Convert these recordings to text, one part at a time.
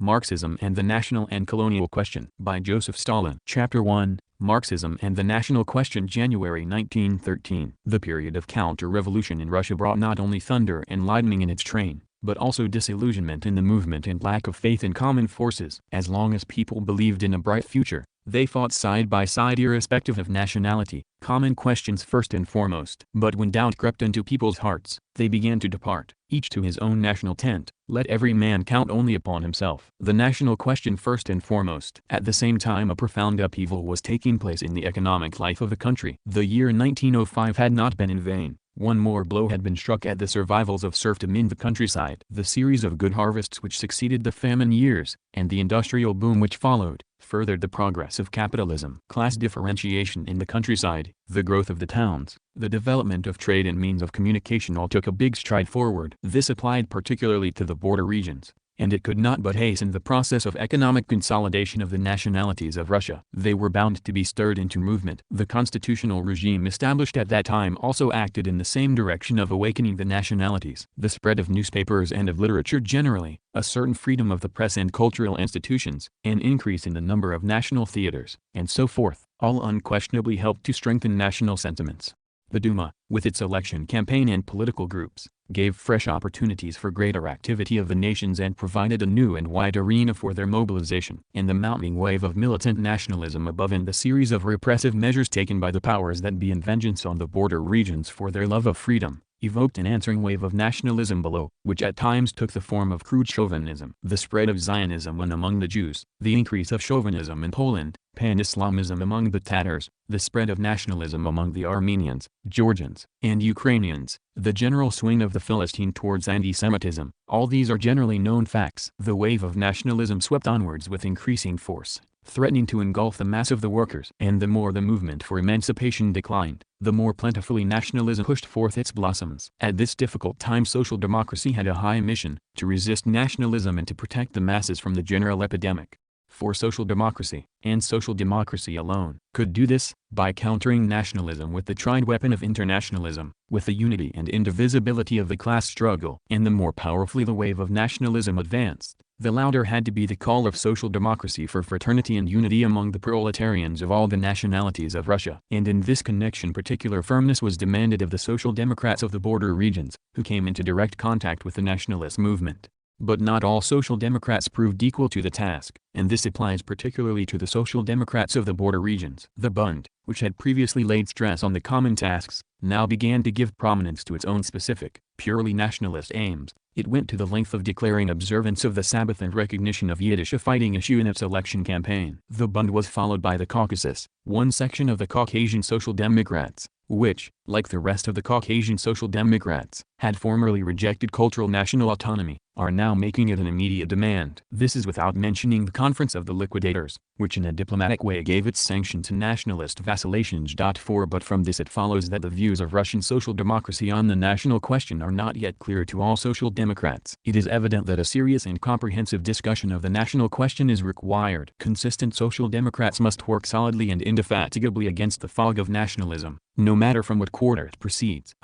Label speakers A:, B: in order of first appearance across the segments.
A: Marxism and the National and Colonial Question by Joseph Stalin. Chapter 1, Marxism and the National Question, January 1913. The period of counter-revolution in Russia brought not only thunder and lightning in its train, but also disillusionment in the movement and lack of faith in common forces. As long as people believed in a bright future, they fought side by side irrespective of nationality, common questions first and foremost. But when doubt crept into people's hearts, they began to depart, each to his own national tent. Let every man count only upon himself. The national question first and foremost. At the same time, a profound upheaval was taking place in the economic life of the country. The year 1905 had not been in vain. One more blow had been struck at the survivals of serfdom in the countryside. The series of good harvests which succeeded the famine years, and the industrial boom which followed, furthered the progress of capitalism. Class differentiation in the countryside, the growth of the towns, the development of trade and means of communication all took a big stride forward. This applied particularly to the border regions, and it could not but hasten the process of economic consolidation of the nationalities of Russia. They were bound to be stirred into movement. The constitutional regime established at that time also acted in the same direction of awakening the nationalities. The spread of newspapers and of literature generally, a certain freedom of the press and cultural institutions, an increase in the number of national theaters, and so forth, all unquestionably helped to strengthen national sentiments. The Duma, with its election campaign and political groups, gave fresh opportunities for greater activity of the nations and provided a new and wide arena for their mobilization. And the mounting wave of militant nationalism above and the series of repressive measures taken by the powers that be in vengeance on the border regions for their love of freedom, evoked an answering wave of nationalism below, which at times took the form of crude chauvinism. The spread of Zionism among the Jews, the increase of chauvinism in Poland, pan-Islamism among the Tatars, the spread of nationalism among the Armenians, Georgians, and Ukrainians, the general swing of the Philistine towards anti-Semitism, all these are generally known facts. The wave of nationalism swept onwards with increasing force, threatening to engulf the mass of the workers. And the more the movement for emancipation declined, the more plentifully nationalism pushed forth its blossoms. At this difficult time social democracy had a high mission, to resist nationalism and to protect the masses from the general epidemic. For social democracy, and social democracy alone, could do this, by countering nationalism with the tried weapon of internationalism, with the unity and indivisibility of the class struggle. And the more powerfully the wave of nationalism advanced, the louder had to be the call of social democracy for fraternity and unity among the proletarians of all the nationalities of Russia. And in this connection particular firmness was demanded of the social democrats of the border regions, who came into direct contact with the nationalist movement. But not all social democrats proved equal to the task, and this applies particularly to the social democrats of the border regions. The Bund, which had previously laid stress on the common tasks, now began to give prominence to its own specific, purely nationalist aims. It went to the length of declaring observance of the Sabbath and recognition of Yiddish a fighting issue in its election campaign. The Bund was followed by the Caucasus, one section of the Caucasian Social Democrats, which, like the rest of the Caucasian Social Democrats, had formerly rejected cultural national autonomy, are now making it an immediate demand. This is without mentioning the Conference of the Liquidators, which in a diplomatic way gave its sanction to nationalist vacillations. But from this it follows that the views of Russian social democracy on the national question are not yet clear to all social democrats. It is evident that a serious and comprehensive discussion of the national question is required. Consistent social democrats must work solidly and indefatigably against the fog of nationalism, no matter from what quarter it proceeds.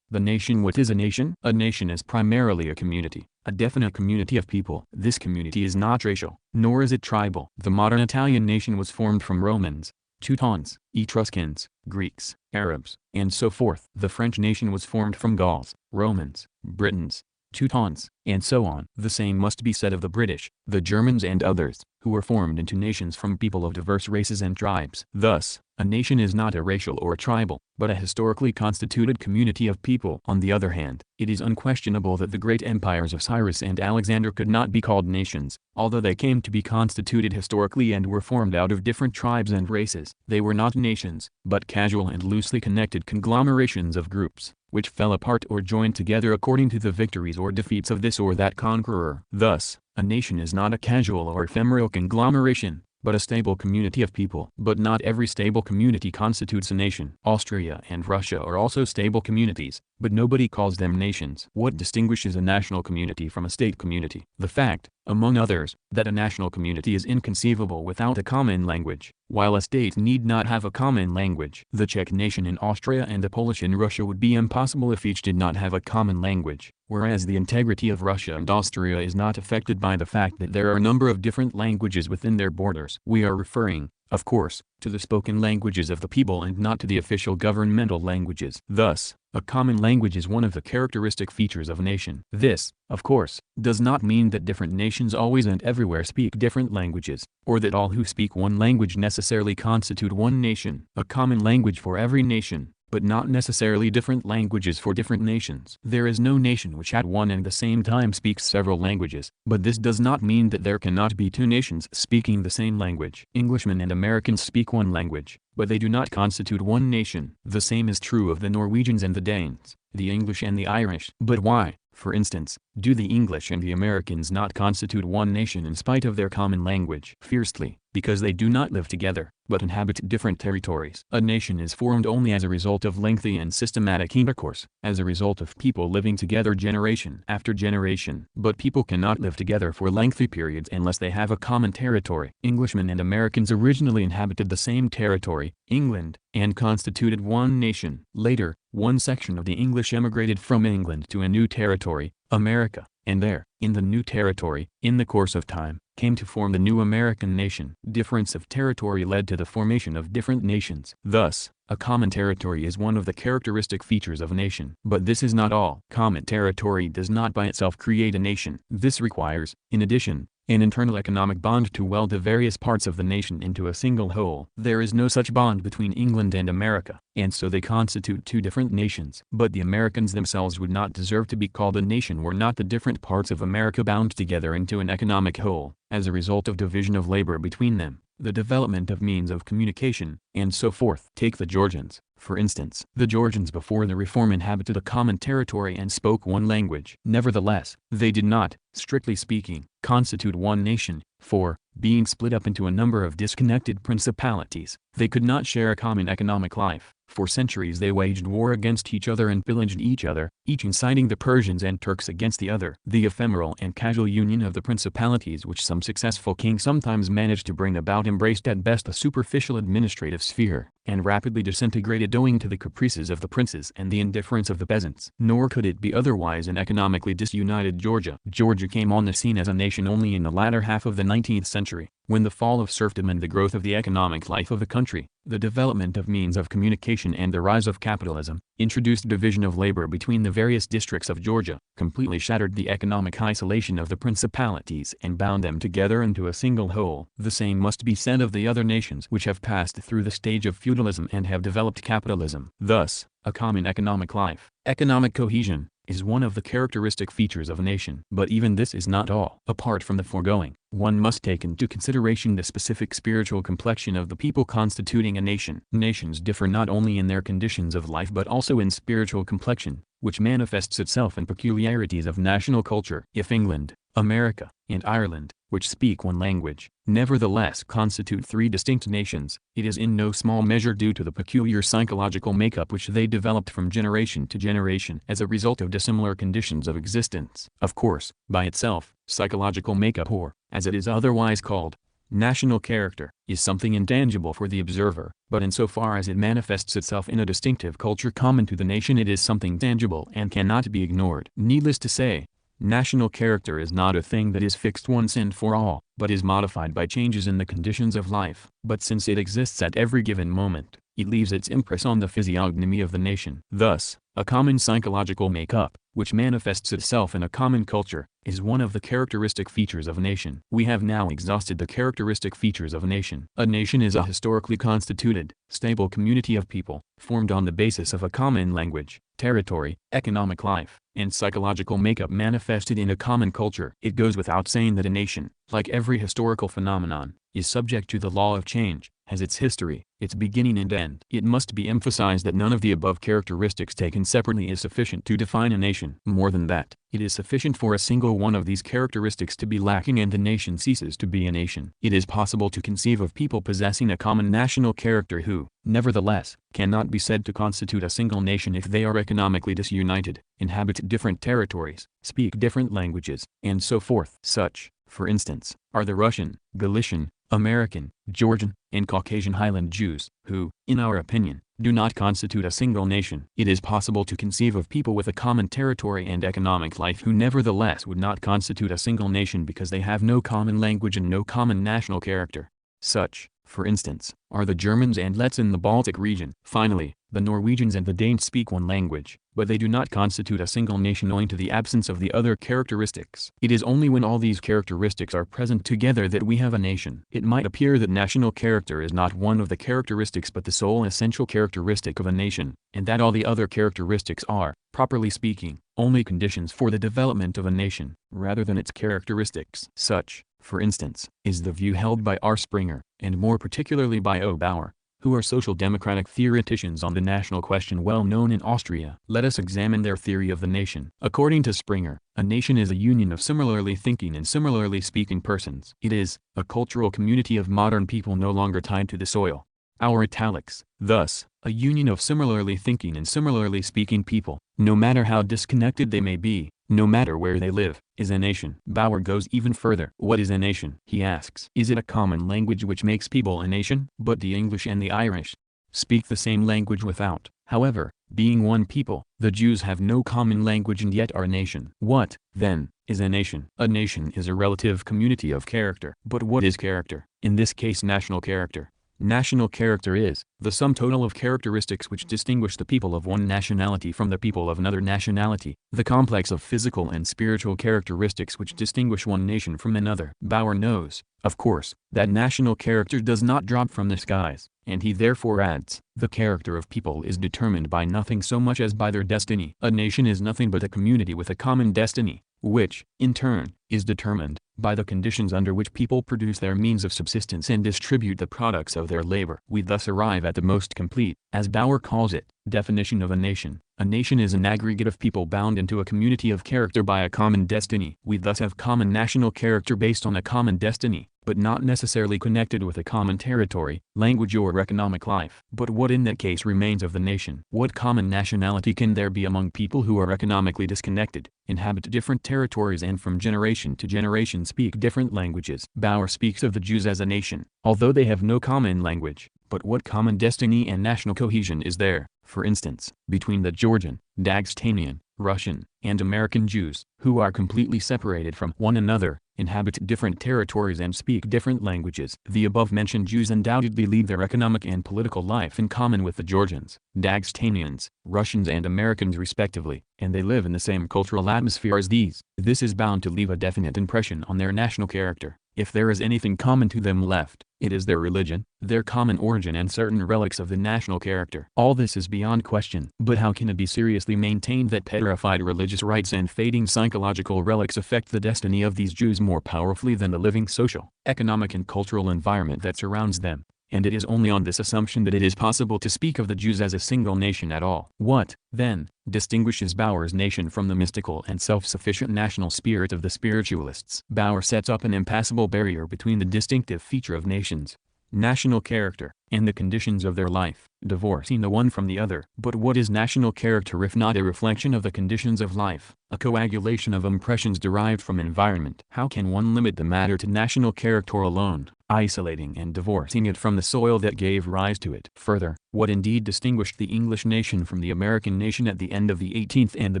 A: The nation. What is a nation? A nation is primarily a community, a definite community of people. This community is not racial, nor is it tribal. The modern Italian nation was formed from Romans, Teutons, Etruscans, Greeks, Arabs, and so forth. The French nation was formed from Gauls, Romans, Britons, Teutons, and so on. The same must be said of the British, the Germans and others, who were formed into nations from people of diverse races and tribes. Thus, a nation is not a racial or a tribal, but a historically constituted community of people. On the other hand, it is unquestionable that the great empires of Cyrus and Alexander could not be called nations, although they came to be constituted historically and were formed out of different tribes and races. They were not nations, but casual and loosely connected conglomerations of groups, which fell apart or joined together according to the victories or defeats of this or that conqueror. Thus, a nation is not a casual or ephemeral conglomeration, but a stable community of people. But not every stable community constitutes a nation. Austria and Russia are also stable communities, but nobody calls them nations. What distinguishes a national community from a state community? The fact, among others, that a national community is inconceivable without a common language, while a state need not have a common language. The Czech nation in Austria and the Polish in Russia would be impossible if each did not have a common language, whereas the integrity of Russia and Austria is not affected by the fact that there are a number of different languages within their borders. We are referring, of course, to the spoken languages of the people and not to the official governmental languages. Thus, a common language is one of the characteristic features of a nation. This, of course, does not mean that different nations always and everywhere speak different languages, or that all who speak one language necessarily constitute one nation. A common language for every nation, but not necessarily different languages for different nations. There is no nation which at one and the same time speaks several languages, but this does not mean that there cannot be two nations speaking the same language. Englishmen and Americans speak one language, but they do not constitute one nation. The same is true of the Norwegians and the Danes, the English and the Irish. But why, for instance, do the English and the Americans not constitute one nation in spite of their common language? Fiercely, because they do not live together, but inhabit different territories. A nation is formed only as a result of lengthy and systematic intercourse, as a result of people living together generation after generation. But people cannot live together for lengthy periods unless they have a common territory. Englishmen and Americans originally inhabited the same territory, England, and constituted one nation. Later, one section of the English emigrated from England to a new territory, America, and there, in the new territory, in the course of time, came to form the new American nation. Difference of territory led to the formation of different nations. Thus, a common territory is one of the characteristic features of a nation. But this is not all. Common territory does not by itself create a nation. This requires, in addition, an internal economic bond to weld the various parts of the nation into a single whole. There is no such bond between England and America, and so they constitute two different nations. But the Americans themselves would not deserve to be called a nation were not the different parts of America bound together into an economic whole, as a result of division of labor between them, the development of means of communication, and so forth. Take the Georgians, for instance. The Georgians before the reform inhabited a common territory and spoke one language. Nevertheless, they did not, strictly speaking, constitute one nation, for, being split up into a number of disconnected principalities, they could not share a common economic life. For centuries they waged war against each other and pillaged each other, each inciting the Persians and Turks against the other. The ephemeral and casual union of the principalities which some successful king sometimes managed to bring about embraced at best a superficial administrative sphere, and rapidly disintegrated owing to the caprices of the princes and the indifference of the peasants. Nor could it be otherwise in economically disunited Georgia. Georgia came on the scene as a nation only in the latter half of the 19th century, when the fall of serfdom and the growth of the economic life of the country, the development of means of communication and the rise of capitalism, introduced division of labor between the various districts of Georgia, completely shattered the economic isolation of the principalities and bound them together into a single whole. The same must be said of the other nations which have passed through the stage of feudalism and have developed capitalism. Thus, a common economic life, economic cohesion, is one of the characteristic features of a nation. But even this is not all. Apart from the foregoing, one must take into consideration the specific spiritual complexion of the people constituting a nation. Nations differ not only in their conditions of life but also in spiritual complexion, which manifests itself in peculiarities of national culture. If England, America, and Ireland, which speak one language, nevertheless constitute three distinct nations, it is in no small measure due to the peculiar psychological makeup which they developed from generation to generation as a result of dissimilar conditions of existence. Of course, by itself, psychological makeup, or, as it is otherwise called, national character, is something intangible for the observer, but insofar as it manifests itself in a distinctive culture common to the nation, it is something tangible and cannot be ignored. Needless to say, national character is not a thing that is fixed once and for all, but is modified by changes in the conditions of life. But since it exists at every given moment, it leaves its impress on the physiognomy of the nation. Thus, a common psychological makeup, which manifests itself in a common culture, is one of the characteristic features of a nation. We have now exhausted the characteristic features of a nation. A nation is a historically constituted, stable community of people, formed on the basis of a common language, territory, economic life, and psychological makeup manifested in a common culture. It goes without saying that a nation, like every historical phenomenon, is subject to the law of change, has its history, its beginning and end. It must be emphasized that none of the above characteristics taken separately is sufficient to define a nation. More than that, it is sufficient for a single one of these characteristics to be lacking and the nation ceases to be a nation. It is possible to conceive of people possessing a common national character who, nevertheless, cannot be said to constitute a single nation if they are economically disunited, inhabit different territories, speak different languages, and so forth. Such, for instance, are the Russian, Galician, American, Georgian, and Caucasian Highland Jews, who, in our opinion, do not constitute a single nation. It is possible to conceive of people with a common territory and economic life who nevertheless would not constitute a single nation because they have no common language and no common national character. Such, for instance, are the Germans and Letts in the Baltic region. Finally, the Norwegians and the Danes speak one language, but they do not constitute a single nation owing to the absence of the other characteristics. It is only when all these characteristics are present together that we have a nation. It might appear that national character is not one of the characteristics but the sole essential characteristic of a nation, and that all the other characteristics are, properly speaking, only conditions for the development of a nation, rather than its characteristics. Such, for instance, is the view held by R. Springer, and more particularly by O. Bauer, who are social democratic theoreticians on the national question well known in Austria. Let us examine their theory of the nation. According to Springer, a nation is a union of similarly thinking and similarly speaking persons. It is a cultural community of modern people no longer tied to the soil. Our italics, thus, a union of similarly thinking and similarly speaking people, no matter how disconnected they may be, no matter where they live, is a nation. Bauer goes even further. What is a nation? He asks. Is it a common language which makes people a nation? But the English and the Irish speak the same language without, however, being one people. The Jews have no common language and yet are a nation. What, then, is a nation? A nation is a relative community of character. But what is character? In this case, national character. National character is the sum total of characteristics which distinguish the people of one nationality from the people of another nationality, the complex of physical and spiritual characteristics which distinguish one nation from another. Bauer knows, of course, that national character does not drop from the skies, and he therefore adds, the character of people is determined by nothing so much as by their destiny. A nation is nothing but a community with a common destiny, which, in turn, is determined by the conditions under which people produce their means of subsistence and distribute the products of their labor. We thus arrive at the most complete, as Bauer calls it, definition of a nation. A nation is an aggregate of people bound into a community of character by a common destiny. We thus have common national character based on a common destiny, but not necessarily connected with a common territory, language or economic life. But what in that case remains of the nation? What common nationality can there be among people who are economically disconnected, inhabit different territories and from generation to generation speak different languages? Bauer speaks of the Jews as a nation, although they have no common language. But what common destiny and national cohesion is there, for instance, between the Georgian, Dagestanian, Russian, and American Jews, who are completely separated from one another, inhabit different territories and speak different languages? The above-mentioned Jews undoubtedly lead their economic and political life in common with the Georgians, Dagestanians, Russians and Americans respectively, and they live in the same cultural atmosphere as these. This is bound to leave a definite impression on their national character. If there is anything common to them left, it is their religion, their common origin and certain relics of the national character. All this is beyond question. But how can it be seriously maintained that petrified religious rites and fading psychological relics affect the destiny of these Jews more powerfully than the living social, economic and cultural environment that surrounds them? And it is only on this assumption that it is possible to speak of the Jews as a single nation at all. What, then, distinguishes Bauer's nation from the mystical and self-sufficient national spirit of the spiritualists? Bauer sets up an impassable barrier between the distinctive feature of nations, national character, and the conditions of their life, divorcing the one from the other. But what is national character if not a reflection of the conditions of life, a coagulation of impressions derived from environment? How can one limit the matter to national character alone, isolating and divorcing it from the soil that gave rise to it? Further, what indeed distinguished the English nation from the American nation at the end of the 18th and the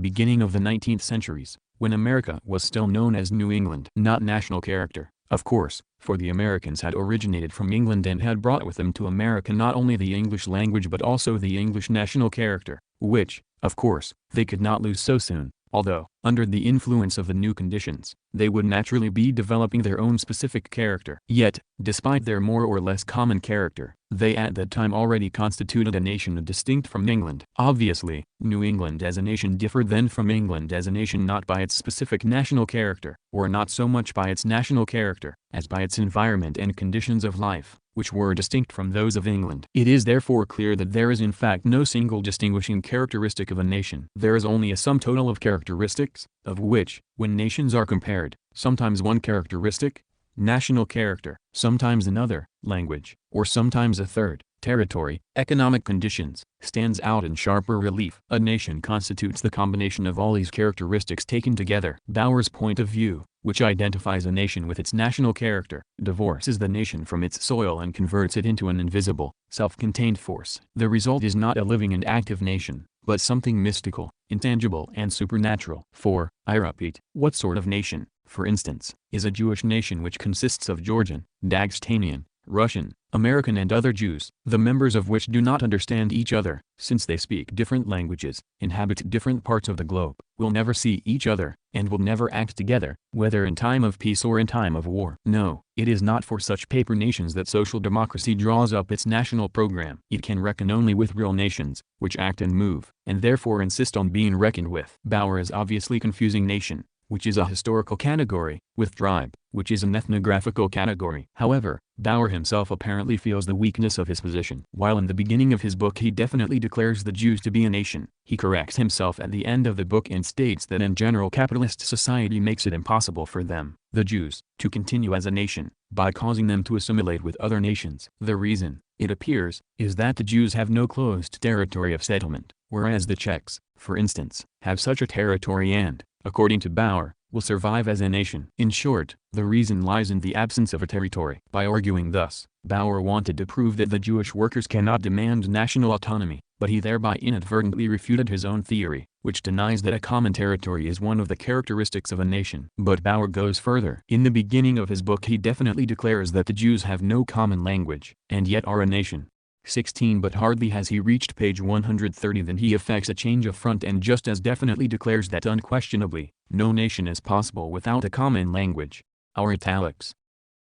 A: beginning of the 19th centuries, when America was still known as New England? Not national character, of course, for the Americans had originated from England and had brought with them to America not only the English language but also the English national character, which, of course, they could not lose so soon, although, under the influence of the new conditions, they would naturally be developing their own specific character. Yet, despite their more or less common character, they at that time already constituted a nation distinct from England. Obviously, New England as a nation differed then from England as a nation not by its specific national character, or not so much by its national character, as by its environment and conditions of life. which were distinct from those of England. It is therefore clear that there is in fact no single distinguishing characteristic of a nation. There is only a sum total of characteristics, of which, when nations are compared, sometimes one characteristic, national character, sometimes another, language, or sometimes a third, territory, economic conditions, stands out in sharper relief. A nation constitutes the combination of all these characteristics taken together. Bauer's point of view, which identifies a nation with its national character, divorces the nation from its soil and converts it into an invisible, self-contained force. The result is not a living and active nation, but something mystical, intangible and supernatural. For, I repeat, what sort of nation, for instance, is a Jewish nation which consists of Georgian, Dagestanian, Russian, American and other Jews, the members of which do not understand each other, since they speak different languages, inhabit different parts of the globe, will never see each other, and will never act together, whether in time of peace or in time of war. No, it is not for such paper nations that social democracy draws up its national program. It can reckon only with real nations, which act and move, and therefore insist on being reckoned with. Bauer is obviously confusing nation, which is a historical category, with tribe, which is an ethnographical category. However, Bauer himself apparently feels the weakness of his position. While in the beginning of his book he definitely declares the Jews to be a nation, he corrects himself at the end of the book and states that in general capitalist society makes it impossible for them, the Jews, to continue as a nation, by causing them to assimilate with other nations. The reason, it appears, is that the Jews have no closed territory of settlement, whereas the Czechs, for instance, have such a territory and, according to Bauer, will survive as a nation. In short, the reason lies in the absence of a territory. By arguing thus, Bauer wanted to prove that the Jewish workers cannot demand national autonomy, but he thereby inadvertently refuted his own theory, which denies that a common territory is one of the characteristics of a nation. But Bauer goes further. In the beginning of his book he definitely declares that the Jews have no common language, and yet are a nation. 16 But hardly has he reached page 130 than he effects a change of front and just as definitely declares that unquestionably, no nation is possible without a common language. Our italics.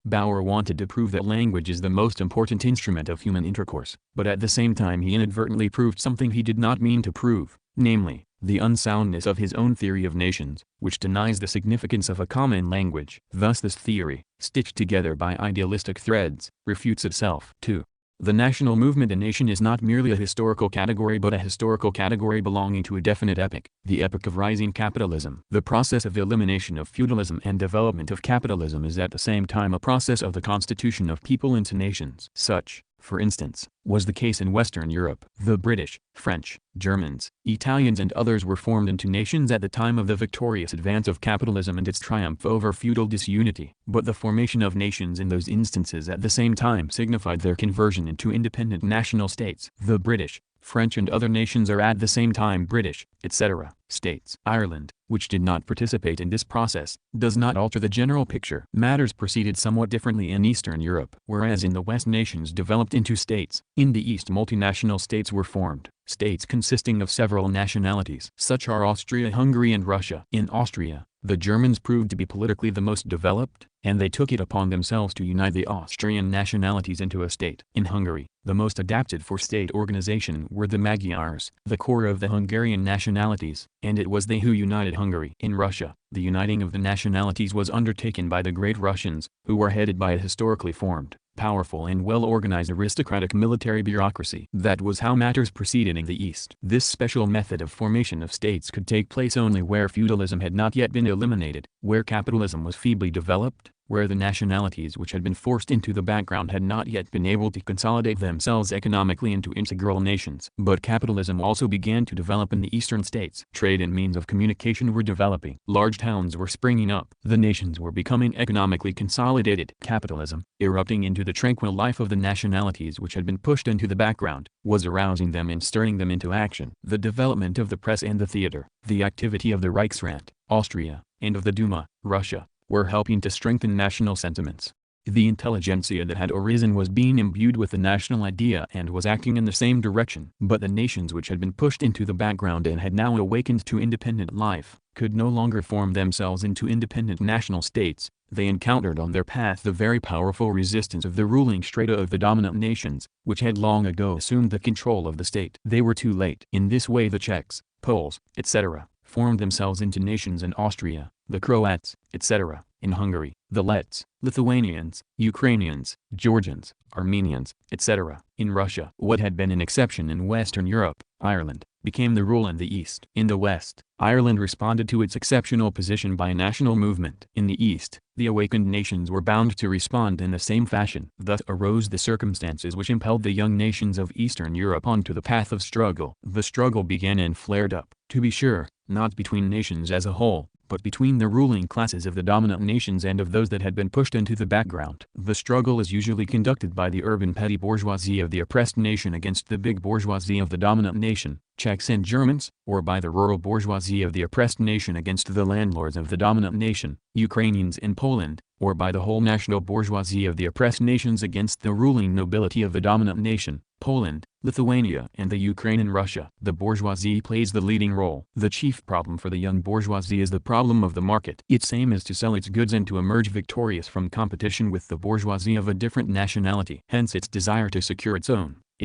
A: Bauer wanted to prove that language is the most important instrument of human intercourse, but at the same time he inadvertently proved something he did not mean to prove, namely, the unsoundness of his own theory of nations, which denies the significance of a common language. Thus this theory, stitched together by idealistic threads, refutes itself. 2. The national movement. A nation is not merely a historical category but a historical category belonging to a definite epoch, the epoch of rising capitalism. The process of elimination of feudalism and development of capitalism is at the same time a process of the constitution of people into nations. Such, for instance, was the case in Western Europe. The British, French, Germans, Italians and others were formed into nations at the time of the victorious advance of capitalism and its triumph over feudal disunity. But the formation of nations in those instances at the same time signified their conversion into independent national states. The British, French and other nations are at the same time British, etc. states. Ireland, which did not participate in this process, does not alter the general picture. Matters proceeded somewhat differently in Eastern Europe. Whereas in the West nations developed into states, in the East multinational states were formed, states consisting of several nationalities. Such are Austria, Hungary and Russia. In Austria, the Germans proved to be politically the most developed, and they took it upon themselves to unite the Austrian nationalities into a state. In Hungary, the most adapted for state organization were the Magyars, the core of the Hungarian nationalities, and it was they who united Hungary. In Russia, the uniting of the nationalities was undertaken by the Great Russians, who were headed by a historically formed, powerful and well-organized aristocratic military bureaucracy. That was how matters proceeded in the East. This special method of formation of states could take place only where feudalism had not yet been eliminated, where capitalism was feebly developed, where the nationalities which had been forced into the background had not yet been able to consolidate themselves economically into integral nations. But capitalism also began to develop in the eastern states. Trade and means of communication were developing. Large towns were springing up. The nations were becoming economically consolidated. Capitalism, erupting into the tranquil life of the nationalities which had been pushed into the background, was arousing them and stirring them into action. The development of the press and the theater, the activity of the Reichsrat, Austria, and of the Duma, Russia, were helping to strengthen national sentiments. The intelligentsia that had arisen was being imbued with the national idea and was acting in the same direction. But the nations which had been pushed into the background and had now awakened to independent life, could no longer form themselves into independent national states. They encountered on their path the very powerful resistance of the ruling strata of the dominant nations, which had long ago assumed the control of the state. They were too late. In this way the Czechs, Poles, etc., formed themselves into nations in Austria, the Croats, etc., in Hungary, the Lets, Lithuanians, Ukrainians, Georgians, Armenians, etc. In Russia, what had been an exception in Western Europe, Ireland, became the rule in the East. In the West, Ireland responded to its exceptional position by a national movement. In the East, the awakened nations were bound to respond in the same fashion. Thus arose the circumstances which impelled the young nations of Eastern Europe onto the path of struggle. The struggle began and flared up, to be sure, not between nations as a whole, but between the ruling classes of the dominant nations and of those that had been pushed into the background. The struggle is usually conducted by the urban petty bourgeoisie of the oppressed nation against the big bourgeoisie of the dominant nation, Czechs and Germans, or by the rural bourgeoisie of the oppressed nation against the landlords of the dominant nation, Ukrainians in Poland, or by the whole national bourgeoisie of the oppressed nations against the ruling nobility of the dominant nation, Poland, Lithuania and the Ukraine and Russia. The bourgeoisie plays the leading role. The chief problem for the young bourgeoisie is the problem of the market. Its aim is to sell its goods and to emerge victorious from competition with the bourgeoisie of a different nationality. Hence its desire to secure its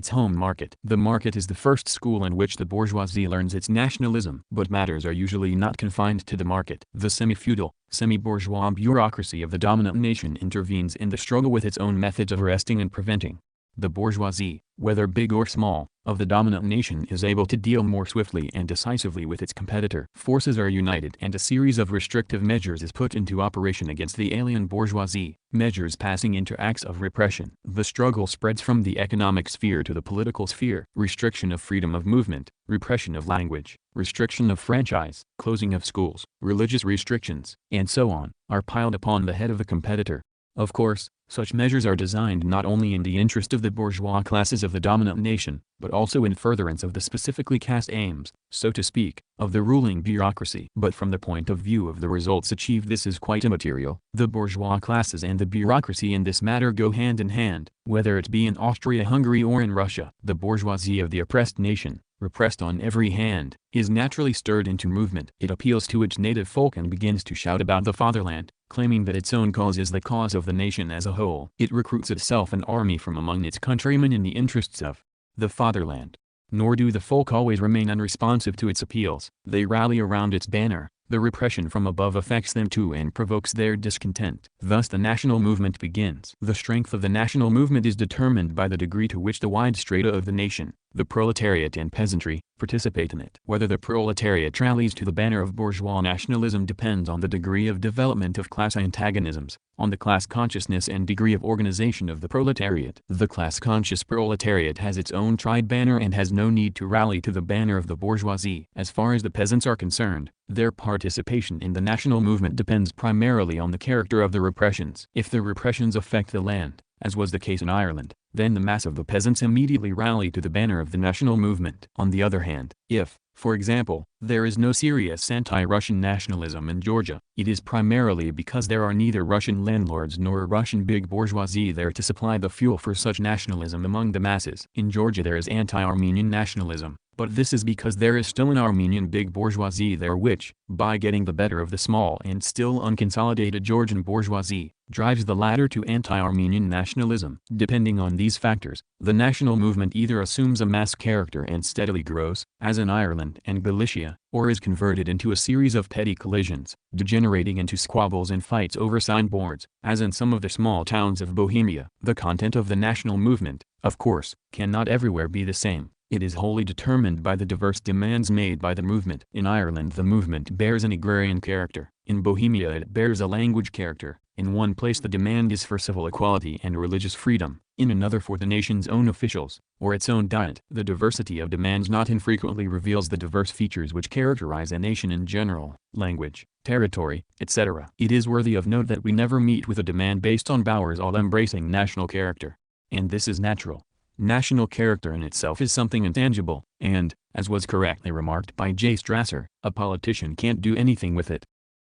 A: home market. The market is the first school in which the bourgeoisie learns its nationalism. But matters are usually not confined to the market. The semi-feudal, semi-bourgeois bureaucracy of the dominant nation intervenes in the struggle with its own methods of arresting and preventing. The bourgeoisie, whether big or small, of the dominant nation is able to deal more swiftly and decisively with its competitor. Forces are united and a series of restrictive measures is put into operation against the alien bourgeoisie, measures passing into acts of repression. The struggle spreads from the economic sphere to the political sphere. Restriction of freedom of movement, repression of language, restriction of franchise, closing of schools, religious restrictions, and so on, are piled upon the head of the competitor. Of course, such measures are designed not only in the interest of the bourgeois classes of the dominant nation, but also in furtherance of the specifically cast aims, so to speak, of the ruling bureaucracy. But from the point of view of the results achieved, this is quite immaterial. The bourgeois classes and the bureaucracy in this matter go hand in hand, whether it be in Austria-Hungary or in Russia. The bourgeoisie of the oppressed nation, repressed on every hand, is naturally stirred into movement. It appeals to its native folk and begins to shout about the fatherland, claiming that its own cause is the cause of the nation as a whole. It recruits itself an army from among its countrymen in the interests of the fatherland. Nor do the folk always remain unresponsive to its appeals. They rally around its banner. The repression from above affects them too and provokes their discontent. Thus the national movement begins. The strength of the national movement is determined by the degree to which the wide strata of the nation, the proletariat and peasantry, participate in it. Whether the proletariat rallies to the banner of bourgeois nationalism depends on the degree of development of class antagonisms, on the class consciousness and degree of organization of the proletariat. The class-conscious proletariat has its own tried banner and has no need to rally to the banner of the bourgeoisie. As far as the peasants are concerned, their participation in the national movement depends primarily on the character of the repressions. If the repressions affect the land, as was the case in Ireland, then the mass of the peasants immediately rally to the banner of the national movement. On the other hand, if, for example, there is no serious anti-Russian nationalism in Georgia, it is primarily because there are neither Russian landlords nor Russian big bourgeoisie there to supply the fuel for such nationalism among the masses. In Georgia there is anti-Armenian nationalism, but this is because there is still an Armenian big bourgeoisie there which, by getting the better of the small and still unconsolidated Georgian bourgeoisie, drives the latter to anti-Armenian nationalism. Depending on these factors, the national movement either assumes a mass character and steadily grows, as in Ireland and Galicia, or is converted into a series of petty collisions, degenerating into squabbles and fights over signboards, as in some of the small towns of Bohemia. The content of the national movement, of course, cannot everywhere be the same. It is wholly determined by the diverse demands made by the movement. In Ireland the movement bears an agrarian character, in Bohemia it bears a language character, in one place the demand is for civil equality and religious freedom, in another for the nation's own officials, or its own diet. The diversity of demands not infrequently reveals the diverse features which characterize a nation in general, language, territory, etc. It is worthy of note that we never meet with a demand based on Bauer's all-embracing national character. And this is natural. National character in itself is something intangible, and, as was correctly remarked by J. Strasser, a politician can't do anything with it.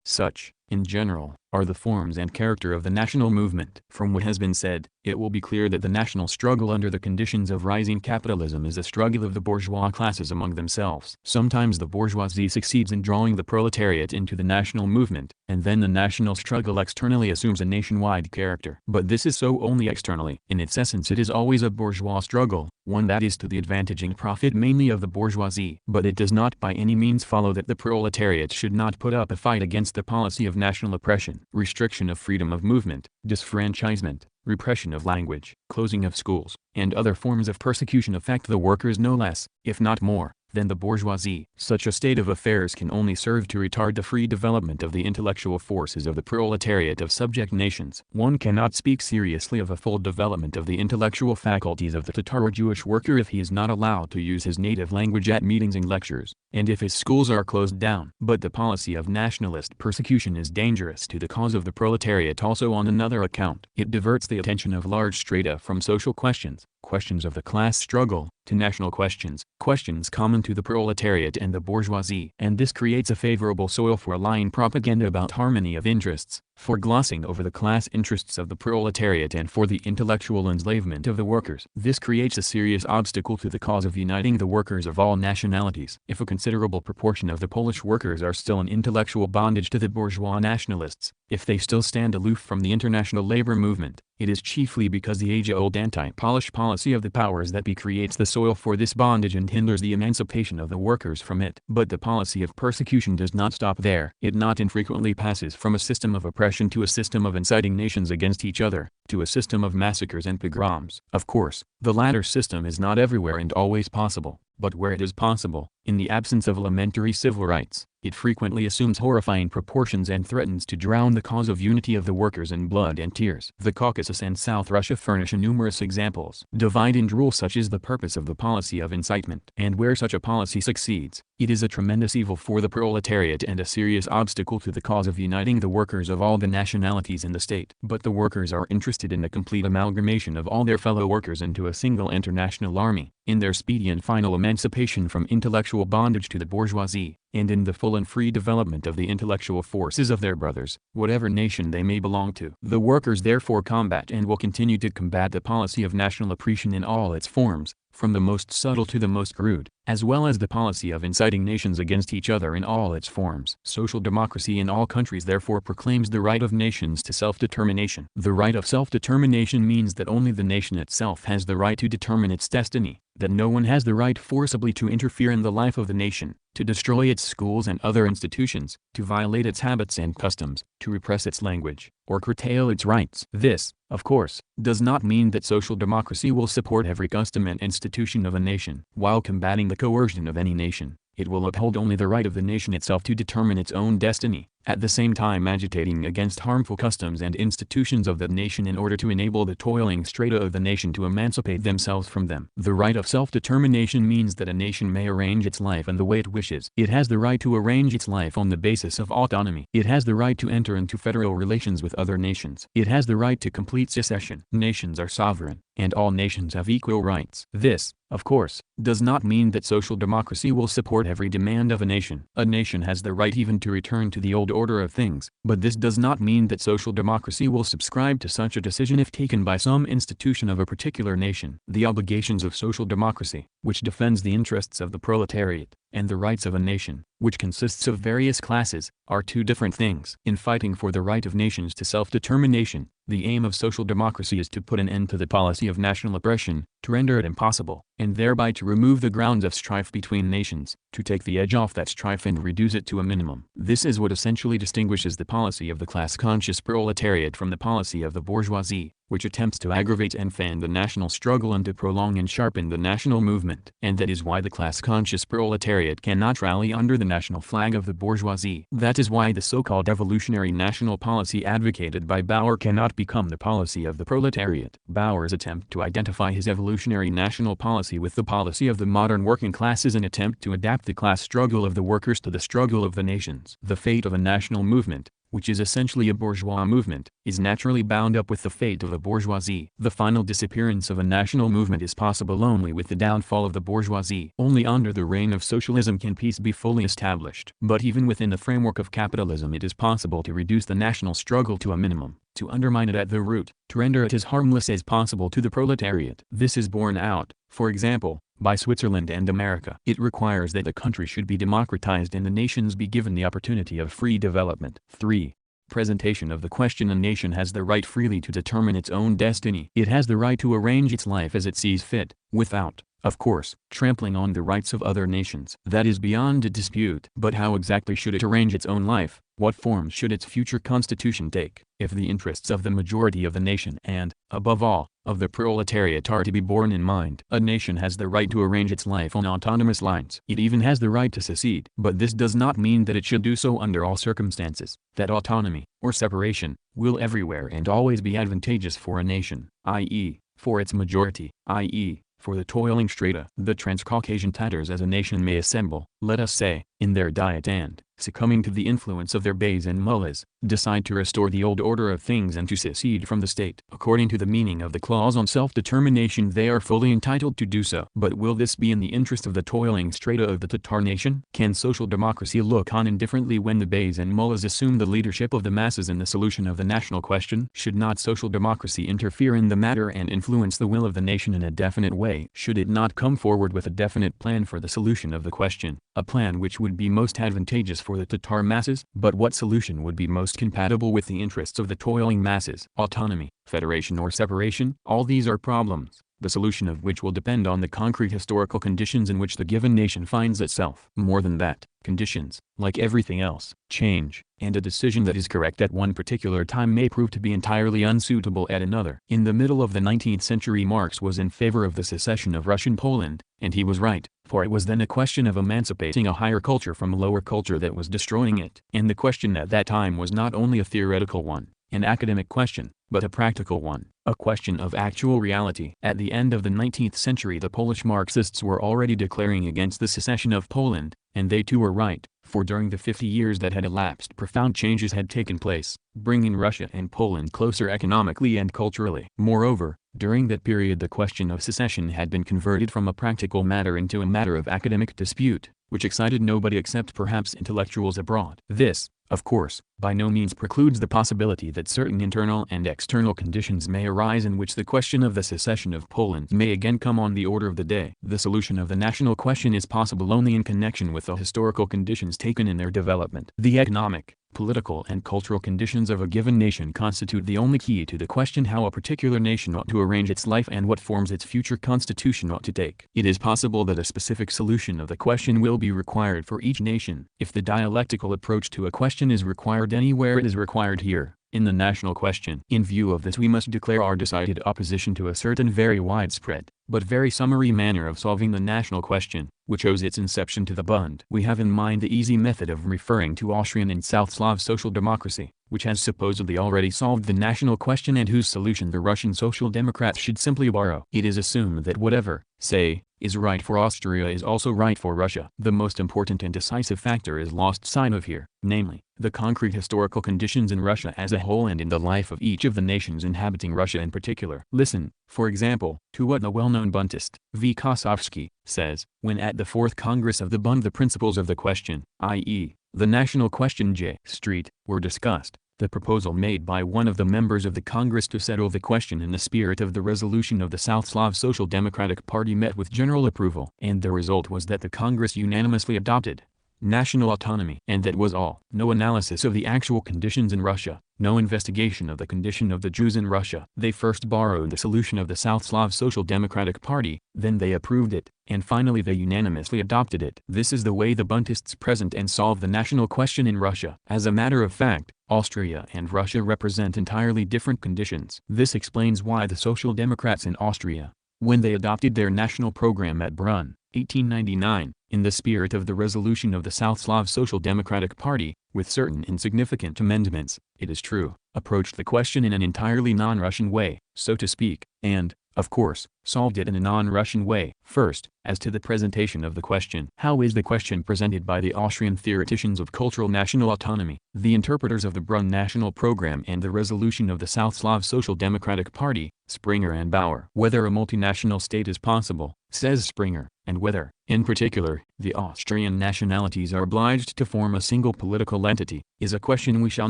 A: Such, in general, are the forms and character of the national movement. From what has been said, it will be clear that the national struggle under the conditions of rising capitalism is a struggle of the bourgeois classes among themselves. Sometimes the bourgeoisie succeeds in drawing the proletariat into the national movement, and then the national struggle externally assumes a nationwide character. But this is so only externally. In its essence, it is always a bourgeois struggle, one that is to the advantage and profit mainly of the bourgeoisie. But it does not by any means follow that the proletariat should not put up a fight against the policy of national oppression, restriction of freedom of movement, disfranchisement, repression of language, closing of schools, and other forms of persecution affect the workers no less, if not more, than the bourgeoisie. Such a state of affairs can only serve to retard the free development of the intellectual forces of the proletariat of subject nations. One cannot speak seriously of a full development of the intellectual faculties of the Tataro-Jewish worker if he is not allowed to use his native language at meetings and lectures, and if his schools are closed down. But the policy of nationalist persecution is dangerous to the cause of the proletariat also on another account. It diverts the attention of large strata from social questions, questions of the class struggle, to national questions, questions common to the proletariat and the bourgeoisie. And this creates a favorable soil for lying propaganda about harmony of interests, for glossing over the class interests of the proletariat and for the intellectual enslavement of the workers. This creates a serious obstacle to the cause of uniting the workers of all nationalities. If a considerable proportion of the Polish workers are still in intellectual bondage to the bourgeois nationalists, if they still stand aloof from the international labor movement, it is chiefly because the age-old anti-Polish policy of the powers that be creates the soil for this bondage and hinders the emancipation of the workers from it. But the policy of persecution does not stop there. It not infrequently passes from a system of oppression to a system of inciting nations against each other, to a system of massacres and pogroms. Of course, the latter system is not everywhere and always possible, but where it is possible, in the absence of elementary civil rights, it frequently assumes horrifying proportions and threatens to drown the cause of unity of the workers in blood and tears. The Caucasus and South Russia furnish numerous examples. Divide and rule, such is the purpose of the policy of incitement. And where such a policy succeeds, it is a tremendous evil for the proletariat and a serious obstacle to the cause of uniting the workers of all the nationalities in the state. But the workers are interested in the complete amalgamation of all their fellow workers into a single international army, in their speedy and final emancipation from intellectual bondage to the bourgeoisie, and in the full and free development of the intellectual forces of their brothers, whatever nation they may belong to. The workers therefore combat and will continue to combat the policy of national oppression in all its forms, from the most subtle to the most crude, as well as the policy of inciting nations against each other in all its forms. Social democracy in all countries therefore proclaims the right of nations to self-determination. The right of self-determination means that only the nation itself has the right to determine its destiny, that no one has the right forcibly to interfere in the life of the nation, to destroy its schools and other institutions, to violate its habits and customs, to repress its language, or curtail its rights. This, of course, does not mean that social democracy will support every custom and institution of a nation. While combating the coercion of any nation, it will uphold only the right of the nation itself to determine its own destiny, at the same time agitating against harmful customs and institutions of the nation in order to enable the toiling strata of the nation to emancipate themselves from them. The right of self-determination means that a nation may arrange its life in the way it wishes. It has the right to arrange its life on the basis of autonomy. It has the right to enter into federal relations with other nations. It has the right to complete secession. Nations are sovereign, and all nations have equal rights. This, of course, does not mean that social democracy will support every demand of a nation. A nation has the right even to return to the old order of things, but this does not mean that social democracy will subscribe to such a decision if taken by some institution of a particular nation. The obligations of social democracy, which defends the interests of the proletariat, and the rights of a nation, which consists of various classes, are two different things. In fighting for the right of nations to self-determination, the aim of social democracy is to put an end to the policy of national oppression, to render it impossible, and thereby to remove the grounds of strife between nations, to take the edge off that strife and reduce it to a minimum. This is what essentially distinguishes the policy of the class-conscious proletariat from the policy of the bourgeoisie, which attempts to aggravate and fan the national struggle and to prolong and sharpen the national movement. And that is why the class-conscious proletariat cannot rally under the national flag of the bourgeoisie. That is why the so-called evolutionary national policy advocated by Bauer cannot become the policy of the proletariat. Bauer's attempt to identify his evolutionary national policy with the policy of the modern working class is an attempt to adapt the class struggle of the workers to the struggle of the nations. The fate of a national movement, which is essentially a bourgeois movement, is naturally bound up with the fate of the bourgeoisie. The final disappearance of a national movement is possible only with the downfall of the bourgeoisie. Only under the reign of socialism can peace be fully established. But even within the framework of capitalism it is possible to reduce the national struggle to a minimum, to undermine it at the root, to render it as harmless as possible to the proletariat. This is borne out, for example, by Switzerland and America. It requires that the country should be democratized and the nations be given the opportunity of free development. 3. Presentation of the question: a nation has the right freely to determine its own destiny. It has the right to arrange its life as it sees fit, without, of course, trampling on the rights of other nations. That is beyond a dispute. But how exactly should it arrange its own life? What forms should its future constitution take? If the interests of the majority of the nation and, above all, of the proletariat are to be borne in mind, a nation has the right to arrange its life on autonomous lines. It even has the right to secede. But this does not mean that it should do so under all circumstances, that autonomy, or separation, will everywhere and always be advantageous for a nation, i.e., for its majority, i.e., for the toiling strata. The Transcaucasian Tatars as a nation may assemble, let us say, in their diet and, succumbing to the influence of their beys and mullahs, decide to restore the old order of things and to secede from the state. According to the meaning of the clause on self-determination they are fully entitled to do so. But will this be in the interest of the toiling strata of the Tatar nation? Can social democracy look on indifferently when the beys and mullahs assume the leadership of the masses in the solution of the national question? Should not social democracy interfere in the matter and influence the will of the nation in a definite way? Should it not come forward with a definite plan for the solution of the question, a plan which would be most advantageous for the Tatar masses? But what solution would be most compatible with the interests of the toiling masses? Autonomy, federation or separation? All these are problems, the solution of which will depend on the concrete historical conditions in which the given nation finds itself. More than that, conditions, like everything else, change, and a decision that is correct at one particular time may prove to be entirely unsuitable at another. In the middle of the 19th century Marx was in favor of the secession of Russian Poland, and he was right, for it was then a question of emancipating a higher culture from a lower culture that was destroying it. And the question at that time was not only a theoretical one, an academic question, but a practical one, a question of actual reality. At the end of the 19th century the Polish Marxists were already declaring against the secession of Poland, and they too were right, for during the 50 years that had elapsed profound changes had taken place, bringing Russia and Poland closer economically and culturally. Moreover, during that period the question of secession had been converted from a practical matter into a matter of academic dispute, which excited nobody except perhaps intellectuals abroad. This, of course, by no means precludes the possibility that certain internal and external conditions may arise in which the question of the secession of Poland may again come on the order of the day. The solution of the national question is possible only in connection with the historical conditions taken in their development. The economic, political and cultural conditions of a given nation constitute the only key to the question how a particular nation ought to arrange its life and what forms its future constitution ought to take. It is possible that a specific solution of the question will be required for each nation. If the dialectical approach to a question is required anywhere, it is required here, in the national question. In view of this we must declare our decided opposition to a certain very widespread, but very summary manner of solving the national question, which owes its inception to the Bund. We have in mind the easy method of referring to Austrian and South Slav social democracy, which has supposedly already solved the national question and whose solution the Russian Social Democrats should simply borrow. It is assumed that whatever, say, is right for Austria is also right for Russia. The most important and decisive factor is lost sight of here, namely, the concrete historical conditions in Russia as a whole and in the life of each of the nations inhabiting Russia in particular. Listen, for example, to what the well-known Buntist, V. Kosovsky, says, when at the 4th Congress of the Bund the principles of the question, i.e., the national question J. Street, were discussed. The proposal made by one of the members of the Congress to settle the question in the spirit of the resolution of the South Slav Social Democratic Party met with general approval. And the result was that the Congress unanimously adopted national autonomy. And that was all. No analysis of the actual conditions in Russia, no investigation of the condition of the Jews in Russia. They first borrowed the solution of the South Slav Social Democratic Party, then they approved it, and finally they unanimously adopted it. This is the way the Buntists present and solve the national question in Russia. As a matter of fact, Austria and Russia represent entirely different conditions. This explains why the Social Democrats in Austria, when they adopted their national program at Brunn, 1899, in the spirit of the resolution of the South Slav Social Democratic Party, with certain insignificant amendments, it is true, approached the question in an entirely non-Russian way, so to speak, and, of course, solved it in a non-Russian way. First, as to the presentation of the question. How is the question presented by the Austrian theoreticians of cultural national autonomy, the interpreters of the Brunn national program and the resolution of the South Slav Social Democratic Party, Springer and Bauer? Whether a multinational state is possible, says Springer, and whether, in particular, the Austrian nationalities are obliged to form a single political entity, is a question we shall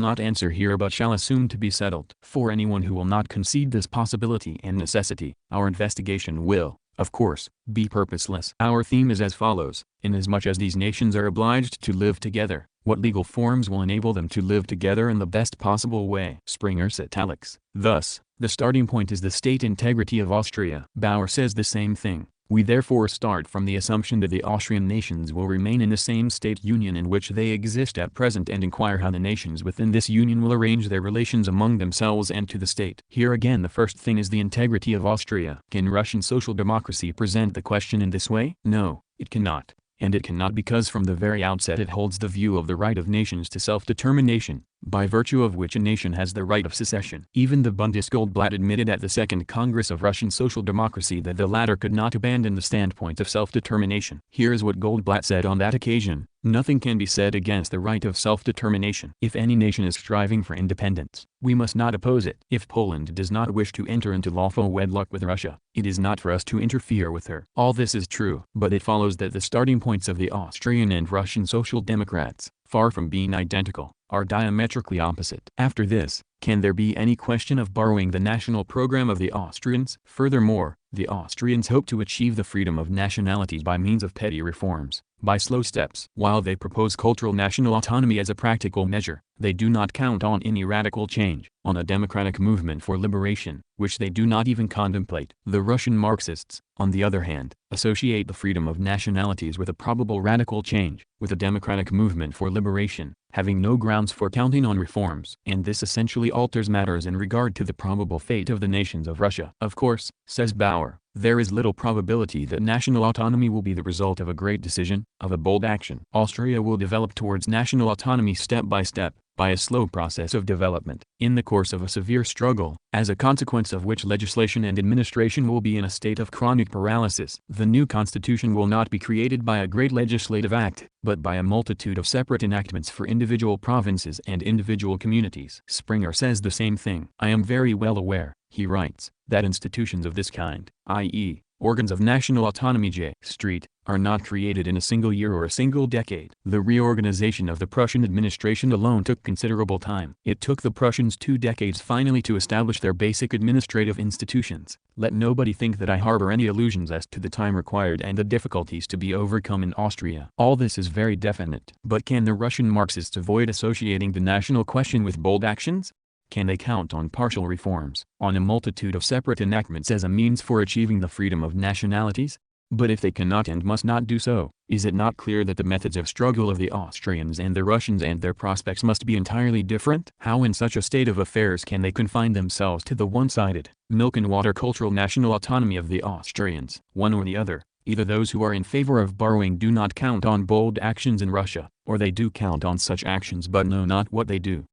A: not answer here but shall assume to be settled. For anyone who will not concede this possibility and necessity, our investigation will, of course, be purposeless. Our theme is as follows: inasmuch as these nations are obliged to live together, what legal forms will enable them to live together in the best possible way? Springer's italics. Thus, the starting point is the state integrity of Austria. Bauer says the same thing. We therefore start from the assumption that the Austrian nations will remain in the same state union in which they exist at present and inquire how the nations within this union will arrange their relations among themselves and to the state. Here again the first thing is the integrity of Austria. Can Russian social democracy present the question in this way? No, it cannot. And it cannot because from the very outset it holds the view of the right of nations to self-determination, by virtue of which a nation has the right of secession. Even the Bundesgoldblatt admitted at the Second Congress of Russian Social Democracy that the latter could not abandon the standpoint of self-determination. Here is what Goldblatt said on that occasion: nothing can be said against the right of self-determination. If any nation is striving for independence, we must not oppose it. If Poland does not wish to enter into lawful wedlock with Russia, it is not for us to interfere with her. All this is true, but it follows that the starting points of the Austrian and Russian Social Democrats, far from being identical, are diametrically opposite. After this, can there be any question of borrowing the national program of the Austrians? Furthermore, the Austrians hope to achieve the freedom of nationalities by means of petty reforms, by slow steps. While they propose cultural national autonomy as a practical measure, they do not count on any radical change, on a democratic movement for liberation, which they do not even contemplate. The Russian Marxists, on the other hand, associate the freedom of nationalities with a probable radical change, with a democratic movement for liberation, having no grounds for counting on reforms. And this essentially alters matters in regard to the probable fate of the nations of Russia. Of course, says Bauer, there is little probability that national autonomy will be the result of a great decision, of a bold action. Austria will develop towards national autonomy step by step, by a slow process of development, in the course of a severe struggle, as a consequence of which legislation and administration will be in a state of chronic paralysis. The new constitution will not be created by a great legislative act, but by a multitude of separate enactments for individual provinces and individual communities. Springer says the same thing. I am very well aware, he writes, that institutions of this kind, i.e., organs of national autonomy J. Street, are not created in a single year or a single decade. The reorganization of the Prussian administration alone took considerable time. It took the Prussians 2 decades finally to establish their basic administrative institutions. Let nobody think that I harbor any illusions as to the time required and the difficulties to be overcome in Austria. All this is very definite. But can the Russian Marxists avoid associating the national question with bold actions? Can they count on partial reforms, on a multitude of separate enactments as a means for achieving the freedom of nationalities? But if they cannot and must not do so, is it not clear that the methods of struggle of the Austrians and the Russians and their prospects must be entirely different? How in such a state of affairs can they confine themselves to the one-sided, milk-and-water cultural national autonomy of the Austrians? One or the other. Either those who are in favor of borrowing do not count on bold actions in Russia, or they do count on such actions but know not what they do.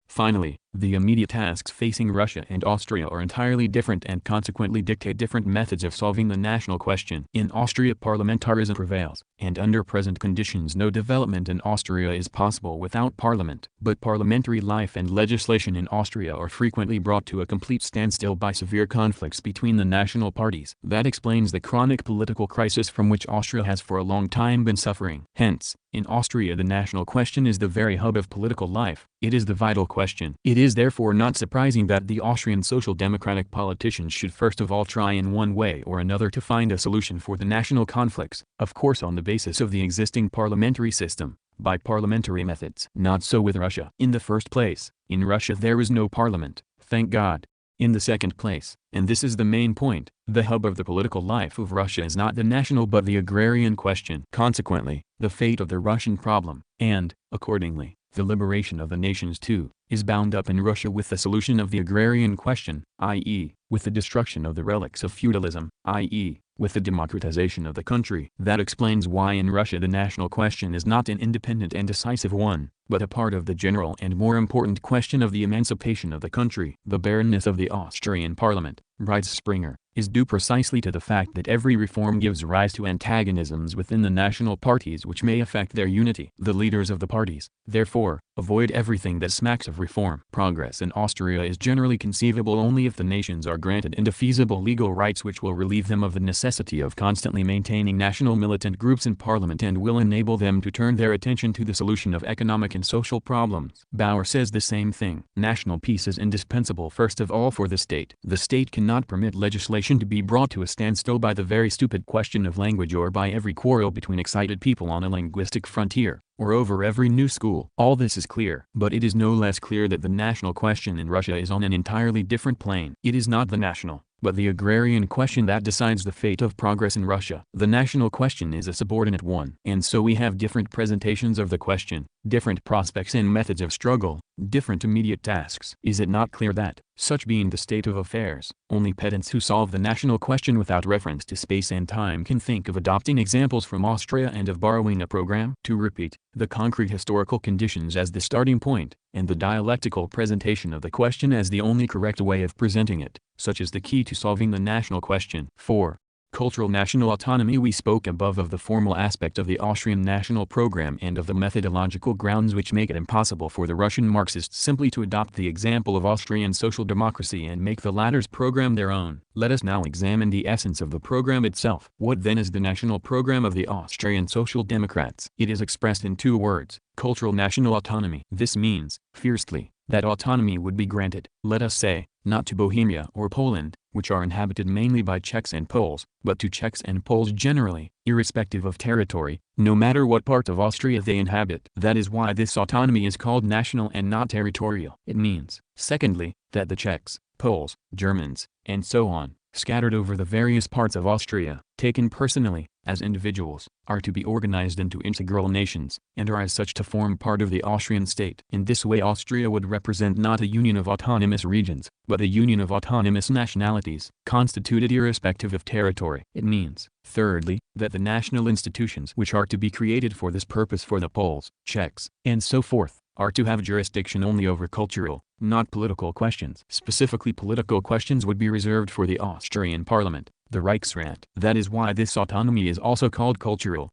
A: Finally, the immediate tasks facing Russia and Austria are entirely different and consequently dictate different methods of solving the national question. In Austria parliamentarism prevails, and under present conditions no development in Austria is possible without parliament. But parliamentary life and legislation in Austria are frequently brought to a complete standstill by severe conflicts between the national parties. That explains the chronic political crisis from which Austria has for a long time been suffering. Hence, in Austria the national question is the very hub of political life. It is the vital question. It is therefore not surprising that the Austrian social democratic politicians should first of all try in one way or another to find a solution for the national conflicts, of course on the basis of the existing parliamentary system, by parliamentary methods. Not so with Russia. In the first place, in Russia there is no parliament, thank God. In the second place, and this is the main point, the hub of the political life of Russia is not the national but the agrarian question. Consequently, the fate of the Russian problem, and, accordingly, the liberation of the nations too, is bound up in Russia with the solution of the agrarian question, i.e., with the destruction of the relics of feudalism, i.e., with the democratization of the country. That explains why in Russia the national question is not an independent and decisive one, but a part of the general and more important question of the emancipation of the country. The barrenness of the Austrian parliament, writes Springer, is due precisely to the fact that every reform gives rise to antagonisms within the national parties which may affect their unity. The leaders of the parties, therefore, avoid everything that smacks of reform. Progress in Austria is generally conceivable only if the nations are granted indefeasible legal rights which will relieve them of the necessity of constantly maintaining national militant groups in parliament and will enable them to turn their attention to the solution of economic and social problems. Bauer says the same thing. National peace is indispensable first of all for the state. The state cannot permit legislation to be brought to a standstill by the very stupid question of language or by every quarrel between excited people on a linguistic frontier, or over every new school. All this is clear. But it is no less clear that the national question in Russia is on an entirely different plane. It is not the national, but the agrarian question that decides the fate of progress in Russia. The national question is a subordinate one. And so we have different presentations of the question, different prospects and methods of struggle, different immediate tasks. Is it not clear that, such being the state of affairs, only pedants who solve the national question without reference to space and time can think of adopting examples from Austria and of borrowing a program? To repeat, the concrete historical conditions as the starting point, and the dialectical presentation of the question as the only correct way of presenting it, such is the key to solving the national question. 4. Cultural national autonomy. We spoke above of the formal aspect of the Austrian national program and of the methodological grounds which make it impossible for the Russian Marxists simply to adopt the example of Austrian social democracy and make the latter's program their own. Let us now examine the essence of the program itself. What then is the national program of the Austrian Social Democrats? It is expressed in two words: cultural national autonomy. This means, firstly, that autonomy would be granted, let us say, not to Bohemia or Poland, which are inhabited mainly by Czechs and Poles, but to Czechs and Poles generally, irrespective of territory, no matter what part of Austria they inhabit. That is why this autonomy is called national and not territorial. It means, secondly, that the Czechs, Poles, Germans, and so on, scattered over the various parts of Austria, taken personally, as individuals, are to be organized into integral nations, and are as such to form part of the Austrian state. In this way Austria would represent not a union of autonomous regions, but a union of autonomous nationalities, constituted irrespective of territory. It means, thirdly, that the national institutions which are to be created for this purpose for the Poles, Czechs, and so forth, are to have jurisdiction only over cultural, not political questions. Specifically, political questions would be reserved for the Austrian parliament, the Reichsrat. That is why this autonomy is also called cultural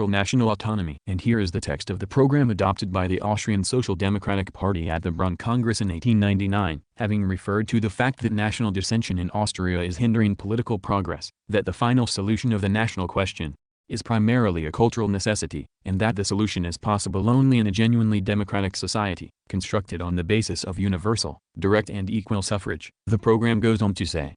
A: national autonomy. And here is the text of the program adopted by the Austrian Social Democratic Party at the Brunn Congress in 1899, having referred to the fact that national dissension in Austria is hindering political progress, that the final solution of the national question is primarily a cultural necessity, and that the solution is possible only in a genuinely democratic society, constructed on the basis of universal, direct and equal suffrage. The program goes on to say,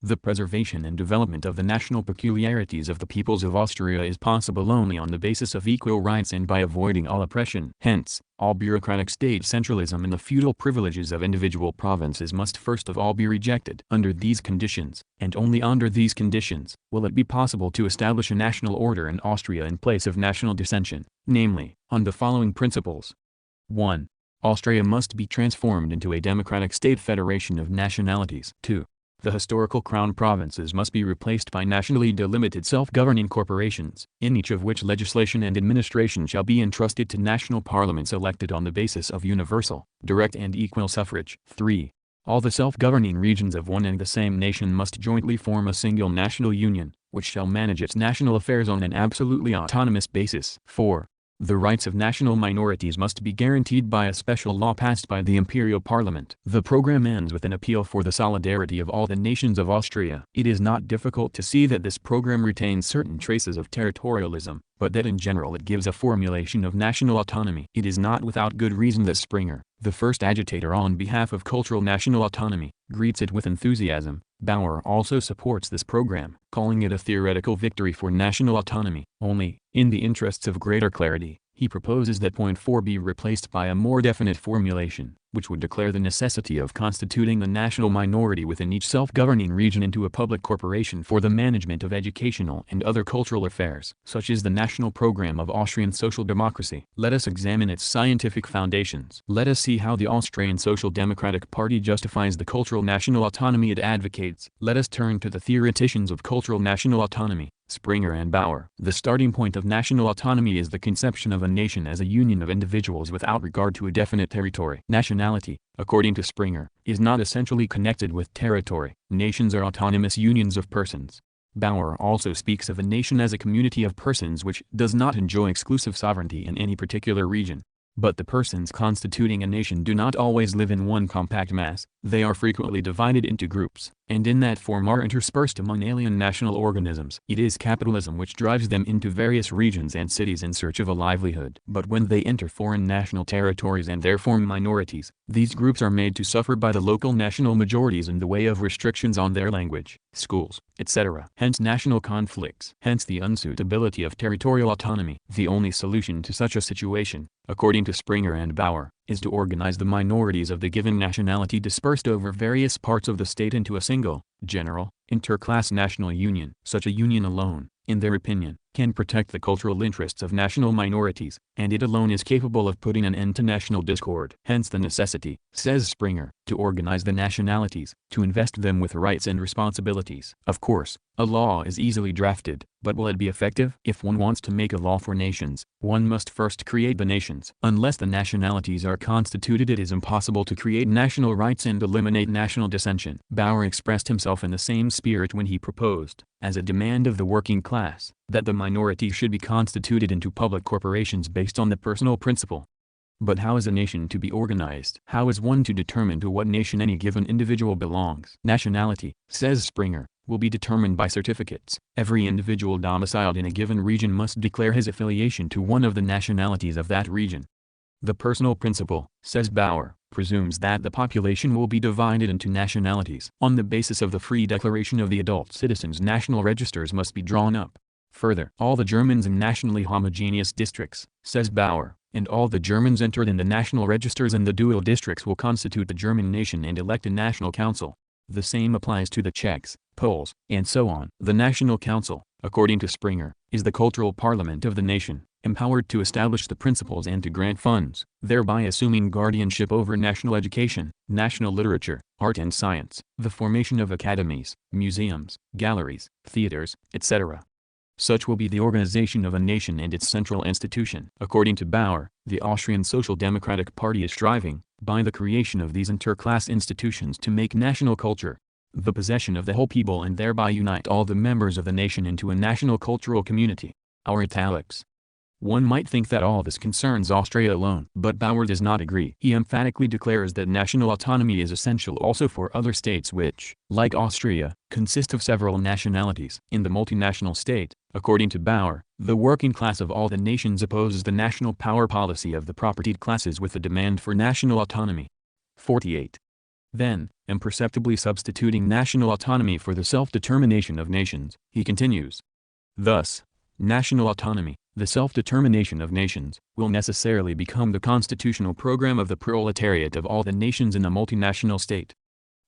A: the preservation and development of the national peculiarities of the peoples of Austria is possible only on the basis of equal rights and by avoiding all oppression. Hence, all bureaucratic state centralism and the feudal privileges of individual provinces must first of all be rejected. Under these conditions, and only under these conditions, will it be possible to establish a national order in Austria in place of national dissension, namely, on the following principles. 1. Austria must be transformed into a democratic state federation of nationalities. 2. The historical crown provinces must be replaced by nationally delimited self-governing corporations, in each of which legislation and administration shall be entrusted to national parliaments elected on the basis of universal, direct and equal suffrage. 3. All the self-governing regions of one and the same nation must jointly form a single national union, which shall manage its national affairs on an absolutely autonomous basis. 4. The rights of national minorities must be guaranteed by a special law passed by the Imperial Parliament. The program ends with an appeal for the solidarity of all the nations of Austria. It is not difficult to see that this program retains certain traces of territorialism, but that in general it gives a formulation of national autonomy. It is not without good reason that Springer, the first agitator on behalf of cultural national autonomy, greets it with enthusiasm. Bauer also supports this program, calling it a theoretical victory for national autonomy. Only, in the interests of greater clarity, he proposes that point 4 be replaced by a more definite formulation. which would declare the necessity of constituting the national minority within each self-governing region into a public corporation for the management of educational and other cultural affairs. Such is the national program of Austrian social democracy. Let us examine its scientific foundations. Let us see how the Austrian Social Democratic Party justifies the cultural national autonomy it advocates. Let us turn to the theoreticians of cultural national autonomy, Springer and Bauer. The starting point of national autonomy is the conception of a nation as a union of individuals without regard to a definite territory. Nationality, according to Springer, is not essentially connected with territory. Nations are autonomous unions of persons. Bauer also speaks of a nation as a community of persons which does not enjoy exclusive sovereignty in any particular region. But the persons constituting a nation do not always live in one compact mass, they are frequently divided into groups, and in that form are interspersed among alien national organisms. It is capitalism which drives them into various regions and cities in search of a livelihood. But when they enter foreign national territories and there form minorities, these groups are made to suffer by the local national majorities in the way of restrictions on their language, schools, etc. Hence national conflicts. Hence the unsuitability of territorial autonomy. The only solution to such a situation, according to Springer and Bauer, is to organize the minorities of the given nationality dispersed over various parts of the state into a single, general, interclass national union. Such a union alone, in their opinion, can protect the cultural interests of national minorities, and it alone is capable of putting an end to national discord. Hence the necessity, says Springer, to organize the nationalities, to invest them with rights and responsibilities. Of course, a law is easily drafted, but will it be effective? If one wants to make a law for nations, one must first create the nations. Unless the nationalities are constituted, it is impossible to create national rights and eliminate national dissension. Bauer expressed himself in the same spirit when he proposed, as a demand of the working class, that the minority should be constituted into public corporations based on the personal principle. But how is a nation to be organized? How is one to determine to what nation any given individual belongs? Nationality, says Springer, will be determined by certificates. Every individual domiciled in a given region must declare his affiliation to one of the nationalities of that region. The personal principle, says Bauer, presumes that the population will be divided into nationalities. On the basis of the free declaration of the adult citizens, national registers must be drawn up. Further, all the Germans in nationally homogeneous districts, says Bauer, and all the Germans entered in the national registers in the dual districts will constitute the German nation and elect a national council. The same applies to the Czechs, Poles, and so on. The National Council, according to Springer, is the cultural parliament of the nation, empowered to establish the principles and to grant funds, thereby assuming guardianship over national education, national literature, art and science, the formation of academies, museums, galleries, theaters, etc. Such will be the organization of a nation and its central institution. According to Bauer, the Austrian Social Democratic Party is striving, by the creation of these interclass institutions, to make national culture the possession of the whole people and thereby unite all the members of the nation into a national cultural community. Our italics. One might think that all this concerns Austria alone. But Bauer does not agree. He emphatically declares that national autonomy is essential also for other states which, like Austria, consist of several nationalities. In the multinational state, according to Bauer, the working class of all the nations opposes the national power policy of the propertied classes with the demand for national autonomy. 48. Then, imperceptibly substituting national autonomy for the self-determination of nations, he continues. Thus, national autonomy, the self-determination of nations, will necessarily become the constitutional program of the proletariat of all the nations in a multinational state.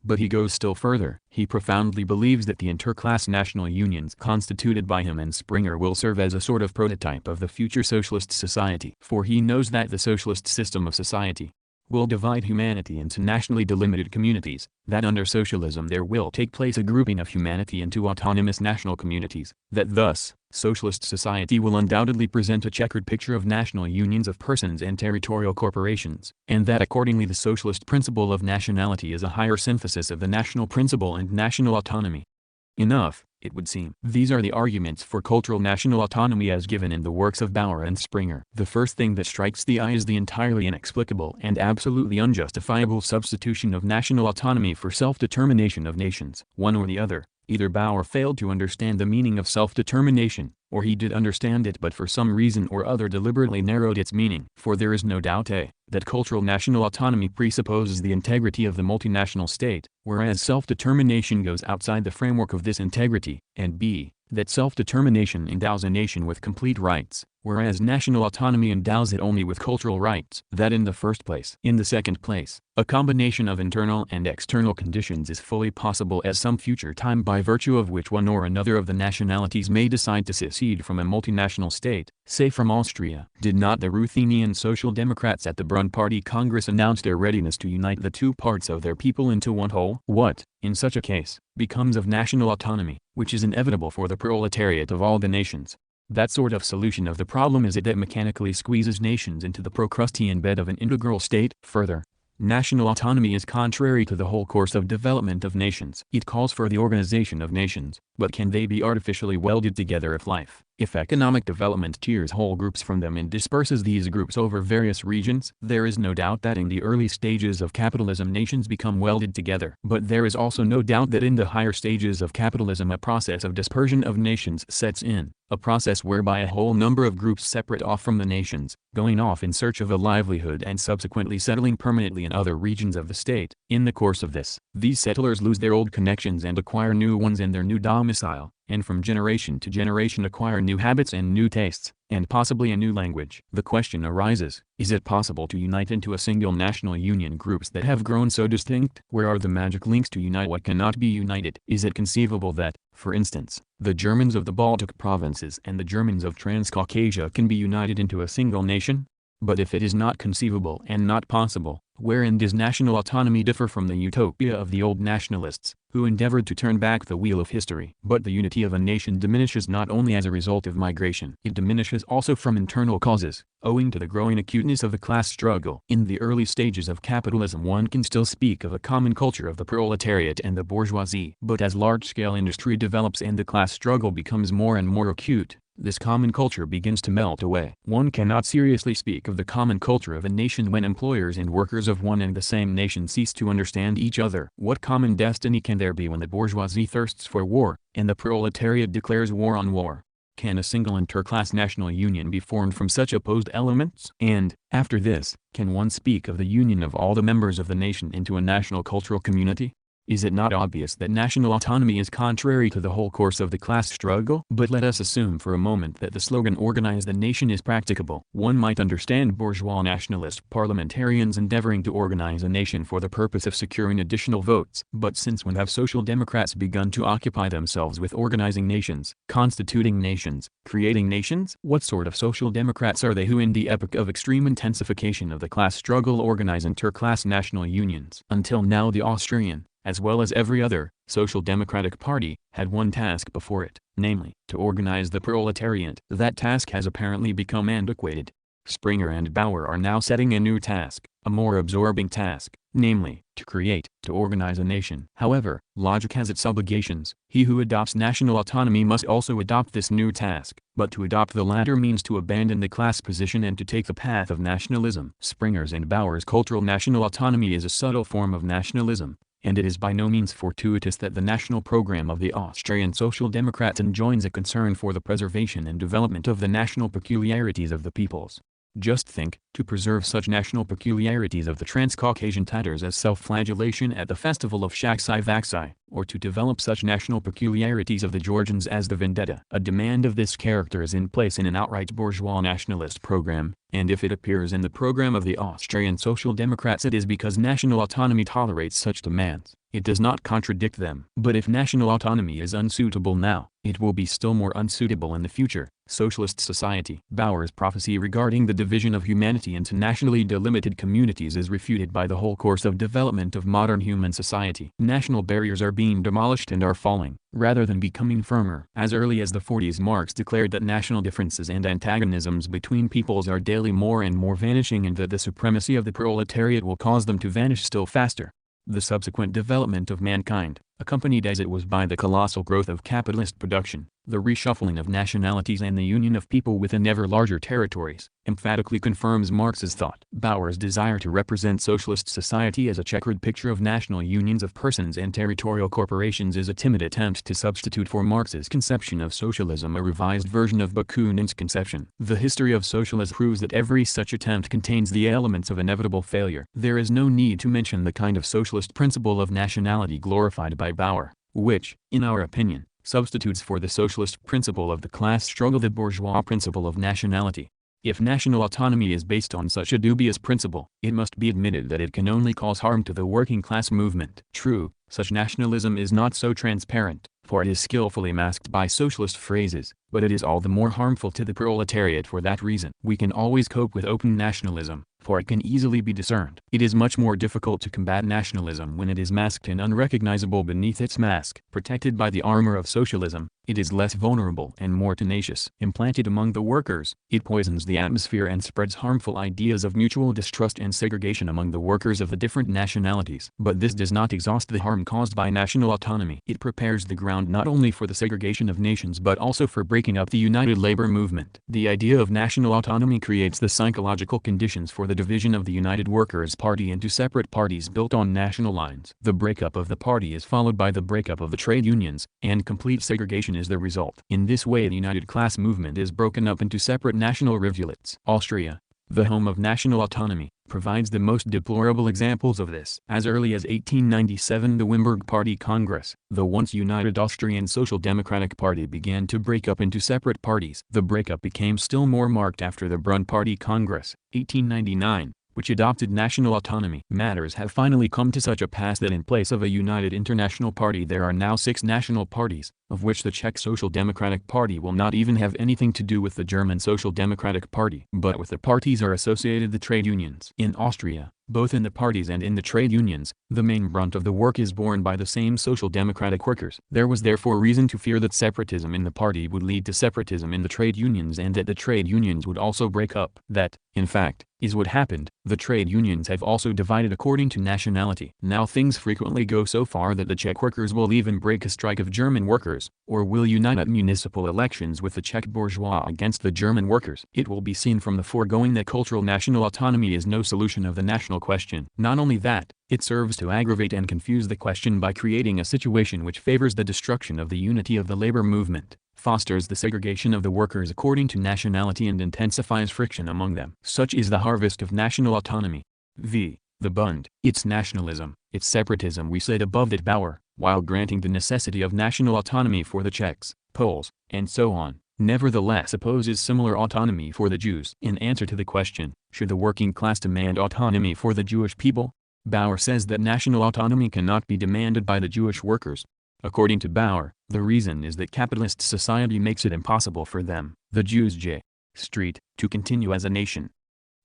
A: But he goes still further. He profoundly believes that the interclass national unions constituted by him and Springer will serve as a sort of prototype of the future socialist society. For he knows that the socialist system of society will divide humanity into nationally delimited communities, that under socialism there will take place a grouping of humanity into autonomous national communities, that thus, socialist society will undoubtedly present a checkered picture of national unions of persons and territorial corporations, and that accordingly the socialist principle of nationality is a higher synthesis of the national principle and national autonomy. Enough, it would seem. These are the arguments for cultural national autonomy as given in the works of Bauer and Springer. The first thing that strikes the eye is the entirely inexplicable and absolutely unjustifiable substitution of national autonomy for self-determination of nations. One or the other. Either Bauer failed to understand the meaning of self-determination, or he did understand it but for some reason or other deliberately narrowed its meaning. For there is no doubt that cultural national autonomy presupposes the integrity of the multinational state, whereas self-determination goes outside the framework of this integrity, and b. that self-determination endows a nation with complete rights, whereas national autonomy endows it only with cultural rights. That in the first place. In the second place, a combination of internal and external conditions is fully possible at some future time by virtue of which one or another of the nationalities may decide to secede from a multinational state, say from Austria. Did not the Ruthenian Social Democrats at the Brunn Party Congress announce their readiness to unite the two parts of their people into one whole? What, in such a case, becomes of national autonomy, which is inevitable for the proletariat of all the nations? That sort of solution of the problem is it that mechanically squeezes nations into the Procrustean bed of an integral state. Further, national autonomy is contrary to the whole course of development of nations. It calls for the organization of nations, but can they be artificially welded together if economic development tears whole groups from them and disperses these groups over various regions? There is no doubt that in the early stages of capitalism nations become welded together. But there is also no doubt that in the higher stages of capitalism a process of dispersion of nations sets in, a process whereby a whole number of groups separate off from the nations, going off in search of a livelihood and subsequently settling permanently in other regions of the state. In the course of this, these settlers lose their old connections and acquire new ones in their new domicile, and from generation to generation acquire new habits and new tastes, and possibly a new language. The question arises, is it possible to unite into a single national union groups that have grown so distinct? Where are the magic links to unite what cannot be united? Is it conceivable that, for instance, the Germans of the Baltic provinces and the Germans of Transcaucasia can be united into a single nation? But if it is not conceivable and not possible, wherein does national autonomy differ from the utopia of the old nationalists, who endeavored to turn back the wheel of history? But the unity of a nation diminishes not only as a result of migration. It diminishes also from internal causes, owing to the growing acuteness of the class struggle. In the early stages of capitalism one can still speak of a common culture of the proletariat and the bourgeoisie. But as large-scale industry develops and the class struggle becomes more and more acute, this common culture begins to melt away. One cannot seriously speak of the common culture of a nation when employers and workers of one and the same nation cease to understand each other. What common destiny can there be when the bourgeoisie thirsts for war, and the proletariat declares war on war? Can a single interclass national union be formed from such opposed elements? And, after this, can one speak of the union of all the members of the nation into a national cultural community? Is it not obvious that national autonomy is contrary to the whole course of the class struggle? But let us assume for a moment that the slogan "Organize the nation" is practicable. One might understand bourgeois nationalist parliamentarians endeavoring to organize a nation for the purpose of securing additional votes. But since when have social democrats begun to occupy themselves with organizing nations, constituting nations, creating nations? What sort of social democrats are they who in the epoch of extreme intensification of the class struggle organize interclass national unions? Until now the Austrian, as well as every other, social democratic party, had one task before it, namely, to organize the proletariat. That task has apparently become antiquated. Springer and Bauer are now setting a new task, a more absorbing task, namely, to organize a nation. However, logic has its obligations. He who adopts national autonomy must also adopt this new task, but to adopt the latter means to abandon the class position and to take the path of nationalism. Springer's and Bauer's cultural national autonomy is a subtle form of nationalism, and it is by no means fortuitous that the national program of the Austrian Social Democrats enjoins a concern for the preservation and development of the national peculiarities of the peoples. Just think, to preserve such national peculiarities of the Transcaucasian Tatars as self-flagellation at the festival of Shaksai-Vaksai, or to develop such national peculiarities of the Georgians as the vendetta. A demand of this character is in place in an outright bourgeois nationalist program, and if it appears in the program of the Austrian Social Democrats it is because national autonomy tolerates such demands. It does not contradict them. But if national autonomy is unsuitable now, it will be still more unsuitable in the future. Socialist society. Bauer's prophecy regarding the division of humanity into nationally delimited communities is refuted by the whole course of development of modern human society. National barriers are being demolished and are falling, rather than becoming firmer. As early as the 40s Marx declared that national differences and antagonisms between peoples are daily more and more vanishing and that the supremacy of the proletariat will cause them to vanish still faster. The subsequent development of mankind, accompanied as it was by the colossal growth of capitalist production, the reshuffling of nationalities and the union of people within ever larger territories, emphatically confirms Marx's thought. Bauer's desire to represent socialist society as a checkered picture of national unions of persons and territorial corporations is a timid attempt to substitute for Marx's conception of socialism a revised version of Bakunin's conception. The history of socialism proves that every such attempt contains the elements of inevitable failure. There is no need to mention the kind of socialist principle of nationality glorified by Bauer, which, in our opinion, substitutes for the socialist principle of the class struggle the bourgeois principle of nationality. If national autonomy is based on such a dubious principle, it must be admitted that it can only cause harm to the working class movement. True, such nationalism is not so transparent, for it is skillfully masked by socialist phrases, but it is all the more harmful to the proletariat for that reason. We can always cope with open nationalism, for it can easily be discerned. It is much more difficult to combat nationalism when it is masked and unrecognizable beneath its mask. Protected by the armor of socialism, it is less vulnerable and more tenacious. Implanted among the workers, it poisons the atmosphere and spreads harmful ideas of mutual distrust and segregation among the workers of the different nationalities. But this does not exhaust the harm caused by national autonomy. It prepares the ground not only for the segregation of nations but also for breaking up the united labor movement. The idea of national autonomy creates the psychological conditions for the division of the United Workers' Party into separate parties built on national lines. The breakup of the party is followed by the breakup of the trade unions, and complete segregation is the result. In this way the united class movement is broken up into separate national rivulets. Austria, the home of national autonomy, provides the most deplorable examples of this. As early as 1897 the Wimberg Party Congress, the once united Austrian Social Democratic Party, began to break up into separate parties. The breakup became still more marked after the Brunn Party Congress, 1899, which adopted national autonomy. Matters have finally come to such a pass that in place of a united international party there are now 6 national parties, of which the Czech Social Democratic Party will not even have anything to do with the German Social Democratic Party. But with the parties are associated the trade unions. In Austria, both in the parties and in the trade unions, the main brunt of the work is borne by the same social democratic workers. There was therefore reason to fear that separatism in the party would lead to separatism in the trade unions and that the trade unions would also break up. That, in fact, is what happened. The trade unions have also divided according to nationality. Now things frequently go so far that the Czech workers will even break a strike of German workers, or will unite at municipal elections with the Czech bourgeois against the German workers. It will be seen from the foregoing that cultural national autonomy is no solution of the national question. Not only that, it serves to aggravate and confuse the question by creating a situation which favors the destruction of the unity of the labor movement, fosters the segregation of the workers according to nationality and intensifies friction among them. Such is the harvest of national autonomy. The Bund, its nationalism, its separatism we said above that Bauer, while granting the necessity of national autonomy for the Czechs, Poles, and so on, nevertheless opposes similar autonomy for the Jews. In answer to the question, should the working class demand autonomy for the Jewish people? Bauer says that national autonomy cannot be demanded by the Jewish workers. According to Bauer, the reason is that capitalist society makes it impossible for them, the Jews to continue as a nation.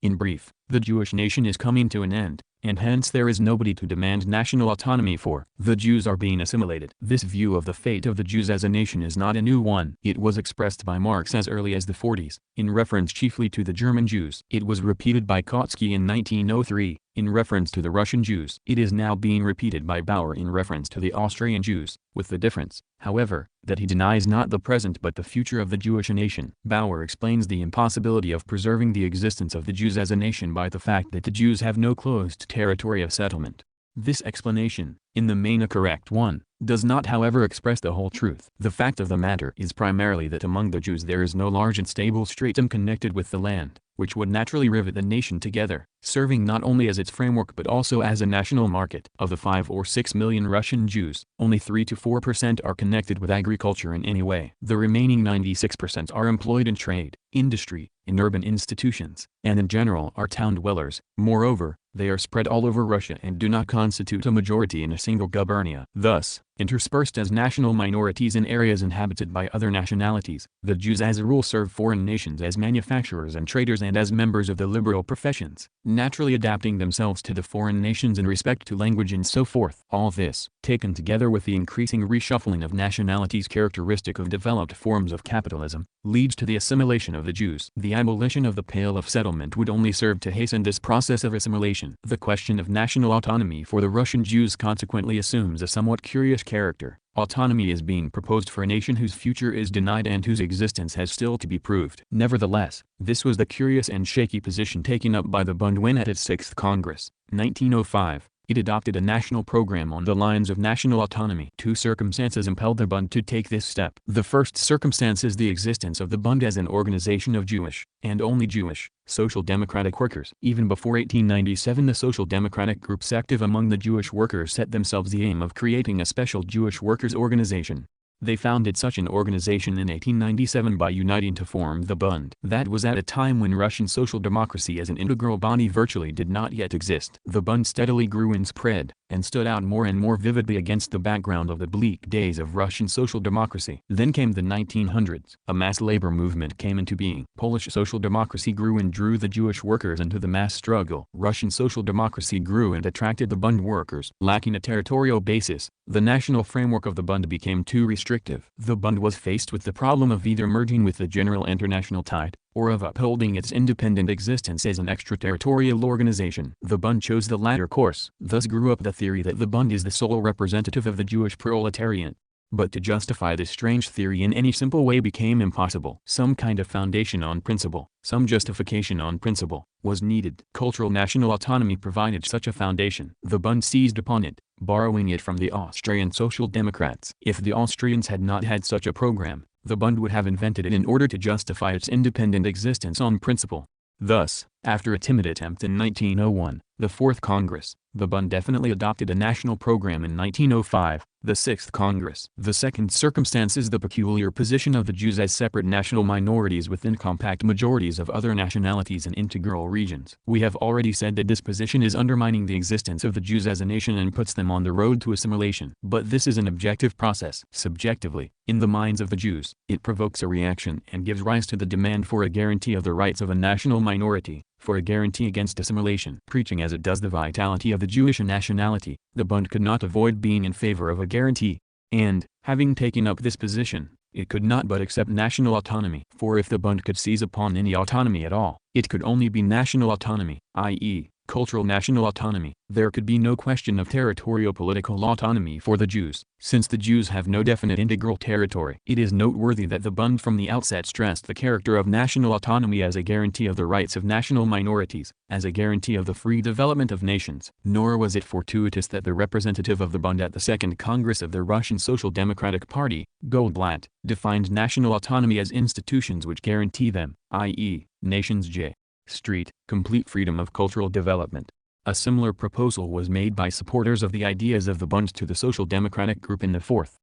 A: In brief, the Jewish nation is coming to an end, and hence there is nobody to demand national autonomy for. The Jews are being assimilated. This view of the fate of the Jews as a nation is not a new one. It was expressed by Marx as early as the 40s, in reference chiefly to the German Jews. It was repeated by Kautsky in 1903, in reference to the Russian Jews. It is now being repeated by Bauer in reference to the Austrian Jews, with the difference, however, that he denies not the present but the future of the Jewish nation. Bauer explains the impossibility of preserving the existence of the Jews as a nation by the fact that the Jews have no closed territory of settlement. This explanation, in the main a correct one, does not however express the whole truth. The fact of the matter is primarily that among the Jews there is no large and stable stratum connected with the land, which would naturally rivet the nation together, serving not only as its framework but also as a national market. Of the 5 or 6 million Russian Jews, only 3 to 4% are connected with agriculture in any way. The remaining 96% are employed in trade, industry, in urban institutions, and in general are town dwellers. Moreover, they are spread all over Russia and do not constitute a majority in a single gubernia. Thus, interspersed as national minorities in areas inhabited by other nationalities, the Jews as a rule serve foreign nations as manufacturers and traders and as members of the liberal professions, naturally adapting themselves to the foreign nations in respect to language and so forth. All this, taken together with the increasing reshuffling of nationalities characteristic of developed forms of capitalism, leads to the assimilation of the Jews. The abolition of the Pale of Settlement would only serve to hasten this process of assimilation. The question of national autonomy for the Russian Jews consequently assumes a somewhat curious character. Autonomy is being proposed for a nation whose future is denied and whose existence has still to be proved. Nevertheless, this was the curious and shaky position taken up by the Bund when at its 6th Congress, 1905, it adopted a national program on the lines of national autonomy. 2 circumstances impelled the Bund to take this step. The first circumstance is the existence of the Bund as an organization of Jewish, and only Jewish, social democratic workers. Even before 1897 the social democratic groups active among the Jewish workers set themselves the aim of creating a special Jewish workers' organization. They founded such an organization in 1897 by uniting to form the Bund. That was at a time when Russian social democracy as an integral body virtually did not yet exist. The Bund steadily grew and spread, and stood out more and more vividly against the background of the bleak days of Russian social democracy. Then came the 1900s. A mass labor movement came into being. Polish social democracy grew and drew the Jewish workers into the mass struggle. Russian social democracy grew and attracted the Bund workers. Lacking a territorial basis, the national framework of the Bund became too restrictive. The Bund was faced with the problem of either merging with the general international tide, or of upholding its independent existence as an extraterritorial organization. The Bund chose the latter course. Thus grew up the theory that the Bund is the sole representative of the Jewish proletariat. But to justify this strange theory in any simple way became impossible. Some kind of foundation on principle, some justification on principle, was needed. Cultural national autonomy provided such a foundation. The Bund seized upon it, borrowing it from the Austrian Social Democrats. If the Austrians had not had such a program, the Bund would have invented it in order to justify its independent existence on principle. Thus, after a timid attempt in 1901, the Fourth Congress, the Bund definitely adopted a national program in 1905, the Sixth Congress. The second circumstance is the peculiar position of the Jews as separate national minorities within compact majorities of other nationalities and integral regions. We have already said that this position is undermining the existence of the Jews as a nation and puts them on the road to assimilation. But this is an objective process. Subjectively, in the minds of the Jews, it provokes a reaction and gives rise to the demand for a guarantee of the rights of a national minority, for a guarantee against assimilation. Preaching as it does the vitality of the Jewish nationality, the Bund could not avoid being in favor of a guarantee. And, having taken up this position, it could not but accept national autonomy. For if the Bund could seize upon any autonomy at all, it could only be national autonomy, i.e., cultural national autonomy. There could be no question of territorial political autonomy for the Jews, since the Jews have no definite integral territory. It is noteworthy that the Bund from the outset stressed the character of national autonomy as a guarantee of the rights of national minorities, as a guarantee of the free development of nations. Nor was it fortuitous that the representative of the Bund at the Second Congress of the Russian Social Democratic Party, Goldblatt, defined national autonomy as institutions which guarantee them, i.e., nations J. Street, complete freedom of cultural development. A similar proposal was made by supporters of the ideas of the Bund to the Social Democratic group in the Fourth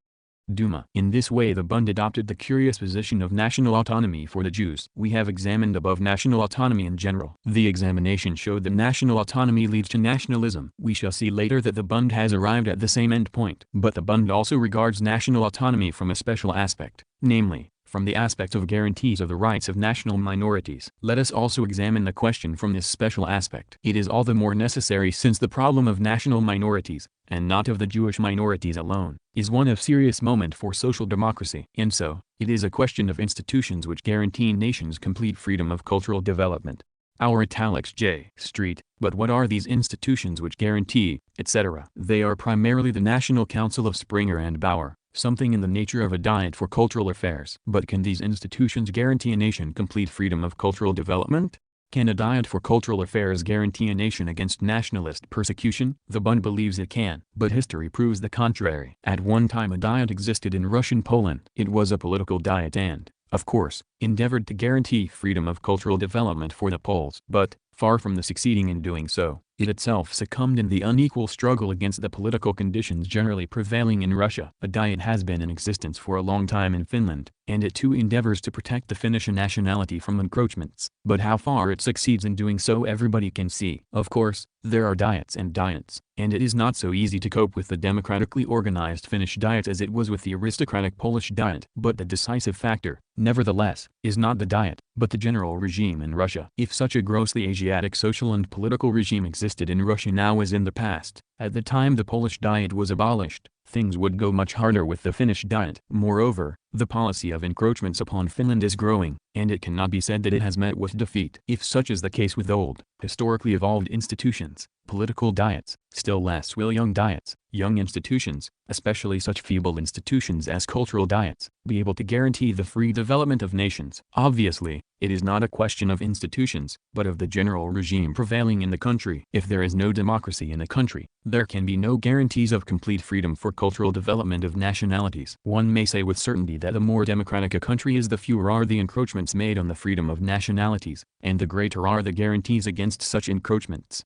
A: Duma. In this way the Bund adopted the curious position of national autonomy for the Jews. We have examined above national autonomy in general. The examination showed that national autonomy leads to nationalism. We shall see later that the Bund has arrived at the same end point. But the Bund also regards national autonomy from a special aspect, namely, from the aspect of guarantees of the rights of national minorities. Let us also examine the question from this special aspect. It is all the more necessary since the problem of national minorities, and not of the Jewish minorities alone, is one of serious moment for social democracy. And so, it is a question of institutions which guarantee nations complete freedom of cultural development. Our italics J. Street. But what are these institutions which guarantee, etc.? They are primarily the National Council of Springer and Bauer, something in the nature of a diet for cultural affairs. But can these institutions guarantee a nation complete freedom of cultural development? Can a diet for cultural affairs guarantee a nation against nationalist persecution? The Bund believes it can, but history proves the contrary. At one time a diet existed in Russian Poland. It was a political diet and, of course, endeavored to guarantee freedom of cultural development for the Poles. But, far from the succeeding in doing so, it itself succumbed in the unequal struggle against the political conditions generally prevailing in Russia. A diet has been in existence for a long time in Finland, and it too endeavors to protect the Finnish nationality from encroachments. But how far it succeeds in doing so everybody can see. Of course, there are diets and diets, and it is not so easy to cope with the democratically organized Finnish diet as it was with the aristocratic Polish diet. But the decisive factor, nevertheless, is not the diet, but the general regime in Russia. If such a grossly Asiatic social and political regime existed in Russia now as in the past, at the time the Polish diet was abolished, things would go much harder with the Finnish diet. Moreover, the policy of encroachments upon Finland is growing, and it cannot be said that it has met with defeat. If such is the case with old, historically evolved institutions, political diets, still less will young diets, young institutions, especially such feeble institutions as cultural diets, be able to guarantee the free development of nations. Obviously, it is not a question of institutions, but of the general regime prevailing in the country. If there is no democracy in a country, there can be no guarantees of complete freedom for cultural development of nationalities. One may say with certainty that the more democratic a country is, the fewer are the encroachments made on the freedom of nationalities, and the greater are the guarantees against such encroachments.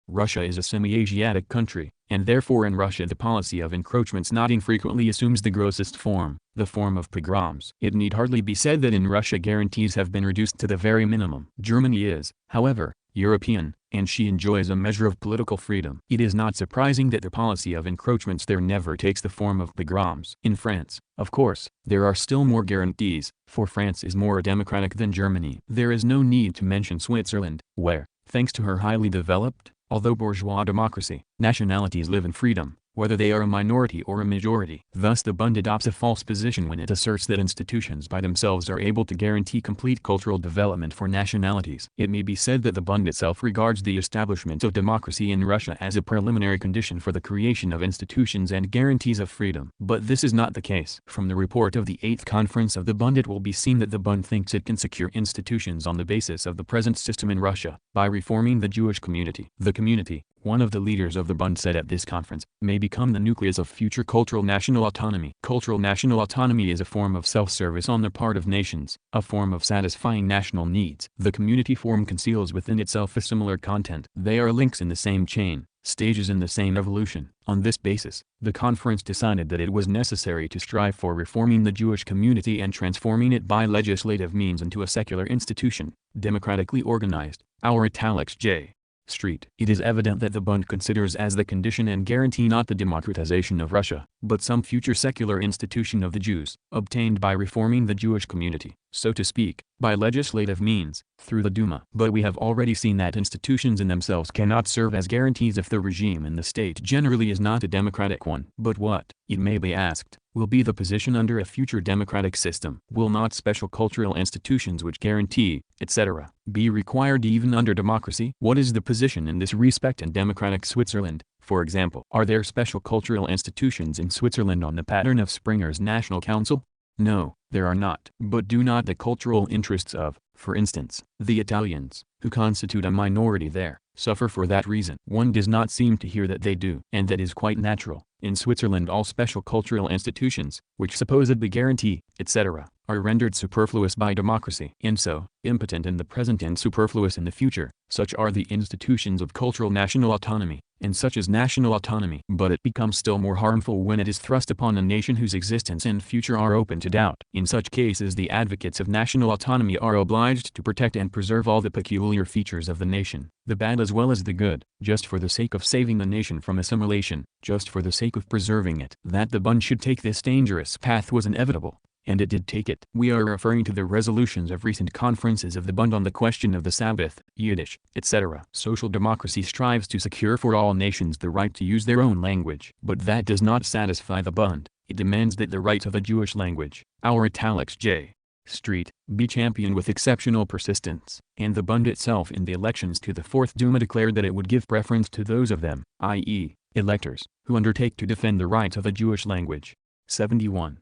A: Russia is a semi-Asiatic country, and therefore in Russia the policy of encroachments not infrequently assumes the grossest form, the form of pogroms. It need hardly be said that in Russia guarantees have been reduced to the very minimum. Germany is, however, European, and she enjoys a measure of political freedom. It is not surprising that the policy of encroachments there never takes the form of pogroms. In France, of course, there are still more guarantees, for France is more democratic than Germany. There is no need to mention Switzerland, where, thanks to her highly developed, although bourgeois democracy, nationalities live in freedom, whether they are a minority or a majority. Thus the Bund adopts a false position when it asserts that institutions by themselves are able to guarantee complete cultural development for nationalities. It may be said that the Bund itself regards the establishment of democracy in Russia as a preliminary condition for the creation of institutions and guarantees of freedom. But this is not the case. From the report of the 8th Conference of the Bund it will be seen that the Bund thinks it can secure institutions on the basis of the present system in Russia, by reforming the Jewish community. The community, one of the leaders of the Bund said at this conference, may become the nucleus of future cultural national autonomy. Cultural national autonomy is a form of self-service on the part of nations, a form of satisfying national needs. The community form conceals within itself a similar content. They are links in the same chain, stages in the same evolution. On this basis, the conference decided that it was necessary to strive for reforming the Jewish community and transforming it by legislative means into a secular institution, democratically organized. Our italics J. Street. It is evident that the Bund considers as the condition and guarantee not the democratization of Russia, but some future secular institution of the Jews, obtained by reforming the Jewish community, so to speak, by legislative means, through the Duma. But we have already seen that institutions in themselves cannot serve as guarantees if the regime in the state generally is not a democratic one. But what, it may be asked, will be the position under a future democratic system? Will not special cultural institutions which guarantee, etc., be required even under democracy? What is the position in this respect in democratic Switzerland, for example? Are there special cultural institutions in Switzerland on the pattern of Springer's National Council? No, there are not. But do not the cultural interests of, for instance, the Italians, who constitute a minority there, suffer for that reason? One does not seem to hear that they do. And that is quite natural. In Switzerland all special cultural institutions, which supposedly guarantee, etc., are rendered superfluous by democracy. And so, impotent in the present and superfluous in the future, such are the institutions of cultural national autonomy, and such is national autonomy. But it becomes still more harmful when it is thrust upon a nation whose existence and future are open to doubt. In such cases the advocates of national autonomy are obliged to protect and preserve all the peculiar features of the nation, the bad as well as the good, just for the sake of saving the nation from assimilation, just for the sake of preserving it. That the Bund should take this dangerous path was inevitable, and it did take it. We are referring to the resolutions of recent conferences of the Bund on the question of the Sabbath, Yiddish, etc. Social democracy strives to secure for all nations the right to use their own language. But that does not satisfy the Bund. It demands that the right of the Jewish language, our italics J. Street, be championed with exceptional persistence. And the Bund itself in the elections to the 4th Duma declared that it would give preference to those of them, i.e., electors, who undertake to defend the right of the Jewish language. 71.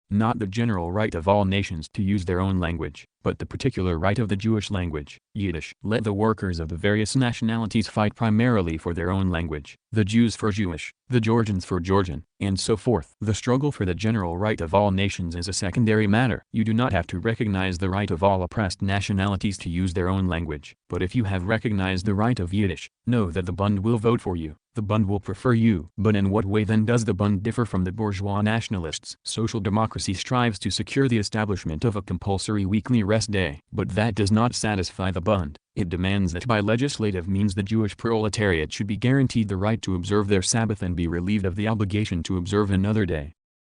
A: Not the general right of all nations to use their own language, but the particular right of the Jewish language, Yiddish. Let the workers of the various nationalities fight primarily for their own language, the Jews for Jewish, the Georgians for Georgian, and so forth. The struggle for the general right of all nations is a secondary matter. You do not have to recognize the right of all oppressed nationalities to use their own language. But if you have recognized the right of Yiddish, know that the Bund will vote for you. The Bund will prefer you. But in what way then does the Bund differ from the bourgeois nationalists? Social democracy strives to secure the establishment of a compulsory weekly rest day. But that does not satisfy the Bund. It demands that by legislative means the Jewish proletariat should be guaranteed the right to observe their Sabbath and be relieved of the obligation to observe another day.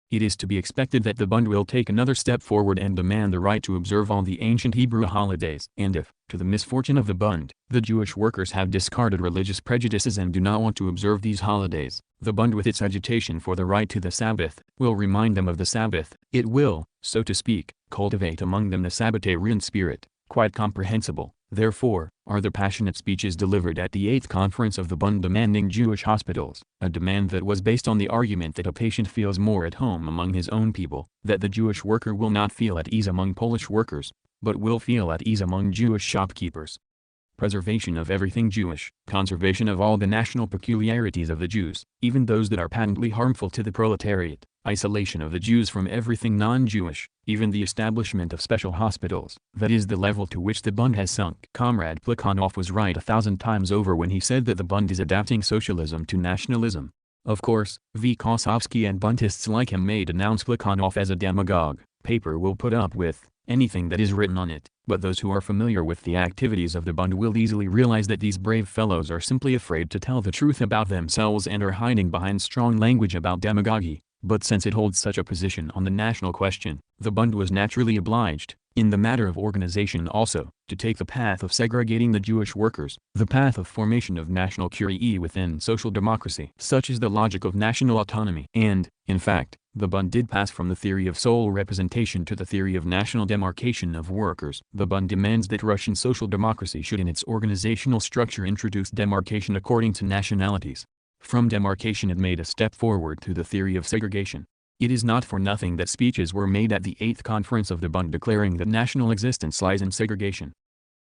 A: It is to be expected that the Bund will take another step forward and demand the right to observe all the ancient Hebrew holidays. And if, to the misfortune of the Bund, the Jewish workers have discarded religious prejudices and do not want to observe these holidays, the Bund with its agitation for the right to the Sabbath, will remind them of the Sabbath. It will, so to speak, cultivate among them the Sabbatarian spirit. Quite comprehensible, therefore, are the passionate speeches delivered at the 8th Conference of the Bund demanding Jewish hospitals, a demand that was based on the argument that a patient feels more at home among his own people, that the Jewish worker will not feel at ease among Polish workers, but will feel at ease among Jewish shopkeepers. preservation of everything Jewish, conservation of all the national peculiarities of the Jews, even those that are patently harmful to the proletariat, isolation of the Jews from everything non-Jewish, even the establishment of special hospitals. That is the level to which the Bund has sunk. Comrade Plekhanov was right 1,000 times over when he said that the Bund is adapting socialism to nationalism. Of course, V. Kosovsky and Buntists like him may denounce Plekhanov as a demagogue. Paper will put up with anything that is written on it, but those who are familiar with the activities of the Bund will easily realize that these brave fellows are simply afraid to tell the truth about themselves and are hiding behind strong language about demagogy. But since it holds such a position on the national question, the Bund was naturally obliged, in the matter of organization also, to take the path of segregating the Jewish workers, the path of formation of national curie within social democracy. Such is the logic of national autonomy. And, in fact, the Bund did pass from the theory of sole representation to the theory of national demarcation of workers. The Bund demands that Russian social democracy should in its organizational structure introduce demarcation according to nationalities. From demarcation it made a step forward to the theory of segregation. It is not for nothing that speeches were made at the 8th Conference of the Bund declaring that national existence lies in segregation.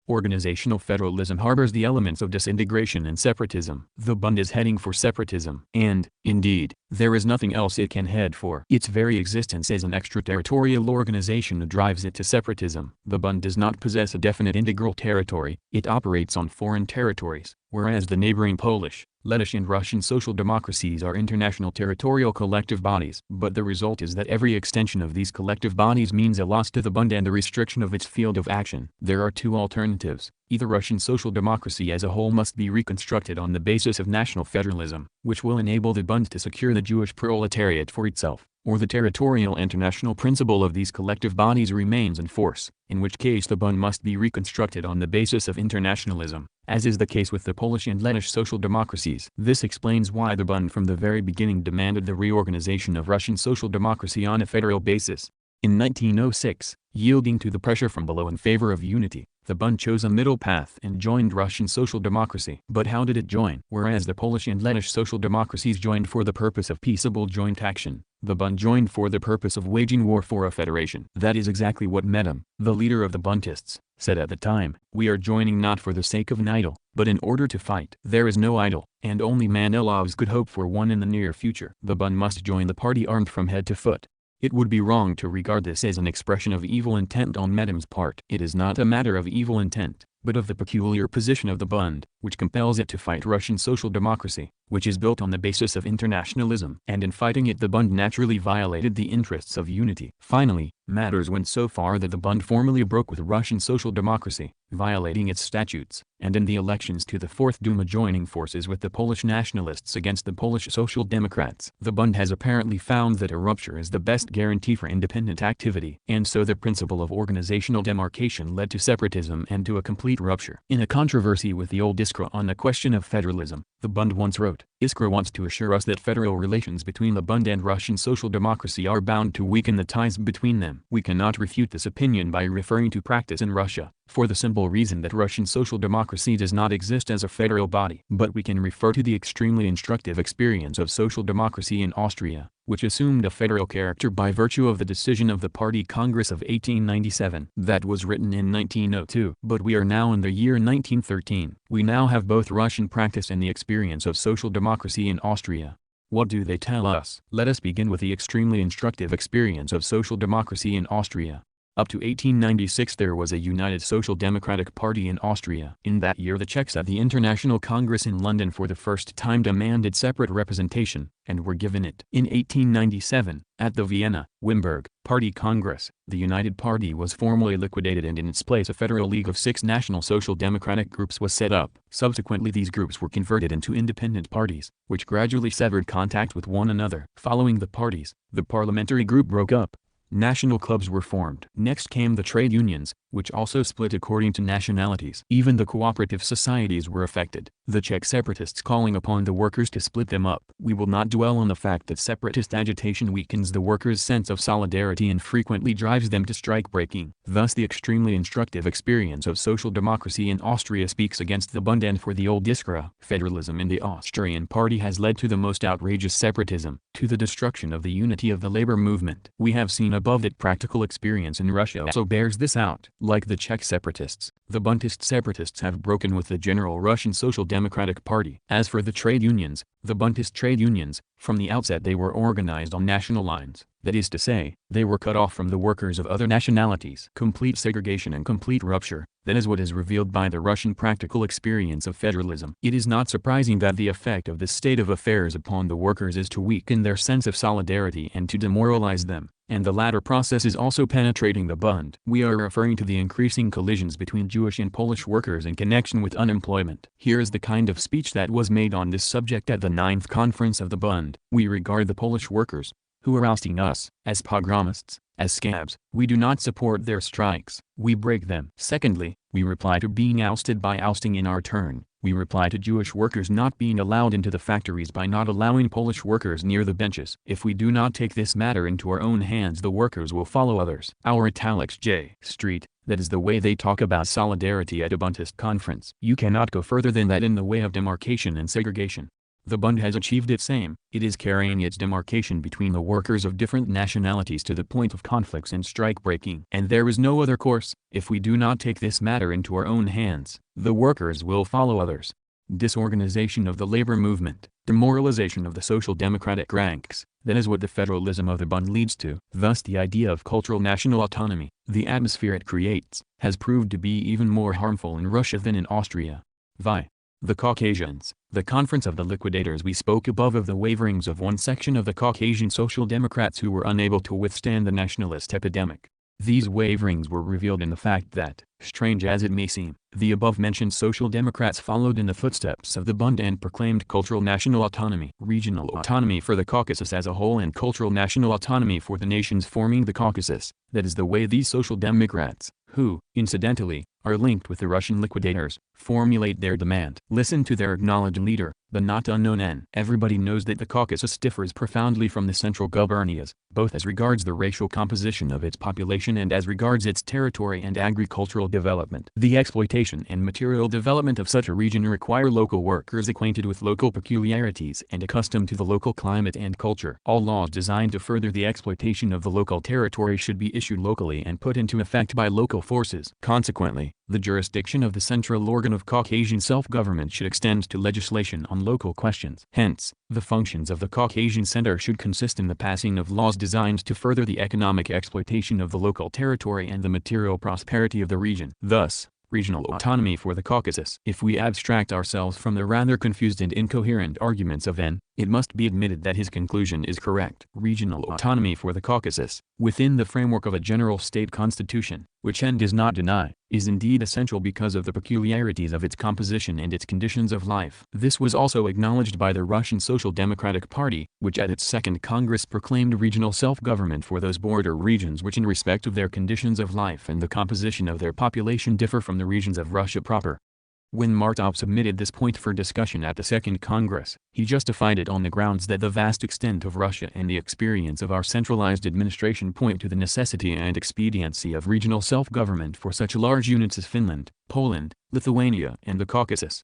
A: Organizational federalism harbors the elements of disintegration and separatism. The Bund is heading for separatism. And, indeed, there is nothing else it can head for. Its very existence as an extraterritorial organization drives it to separatism. The Bund does not possess a definite integral territory, it operates on foreign territories, whereas the neighboring Polish, Lettish and Russian social democracies are international territorial collective bodies. But the result is that every extension of these collective bodies means a loss to the Bund and a restriction of its field of action. There are two alternatives. Either Russian social democracy as a whole must be reconstructed on the basis of national federalism, which will enable the Bund to secure the Jewish proletariat for itself, or the territorial international principle of these collective bodies remains in force, in which case the Bund must be reconstructed on the basis of internationalism, as is the case with the Polish and Lettish social democracies. This explains why the Bund from the very beginning demanded the reorganization of Russian social democracy on a federal basis. In 1906, yielding to the pressure from below in favor of unity, the Bund chose a middle path and joined Russian social democracy. But how did it join? Whereas the Polish and Lettish social democracies joined for the purpose of peaceable joint action, the Bund joined for the purpose of waging war for a federation. That is exactly what Medem, the leader of the Buntists, said at the time. We are joining not for the sake of an idol, but in order to fight. There is no idol, and only Manilovs could hope for one in the near future. The Bund must join the party armed from head to foot. It would be wrong to regard this as an expression of evil intent on Medem's part. It is not a matter of evil intent, but of the peculiar position of the Bund, which compels it to fight Russian social democracy, which is built on the basis of internationalism. And in fighting it the Bund naturally violated the interests of unity. Finally, matters went so far that the Bund formally broke with Russian social democracy, violating its statutes, and in the elections to the Fourth Duma joining forces with the Polish nationalists against the Polish Social Democrats. The Bund has apparently found that a rupture is the best guarantee for independent activity. And so the principle of organizational demarcation led to separatism and to a complete rupture. In a controversy with the old Iskra on the question of federalism, the Bund once wrote, "Iskra wants to assure us that federal relations between the Bund and Russian social democracy are bound to weaken the ties between them. We cannot refute this opinion by referring to practice in Russia, for the simple reason that Russian social democracy does not exist as a federal body. But we can refer to the extremely instructive experience of social democracy in Austria, which assumed a federal character by virtue of the decision of the Party Congress of 1897. That was written in 1902. But we are now in the year 1913. We now have both Russian practice and the experience of social democracy in Austria. What do they tell us? Let us begin with the extremely instructive experience of social democracy in Austria. Up to 1896 there was a united Social Democratic Party in Austria. In that year the Czechs at the International Congress in London for the first time demanded separate representation, and were given it. In 1897, at the Vienna, Wimberg, Party Congress, the United Party was formally liquidated and in its place a federal league of 6 national social democratic groups was set up. Subsequently these groups were converted into independent parties, which gradually severed contact with one another. Following the parties, the parliamentary group broke up. National clubs were formed. Next came the trade unions, which also split according to nationalities. Even the cooperative societies were affected. the Czech separatists calling upon the workers to split them up. We will not dwell on the fact that separatist agitation weakens the workers' sense of solidarity and frequently drives them to strike-breaking. Thus the extremely instructive experience of social democracy in Austria speaks against the Bund and for the old Iskra. Federalism in the Austrian party has led to the most outrageous separatism, to the destruction of the unity of the labor movement. We have seen above that practical experience in Russia also bears this out. Like the Czech separatists, the Bundist separatists have broken with the general Russian Social Democratic Party. As for the trade unions, the Bundist trade unions, from the outset they were organized on national lines. That is to say, they were cut off from the workers of other nationalities. Complete segregation and complete rupture, that is what is revealed by the Russian practical experience of federalism. It is not surprising that the effect of this state of affairs upon the workers is to weaken their sense of solidarity and to demoralize them, and the latter process is also penetrating the Bund. We are referring to the increasing collisions between Jewish and Polish workers in connection with unemployment. Here is the kind of speech that was made on this subject at the 9th Conference of the Bund. We regard the Polish workers, who are ousting us, as pogromists, as scabs. We do not support their strikes, we break them. Secondly, we reply to being ousted by ousting in our turn. We reply to Jewish workers not being allowed into the factories by not allowing Polish workers near the benches. If we do not take this matter into our own hands, the workers will follow others. Our italics J Street, that is the way they talk about solidarity at a Bundist conference. You cannot go further than that in the way of demarcation and segregation. The Bund has achieved its aim. It is carrying its demarcation between the workers of different nationalities to the point of conflicts and strike-breaking. And there is no other course. If we do not take this matter into our own hands, the workers will follow others. Disorganization of the labor movement, demoralization of the social democratic ranks, that is what the federalism of the Bund leads to. Thus the idea of cultural national autonomy, the atmosphere it creates, has proved to be even more harmful in Russia than in Austria. The Caucasians, the conference of the liquidators. We spoke above of the waverings of one section of the Caucasian Social Democrats who were unable to withstand the nationalist epidemic. These waverings were revealed in the fact that, strange as it may seem, the above-mentioned Social Democrats followed in the footsteps of the Bund and proclaimed cultural national autonomy, regional autonomy for the Caucasus as a whole and cultural national autonomy for the nations forming the Caucasus. That is the way these Social Democrats, who, incidentally, are linked with the Russian liquidators, formulate their demand. Listen to their acknowledged leader, the not unknown N. Everybody knows that the Caucasus differs profoundly from the central gubernias, both as regards the racial composition of its population and as regards its territory and agricultural development. The exploitation and material development of such a region require local workers acquainted with local peculiarities and accustomed to the local climate and culture. All laws designed to further the exploitation of the local territory should be issued locally and put into effect by local forces. Consequently, the jurisdiction of the central organ of Caucasian self-government should extend to legislation on local questions. Hence, the functions of the Caucasian Center should consist in the passing of laws designed to further the economic exploitation of the local territory and the material prosperity of the region. Thus, regional autonomy for the Caucasus. If we abstract ourselves from the rather confused and incoherent arguments of N, it must be admitted that his conclusion is correct. Regional autonomy for the Caucasus, within the framework of a general state constitution, which N does not deny, is indeed essential because of the peculiarities of its composition and its conditions of life. This was also acknowledged by the Russian Social Democratic Party, which at its second Congress proclaimed regional self-government for those border regions which in respect of their conditions of life and the composition of their population differ from the regions of Russia proper. When Martov submitted this point for discussion at the Second Congress, he justified it on the grounds that the vast extent of Russia and the experience of our centralized administration point to the necessity and expediency of regional self-government for such large units as Finland, Poland, Lithuania and the Caucasus.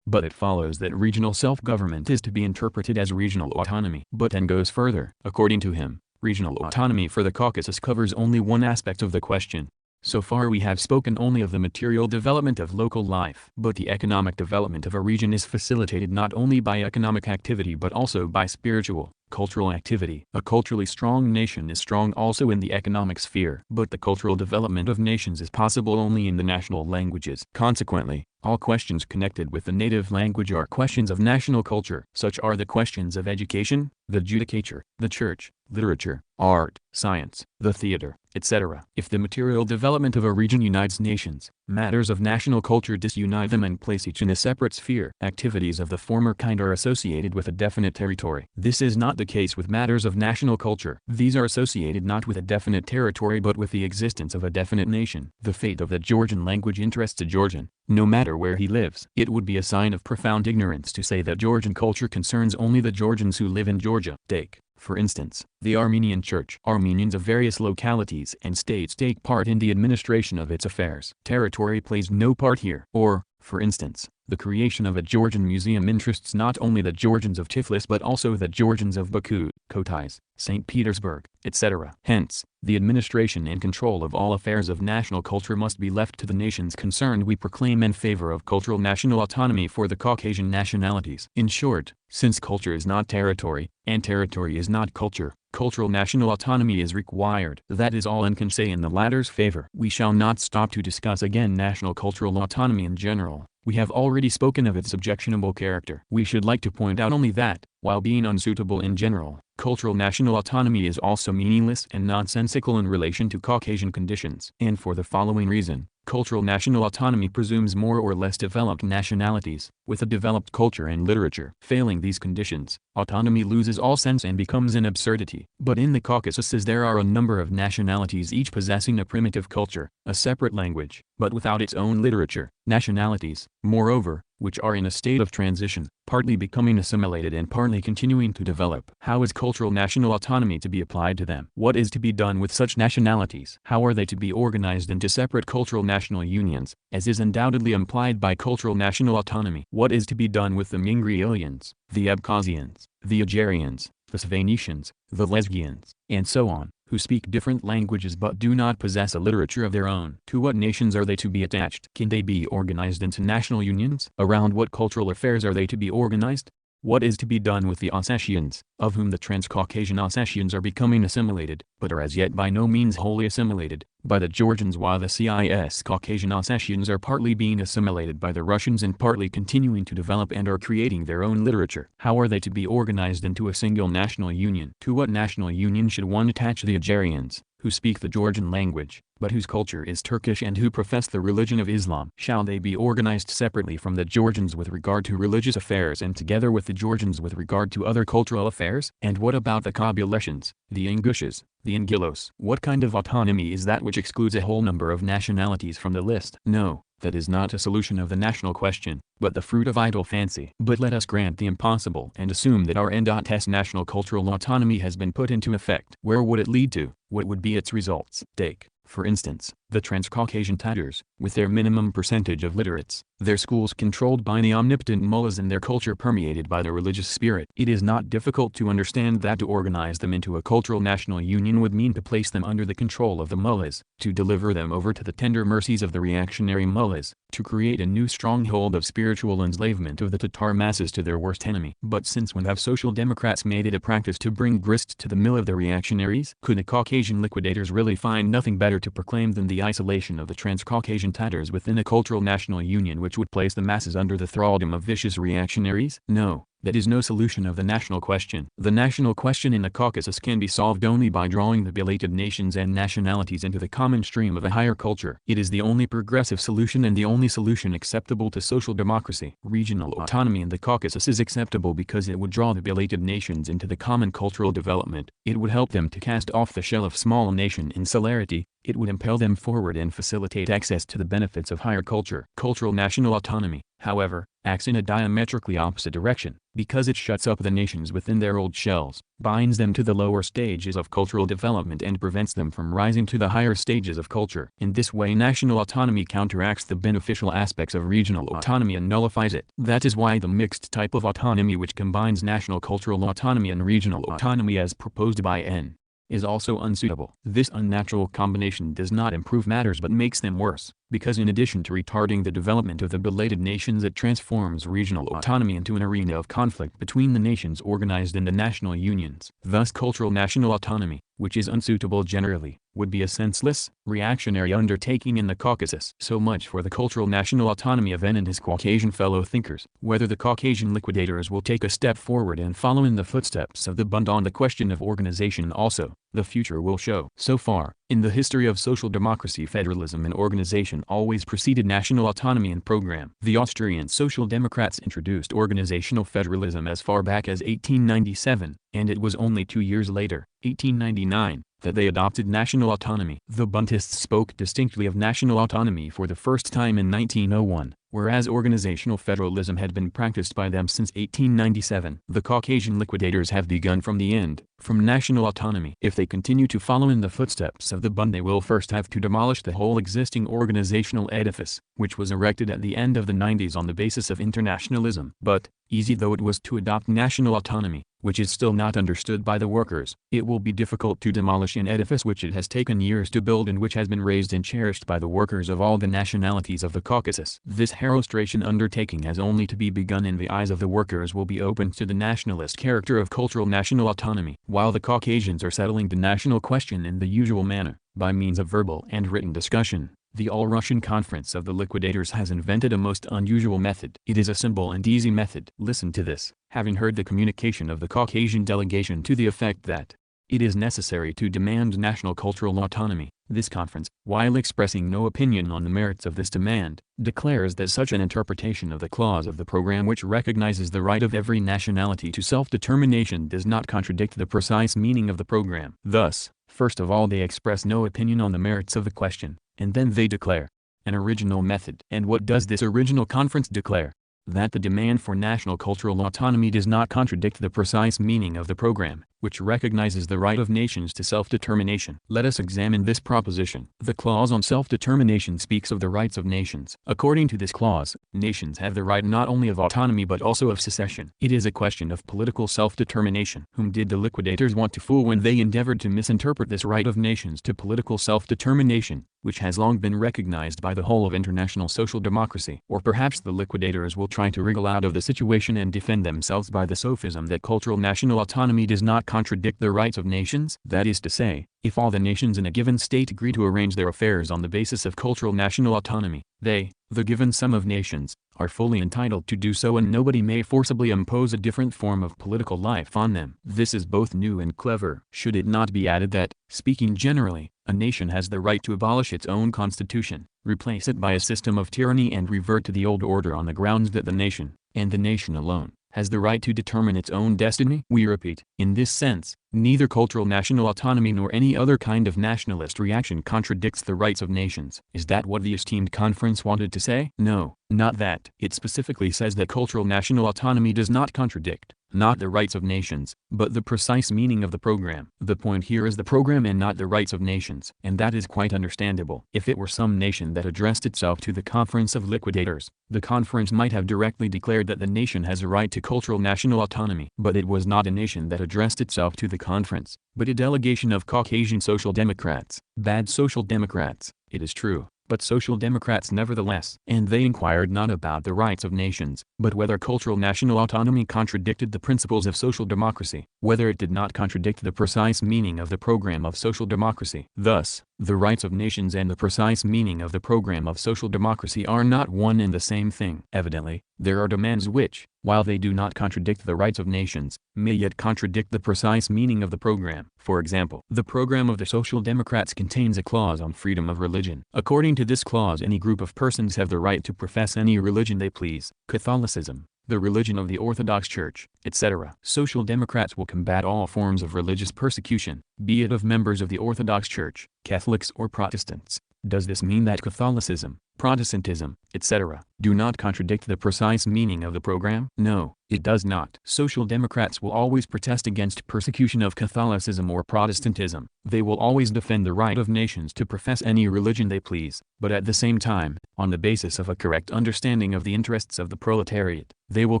A: But it follows that regional self-government is to be interpreted as regional autonomy. But then goes further. According to him, regional autonomy for the Caucasus covers only one aspect of the question. So far we have spoken only of the material development of local life. But the economic development of a region is facilitated not only by economic activity but also by spiritual, cultural activity. A culturally strong nation is strong also in the economic sphere. But the cultural development of nations is possible only in the national languages. Consequently, all questions connected with the native language are questions of national culture. Such are the questions of education, the judicature, the church, literature, art, science, the theater, etc. If the material development of a region unites nations, matters of national culture disunite them and place each in a separate sphere. Activities of the former kind are associated with a definite territory. This is not the case with matters of national culture. These are associated not with a definite territory but with the existence of a definite nation. The fate of the Georgian language interests a Georgian, no matter where he lives. It would be a sign of profound ignorance to say that Georgian culture concerns only the Georgians who live in Georgia. Take, for instance, the Armenian Church. Armenians of various localities and states take part in the administration of its affairs. Territory plays no part here. Or, for instance, the creation of a Georgian museum interests not only the Georgians of Tiflis but also the Georgians of Baku, Kotais, St. Petersburg, etc. Hence, the administration and control of all affairs of national culture must be left to the nations concerned. We proclaim in favor of cultural national autonomy for the Caucasian nationalities. In short, since culture is not territory, and territory is not culture, cultural national autonomy is required. That is all one can say in the latter's favor. We shall not stop to discuss again national cultural autonomy in general. We have already spoken of its objectionable character. We should like to point out only that, while being unsuitable in general, cultural national autonomy is also meaningless and nonsensical in relation to Caucasian conditions. And for the following reason, cultural national autonomy presumes more or less developed nationalities, with a developed culture and literature. Failing these conditions, autonomy loses all sense and becomes an absurdity. But in the Caucasus there are a number of nationalities each possessing a primitive culture, a separate language, but without its own literature. Nationalities, moreover, which are in a state of transition, partly becoming assimilated and partly continuing to develop. How is cultural national autonomy to be applied to them? What is to be done with such nationalities? How are they to be organized into separate cultural national unions, as is undoubtedly implied by cultural national autonomy? What is to be done with the Mingrelians, the Abkhazians, the Agarians, the Svanetians, the Lesgians, and so on, who speak different languages but do not possess a literature of their own? To what nations are they to be attached? Can they be organized into national unions? Around what cultural affairs are they to be organized? What is to be done with the Ossetians, of whom the Transcaucasian Ossetians are becoming assimilated, but are as yet by no means wholly assimilated, by the Georgians, while the CIS Caucasian Ossetians are partly being assimilated by the Russians and partly continuing to develop and are creating their own literature? How are they to be organized into a single national union? To what national union should one attach the Agarians, who speak the Georgian language, but whose culture is Turkish and who profess the religion of Islam? Shall they be organized separately from the Georgians with regard to religious affairs and together with the Georgians with regard to other cultural affairs? And what about the Kabuletians, the Ingushes, the Angilos? What kind of autonomy is that which excludes a whole number of nationalities from the list? No, that is not a solution of the national question, but the fruit of idle fancy. But let us grant the impossible and assume that our N.S. national cultural autonomy has been put into effect. Where would it lead to? What would be its results? Take, for instance, the Transcaucasian Tatars, with their minimum percentage of literates, their schools controlled by the omnipotent mullahs and their culture permeated by the religious spirit. It is not difficult to understand that to organize them into a cultural national union would mean to place them under the control of the mullahs, to deliver them over to the tender mercies of the reactionary mullahs, to create a new stronghold of spiritual enslavement of the Tatar masses to their worst enemy. But since when have social democrats made it a practice to bring grist to the mill of the reactionaries? Could the Caucasian liquidators really find nothing better to proclaim than the isolation of the Transcaucasian Tatars within a cultural national union which would place the masses under the thraldom of vicious reactionaries? No. That is no solution of the national question. The national question in the Caucasus can be solved only by drawing the belated nations and nationalities into the common stream of a higher culture. It is the only progressive solution and the only solution acceptable to social democracy. Regional autonomy in the Caucasus is acceptable because it would draw the belated nations into the common cultural development. It would help them to cast off the shell of small nation insularity. It would impel them forward and facilitate access to the benefits of higher culture. Cultural national autonomy, however, acts in a diametrically opposite direction, because it shuts up the nations within their old shells, binds them to the lower stages of cultural development and prevents them from rising to the higher stages of culture. In this way national autonomy counteracts the beneficial aspects of regional autonomy and nullifies it. That is why the mixed type of autonomy which combines national cultural autonomy and regional autonomy as proposed by N. is also unsuitable. This unnatural combination does not improve matters but makes them worse, because in addition to retarding the development of the belated nations it transforms regional autonomy into an arena of conflict between the nations organized in the national unions. Thus cultural national autonomy, which is unsuitable generally, would be a senseless, reactionary undertaking in the Caucasus. So much for the cultural national autonomy of N and his Caucasian fellow thinkers. Whether the Caucasian liquidators will take a step forward and follow in the footsteps of the Bund on the question of organization also, the future will show. So far, in the history of social democracy, federalism and organization always preceded national autonomy and program. The Austrian Social Democrats introduced organizational federalism as far back as 1897, and it was only 2 years later, 1899, that they adopted national autonomy. The Buntists spoke distinctly of national autonomy for the first time in 1901, whereas organizational federalism had been practiced by them since 1897. The Caucasian liquidators have begun from the end, from national autonomy. If they continue to follow in the footsteps of the Bund, they will first have to demolish the whole existing organizational edifice, which was erected at the end of the 90s on the basis of internationalism. But, easy though it was to adopt national autonomy, which is still not understood by the workers, it will be difficult to demolish an edifice which it has taken years to build and which has been raised and cherished by the workers of all the nationalities of the Caucasus. This Herostration undertaking has only to be begun, and the eyes of the workers will be opened to the nationalist character of cultural national autonomy. While the Caucasians are settling the national question in the usual manner, by means of verbal and written discussion, the All-Russian Conference of the Liquidators has invented a most unusual method. It is a simple and easy method. Listen to this. Having heard the communication of the Caucasian delegation to the effect that it is necessary to demand national cultural autonomy, this conference, while expressing no opinion on the merits of this demand, declares that such an interpretation of the clause of the program which recognizes the right of every nationality to self-determination does not contradict the precise meaning of the program. Thus, first of all they express no opinion on the merits of the question, and then they declare an original method. And what does this original conference declare? That the demand for national cultural autonomy does not contradict the precise meaning of the program, which recognizes the right of nations to self-determination. Let us examine this proposition. The clause on self-determination speaks of the rights of nations. According to this clause, nations have the right not only of autonomy but also of secession. It is a question of political self-determination. Whom did the liquidators want to fool when they endeavored to misinterpret this right of nations to political self-determination, which has long been recognized by the whole of international social democracy? Or perhaps the liquidators will try to wriggle out of the situation and defend themselves by the sophism that cultural national autonomy does not contradict the rights of nations? That is to say, if all the nations in a given state agree to arrange their affairs on the basis of cultural national autonomy, they, the given sum of nations, are fully entitled to do so, and nobody may forcibly impose a different form of political life on them. This is both new and clever. Should it not be added that, speaking generally, a nation has the right to abolish its own constitution, replace it by a system of tyranny, and revert to the old order on the grounds that the nation, and the nation alone, has the right to determine its own destiny? We repeat, in this sense, neither cultural national autonomy nor any other kind of nationalist reaction contradicts the rights of nations. Is that what the esteemed conference wanted to say? No, not that. It specifically says that cultural national autonomy does not contradict, not the rights of nations, but the precise meaning of the program. The point here is the program and not the rights of nations, and that is quite understandable. If it were some nation that addressed itself to the Conference of Liquidators, the conference might have directly declared that the nation has a right to cultural national autonomy. But it was not a nation that addressed itself to the conference, but a delegation of Caucasian social democrats, bad social democrats, it is true, but social democrats nevertheless. And they inquired not about the rights of nations, but whether cultural national autonomy contradicted the principles of social democracy, whether it did not contradict the precise meaning of the program of social democracy. Thus, the rights of nations and the precise meaning of the program of social democracy are not one and the same thing. Evidently, there are demands which, while they do not contradict the rights of nations, may yet contradict the precise meaning of the program. For example, the program of the Social Democrats contains a clause on freedom of religion. According to this clause, any group of persons have the right to profess any religion they please: Catholicism, the religion of the Orthodox Church, etc. Social Democrats will combat all forms of religious persecution, be it of members of the Orthodox Church, Catholics or Protestants. Does this mean that Catholicism, Protestantism, etc., do not contradict the precise meaning of the program? No, it does not. Social Democrats will always protest against persecution of Catholicism or Protestantism. They will always defend the right of nations to profess any religion they please, but at the same time, on the basis of a correct understanding of the interests of the proletariat, they will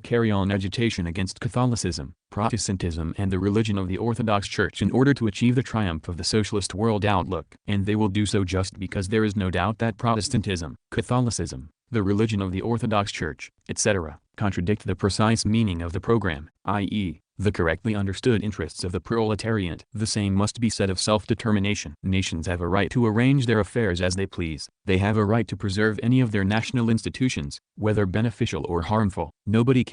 A: carry on agitation against Catholicism, Protestantism and the religion of the Orthodox Church in order to achieve the triumph of the socialist world outlook. And they will do so just because there is no doubt that Protestantism, Catholicism, the religion of the Orthodox Church, etc., contradict the precise meaning of the program, i.e., the correctly understood interests of the proletariat. The same must be said of self-determination. Nations have a right to arrange their affairs as they please. They have a right to preserve any of their national institutions, whether beneficial or harmful. Nobody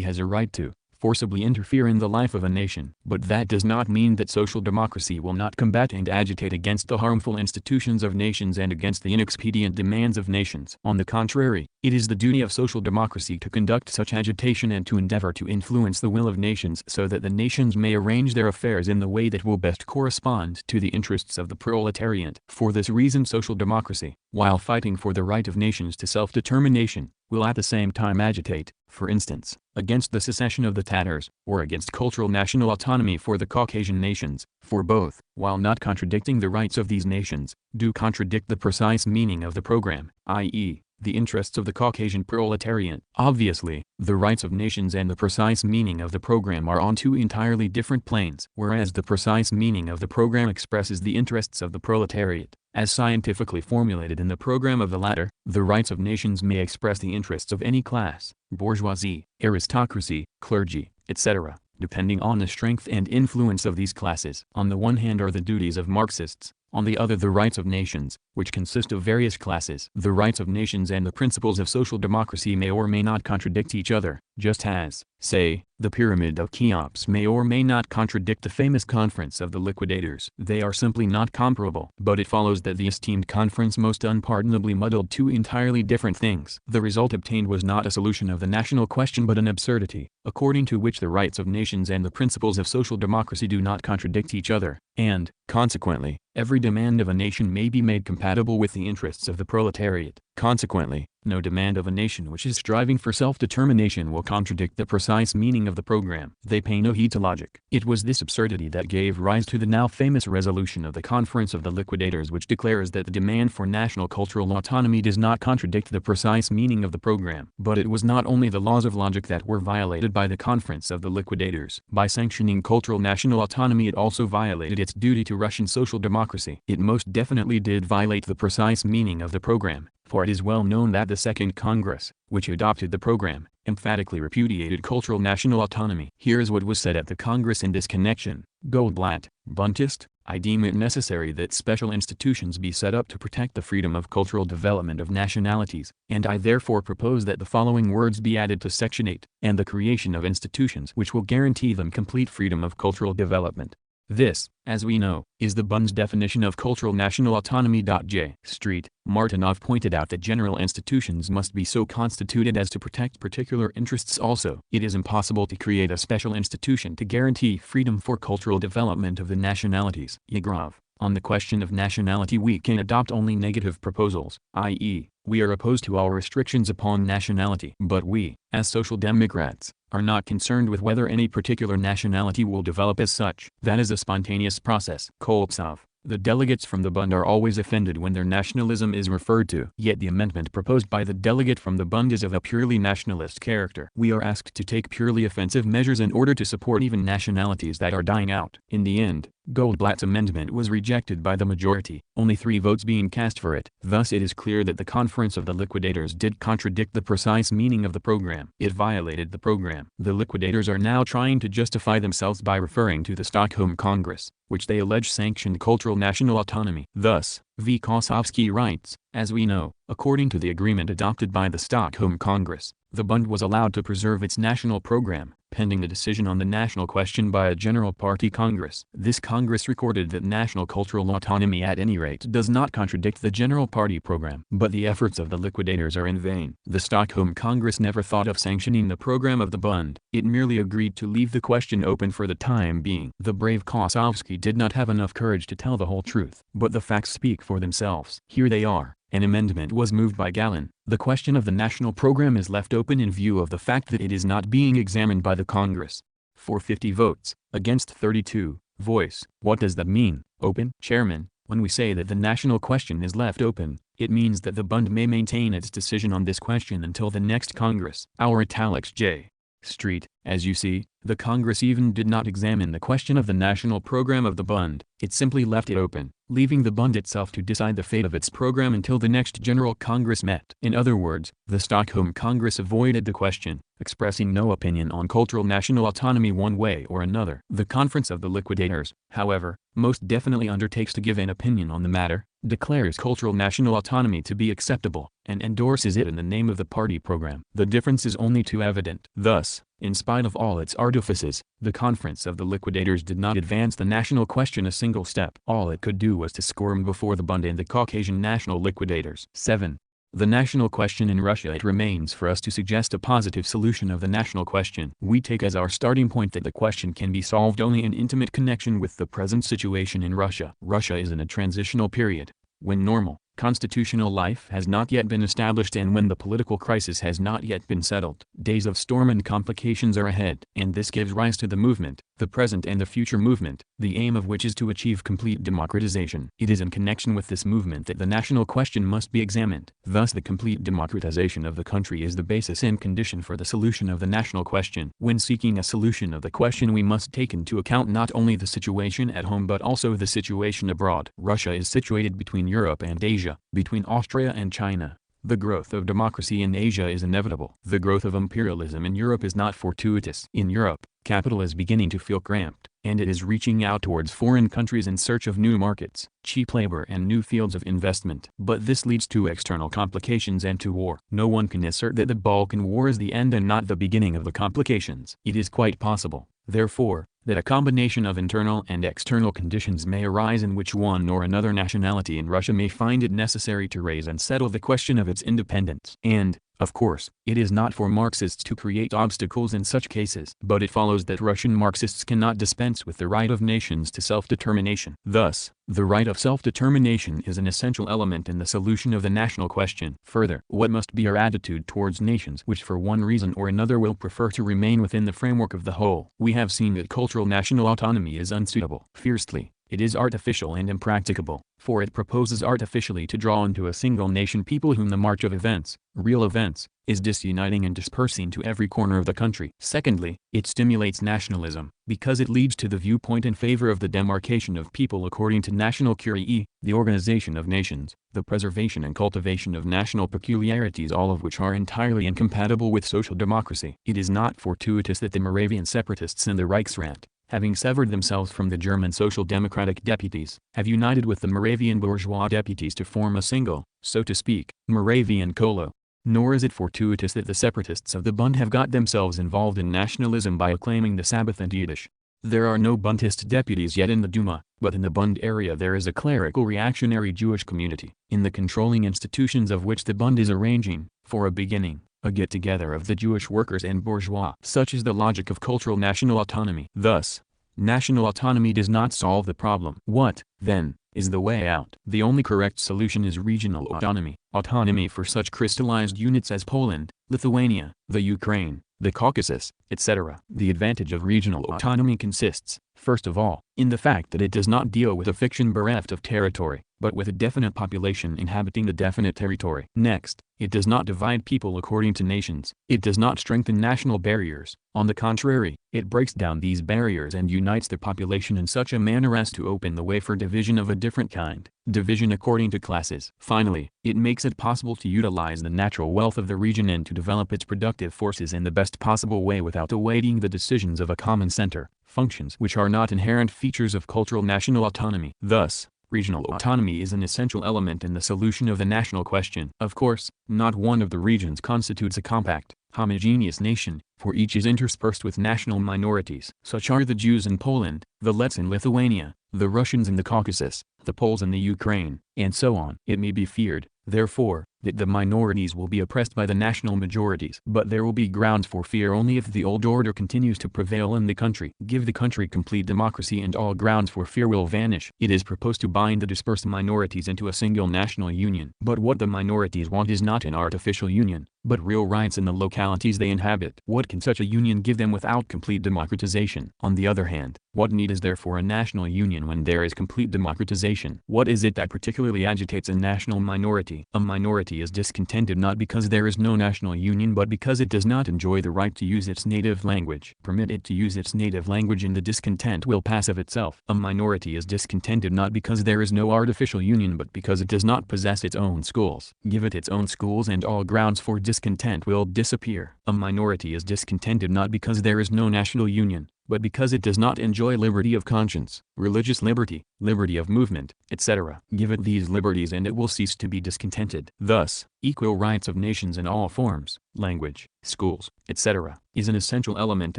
A: has a right to forcibly interfere in the life of a nation. But that does not mean that social democracy will not combat and agitate against the harmful institutions of nations and against the inexpedient demands of nations. On the contrary, it is the duty of social democracy to conduct such agitation and to endeavor to influence the will of nations so that the nations may arrange their affairs in the way that will best correspond to the interests of the proletariat. For this reason, social democracy, while fighting for the right of nations to self-determination, will at the same time agitate, for instance, against the secession of the Tatars, or against cultural national autonomy for the Caucasian nations, for both, while not contradicting the rights of these nations, do contradict the precise meaning of the program, i.e., the interests of the Caucasian proletariat. Obviously, the rights of nations and the precise meaning of the program are on two entirely different planes. Whereas the precise meaning of the program expresses the interests of the proletariat, as scientifically formulated in the program of the latter, the rights of nations may express the interests of any class, bourgeoisie, aristocracy, clergy, etc., depending on the strength and influence of these classes. On the one hand are the duties of Marxists, on the other the rights of nations, which consist of various classes. The rights of nations and the principles of social democracy may or may not contradict each other, just as, say, the Pyramid of Cheops may or may not contradict the famous Conference of the Liquidators. They are simply not comparable. But it follows that the esteemed conference most unpardonably muddled two entirely different things. The result obtained was not a solution of the national question but an absurdity, according to which the rights of nations and the principles of social democracy do not contradict each other, and, consequently, every demand of a nation may be made compatible with the interests of the proletariat. Consequently, no demand of a nation which is striving for self-determination will contradict the precise meaning of the program. They pay no heed to logic. It was this absurdity that gave rise to the now famous resolution of the Conference of the Liquidators, which declares that the demand for national cultural autonomy does not contradict the precise meaning of the program. But it was not only the laws of logic that were violated by the Conference of the Liquidators. By sanctioning cultural national autonomy, it also violated its duty to Russian social democracy. It most definitely did violate the precise meaning of the program, for it is well known that the Second Congress, which adopted the program, emphatically repudiated cultural national autonomy. Here is what was said at the Congress in this connection. Goldblatt, Buntist, I deem it necessary that special institutions be set up to protect the freedom of cultural development of nationalities, and I therefore propose that the following words be added to Section 8, and the creation of institutions which will guarantee them complete freedom of cultural development. This, as we know, is the Bund's definition of cultural national autonomy. J. Street, Martinov pointed out that general institutions must be so constituted as to protect particular interests also. It is impossible to create a special institution to guarantee freedom for cultural development of the nationalities. Yegrov, on the question of nationality we can adopt only negative proposals, i.e., we are opposed to all restrictions upon nationality. But we, as social democrats, are not concerned with whether any particular nationality will develop as such. That is a spontaneous process. Koltsov, the delegates from the Bund are always offended when their nationalism is referred to. Yet the amendment proposed by the delegate from the Bund is of a purely nationalist character. We are asked to take purely offensive measures in order to support even nationalities that are dying out. In the end, Goldblatt's amendment was rejected by the majority, only 3 votes being cast for it. Thus it is clear that the Conference of the Liquidators did contradict the precise meaning of the program. It violated the program. The Liquidators are now trying to justify themselves by referring to the Stockholm Congress, which they allege sanctioned cultural national autonomy. Thus, V. Kosovsky writes, as we know, according to the agreement adopted by the Stockholm Congress, the Bund was allowed to preserve its national program, pending the decision on the national question by a General Party Congress. This Congress recorded that national cultural autonomy at any rate does not contradict the General Party program. But the efforts of the liquidators are in vain. The Stockholm Congress never thought of sanctioning the program of the Bund. It merely agreed to leave the question open for the time being. The brave Kosovsky did not have enough courage to tell the whole truth. But the facts speak for themselves. Here they are. An amendment was moved by Galen. The question of the national program is left open in view of the fact that it is not being examined by the Congress. For 50 votes, against 32, voice. What does that mean? Open? Chairman, when we say that the national question is left open, it means that the Bund may maintain its decision on this question until the next Congress. Our italics J. Street, as you see, the Congress even did not examine the question of the national program of the Bund. It simply left it open, leaving the Bund itself to decide the fate of its program until the next General Congress met. In other words, the Stockholm Congress avoided the question, expressing no opinion on cultural national autonomy one way or another. The Conference of the Liquidators, however, most definitely undertakes to give an opinion on the matter, declares cultural national autonomy to be acceptable, and endorses it in the name of the party program. The difference is only too evident. Thus, in spite of all its artifices, the Conference of the Liquidators did not advance the national question a single step. All it could do was to squirm before the Bund and the Caucasian national liquidators. 7. The national question in Russia. It remains for us to suggest a positive solution of the national question. We take as our starting point that the question can be solved only in intimate connection with the present situation in Russia. Russia is in a transitional period, when normal, constitutional life has not yet been established and when the political crisis has not yet been settled. Days of storm and complications are ahead. And this gives rise to the movement, the present and the future movement, the aim of which is to achieve complete democratization. It is in connection with this movement that the national question must be examined. Thus the complete democratization of the country is the basis and condition for the solution of the national question. When seeking a solution of the question, we must take into account not only the situation at home but also the situation abroad. Russia is situated between Europe and Asia, between Austria and China. The growth of democracy in Asia is inevitable. The growth of imperialism in Europe is not fortuitous. In Europe, capital is beginning to feel cramped, and it is reaching out towards foreign countries in search of new markets, cheap labor and new fields of investment. But this leads to external complications and to war. No one can assert that the Balkan War is the end and not the beginning of the complications. It is quite possible, therefore, that a combination of internal and external conditions may arise in which one or another nationality in Russia may find it necessary to raise and settle the question of its independence. And, of course, it is not for Marxists to create obstacles in such cases. But it follows that Russian Marxists cannot dispense with the right of nations to self-determination. Thus, the right of self-determination is an essential element in the solution of the national question. Further, what must be our attitude towards nations which for one reason or another will prefer to remain within the framework of the whole? We have seen that cultural national autonomy is unsuitable. Fiercely, it is artificial and impracticable, for it proposes artificially to draw into a single nation people whom the march of events, real events, is disuniting and dispersing to every corner of the country. Secondly, it stimulates nationalism, because it leads to the viewpoint in favor of the demarcation of people according to national curie, the organization of nations, the preservation and cultivation of national peculiarities, all of which are entirely incompatible with social democracy. It is not fortuitous that the Moravian separatists and the Reichsrat, having severed themselves from the German Social Democratic deputies, have united with the Moravian bourgeois deputies to form a single, so to speak, Moravian Kolo. Nor is it fortuitous that the separatists of the Bund have got themselves involved in nationalism by acclaiming the Sabbath and Yiddish. There are no Bundist deputies yet in the Duma, but in the Bund area there is a clerical reactionary Jewish community, in the controlling institutions of which the Bund is arranging, for a beginning, a get-together of the Jewish workers and bourgeois. Such is the logic of cultural national autonomy. Thus, national autonomy does not solve the problem. What, then, is the way out? The only correct solution is regional autonomy. Autonomy for such crystallized units as Poland, Lithuania, the Ukraine, the Caucasus, etc. The advantage of regional autonomy consists, first of all, in the fact that it does not deal with a fiction bereft of territory, but with a definite population inhabiting the definite territory. Next, it does not divide people according to nations. It does not strengthen national barriers. On the contrary, it breaks down these barriers and unites the population in such a manner as to open the way for division of a different kind, division according to classes. Finally, it makes it possible to utilize the natural wealth of the region and to develop its productive forces in the best possible way without awaiting the decisions of a common center, functions which are not inherent features of cultural national autonomy. Thus, regional autonomy is an essential element in the solution of the national question. Of course, not one of the regions constitutes a compact, homogeneous nation, for each is interspersed with national minorities. Such are the Jews in Poland, the Lets in Lithuania, the Russians in the Caucasus, the Poles in the Ukraine, and so on. It may be feared, therefore, that the minorities will be oppressed by the national majorities. But there will be grounds for fear only if the old order continues to prevail in the country. Give the country complete democracy and all grounds for fear will vanish. It is proposed to bind the dispersed minorities into a single national union. But what the minorities want is not an artificial union, but real rights in the localities they inhabit. What can such a union give them without complete democratization? On the other hand, what need is there for a national union when there is complete democratization? What is it that particularly agitates a national minority? A minority is discontented not because there is no national union but because it does not enjoy the right to use its native language. Permit it to use its native language and the discontent will pass of itself. A minority is discontented not because there is no artificial union but because it does not possess its own schools. Give it its own schools and all grounds for discontent will disappear. A minority is discontented not because there is no national union, but because it does not enjoy liberty of conscience, religious liberty, liberty of movement, etc. Give it these liberties and it will cease to be discontented. Thus, equal rights of nations in all forms, language, schools, etc., is an essential element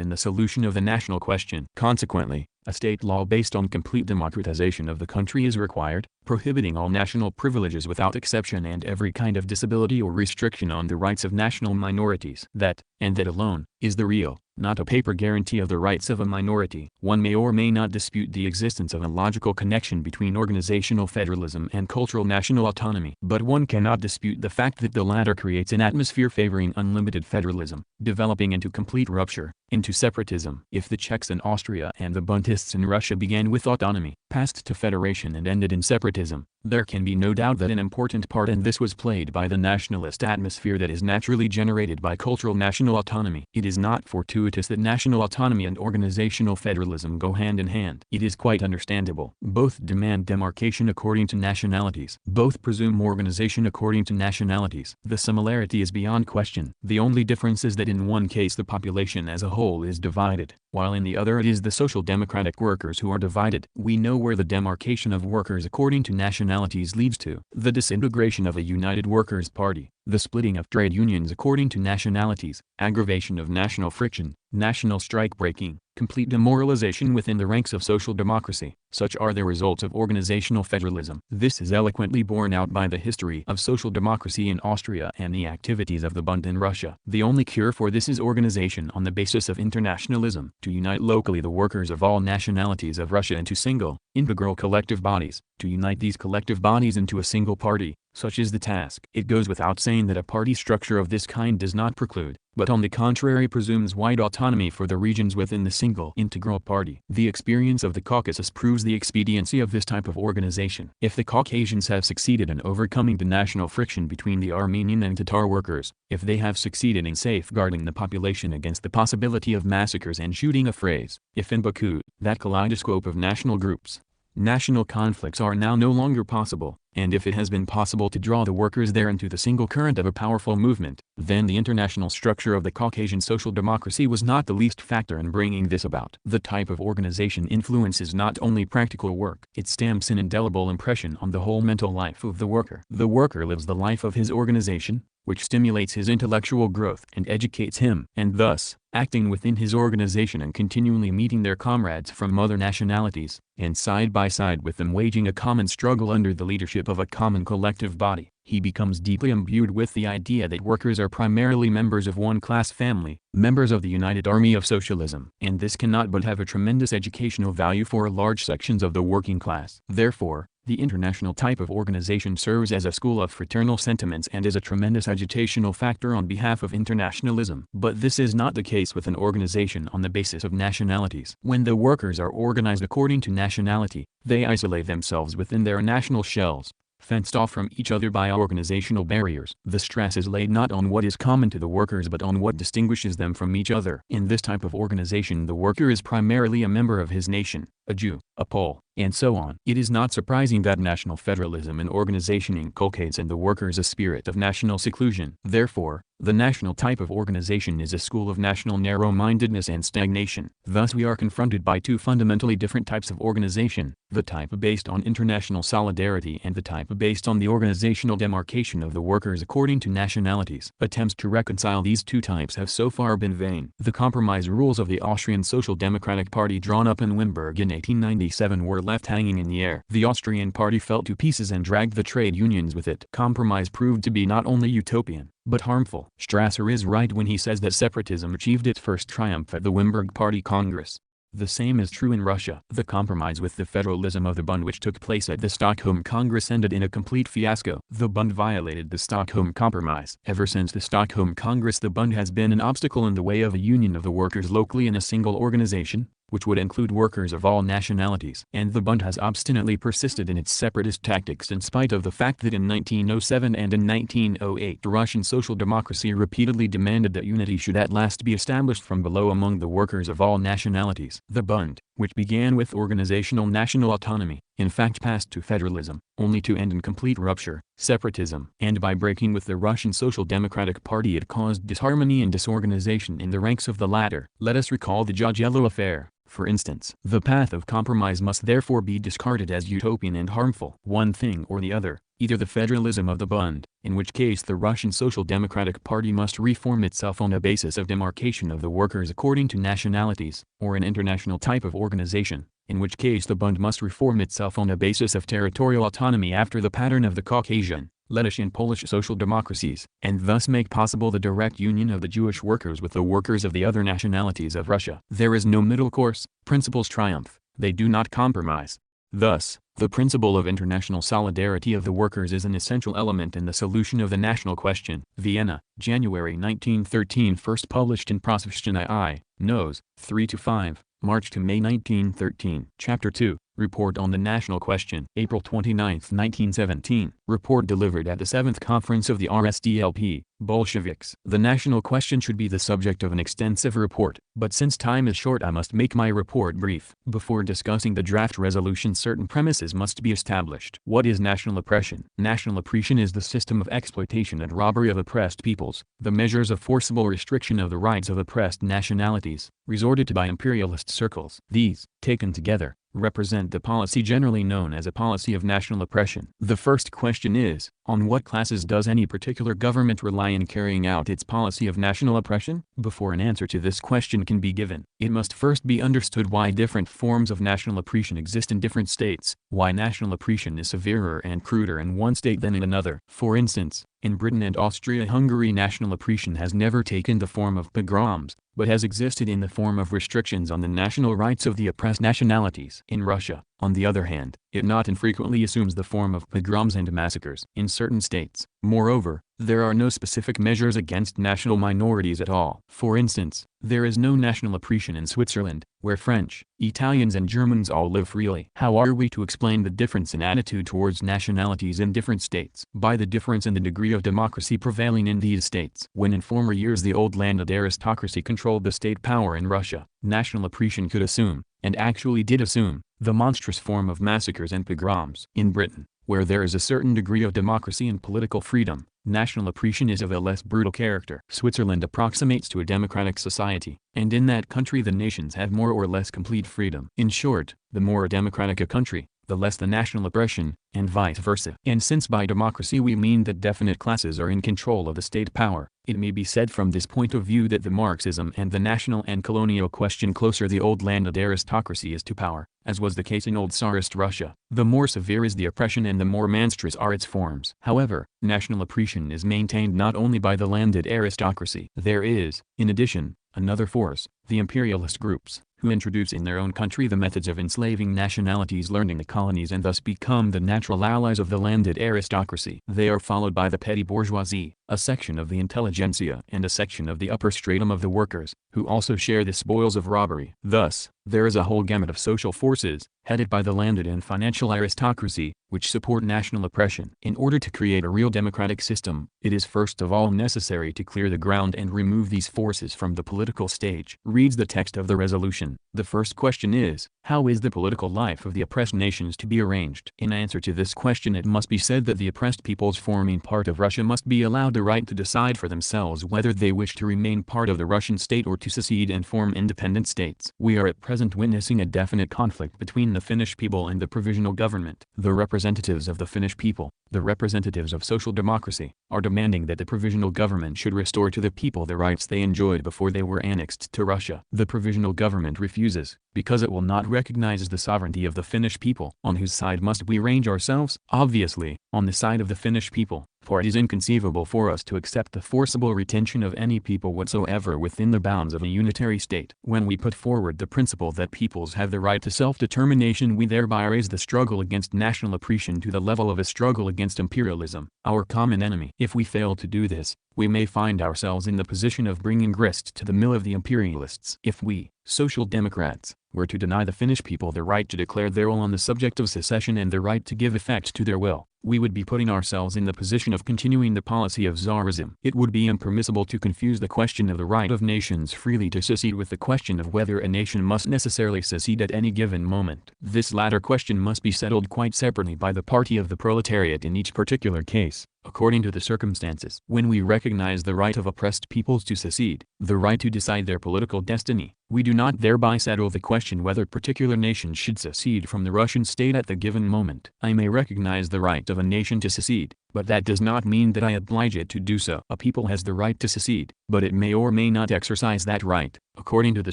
A: in the solution of the national question. Consequently, a state law based on complete democratization of the country is required, prohibiting all national privileges without exception and every kind of disability or restriction on the rights of national minorities. That, and that alone, is the real, not a paper guarantee of the rights of a minority. One may or may not dispute the existence of a logical connection between organizational federalism and cultural national autonomy. But one cannot dispute the fact that the latter creates an atmosphere favoring unlimited federalism, developing into complete rupture, into separatism. If the Czechs in Austria and the Buntists in Russia began with autonomy, passed to federation and ended in separatism, there can be no doubt that an important part in this was played by the nationalist atmosphere that is naturally generated by cultural national autonomy. It is not fortuitous that national autonomy and organizational federalism go hand in hand. It is quite understandable. Both demand demarcation according to nationalities. Both presume organization according to nationalities. The similarity is beyond question. The only difference is that in one case the population as a whole is divided, while in the other it is the social democratic workers who are divided. We know where the demarcation of workers according to nationalities leads to: the disintegration of a united workers' party, the splitting of trade unions according to nationalities, aggravation of national friction, national strike-breaking, complete demoralization within the ranks of social democracy. Such are the results of organizational federalism. This is eloquently borne out by the history of social democracy in Austria and the activities of the Bund in Russia. The only cure for this is organization on the basis of internationalism, to unite locally the workers of all nationalities of Russia into single, integral collective bodies, to unite these collective bodies into a single party. Such is the task. It goes without saying that a party structure of this kind does not preclude, but on the contrary presumes wide autonomy for the regions within the single integral party. The experience of the Caucasus proves the expediency of this type of organization. If the Caucasians have succeeded in overcoming the national friction between the Armenian and Tatar workers, if they have succeeded in safeguarding the population against the possibility of massacres and shooting affrays, if in Baku, that kaleidoscope of national groups, national conflicts are now no longer possible, and if it has been possible to draw the workers there into the single current of a powerful movement, then the international structure of the Caucasian social democracy was not the least factor in bringing this about. The type of organization influences not only practical work, it stamps an indelible impression on the whole mental life of the worker. The worker lives the life of his organization, which stimulates his intellectual growth and educates him, and thus, acting within his organization and continually meeting their comrades from other nationalities, and side by side with them waging a common struggle under the leadership of a common collective body, he becomes deeply imbued with the idea that workers are primarily members of one class family, members of the united army of socialism. And this cannot but have a tremendous educational value for large sections of the working class. Therefore, the international type of organization serves as a school of fraternal sentiments and is a tremendous agitational factor on behalf of internationalism. But this is not the case with an organization on the basis of nationalities. When the workers are organized according to nationality, they isolate themselves within their national shells, fenced off from each other by organizational barriers. The stress is laid not on what is common to the workers but on what distinguishes them from each other. In this type of organization the worker is primarily a member of his nation, a Jew, a Pole, and so on. It is not surprising that national federalism in organization inculcates in the workers a spirit of national seclusion. Therefore, the national type of organization is a school of national narrow-mindedness and stagnation. Thus we are confronted by two fundamentally different types of organization, the type based on international solidarity and the type based on the organizational demarcation of the workers according to nationalities. Attempts to reconcile these two types have so far been vain. The compromise rules of the Austrian Social Democratic Party drawn up in Wimberg in 1897 were left hanging in the air. The Austrian party fell to pieces and dragged the trade unions with it. Compromise proved to be not only utopian, but harmful. Strasser is right when he says that separatism achieved its first triumph at the Wimberg Party Congress. The same is true in Russia. The compromise with the federalism of the Bund which took place at the Stockholm Congress ended in a complete fiasco. The Bund violated the Stockholm Compromise. Ever since the Stockholm Congress the Bund has been an obstacle in the way of a union of the workers locally in a single organization, which would include workers of all nationalities. And the Bund has obstinately persisted in its separatist tactics in spite of the fact that in 1907 and in 1908 Russian social democracy repeatedly demanded that unity should at last be established from below among the workers of all nationalities. The Bund, which began with organizational national autonomy, in fact passed to federalism, only to end in complete rupture, separatism. And by breaking with the Russian Social Democratic Party it caused disharmony and disorganization in the ranks of the latter. Let us recall the Jagiello affair, for instance. The path of compromise must therefore be discarded as utopian and harmful. One thing or the other, either the federalism of the Bund, in which case the Russian Social Democratic Party must reform itself on a basis of demarcation of the workers according to nationalities, or an international type of organization, in which case the Bund must reform itself on a basis of territorial autonomy after the pattern of the Caucasian, Lettish and Polish social democracies, and thus make possible the direct union of the Jewish workers with the workers of the other nationalities of Russia. There is no middle course, principles triumph, they do not compromise. Thus, the principle of international solidarity of the workers is an essential element in the solution of the national question. Vienna, January 1913. First published in Prosveshchina I, Nos. 3-5, March to May 1913. Chapter 2, Report on the National Question. April 29, 1917. Report delivered at the 7th Conference of the RSDLP, Bolsheviks. The national question should be the subject of an extensive report, but since time is short I must make my report brief. Before discussing the draft resolution certain premises must be established. What is national oppression? National oppression is the system of exploitation and robbery of oppressed peoples, the measures of forcible restriction of the rights of oppressed nationalities, resorted to by imperialist circles. These, taken together, represent the policy generally known as a policy of national oppression. The first question is, on what classes does any particular government rely in carrying out its policy of national oppression? Before an answer to this question can be given, it must first be understood why different forms of national oppression exist in different states, why national oppression is severer and cruder in one state than in another. For instance, in Britain and Austria-Hungary national oppression has never taken the form of pogroms, but has existed in the form of restrictions on the national rights of the oppressed nationalities. In Russia, on the other hand, it not infrequently assumes the form of pogroms and massacres. In certain states, moreover, there are no specific measures against national minorities at all. For instance, there is no national oppression in Switzerland, where French, Italians and Germans all live freely. How are we to explain the difference in attitude towards nationalities in different states? By the difference in the degree of democracy prevailing in these states. When in former years the old landed aristocracy controlled the state power in Russia, national oppression could assume, and actually did assume, the monstrous form of massacres and pogroms. In Britain, where there is a certain degree of democracy and political freedom, national oppression is of a less brutal character. Switzerland approximates to a democratic society, and in that country the nations have more or less complete freedom. In short, the more democratic a country, the less the national oppression, and vice versa. And since by democracy we mean that definite classes are in control of the state power, it may be said from this point of view that the Marxism and the national and colonial question closer the old landed aristocracy is to power, as was the case in old Tsarist Russia, the more severe is the oppression and the more monstrous are its forms. However, national oppression is maintained not only by the landed aristocracy. There is, in addition, another force, the imperialist groups, who introduce in their own country the methods of enslaving nationalities learned in the colonies and thus become the natural allies of the landed aristocracy. They are followed by the petty bourgeoisie, a section of the intelligentsia and a section of the upper stratum of the workers, who also share the spoils of robbery. Thus, there is a whole gamut of social forces, headed by the landed and financial aristocracy, which support national oppression. In order to create a real democratic system, it is first of all necessary to clear the ground and remove these forces from the political stage. Reads the text of the resolution. The first question is, how is the political life of the oppressed nations to be arranged? In answer to this question it must be said that the oppressed peoples forming part of Russia must be allowed the right to decide for themselves whether they wish to remain part of the Russian state or to secede and form independent states. We are at present witnessing a definite conflict between the Finnish people and the provisional government. The representatives of the Finnish people, the representatives of social democracy, are demanding that the provisional government should restore to the people the rights they enjoyed before they were annexed to Russia. The provisional government refuses, because it will not recognize the sovereignty of the Finnish people. On whose side must we range ourselves? Obviously, on the side of the Finnish people, for it is inconceivable for us to accept the forcible retention of any people whatsoever within the bounds of a unitary state. When we put forward the principle that peoples have the right to self-determination, we thereby raise the struggle against national oppression to the level of a struggle against imperialism, our common enemy. If we fail to do this, we may find ourselves in the position of bringing grist to the mill of the imperialists. If we, social democrats, were to deny the Finnish people the right to declare their will on the subject of secession and the right to give effect to their will, we would be putting ourselves in the position of continuing the policy of Tsarism. It would be impermissible to confuse the question of the right of nations freely to secede with the question of whether a nation must necessarily secede at any given moment. This latter question must be settled quite separately by the party of the proletariat in each particular case, according to the circumstances. When we recognize the right of oppressed peoples to secede, the right to decide their political destiny, we do not thereby settle the question whether particular nations should secede from the Russian state at the given moment. I may recognize the right of a nation to secede, but that does not mean that I oblige it to do so. A people has the right to secede, but it may or may not exercise that right, according to the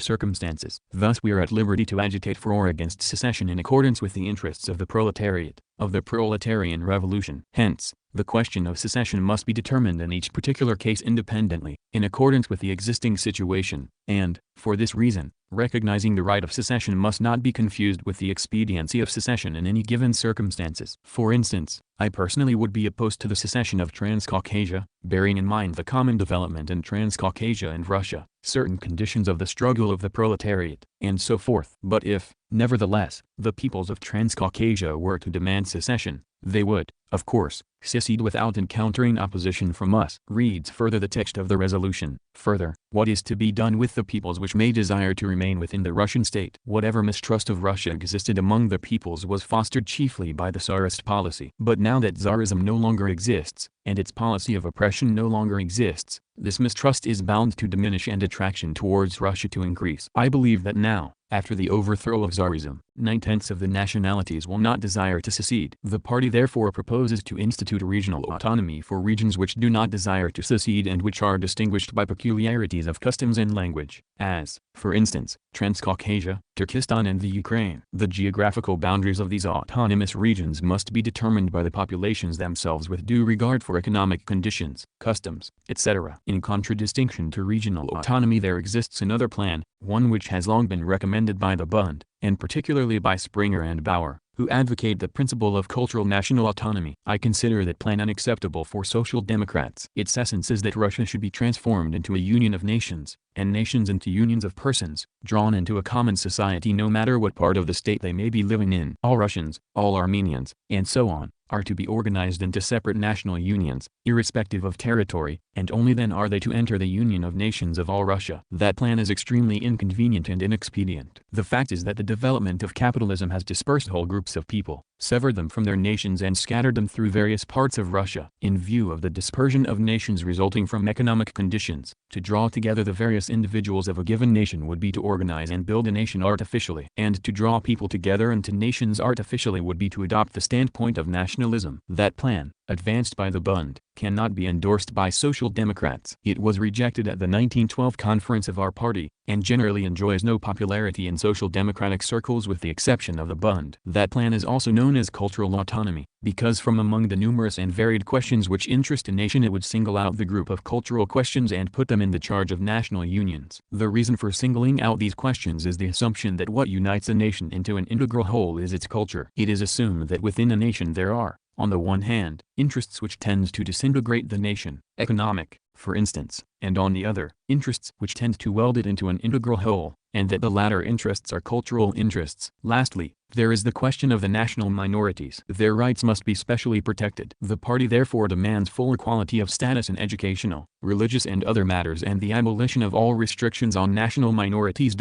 A: circumstances. Thus we are at liberty to agitate for or against secession in accordance with the interests of the proletariat, of the proletarian revolution. Hence, the question of secession must be determined in each particular case independently, in accordance with the existing situation, and, for this reason, recognizing the right of secession must not be confused with the expediency of secession in any given circumstances. For instance, I personally would be opposed to the secession of Transcaucasia, bearing in mind the common development in Transcaucasia and Russia, certain conditions of the struggle of the proletariat, and so forth. But if, nevertheless, the peoples of Transcaucasia were to demand secession, they would, of course, secede without encountering opposition from us. Reads further the text of the resolution. Further, what is to be done with the peoples which may desire to remain within the Russian state? Whatever mistrust of Russia existed among the peoples was fostered chiefly by the Tsarist policy. But now that Tsarism no longer exists, and its policy of oppression no longer exists, this mistrust is bound to diminish and attraction towards Russia to increase. I believe that now, after the overthrow of Tsarism, 9/10 of the nationalities will not desire to secede. The party therefore proposes to institute a regional autonomy for regions which do not desire to secede and which are distinguished by peculiarities of customs and language, as, for instance, Transcaucasia, Turkestan and the Ukraine. The geographical boundaries of these autonomous regions must be determined by the populations themselves with due regard for economic conditions, customs, etc. In contradistinction to regional autonomy there exists another plan, one which has long been recommended by the Bund, and particularly by Springer and Bauer, who advocate the principle of cultural national autonomy. I consider that plan unacceptable for social democrats. Its essence is that Russia should be transformed into a union of nations, and nations into unions of persons, drawn into a common society no matter what part of the state they may be living in. All Russians, all Armenians, and so on, are to be organized into separate national unions, irrespective of territory, and only then are they to enter the Union of Nations of all Russia. That plan is extremely inconvenient and inexpedient. The fact is that the development of capitalism has dispersed whole groups of people, severed them from their nations and scattered them through various parts of Russia. In view of the dispersion of nations resulting from economic conditions, to draw together the various individuals of a given nation would be to organize and build a nation artificially. And to draw people together into nations artificially would be to adopt the standpoint of nationalism. That plan, advanced by the Bund, cannot be endorsed by social democrats. It was rejected at the 1912 conference of our party, and generally enjoys no popularity in social democratic circles with the exception of the Bund. That plan is also known as cultural autonomy, because from among the numerous and varied questions which interest a nation it would single out the group of cultural questions and put them in the charge of national unions. The reason for singling out these questions is the assumption that what unites a nation into an integral whole is its culture. It is assumed that within a nation there are, on the one hand, interests which tend to disintegrate the nation, economic, for instance, and on the other, interests which tend to weld it into an integral whole, and that the latter interests are cultural interests. Lastly, there is the question of the national minorities. Their rights must be specially protected. The party therefore demands full equality of status in educational, religious and other matters and the abolition of all restrictions on national minorities.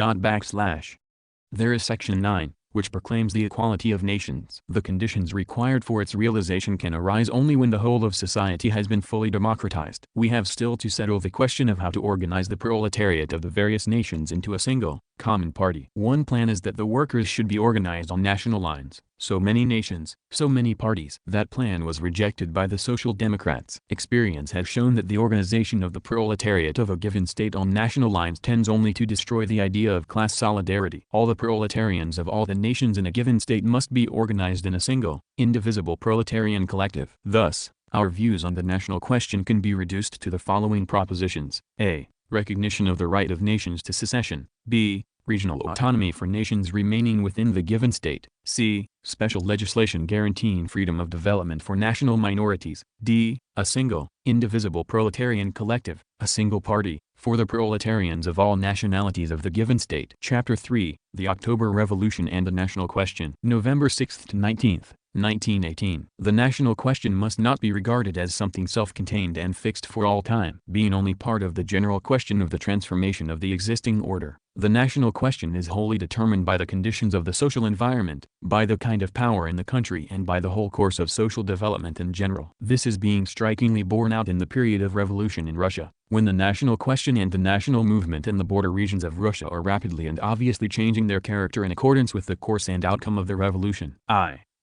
A: There is Section 9, which proclaims the equality of nations. The conditions required for its realization can arise only when the whole of society has been fully democratized. We have still to settle the question of how to organize the proletariat of the various nations into a single, common party. One plan is that the workers should be organized on national lines, so many nations, so many parties. That plan was rejected by the Social Democrats. Experience has shown that the organization of the proletariat of a given state on national lines tends only to destroy the idea of class solidarity. All the proletarians of all the nations in a given state must be organized in a single, indivisible proletarian collective. Thus, our views on the national question can be reduced to the following propositions: A. Recognition of the right of nations to secession. B. Regional autonomy for nations remaining within the given state. C. Special legislation guaranteeing freedom of development for national minorities. D. A single, indivisible proletarian collective, a single party, for the proletarians of all nationalities of the given state. Chapter 3, The October Revolution and the National Question. November 6 to 19, 1918. The national question must not be regarded as something self-contained and fixed for all time, being only part of the general question of the transformation of the existing order. The national question is wholly determined by the conditions of the social environment, by the kind of power in the country and by the whole course of social development in general. This is being strikingly borne out in the period of revolution in Russia, when the national question and the national movement in the border regions of Russia are rapidly and obviously changing their character in accordance with the course and outcome of the revolution.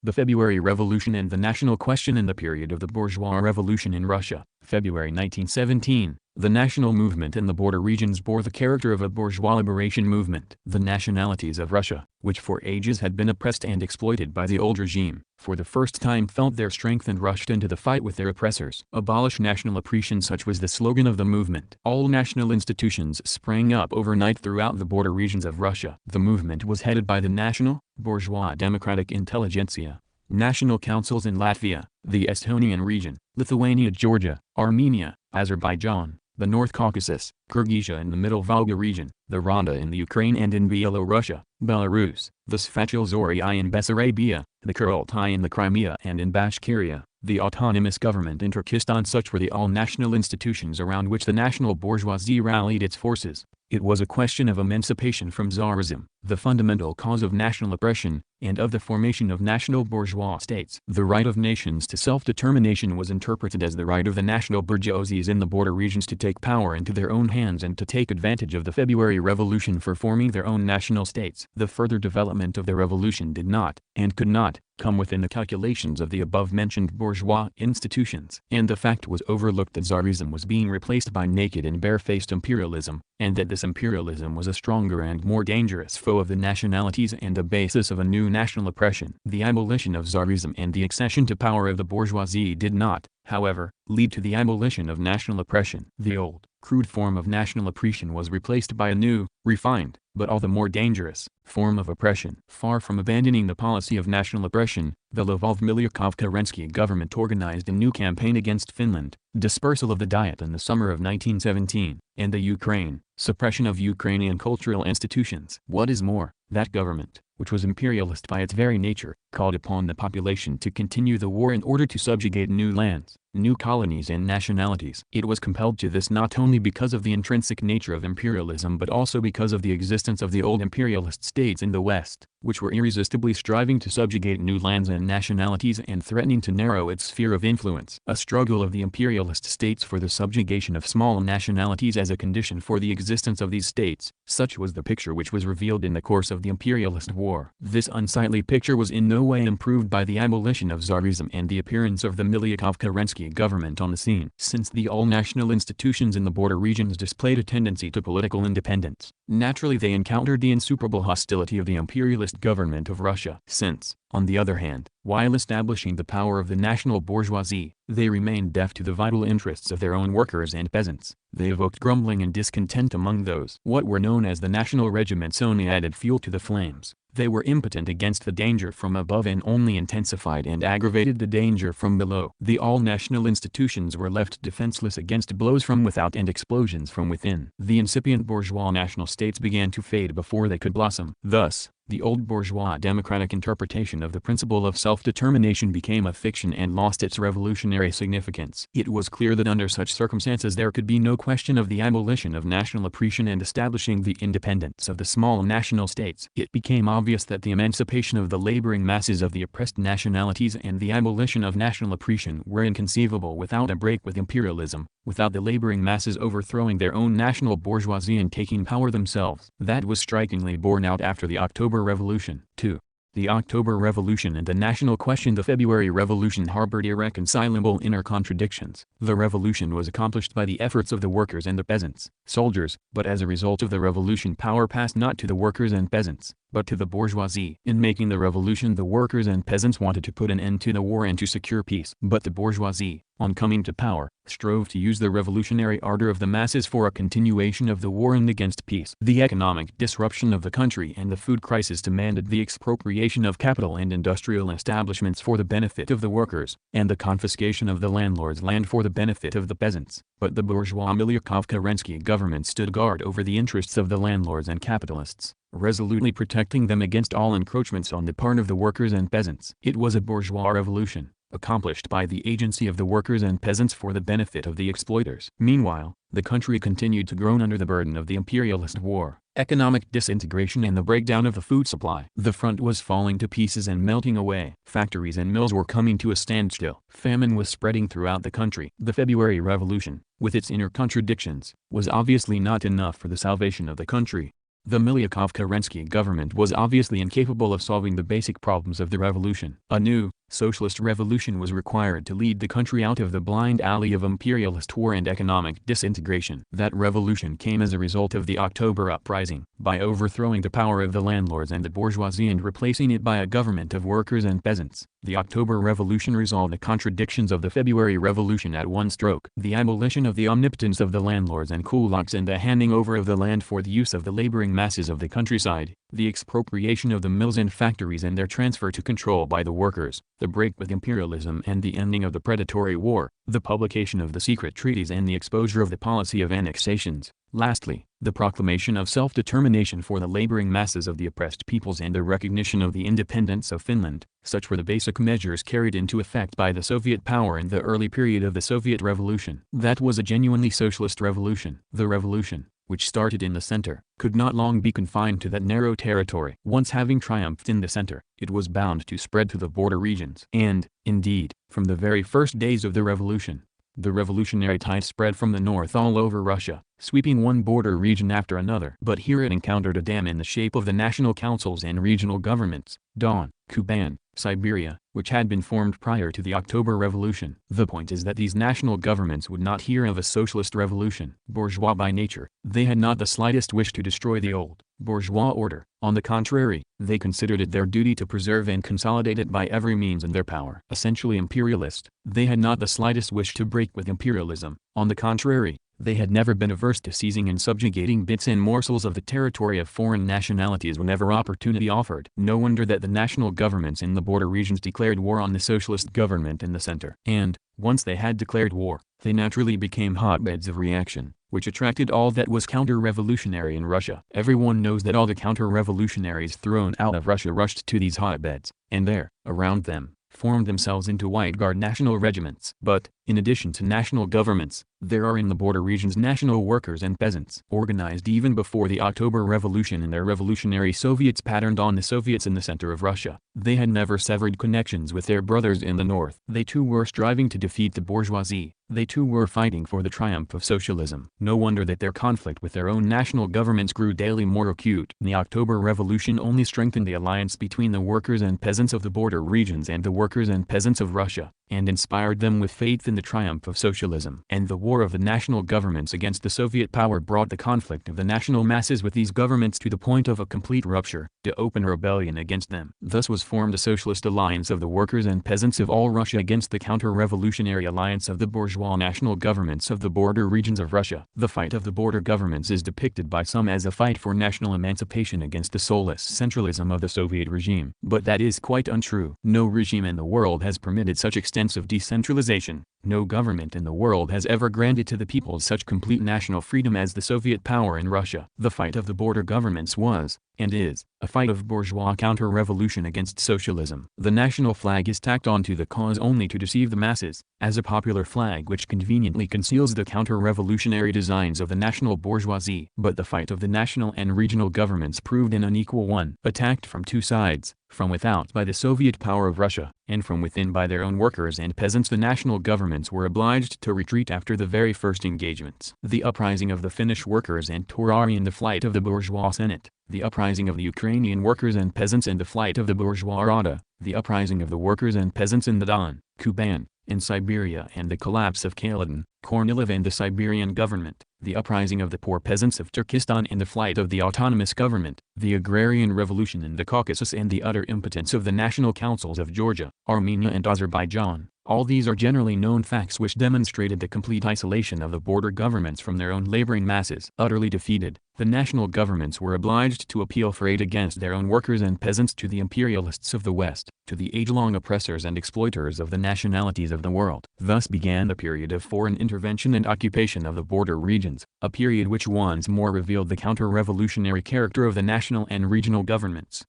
A: The February Revolution and the national question in the period of the bourgeois revolution in Russia, February 1917. The national movement in the border regions bore the character of a bourgeois liberation movement. The nationalities of Russia, which for ages had been oppressed and exploited by the old regime, for the first time felt their strength and rushed into the fight with their oppressors. Abolish national oppression, such was the slogan of the movement. All national institutions sprang up overnight throughout the border regions of Russia. The movement was headed by the national, bourgeois democratic intelligentsia. National councils in Latvia, the Estonian region, Lithuania, Georgia, Armenia, Azerbaijan, the North Caucasus, Kyrgyzstan in the Middle Volga region, the Rada in the Ukraine and in Byelorussia, Belarus, the Sfachilzorii in Bessarabia, the Kurultai in the Crimea and in Bashkiria, the autonomous government in Turkestan. Such were the all-national institutions around which the national bourgeoisie rallied its forces. It was a question of emancipation from Tsarism, the fundamental cause of national oppression, and of the formation of national bourgeois states. The right of nations to self-determination was interpreted as the right of the national bourgeoisies in the border regions to take power into their own hands and to take advantage of the February Revolution for forming their own national states. The further development of the revolution did not, and could not, come within the calculations of the above-mentioned bourgeois institutions. And the fact was overlooked that Tsarism was being replaced by naked and barefaced imperialism, and that this imperialism was a stronger and more dangerous foe of the nationalities and the basis of a new national oppression. The abolition of Tsarism and the accession to power of the bourgeoisie did not, however, lead to the abolition of national oppression. The old, crude form of national oppression was replaced by a new, refined, but all the more dangerous, form of oppression. Far from abandoning the policy of national oppression, the Lvov-Milyukov-Kerensky government organized a new campaign against Finland, dispersal of the Diet in the summer of 1917, and the Ukraine, suppression of Ukrainian cultural institutions. What is more, that government, which was imperialist by its very nature, called upon the population to continue the war in order to subjugate new lands, new colonies and nationalities. It was compelled to this not only because of the intrinsic nature of imperialism but also because of the existence of the old imperialist states in the West, which were irresistibly striving to subjugate new lands and nationalities and threatening to narrow its sphere of influence. A struggle of the imperialist states for the subjugation of small nationalities as a condition for the existence of these states, such was the picture which was revealed in the course of the imperialist war. This unsightly picture was in no way improved by the abolition of Tsarism and the appearance of the Milyukov-Kerensky government on the scene. Since the all-national institutions in the border regions displayed a tendency to political independence, naturally they encountered the insuperable hostility of the imperialist government of Russia. Since, on the other hand, while establishing the power of the national bourgeoisie, they remained deaf to the vital interests of their own workers and peasants, they evoked grumbling and discontent among those. What were known as the national regiments only added fuel to the flames. They were impotent against the danger from above and only intensified and aggravated the danger from below. The all-national institutions were left defenseless against blows from without and explosions from within. The incipient bourgeois national states began to fade before they could blossom. Thus, the old bourgeois democratic interpretation of the principle of self-determination became a fiction and lost its revolutionary significance. It was clear that under such circumstances there could be no question of the abolition of national oppression and establishing the independence of the small national states. It became obvious that the emancipation of the laboring masses of the oppressed nationalities and the abolition of national oppression were inconceivable without a break with imperialism, without the laboring masses overthrowing their own national bourgeoisie and taking power themselves. That was strikingly borne out after the October Revolution. 2. The October Revolution and the national question. The February Revolution harbored irreconcilable inner contradictions. The revolution was accomplished by the efforts of the workers and the peasants, soldiers, but as a result of the revolution power passed not to the workers and peasants, but to the bourgeoisie. In making the revolution the workers and peasants wanted to put an end to the war and to secure peace. But the bourgeoisie, on coming to power, strove to use the revolutionary ardor of the masses for a continuation of the war and against peace. The economic disruption of the country and the food crisis demanded the expropriation of capital and industrial establishments for the benefit of the workers, and the confiscation of the landlord's land for the benefit of the peasants. But the bourgeois Milyukov-Kerensky government stood guard over the interests of the landlords and capitalists, resolutely protecting them against all encroachments on the part of the workers and peasants. It was a bourgeois revolution, accomplished by the agency of the workers and peasants for the benefit of the exploiters. Meanwhile, the country continued to groan under the burden of the imperialist war, economic disintegration and the breakdown of the food supply. The front was falling to pieces and melting away. Factories and mills were coming to a standstill. Famine was spreading throughout the country. The February Revolution, with its inner contradictions, was obviously not enough for the salvation of the country. The Milyukov-Kerensky government was obviously incapable of solving the basic problems of the revolution. A new, socialist revolution was required to lead the country out of the blind alley of imperialist war and economic disintegration. That revolution came as a result of the October uprising, by overthrowing the power of the landlords and the bourgeoisie and replacing it by a government of workers and peasants. The October Revolution resolved the contradictions of the February Revolution at one stroke. The abolition of the omnipotence of the landlords and kulaks and the handing over of the land for the use of the laboring masses of the countryside, the expropriation of the mills and factories and their transfer to control by the workers, the break with imperialism and the ending of the predatory war, the publication of the secret treaties and the exposure of the policy of annexations. Lastly, the proclamation of self-determination for the laboring masses of the oppressed peoples and the recognition of the independence of Finland. Such were the basic measures carried into effect by the Soviet power in the early period of the Soviet Revolution. That was a genuinely socialist revolution. The revolution, which started in the center, could not long be confined to that narrow territory. Once having triumphed in the center, it was bound to spread to the border regions. And, indeed, from the very first days of the revolution, the revolutionary tide spread from the north all over Russia, sweeping one border region after another. But here it encountered a dam in the shape of the national councils and regional governments, Don, Kuban, Siberia, which had been formed prior to the October Revolution. The point is that these national governments would not hear of a socialist revolution. Bourgeois by nature, they had not the slightest wish to destroy the old, bourgeois order. On the contrary, they considered it their duty to preserve and consolidate it by every means in their power. Essentially imperialist, they had not the slightest wish to break with imperialism. On the contrary, they had never been averse to seizing and subjugating bits and morsels of the territory of foreign nationalities whenever opportunity offered. No wonder that the national governments in the border regions declared war on the socialist government in the center. And, once they had declared war, they naturally became hotbeds of reaction, which attracted all that was counter-revolutionary in Russia. Everyone knows that all the counter-revolutionaries thrown out of Russia rushed to these hotbeds, and there, around them, formed themselves into White Guard national regiments. But, in addition to national governments, there are in the border regions national workers and peasants. Organized even before the October Revolution in their revolutionary Soviets patterned on the Soviets in the center of Russia, they had never severed connections with their brothers in the north. They too were striving to defeat the bourgeoisie. They too were fighting for the triumph of socialism. No wonder that their conflict with their own national governments grew daily more acute. The October Revolution only strengthened the alliance between the workers and peasants of the border regions and the workers and peasants of Russia, and inspired them with faith in the triumph of socialism. And the war of the national governments against the Soviet power brought the conflict of the national masses with these governments to the point of a complete rupture, to open rebellion against them. Thus was formed a socialist alliance of the workers and peasants of all Russia against the counter-revolutionary alliance of the bourgeois national governments of the border regions of Russia. The fight of the border governments is depicted by some as a fight for national emancipation against the soulless centralism of the Soviet regime. But that is quite untrue. No regime in the world has permitted such extensive decentralization. No government in the world has ever granted to the people such complete national freedom as the Soviet power in Russia. The fight of the border governments was, and is, a fight of bourgeois counter-revolution against socialism. The national flag is tacked onto the cause only to deceive the masses, as a popular flag which conveniently conceals the counter-revolutionary designs of the national bourgeoisie. But the fight of the national and regional governments proved an unequal one. Attacked from two sides, from without by the Soviet power of Russia, and from within by their own workers and peasants, the national governments were obliged to retreat after the very first engagements. The uprising of the Finnish workers and Tourari and the flight of the bourgeois Senate, the uprising of the Ukrainian workers and peasants and the flight of the bourgeois Rada, the uprising of the workers and peasants in the Don, Kuban, in Siberia and the collapse of Kalydin, Kornilov and the Siberian government, the uprising of the poor peasants of Turkestan and the flight of the autonomous government, the agrarian revolution in the Caucasus and the utter impotence of the national councils of Georgia, Armenia and Azerbaijan, All these are generally known facts which demonstrated the complete isolation of the border governments from their own laboring masses. Utterly defeated, the national governments were obliged to appeal for aid against their own workers and peasants to the imperialists of the West, to the age-long oppressors and exploiters of the nationalities of the world. Thus began the period of foreign intervention and occupation of the border regions, a period which once more revealed the counter-revolutionary character of the national and regional governments.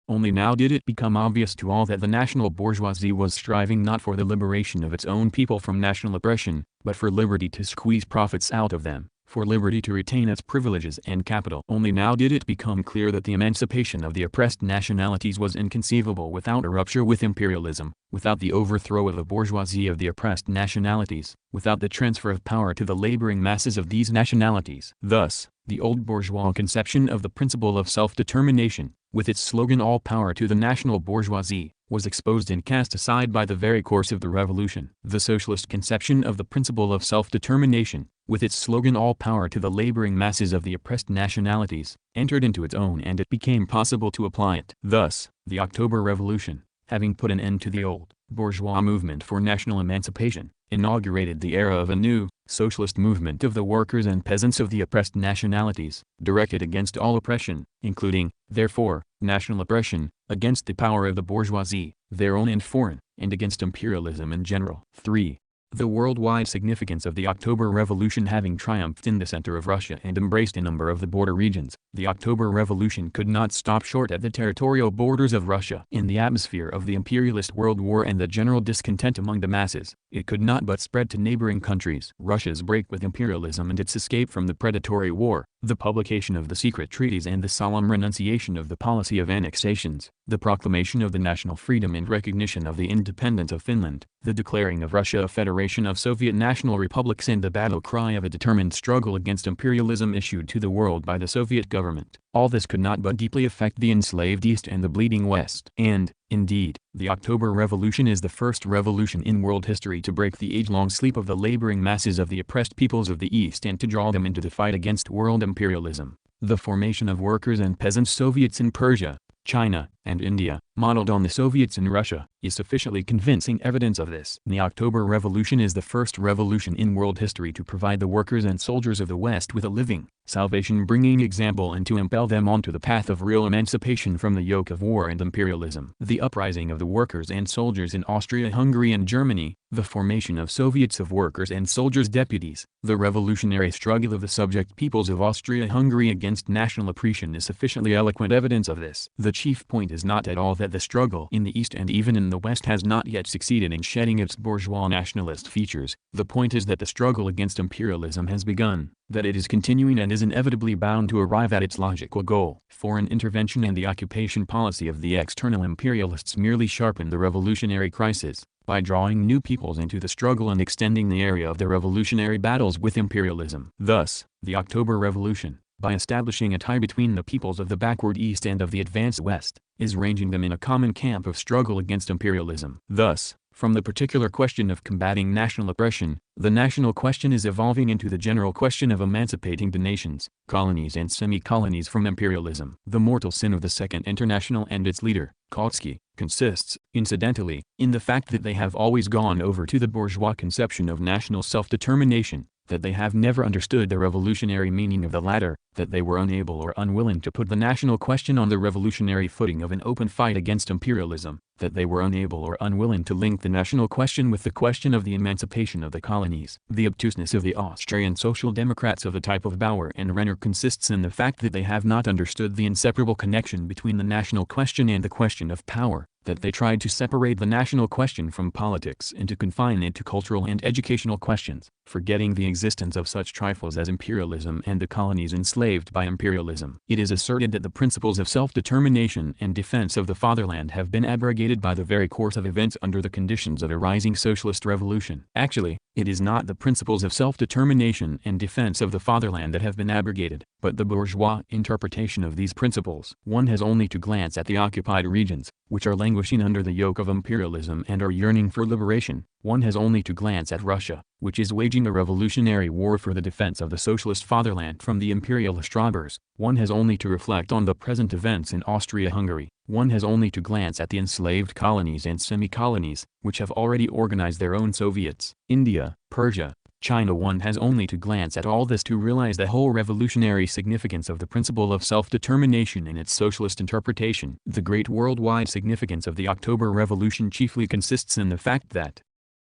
A: Only now did it become obvious to all that the national bourgeoisie was striving not for the liberation of its own people from national oppression, but for liberty to squeeze profits out of them, for liberty to retain its privileges and capital. Only now did it become clear that the emancipation of the oppressed nationalities was inconceivable without a rupture with imperialism, without the overthrow of the bourgeoisie of the oppressed nationalities, without the transfer of power to the laboring masses of these nationalities. Thus, the old bourgeois conception of the principle of self-determination, with its slogan "all power to the national bourgeoisie," was exposed and cast aside by the very course of the revolution. The socialist conception of the principle of self-determination, with its slogan "all power to the laboring masses of the oppressed nationalities," entered into its own, and it became possible to apply it. Thus, the October Revolution, having put an end to the old bourgeois movement for national emancipation, inaugurated the era of a new, socialist movement of the workers and peasants of the oppressed nationalities, directed against all oppression, including, therefore, national oppression, against the power of the bourgeoisie, their own and foreign, and against imperialism in general. 3. The worldwide significance of the October Revolution having triumphed in the center of Russia and embraced a number of the border regions, the October Revolution could not stop short at the territorial borders of Russia. In the atmosphere of the imperialist world war and the general discontent among the masses, it could not but spread to neighboring countries. Russia's break with imperialism and its escape from the predatory war, the publication of the secret treaties and the solemn renunciation of the policy of annexations, the proclamation of the national freedom and recognition of the independence of Finland, the declaring of Russia a federation of Soviet national republics, and the battle cry of a determined struggle against imperialism issued to the world by the Soviet government. All this could not but deeply affect the enslaved East and the bleeding West. And, indeed, the October Revolution is the first revolution in world history to break the age-long sleep of the laboring masses of the oppressed peoples of the East and to draw them into the fight against world imperialism. The formation of workers and peasant Soviets in Persia, China, and India, modeled on the Soviets in Russia, is sufficiently convincing evidence of this. The October Revolution is the first revolution in world history to provide the workers and soldiers of the West with a living, salvation-bringing example and to impel them onto the path of real emancipation from the yoke of war and imperialism. The uprising of the workers and soldiers in Austria, Hungary and Germany, the formation of Soviets of workers and soldiers deputies, the revolutionary struggle of the subject peoples of Austria-Hungary against national oppression is sufficiently eloquent evidence of this. The chief point is not at all that the struggle in the East and even in the West has not yet succeeded in shedding its bourgeois nationalist features. The point is that the struggle against imperialism has begun, that it is continuing and is inevitably bound to arrive at its logical goal. Foreign intervention and the occupation policy of the external imperialists merely sharpen the revolutionary crisis, by drawing new peoples into the struggle and extending the area of the revolutionary battles with imperialism. Thus, the October Revolution, by establishing a tie between the peoples of the backward East and of the advanced West, is ranging them in a common camp of struggle against imperialism. Thus, from the particular question of combating national oppression, the national question is evolving into the general question of emancipating the nations, colonies and semi-colonies from imperialism. The mortal sin of the Second International and its leader, Kautsky, consists, incidentally, in the fact that they have always gone over to the bourgeois conception of national self-determination, that they have never understood the revolutionary meaning of the latter, that they were unable or unwilling to put the national question on the revolutionary footing of an open fight against imperialism, that they were unable or unwilling to link the national question with the question of the emancipation of the colonies. The obtuseness of the Austrian Social Democrats of the type of Bauer and Renner consists in the fact that they have not understood the inseparable connection between the national question and the question of power, that they tried to separate the national question from politics and to confine it to cultural and educational questions, forgetting the existence of such trifles as imperialism and the colonies enslaved by imperialism. It is asserted that the principles of self-determination and defense of the fatherland have been abrogated by the very course of events under the conditions of a rising socialist revolution. Actually, it is not the principles of self-determination and defense of the fatherland that have been abrogated, but the bourgeois interpretation of these principles. One has only to glance at the occupied regions, which are languishing languishing under the yoke of imperialism and are yearning for liberation, one has only to glance at Russia, which is waging a revolutionary war for the defense of the socialist fatherland from the imperialist robbers. One has only to reflect on the present events in Austria-Hungary. One has only to glance at the enslaved colonies and semi-colonies, which have already organized their own Soviets. India, Persia, China. One has only to glance at all this to realize the whole revolutionary significance of the principle of self-determination in its socialist interpretation. The great worldwide significance of the October Revolution chiefly consists in the fact that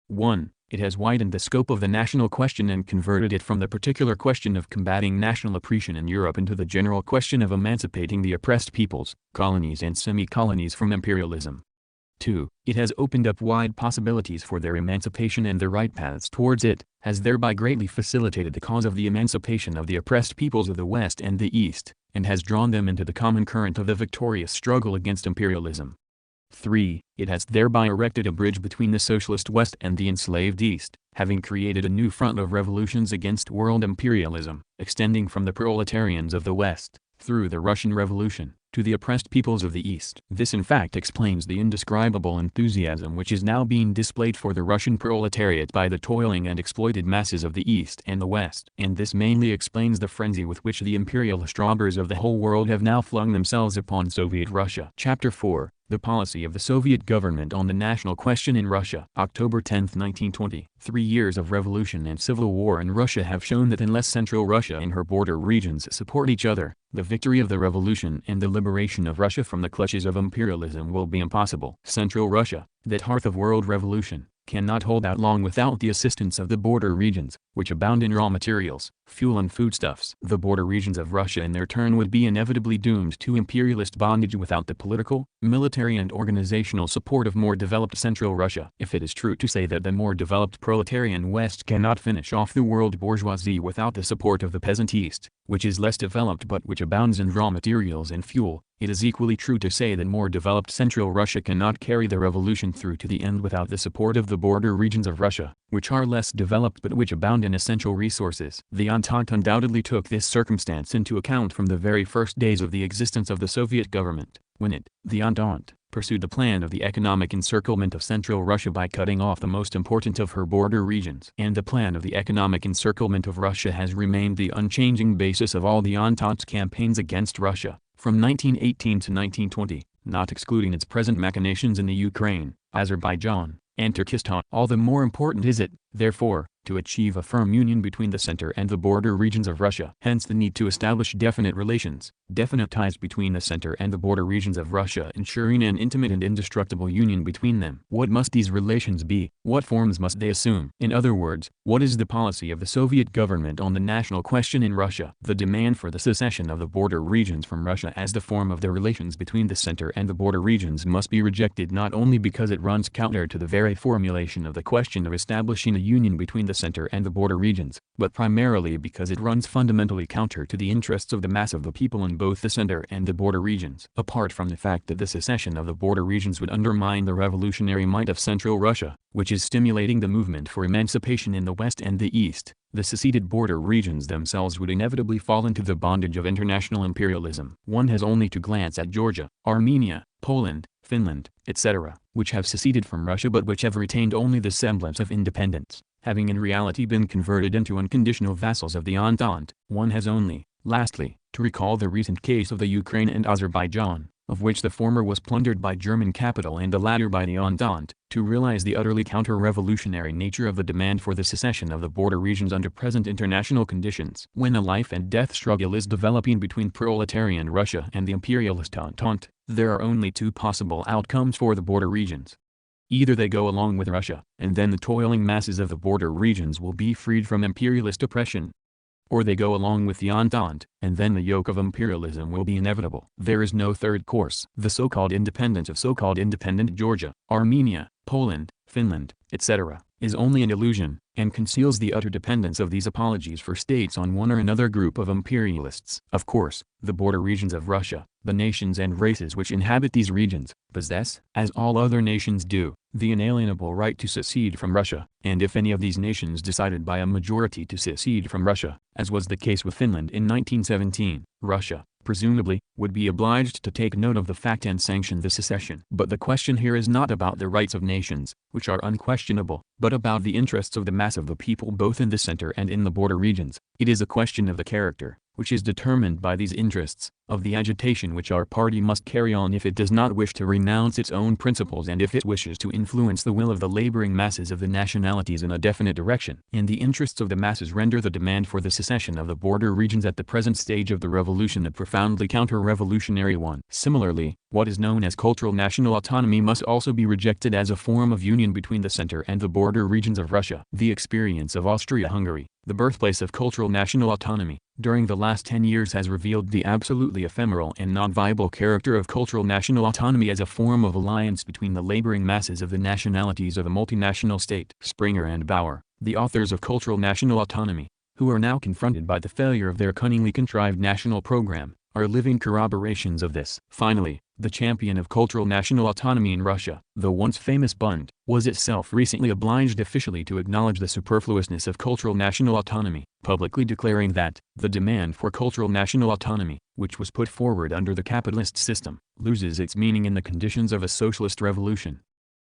A: 1. It has widened the scope of the national question and converted it from the particular question of combating national oppression in Europe into the general question of emancipating the oppressed peoples, colonies and semi-colonies from imperialism. 2. It has opened up wide possibilities for their emancipation and the right paths towards it, has thereby greatly facilitated the cause of the emancipation of the oppressed peoples of the West and the East, and has drawn them into the common current of the victorious struggle against imperialism. 3. It has thereby erected a bridge between the socialist West and the enslaved East, having created a new front of revolutions against world imperialism, extending from the proletarians of the West, through the Russian Revolution, to the oppressed peoples of the East. This in fact explains the indescribable enthusiasm which is now being displayed for the Russian proletariat by the toiling and exploited masses of the East and the West. And this mainly explains the frenzy with which the imperialist robbers of the whole world have now flung themselves upon Soviet Russia. Chapter 4. The policy of the Soviet government on the national question in Russia. October 10, 1920. 3 years of revolution and civil war in Russia have shown that unless Central Russia and her border regions support each other, the victory of the revolution and the liberation of Russia from the clutches of imperialism will be impossible. Central Russia, that hearth of world revolution, cannot hold out long without the assistance of the border regions, which abound in raw materials, fuel and foodstuffs. The border regions of Russia in their turn would be inevitably doomed to imperialist bondage without the political, military and organizational support of more developed Central Russia. If it is true to say that the more developed proletarian West cannot finish off the world bourgeoisie without the support of the peasant East, which is less developed but which abounds in raw materials and fuel, it is equally true to say that more developed Central Russia cannot carry the revolution through to the end without the support of the border regions of Russia, which are less developed but which abound in essential resources. The Entente undoubtedly took this circumstance into account from the very first days of the existence of the Soviet government, when it, the Entente, pursued the plan of the economic encirclement of Central Russia by cutting off the most important of her border regions. And the plan of the economic encirclement of Russia has remained the unchanging basis of all the Entente's campaigns against Russia, from 1918 to 1920, not excluding its present machinations in the Ukraine, Azerbaijan, and Turkestan. All the more important is it, therefore, to achieve a firm union between the center and the border regions of Russia. Hence the need to establish definite relations, definite ties between the center and the border regions of Russia, ensuring an intimate and indestructible union between them. What must these relations be? What forms must they assume? In other words, what is the policy of the Soviet government on the national question in Russia? The demand for the secession of the border regions from Russia as the form of the relations between the center and the border regions must be rejected, not only because it runs counter to the very formulation of the question of establishing a union between the center and the border regions, but primarily because it runs fundamentally counter to the interests of the mass of the people in both the center and the border regions. Apart from the fact that the secession of the border regions would undermine the revolutionary might of Central Russia, which is stimulating the movement for emancipation in the West and the East, the seceded border regions themselves would inevitably fall into the bondage of international imperialism. One has only to glance at Georgia, Armenia, Poland, Finland, etc., which have seceded from Russia but which have retained only the semblance of independence, having in reality been converted into unconditional vassals of the Entente. One has only, lastly, to recall the recent case of the Ukraine and Azerbaijan, of which the former was plundered by German capital and the latter by the Entente, to realize the utterly counter-revolutionary nature of the demand for the secession of the border regions under present international conditions. When a life-and-death struggle is developing between proletarian Russia and the imperialist Entente, there are only two possible outcomes for the border regions. Either they go along with Russia, and then the toiling masses of the border regions will be freed from imperialist oppression. Or they go along with the Entente, and then the yoke of imperialism will be inevitable. There is no third course. The so-called independence of so-called independent Georgia, Armenia, Poland, Finland, etc., is only an illusion, and conceals the utter dependence of these apologies for states on one or another group of imperialists. Of course, the border regions of Russia, the nations and races which inhabit these regions, possess, as all other nations do, the inalienable right to secede from Russia, and if any of these nations decided by a majority to secede from Russia, as was the case with Finland in 1917, Russia, presumably, would be obliged to take note of the fact and sanction the secession. But the question here is not about the rights of nations, which are unquestionable, but about the interests of the mass of the people both in the center and in the border regions. It is a question of the character, which is determined by these interests, of the agitation which our party must carry on if it does not wish to renounce its own principles and if it wishes to influence the will of the laboring masses of the nationalities in a definite direction. And the interests of the masses render the demand for the secession of the border regions at the present stage of the revolution a profoundly counter-revolutionary one. Similarly, what is known as cultural national autonomy must also be rejected as a form of union between the center and the border regions of Russia. The experience of Austria-Hungary, the birthplace of cultural national autonomy, during the last 10 years has revealed the absolutely ephemeral and non-viable character of cultural national autonomy as a form of alliance between the laboring masses of the nationalities of a multinational state. Springer and Bauer, the authors of cultural national autonomy, who are now confronted by the failure of their cunningly contrived national program, are living corroborations of this. Finally, the champion of cultural national autonomy in Russia, the once famous Bund, was itself recently obliged officially to acknowledge the superfluousness of cultural national autonomy, publicly declaring that the demand for cultural national autonomy, which was put forward under the capitalist system, loses its meaning in the conditions of a socialist revolution.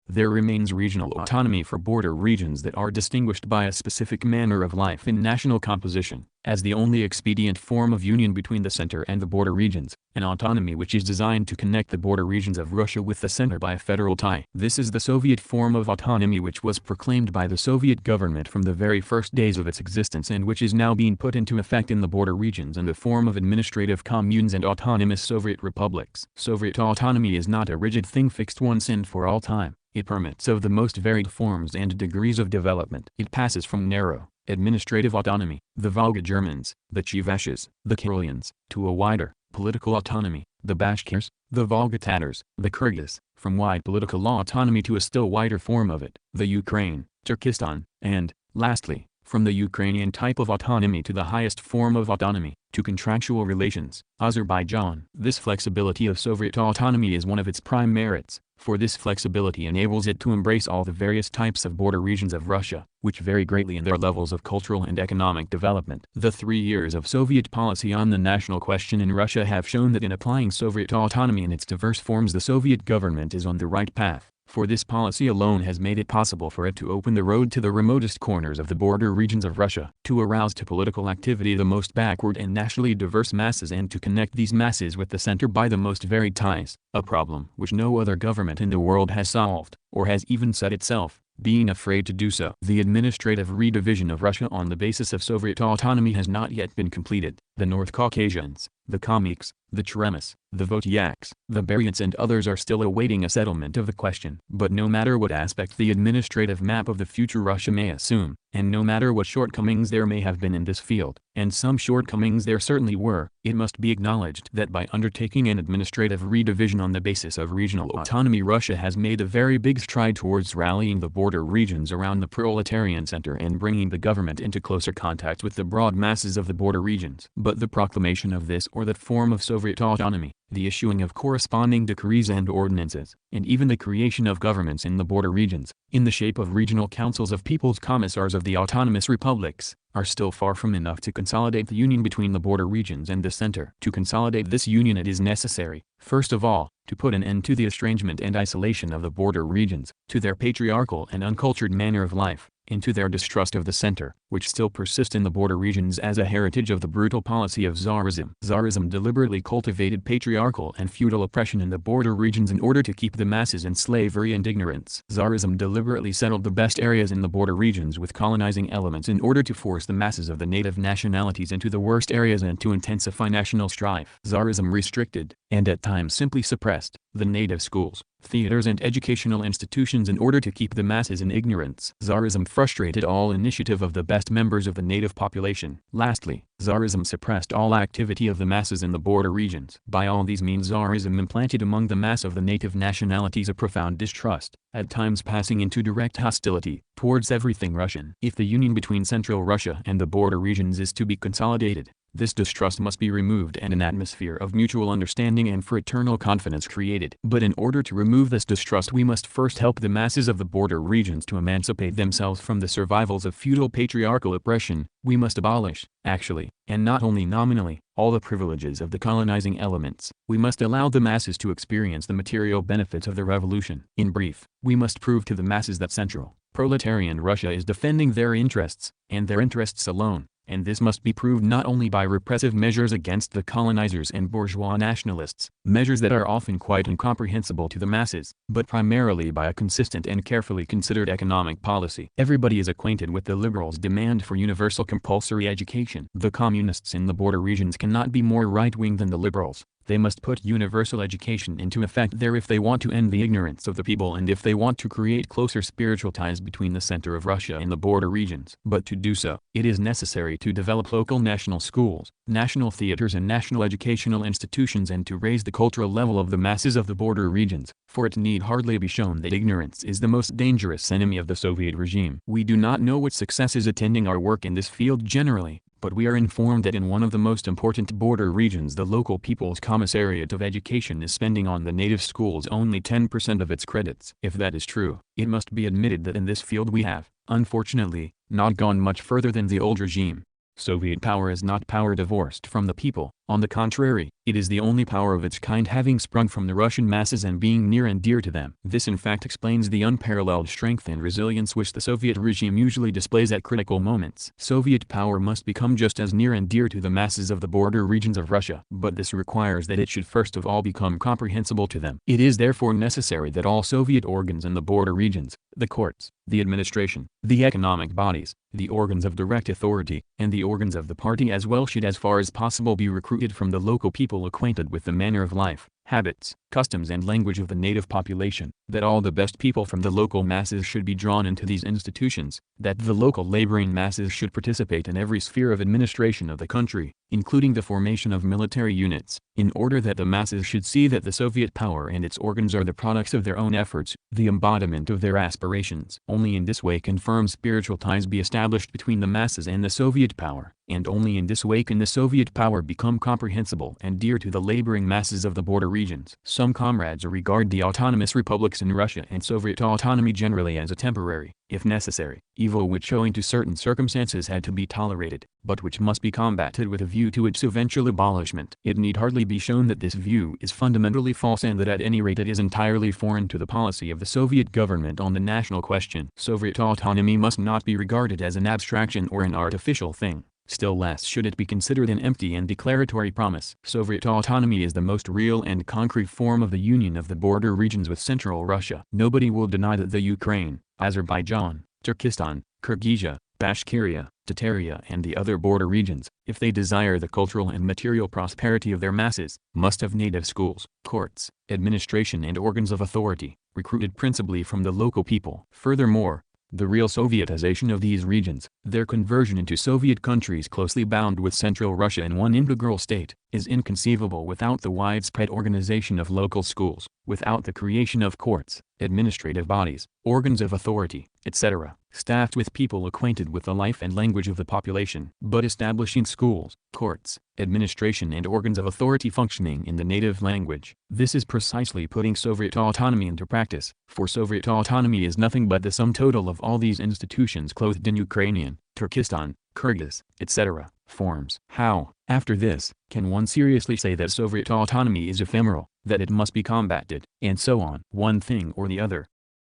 A: There remains regional autonomy for border regions that are distinguished by a specific manner of life in national composition, as the only expedient form of union between the center and the border regions, an autonomy which is designed to connect the border regions of Russia with the center by a federal tie. This is the Soviet form of autonomy which was proclaimed by the Soviet government from the very first days of its existence and which is now being put into effect in the border regions in the form of administrative communes and autonomous Soviet republics. Soviet autonomy is not a rigid thing fixed once and for all time. It permits of the most varied forms and degrees of development. It passes from narrow, administrative autonomy, the Volga Germans, the Chuvashes, the Karelians, to a wider, political autonomy, the Bashkirs, the Volga Tatars, the Kyrgyz, from wide political law autonomy to a still wider form of it, the Ukraine, Turkestan, and, lastly, from the Ukrainian type of autonomy to the highest form of autonomy, to contractual relations, Azerbaijan. This flexibility of Soviet autonomy is one of its prime merits, for this flexibility enables it to embrace all the various types of border regions of Russia, which vary greatly in their levels of cultural and economic development. The 3 years of Soviet policy on the national question in Russia have shown that in applying Soviet autonomy in its diverse forms the Soviet government is on the right path. For this policy alone has made it possible for it to open the road to the remotest corners of the border regions of Russia, to arouse to political activity the most backward and nationally diverse masses and to connect these masses with the center by the most varied ties, a problem which no other government in the world has solved, or has even set itself, being afraid to do so. The administrative redivision of Russia on the basis of Soviet autonomy has not yet been completed. The North Caucasians, the Kalmyks, the Cheremiss, the Votyaks, the Buryats and others are still awaiting a settlement of the question. But no matter what aspect the administrative map of the future Russia may assume, and no matter what shortcomings there may have been in this field, and some shortcomings there certainly were, it must be acknowledged that by undertaking an administrative redivision on the basis of regional autonomy Russia has made a very big stride towards rallying the border regions around the proletarian center and bringing the government into closer contact with the broad masses of the border regions. But the proclamation of this or that form of Soviet autonomy, the issuing of corresponding decrees and ordinances, and even the creation of governments in the border regions, in the shape of regional councils of people's commissars of the autonomous republics, are still far from enough to consolidate the union between the border regions and the center. To consolidate this union it is necessary, first of all, to put an end to the estrangement and isolation of the border regions, to their patriarchal and uncultured manner of life, into their distrust of the center, which still persists in the border regions as a heritage of the brutal policy of Tsarism. Tsarism deliberately cultivated patriarchal and feudal oppression in the border regions in order to keep the masses in slavery and ignorance. Tsarism deliberately settled the best areas in the border regions with colonizing elements in order to force the masses of the native nationalities into the worst areas and to intensify national strife. Tsarism restricted, and at times simply suppressed, the native schools, theaters and educational institutions in order to keep the masses in ignorance. Tsarism frustrated all initiative of the best members of the native population. Lastly, Tsarism suppressed all activity of the masses in the border regions. By all these means Tsarism implanted among the mass of the native nationalities a profound distrust, at times passing into direct hostility, towards everything Russian. If the union between Central Russia and the border regions is to be consolidated, This distrust must be removed and an atmosphere of mutual understanding and fraternal confidence created. But in order to remove this distrust we must first help the masses of the border regions to emancipate themselves from the survivals of feudal patriarchal oppression. We must abolish, actually, and not only nominally, all the privileges of the colonizing elements. We must allow the masses to experience the material benefits of the revolution. In brief, we must prove to the masses that Central, proletarian Russia is defending their interests, and their interests alone. And this must be proved not only by repressive measures against the colonizers and bourgeois nationalists, measures that are often quite incomprehensible to the masses, but primarily by a consistent and carefully considered economic policy. Everybody is acquainted with the liberals' demand for universal compulsory education. The communists in the border regions cannot be more right-wing than the liberals. They must put universal education into effect there if they want to end the ignorance of the people and if they want to create closer spiritual ties between the center of Russia and the border regions. But to do so, it is necessary to develop local national schools, national theaters and national educational institutions and to raise the cultural level of the masses of the border regions, for it need hardly be shown that ignorance is the most dangerous enemy of the Soviet regime. We do not know what success is attending our work in this field generally, but we are informed that in one of the most important border regions the local People's Commissariat of Education is spending on the native schools only 10% of its credits. If that is true, it must be admitted that in this field we have, unfortunately, not gone much further than the old regime. Soviet power is not power divorced from the people. On the contrary, it is the only power of its kind having sprung from the Russian masses and being near and dear to them. This in fact explains the unparalleled strength and resilience which the Soviet regime usually displays at critical moments. Soviet power must become just as near and dear to the masses of the border regions of Russia. But this requires that it should first of all become comprehensible to them. It is therefore necessary that all Soviet organs in the border regions, the courts, the administration, the economic bodies, the organs of direct authority, and the organs of the party as well should as far as possible be recruited from the local people acquainted with the manner of life, habits, customs and language of the native population, that all the best people from the local masses should be drawn into these institutions, that the local laboring masses should participate in every sphere of administration of the country, including the formation of military units, in order that the masses should see that the Soviet power and its organs are the products of their own efforts, the embodiment of their aspirations. Only in this way can firm spiritual ties be established between the masses and the Soviet power, and only in this way can the Soviet power become comprehensible and dear to the laboring masses of the border regions. Some comrades regard the autonomous republics in Russia and Soviet autonomy generally as a temporary, if necessary, evil which owing to certain circumstances had to be tolerated, but which must be combated with a view to its eventual abolishment. It need hardly be shown that this view is fundamentally false and that at any rate it is entirely foreign to the policy of the Soviet government on the national question. Soviet autonomy must not be regarded as an abstraction or an artificial thing. Still less should it be considered an empty and declaratory promise. Soviet autonomy is the most real and concrete form of the union of the border regions with Central Russia. Nobody will deny that the Ukraine, Azerbaijan, Turkestan, Kyrgyzia, Bashkiria, Tataria and the other border regions, if they desire the cultural and material prosperity of their masses, must have native schools, courts, administration and organs of authority, recruited principally from the local people. Furthermore, the real Sovietization of these regions, their conversion into Soviet countries closely bound with Central Russia in one integral state, is inconceivable without the widespread organization of local schools, without the creation of courts, administrative bodies, organs of authority, etc., staffed with people acquainted with the life and language of the population. But establishing schools, courts, administration and organs of authority functioning in the native language, this is precisely putting Soviet autonomy into practice, for Soviet autonomy is nothing but the sum total of all these institutions clothed in Ukrainian, Turkestan, Kyrgyz, etc., forms. How, after this, can one seriously say that Soviet autonomy is ephemeral, that it must be combated, and so on? One thing or the other.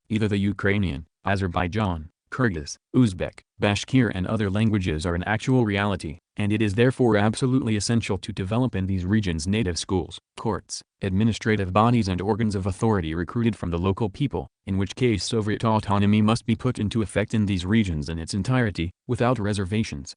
A: Either the Ukrainian, Azerbaijan, Kyrgyz, Uzbek, Bashkir and other languages are an actual reality, and it is therefore absolutely essential to develop in these regions native schools, courts, administrative bodies and organs of authority recruited from the local people, in which case Soviet autonomy must be put into effect in these regions in its entirety, without reservations.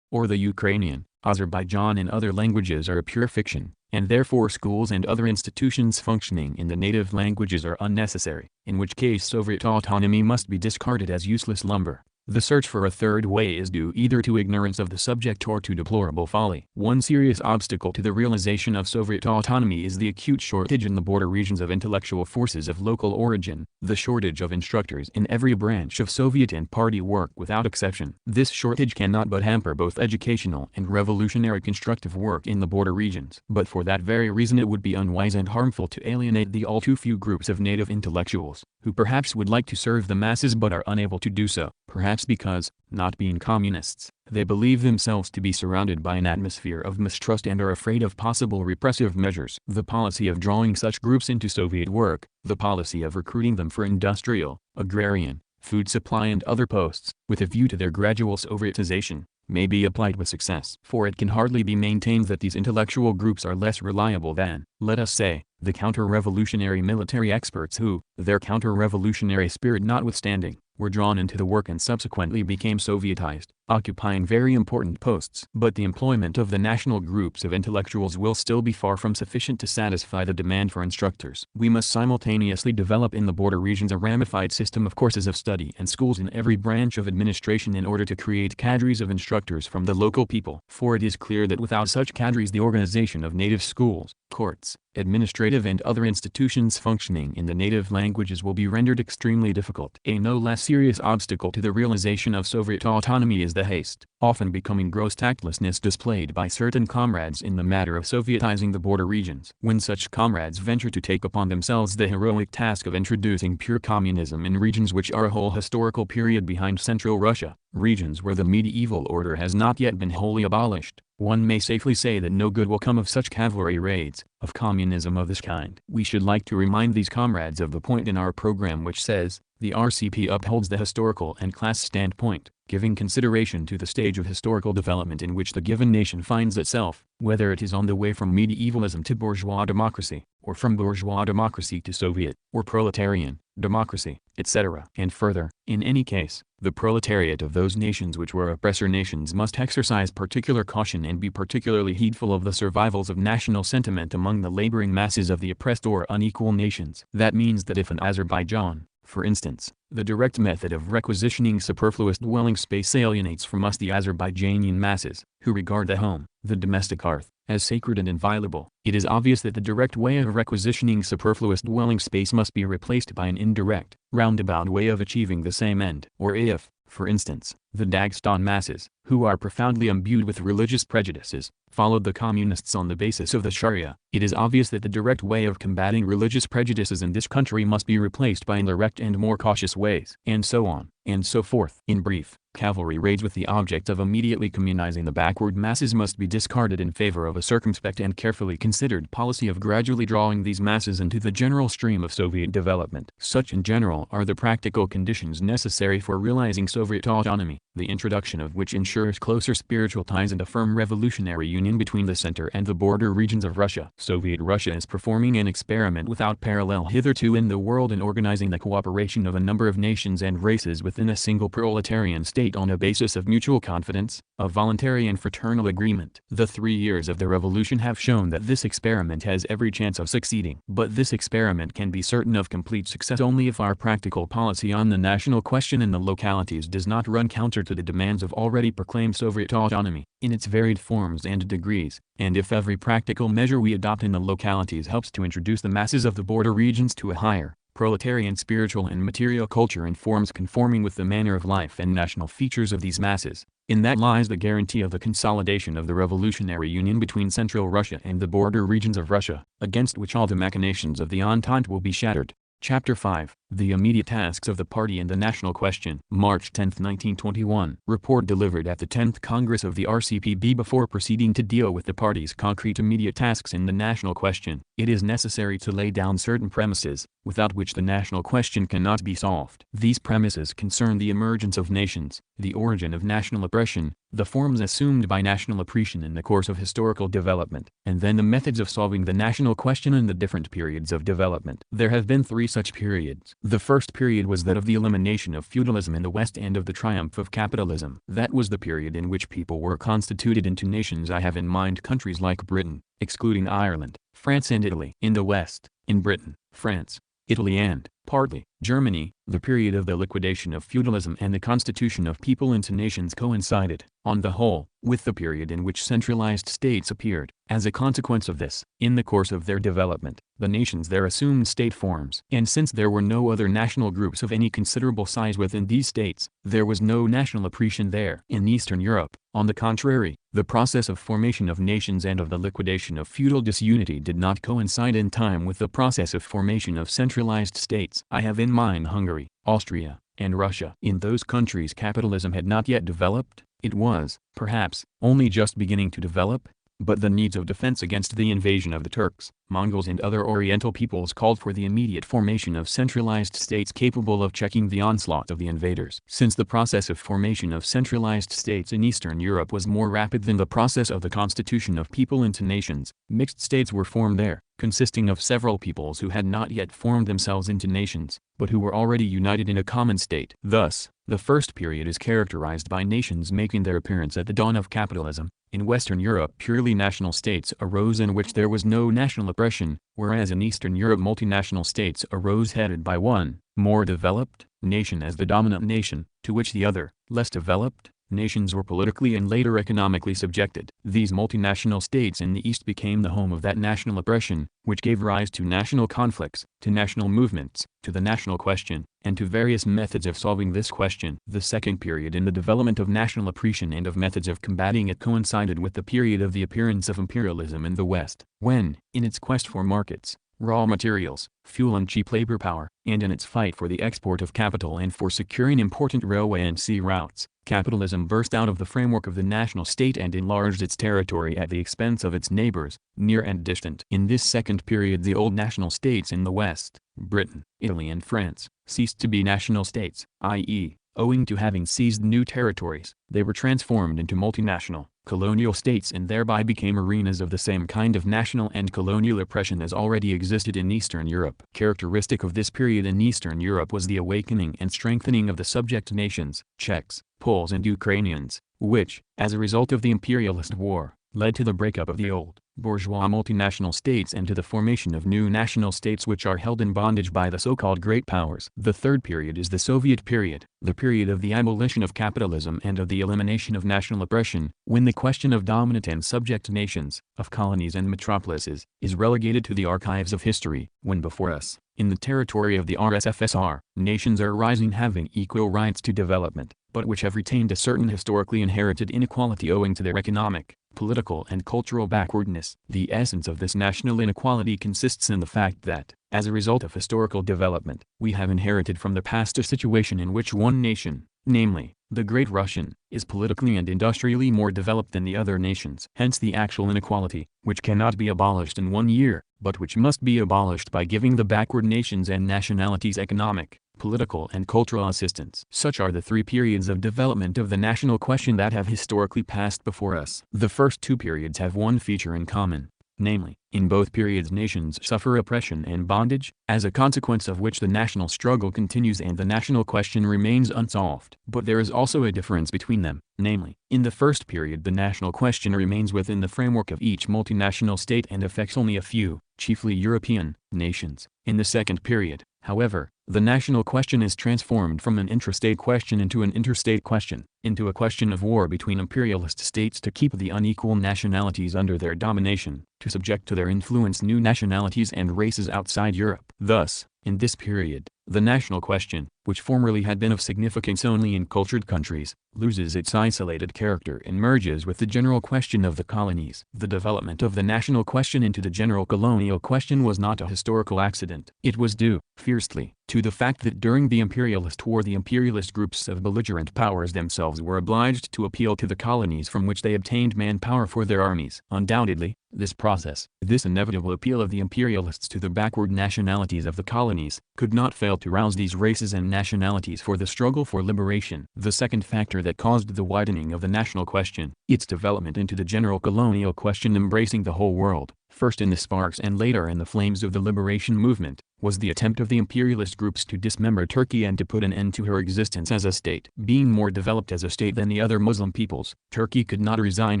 A: Or the Ukrainian, Azerbaijan and other languages are a pure fiction, and therefore schools and other institutions functioning in the native languages are unnecessary, in which case Soviet autonomy must be discarded as useless lumber. The search for a third way is due either to ignorance of the subject or to deplorable folly. One serious obstacle to the realization of Soviet autonomy is the acute shortage in the border regions of intellectual forces of local origin, the shortage of instructors in every branch of Soviet and party work without exception. This shortage cannot but hamper both educational and revolutionary constructive work in the border regions. But for that very reason it would be unwise and harmful to alienate the all too few groups of native intellectuals, who perhaps would like to serve the masses but are unable to do so, perhaps because, not being communists, they believe themselves to be surrounded by an atmosphere of mistrust and are afraid of possible repressive measures. The policy of drawing such groups into Soviet work, the policy of recruiting them for industrial, agrarian, food supply and other posts, with a view to their gradual Sovietization, may be applied with success. For it can hardly be maintained that these intellectual groups are less reliable than, let us say, the counter-revolutionary military experts who, their counter-revolutionary spirit notwithstanding, were drawn into the work and subsequently became Sovietized, occupying very important posts. But the employment of the national groups of intellectuals will still be far from sufficient to satisfy the demand for instructors. We must simultaneously develop in the border regions a ramified system of courses of study and schools in every branch of administration in order to create cadres of instructors from the local people. For it is clear that without such cadres the organization of native schools, courts, administrative and other institutions functioning in the native languages will be rendered extremely difficult. A no less serious obstacle to the realization of Soviet autonomy is the haste, often becoming gross tactlessness displayed by certain comrades in the matter of Sovietizing the border regions. When such comrades venture to take upon themselves the heroic task of introducing pure communism in regions which are a whole historical period behind Central Russia, regions where the medieval order has not yet been wholly abolished, one may safely say that no good will come of such cavalry raids, of communism of this kind. We should like to remind these comrades of the point in our program which says, the RCP upholds the historical and class standpoint, giving consideration to the stage of historical development in which the given nation finds itself, whether it is on the way from medievalism to bourgeois democracy, or from bourgeois democracy to Soviet, or proletarian democracy, etc. And further, in any case, the proletariat of those nations which were oppressor nations must exercise particular caution and be particularly heedful of the survivals of national sentiment among the laboring masses of the oppressed or unequal nations. That means that if in Azerbaijan, for instance, the direct method of requisitioning superfluous dwelling space alienates from us the Azerbaijanian masses, who regard the home, the domestic hearth, as sacred and inviolable, it is obvious that the direct way of requisitioning superfluous dwelling space must be replaced by an indirect, roundabout way of achieving the same end. Or if, for instance, the Dagestan masses, who are profoundly imbued with religious prejudices, followed the communists on the basis of the Sharia, it is obvious that the direct way of combating religious prejudices in this country must be replaced by indirect and more cautious ways, and so on, and so forth. In brief, cavalry raids with the object of immediately communizing the backward masses must be discarded in favor of a circumspect and carefully considered policy of gradually drawing these masses into the general stream of Soviet development. Such in general are the practical conditions necessary for realizing Soviet autonomy, the introduction of which ensures closer spiritual ties and a firm revolutionary union between the center and the border regions of Russia. Soviet Russia is performing an experiment without parallel hitherto in the world in organizing the cooperation of a number of nations and races within a single proletarian state on a basis of mutual confidence, of voluntary and fraternal agreement. The 3 years of the revolution have shown that this experiment has every chance of succeeding. But this experiment can be certain of complete success only if our practical policy on the national question in the localities does not run counter to the demands of already proclaimed Soviet autonomy, in its varied forms and degrees, and if every practical measure we adopt in the localities helps to introduce the masses of the border regions to a higher, proletarian spiritual and material culture in forms conforming with the manner of life and national features of these masses. In that lies the guarantee of the consolidation of the revolutionary union between Central Russia and the border regions of Russia, against which all the machinations of the Entente will be shattered. Chapter 5. The Immediate Tasks of the Party and the National Question. March 10, 1921. Report delivered at the 10th Congress of the RCPB. Before proceeding to deal with the party's concrete immediate tasks in the national question, it is necessary to lay down certain premises, without which the national question cannot be solved. These premises concern the emergence of nations, the origin of national oppression, the forms assumed by national oppression in the course of historical development, and then the methods of solving the national question in the different periods of development. There have been 3 such periods. The first period was that of the elimination of feudalism in the West and of the triumph of capitalism. That was the period in which people were constituted into nations. I have in mind countries like Britain, excluding Ireland, France and Italy. In the West, in Britain, France, Italy and, Partly, Germany, the period of the liquidation of feudalism and the constitution of people into nations coincided, on the whole, with the period in which centralized states appeared. As a consequence of this, in the course of their development, the nations there assumed state forms. And since there were no other national groups of any considerable size within these states, there was no national oppression there. In Eastern Europe, on the contrary, the process of formation of nations and of the liquidation of feudal disunity did not coincide in time with the process of formation of centralized states. I have in mind Hungary, Austria, and Russia. In those countries capitalism had not yet developed. It was, perhaps, only just beginning to develop, but the needs of defense against the invasion of the Turks, Mongols and other Oriental peoples called for the immediate formation of centralized states capable of checking the onslaught of the invaders. Since the process of formation of centralized states in Eastern Europe was more rapid than the process of the constitution of people into nations, mixed states were formed there, consisting of several peoples who had not yet formed themselves into nations, but who were already united in a common state. Thus, the first period is characterized by nations making their appearance at the dawn of capitalism. In Western Europe purely national states arose in which there was no national oppression, whereas in Eastern Europe multinational states arose headed by one, more developed, nation as the dominant nation, to which the other, less developed, nations were politically and later economically subjected. These multinational states in the East became the home of that national oppression, which gave rise to national conflicts, to national movements, to the national question, and to various methods of solving this question. The second period in the development of national oppression and of methods of combating it coincided with the period of the appearance of imperialism in the West, when, in its quest for markets, raw materials, fuel and cheap labor power, and in its fight for the export of capital and for securing important railway and sea routes, capitalism burst out of the framework of the national state and enlarged its territory at the expense of its neighbors, near and distant. In this second period the old national states in the West, Britain, Italy and France, ceased to be national states, i.e., owing to having seized new territories, they were transformed into multinational, colonial states and thereby became arenas of the same kind of national and colonial oppression as already existed in Eastern Europe. Characteristic of this period in Eastern Europe was the awakening and strengthening of the subject nations, Czechs, Poles and Ukrainians, which, as a result of the imperialist war, led to the breakup of the old, bourgeois multinational states and to the formation of new national states which are held in bondage by the so-called great powers. The third period is the Soviet period, the period of the abolition of capitalism and of the elimination of national oppression, when the question of dominant and subject nations, of colonies and metropolises, is relegated to the archives of history, when before us, in the territory of the RSFSR, nations are rising having equal rights to development, but which have retained a certain historically inherited inequality owing to their economic, political and cultural backwardness. The essence of this national inequality consists in the fact that, as a result of historical development, we have inherited from the past a situation in which one nation, namely, the Great Russian, is politically and industrially more developed than the other nations. Hence the actual inequality, which cannot be abolished in 1 year, but which must be abolished by giving the backward nations and nationalities economic, political and cultural assistance. Such are the three periods of development of the national question that have historically passed before us. The first two periods have one feature in common, namely, in both periods nations suffer oppression and bondage, as a consequence of which the national struggle continues and the national question remains unsolved. But there is also a difference between them, namely, in the first period the national question remains within the framework of each multinational state and affects only a few, chiefly European, nations. In the second period, however, the national question is transformed from an intrastate question into an interstate question, into a question of war between imperialist states to keep the unequal nationalities under their domination, to subject to their influence new nationalities and races outside Europe. Thus, in this period, the national question, which formerly had been of significance only in cultured countries, loses its isolated character and merges with the general question of the colonies. The development of the national question into the general colonial question was not a historical accident. It was due, firstly, to the fact that during the imperialist war the imperialist groups of belligerent powers themselves were obliged to appeal to the colonies from which they obtained manpower for their armies. Undoubtedly, this inevitable appeal of the imperialists to the backward nationalities of the colonies, could not fail to rouse these races and nationalities for the struggle for liberation. The second factor that caused the widening of the national question, its development into the general colonial question embracing the whole world, first in the sparks and later in the flames of the liberation movement, was the attempt of the imperialist groups to dismember Turkey and to put an end to her existence as a state. Being more developed as a state than the other Muslim peoples, Turkey could not resign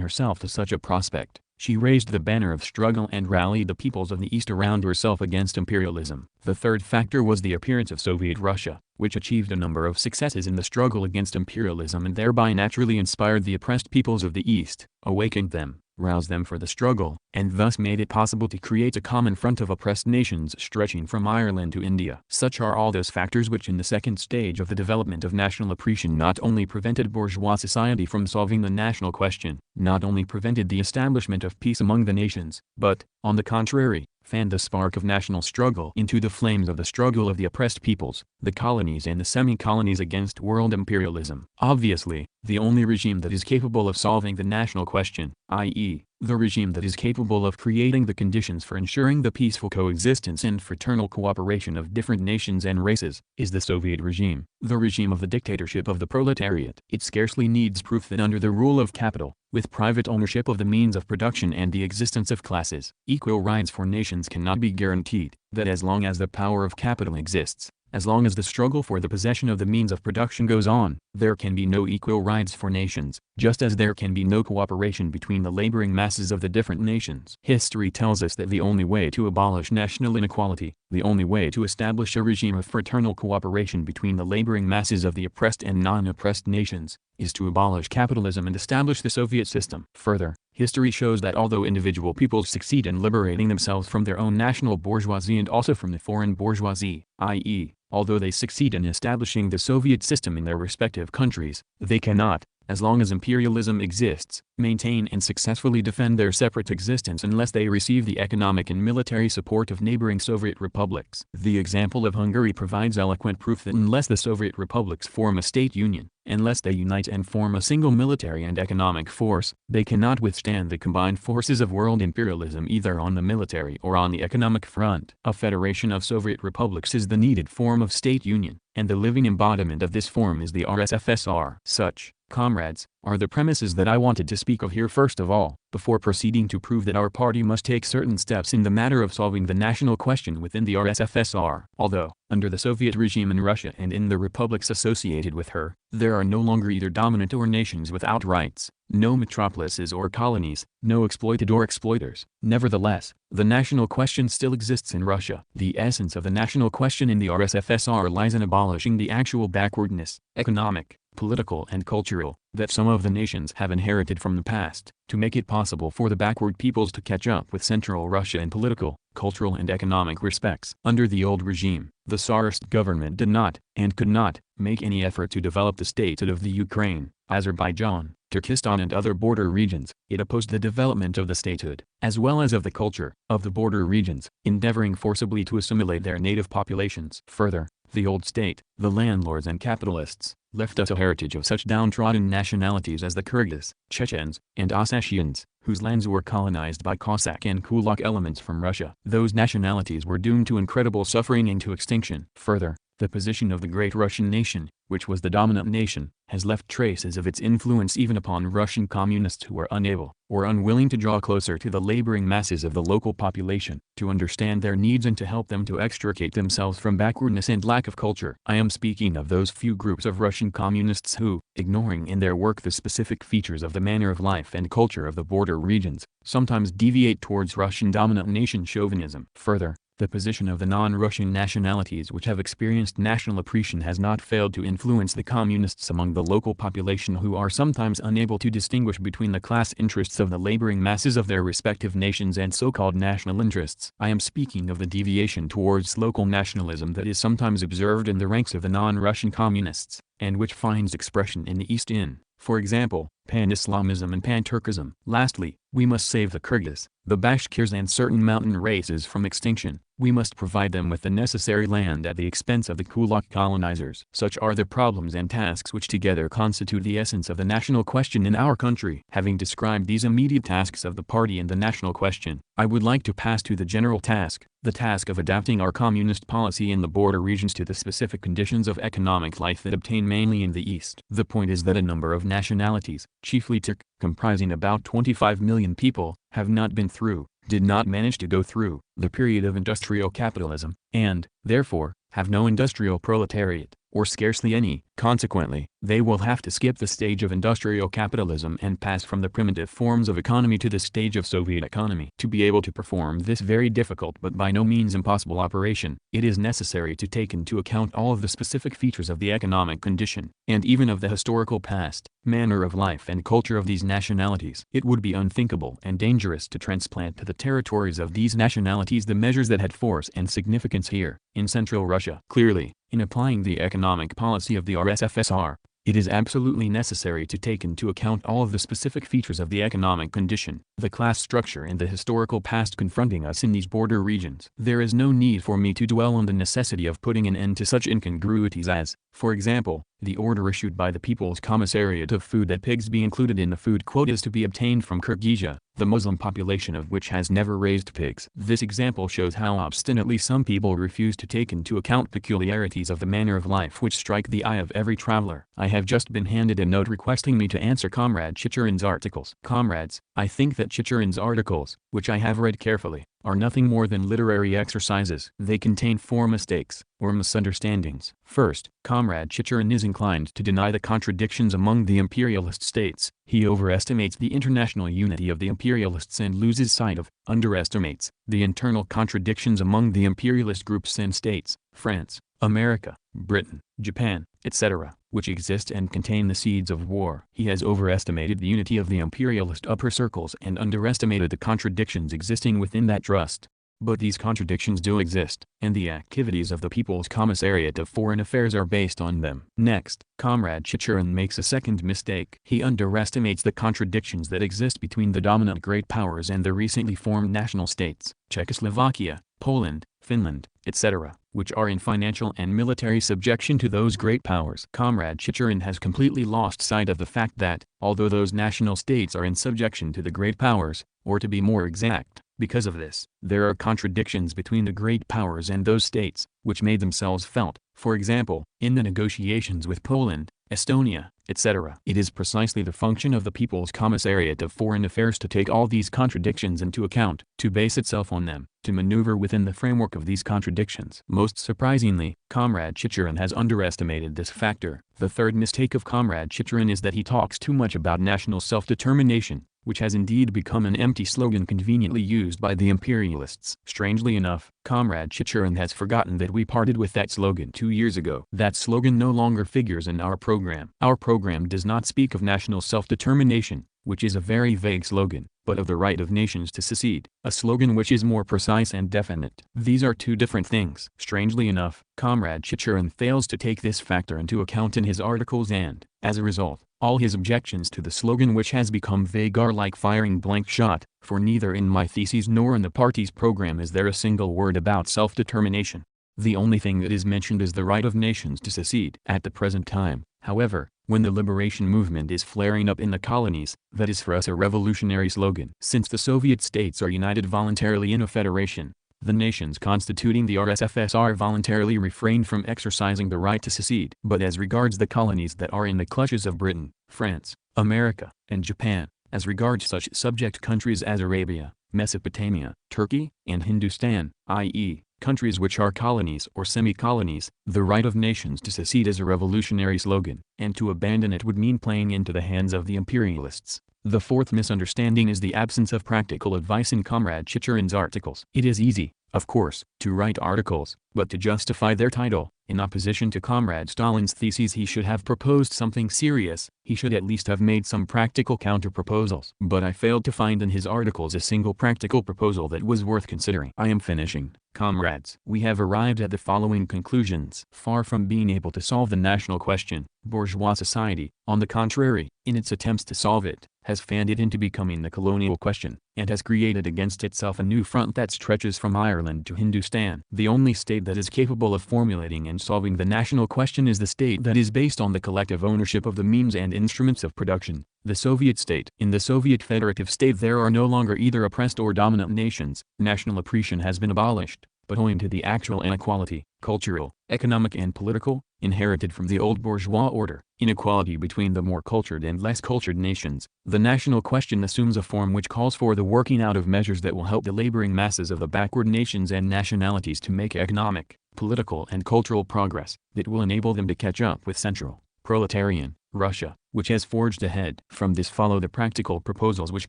A: herself to such a prospect. She raised the banner of struggle and rallied the peoples of the East around herself against imperialism. The third factor was the appearance of Soviet Russia, which achieved a number of successes in the struggle against imperialism and thereby naturally inspired the oppressed peoples of the East, awakened them, roused them for the struggle, and thus made it possible to create a common front of oppressed nations stretching from Ireland to India. Such are all those factors which in the second stage of the development of national oppression not only prevented bourgeois society from solving the national question, not only prevented the establishment of peace among the nations, but, on the contrary, fanned the spark of national struggle into the flames of the struggle of the oppressed peoples, the colonies and the semi-colonies against world imperialism. Obviously, the only regime that is capable of solving the national question, i.e., the regime that is capable of creating the conditions for ensuring the peaceful coexistence and fraternal cooperation of different nations and races, is the Soviet regime, the regime of the dictatorship of the proletariat. It scarcely needs proof that under the rule of capital, with private ownership of the means of production and the existence of classes, equal rights for nations cannot be guaranteed, that as long as the power of capital exists, as long as the struggle for the possession of the means of production goes on, there can be no equal rights for nations, just as there can be no cooperation between the laboring masses of the different nations. History tells us that the only way to abolish national inequality, the only way to establish a regime of fraternal cooperation between the laboring masses of the oppressed and non-oppressed nations, is to abolish capitalism and establish the Soviet system. Further, history shows that although individual peoples succeed in liberating themselves from their own national bourgeoisie and also from the foreign bourgeoisie, i.e., although they succeed in establishing the Soviet system in their respective countries, they cannot, as long as imperialism exists, maintain and successfully defend their separate existence unless they receive the economic and military support of neighboring Soviet republics. The example of Hungary provides eloquent proof that unless the Soviet republics form a state union, unless they unite and form a single military and economic force, they cannot withstand the combined forces of world imperialism either on the military or on the economic front. A federation of Soviet republics is the needed form of state union, and the living embodiment of this form is the RSFSR. Such, comrades, are the premises that I wanted to speak of here first of all, before proceeding to prove that our party must take certain steps in the matter of solving the national question within the RSFSR. Although, under the Soviet regime in Russia and in the republics associated with her, there are no longer either dominant or nations without rights, no metropolises or colonies, no exploited or exploiters. Nevertheless, the national question still exists in Russia. The essence of the national question in the RSFSR lies in abolishing the actual backwardness, economic, political and cultural, that some of the nations have inherited from the past, to make it possible for the backward peoples to catch up with Central Russia in political, cultural and economic respects. Under the old regime, the Tsarist government did not, and could not, make any effort to develop the statehood of the Ukraine, Azerbaijan, Turkestan and other border regions. It opposed the development of the statehood, as well as of the culture, of the border regions, endeavoring forcibly to assimilate their native populations. Further, the old state, the landlords and capitalists, left us a heritage of such downtrodden nationalities as the Kyrgyz, Chechens, and Ossetians, whose lands were colonized by Cossack and Kulak elements from Russia. Those nationalities were doomed to incredible suffering and to extinction. Further, the position of the great Russian nation, which was the dominant nation, has left traces of its influence even upon Russian communists who were unable, or unwilling to draw closer to the laboring masses of the local population, to understand their needs and to help them to extricate themselves from backwardness and lack of culture. I am speaking of those few groups of Russian communists who, ignoring in their work the specific features of the manner of life and culture of the border regions, sometimes deviate towards Russian dominant nation chauvinism. Further, the position of the non-Russian nationalities which have experienced national oppression has not failed to influence the communists among the local population, who are sometimes unable to distinguish between the class interests of the laboring masses of their respective nations and so-called national interests. I am speaking of the deviation towards local nationalism that is sometimes observed in the ranks of the non-Russian communists, and which finds expression in the East in, for example, pan-Islamism and pan-Turkism. Lastly, we must save the Kyrgyz, the Bashkirs and certain mountain races from extinction. We must provide them with the necessary land at the expense of the Kulak colonizers. Such are the problems and tasks which together constitute the essence of the national question in our country. Having described these immediate tasks of the party in the national question, I would like to pass to the general task, the task of adapting our communist policy in the border regions to the specific conditions of economic life that obtain mainly in the East. The point is that a number of nationalities, chiefly Turk, comprising about 25 million people, have not been through, did not manage to go through, the period of industrial capitalism, and, therefore, have no industrial proletariat, or scarcely any, Consequently, they will have to skip the stage of industrial capitalism and pass from the primitive forms of economy to the stage of Soviet economy. To be able to perform this very difficult but by no means impossible operation, it is necessary to take into account all of the specific features of the economic condition, and even of the historical past, manner of life and culture of these nationalities. It would be unthinkable and dangerous to transplant to the territories of these nationalities the measures that had force and significance here, in Central Russia. Clearly, in applying the economic policy of the RSFSR, it is absolutely necessary to take into account all of the specific features of the economic condition, the class structure and the historical past confronting us in these border regions. There is no need for me to dwell on the necessity of putting an end to such incongruities as, for example, the order issued by the People's Commissariat of Food that pigs be included in the food quotas to be obtained from Kyrgyzia, the Muslim population of which has never raised pigs. This example shows how obstinately some people refuse to take into account peculiarities of the manner of life which strike the eye of every traveler. I have just been handed a note requesting me to answer Comrade Chichurin's articles. Comrades, I think that Chichurin's articles, which I have read carefully, are nothing more than literary exercises. They contain 4 mistakes, or misunderstandings. First, Comrade Chichurin is inclined to deny the contradictions among the imperialist states. He overestimates the international unity of the imperialists and loses sight of, underestimates, the internal contradictions among the imperialist groups and states, France, America, Britain, Japan, etc., which exist and contain the seeds of war. He has overestimated the unity of the imperialist upper circles and underestimated the contradictions existing within that trust. But these contradictions do exist, and the activities of the People's Commissariat of Foreign Affairs are based on them. Next, Comrade Chichurin makes a second mistake. He underestimates the contradictions that exist between the dominant great powers and the recently formed national states, Czechoslovakia, Poland, Finland, etc., which are in financial and military subjection to those great powers. Comrade Chichurin has completely lost sight of the fact that, although those national states are in subjection to the great powers, or to be more exact, because of this, there are contradictions between the great powers and those states, which made themselves felt, for example, in the negotiations with Poland, Estonia, etc. It is precisely the function of the People's Commissariat of Foreign Affairs to take all these contradictions into account, to base itself on them, to maneuver within the framework of these contradictions. Most surprisingly, Comrade Chichurin has underestimated this factor. The third mistake of Comrade Chichurin is that he talks too much about national self-determination, which has indeed become an empty slogan conveniently used by the imperialists. Strangely enough, Comrade Chichurin has forgotten that we parted with that slogan 2 years ago. That slogan no longer figures in our program. Our program does not speak of national self-determination, which is a very vague slogan, but of the right of nations to secede, a slogan which is more precise and definite. These are 2 different things. Strangely enough, Comrade Chichurin fails to take this factor into account in his articles and, as a result, all his objections to the slogan which has become vague are like firing blank shot, for neither in my theses nor in the party's program is there a single word about self-determination. The only thing that is mentioned is the right of nations to secede. At the present time, however, when the liberation movement is flaring up in the colonies, that is for us a revolutionary slogan. Since the Soviet states are united voluntarily in a federation, the nations constituting the RSFSR voluntarily refrained from exercising the right to secede. But as regards the colonies that are in the clutches of Britain, France, America, and Japan, as regards such subject countries as Arabia, Mesopotamia, Turkey, and Hindustan, i.e., countries which are colonies or semi-colonies, the right of nations to secede is a revolutionary slogan, and to abandon it would mean playing into the hands of the imperialists. The fourth misunderstanding is the absence of practical advice in Comrade Chichurin's articles. It is easy, of course, to write articles, but to justify their title, in opposition to Comrade Stalin's theses he should have proposed something serious, he should at least have made some practical counter-proposals. But I failed to find in his articles a single practical proposal that was worth considering. I am finishing, comrades. We have arrived at the following conclusions. Far from being able to solve the national question, bourgeois society, on the contrary, in its attempts to solve it, has fanned it into becoming the colonial question, and has created against itself a new front that stretches from Ireland to Hindustan. The only state that is capable of formulating and solving the national question is the state that is based on the collective ownership of the means and instruments of production, the Soviet state. In the Soviet federative state there are no longer either oppressed or dominant nations. National oppression has been abolished, but owing to the actual inequality, cultural, economic and political, inherited from the old bourgeois order, inequality between the more cultured and less cultured nations, the national question assumes a form which calls for the working out of measures that will help the laboring masses of the backward nations and nationalities to make economic, political and cultural progress, that will enable them to catch up with Central proletarian, Russia, which has forged ahead. From this follow the practical proposals which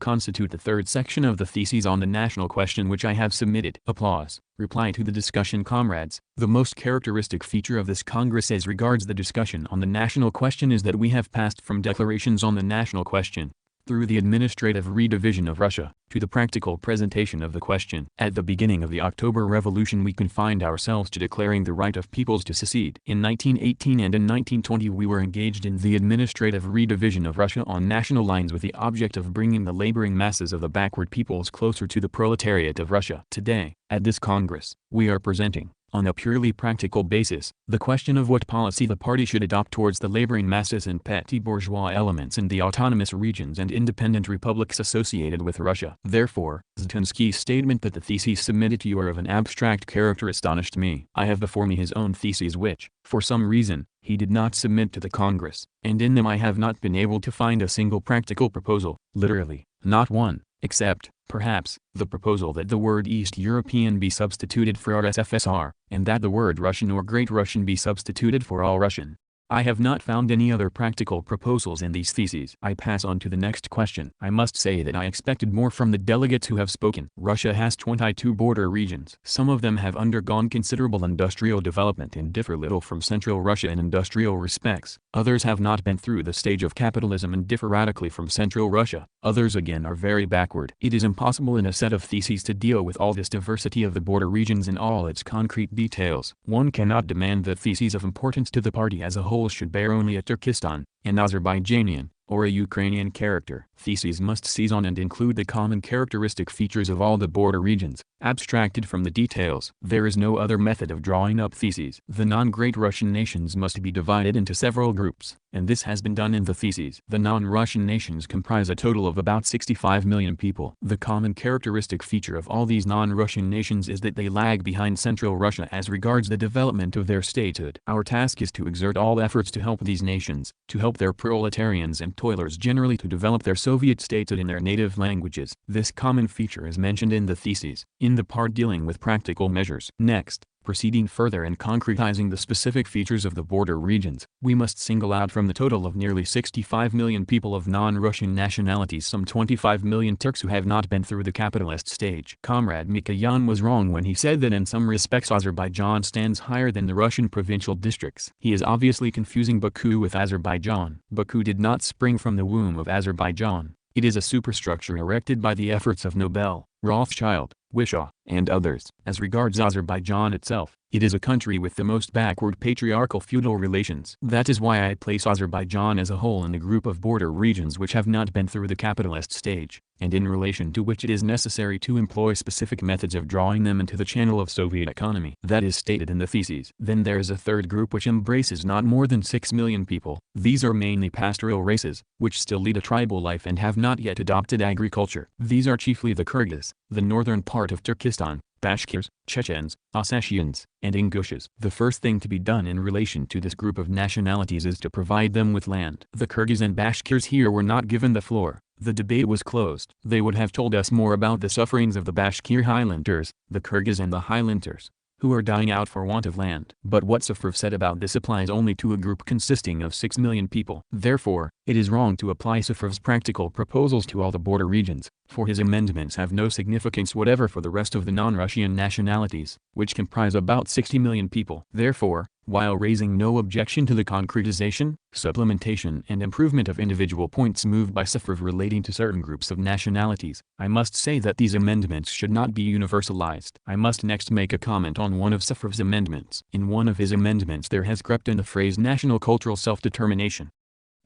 A: constitute the third section of the theses on the national question which I have submitted. Applause. Reply to the discussion, comrades. The most characteristic feature of this Congress as regards the discussion on the national question is that we have passed from declarations on the national question, through the administrative redivision of Russia, to the practical presentation of the question. At the beginning of the October Revolution we confined ourselves to declaring the right of peoples to secede. In 1918 and in 1920 we were engaged in the administrative redivision of Russia on national lines with the object of bringing the laboring masses of the backward peoples closer to the proletariat of Russia. Today, at this Congress, we are presenting, on a purely practical basis, the question of what policy the party should adopt towards the laboring masses and petty bourgeois elements in the autonomous regions and independent republics associated with Russia. Therefore, Zhutinsky's statement that the theses submitted to you are of an abstract character astonished me. I have before me his own theses which, for some reason, he did not submit to the Congress, and in them I have not been able to find a single practical proposal, literally, not one, except, perhaps, the proposal that the word East European be substituted for RSFSR, and that the word Russian or Great Russian be substituted for All Russian. I have not found any other practical proposals in these theses. I pass on to the next question. I must say that I expected more from the delegates who have spoken. Russia has 22 border regions. Some of them have undergone considerable industrial development and differ little from Central Russia in industrial respects. Others have not been through the stage of capitalism and differ radically from Central Russia. Others again are very backward. It is impossible in a set of theses to deal with all this diversity of the border regions in all its concrete details. One cannot demand that theses of importance to the party as a whole should bear only a Turkestan, an Azerbaijanian, or a Ukrainian character. Theses must seize on and include the common characteristic features of all the border regions, abstracted from the details. There is no other method of drawing up theses. The non-Great Russian nations must be divided into several groups, and this has been done in the theses. The non-Russian nations comprise a total of about 65 million people. The common characteristic feature of all these non-Russian nations is that they lag behind Central Russia as regards the development of their statehood. Our task is to exert all efforts to help these nations, to help their proletarians and toilers generally to develop their Soviet statehood in their native languages. This common feature is mentioned in the theses, in the part dealing with practical measures. Next, proceeding further and concretizing the specific features of the border regions, we must single out from the total of nearly 65 million people of non-Russian nationalities some 25 million Turks who have not been through the capitalist stage. Comrade Mikoyan was wrong when he said that in some respects Azerbaijan stands higher than the Russian provincial districts. He is obviously confusing Baku with Azerbaijan. Baku did not spring from the womb of Azerbaijan. It is a superstructure erected by the efforts of Nobel, Rothschild, Wishaw, and others. As regards Azerbaijan itself, it is a country with the most backward patriarchal feudal relations. That is why I place Azerbaijan as a whole in the group of border regions which have not been through the capitalist stage, and in relation to which it is necessary to employ specific methods of drawing them into the channel of Soviet economy. That is stated in the theses. Then there is a third group which embraces not more than 6 million people. These are mainly pastoral races, which still lead a tribal life and have not yet adopted agriculture. These are chiefly the Kyrgyz, the northern part of Turkestan, Bashkirs, Chechens, Ossetians, and Ingushs. The first thing to be done in relation to this group of nationalities is to provide them with land. The Kyrgyz and Bashkirs here were not given the floor. The debate was closed. They would have told us more about the sufferings of the Bashkir Highlanders, the Kyrgyz and the Highlanders, who are dying out for want of land. But what Safrov said about this applies only to a group consisting of 6 million people. Therefore, it is wrong to apply Safrov's practical proposals to all the border regions, for his amendments have no significance whatever for the rest of the non-Russian nationalities, which comprise about 60 million people. Therefore, while raising no objection to the concretization, supplementation and improvement of individual points moved by Safrov relating to certain groups of nationalities, I must say that these amendments should not be universalized. I must next make a comment on one of Safrov's amendments. In one of his amendments there has crept in the phrase national cultural self-determination.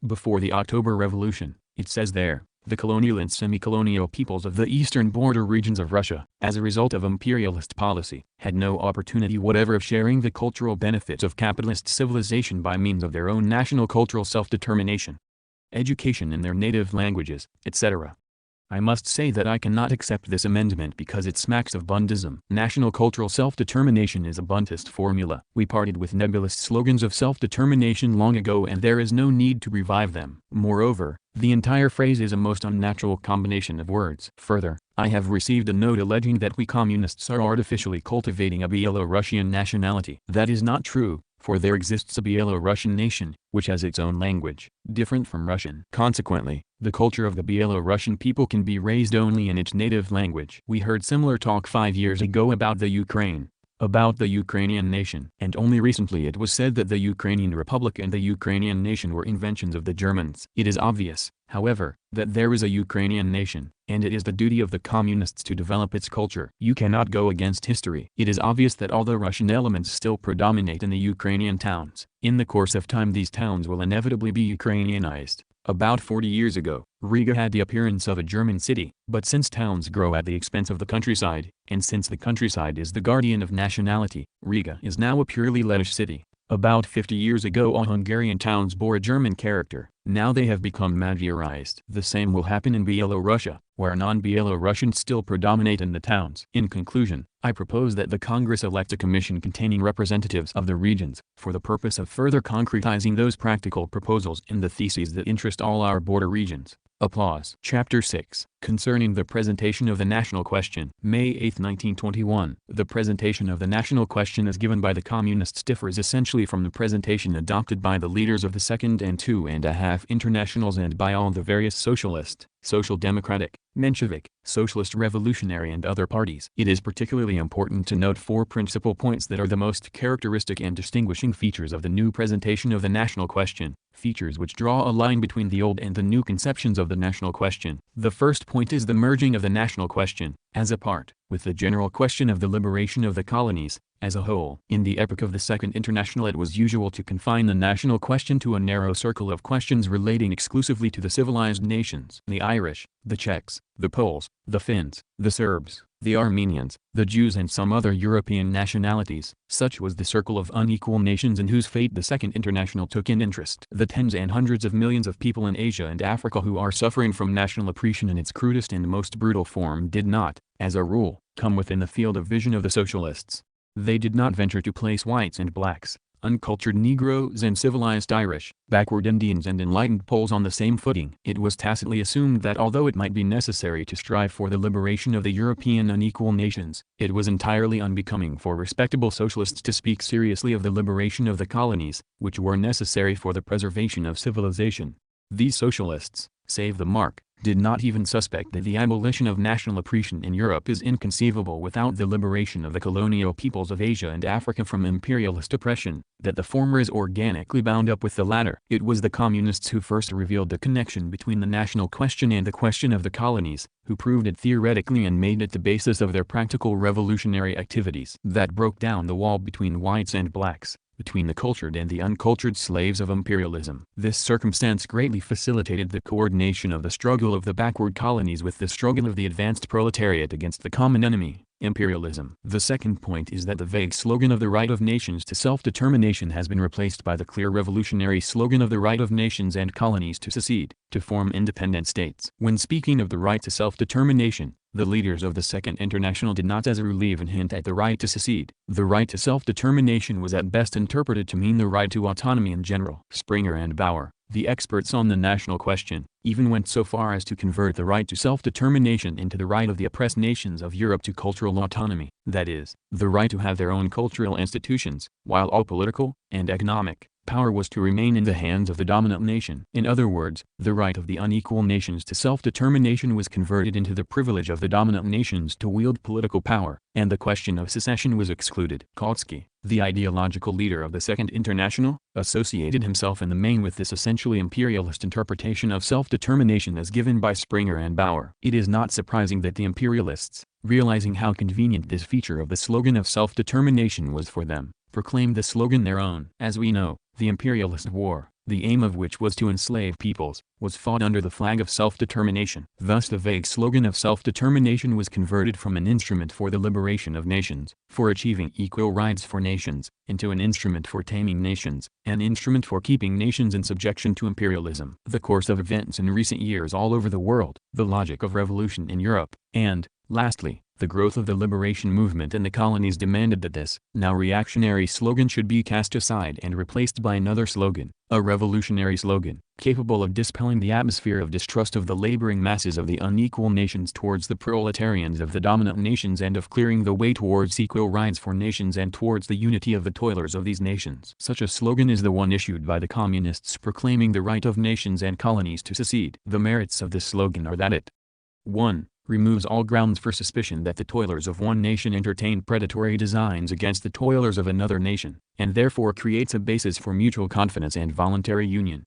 A: Before the October Revolution, it says there, the colonial and semi-colonial peoples of the eastern border regions of Russia, as a result of imperialist policy, had no opportunity whatever of sharing the cultural benefits of capitalist civilization by means of their own national cultural self-determination, education in their native languages, etc. I must say that I cannot accept this amendment because it smacks of Bundism. National cultural self-determination is a Bundist formula. We parted with nebulous slogans of self-determination long ago and there is no need to revive them. Moreover, the entire phrase is a most unnatural combination of words. Further, I have received a note alleging that we communists are artificially cultivating a Belarusian nationality. That is not true. for there exists a Byelorussian nation, which has its own language, different from Russian. Consequently, the culture of the Byelorussian people can be raised only in its native language. We heard similar talk 5 years ago about the Ukraine, about the Ukrainian nation. And only recently it was said that the Ukrainian Republic and the Ukrainian nation were inventions of the Germans. It is obvious, however, that there is a Ukrainian nation, and it is the duty of the communists to develop its culture. You cannot go against history. It is obvious that although Russian elements still predominate in the Ukrainian towns, in the course of time these towns will inevitably be Ukrainianized. About 40 years ago, Riga had the appearance of a German city, but since towns grow at the expense of the countryside, and since the countryside is the guardian of nationality, Riga is now a purely Lettish city. About 50 years ago all Hungarian towns bore a German character, now they have become Magyarized. The same will happen in Byelorussia, where non-Byelorussians still predominate in the towns. In conclusion, I propose that the Congress elect a commission containing representatives of the regions, for the purpose of further concretizing those practical proposals in the theses that interest all our border regions. Applause. Chapter 6. Concerning the presentation of the national question. May 8, 1921. The presentation of the national question as given by the Communists differs essentially from the presentation adopted by the leaders of the Second and Two and a Half Internationals and by all the various socialist, social democratic, Menshevik, socialist revolutionary and other parties. It is particularly important to note 4 principal points that are the most characteristic and distinguishing features of the new presentation of the national question, features which draw a line between the old and the new conceptions of the national question. The first point is the merging of the national question, as a part, with the general question of the liberation of the colonies, as a whole. In the epoch of the Second International it was usual to confine the national question to a narrow circle of questions relating exclusively to the civilized nations. The Irish, the Czechs, the Poles, the Finns, the Serbs, the Armenians, the Jews and some other European nationalities. Such was the circle of unequal nations in whose fate the Second International took an interest. The tens and hundreds of millions of people in Asia and Africa who are suffering from national oppression in its crudest and most brutal form did not, as a rule, come within the field of vision of the socialists. They did not venture to place whites and blacks, uncultured Negroes and civilized Irish, backward Indians and enlightened Poles on the same footing. It was tacitly assumed that although it might be necessary to strive for the liberation of the European unequal nations, it was entirely unbecoming for respectable socialists to speak seriously of the liberation of the colonies, which were necessary for the preservation of civilization. These socialists, save the mark, did not even suspect that the abolition of national oppression in Europe is inconceivable without the liberation of the colonial peoples of Asia and Africa from imperialist oppression, that the former is organically bound up with the latter. It was the communists who first revealed the connection between the national question and the question of the colonies, who proved it theoretically and made it the basis of their practical revolutionary activities. That broke down the wall between whites and blacks, between the cultured and the uncultured slaves of imperialism. This circumstance greatly facilitated the coordination of the struggle of the backward colonies with the struggle of the advanced proletariat against the common enemy, imperialism. The second point is that the vague slogan of the right of nations to self-determination has been replaced by the clear revolutionary slogan of the right of nations and colonies to secede, to form independent states. When speaking of the right to self-determination, the leaders of the Second International did not as a rule even hint at the right to secede. The right to self-determination was at best interpreted to mean the right to autonomy in general. Springer and Bauer, the experts on the national question, even went so far as to convert the right to self-determination into the right of the oppressed nations of Europe to cultural autonomy, that is, the right to have their own cultural institutions, while all political and economic power was to remain in the hands of the dominant nation. In other words, the right of the unequal nations to self-determination was converted into the privilege of the dominant nations to wield political power, and the question of secession was excluded. Kautsky, the ideological leader of the Second International, associated himself in the main with this essentially imperialist interpretation of self-determination as given by Springer and Bauer. It is not surprising that the imperialists, realizing how convenient this feature of the slogan of self-determination was for them, proclaimed the slogan their own. As we know, the imperialist war, the aim of which was to enslave peoples, was fought under the flag of self-determination. Thus the vague slogan of self-determination was converted from an instrument for the liberation of nations, for achieving equal rights for nations, into an instrument for taming nations, an instrument for keeping nations in subjection to imperialism. The course of events in recent years all over the world, the logic of revolution in Europe, and, lastly, the growth of the liberation movement in the colonies demanded that this, now reactionary slogan should be cast aside and replaced by another slogan, A revolutionary slogan, capable of dispelling the atmosphere of distrust of the laboring masses of the unequal nations towards the proletarians of the dominant nations and of clearing the way towards equal rights for nations and towards the unity of the toilers of these nations. Such a slogan is the one issued by the communists proclaiming the right of nations and colonies to secede. The merits of this slogan are that it 1. Removes all grounds for suspicion that the toilers of one nation entertain predatory designs against the toilers of another nation, and therefore creates a basis for mutual confidence and voluntary union.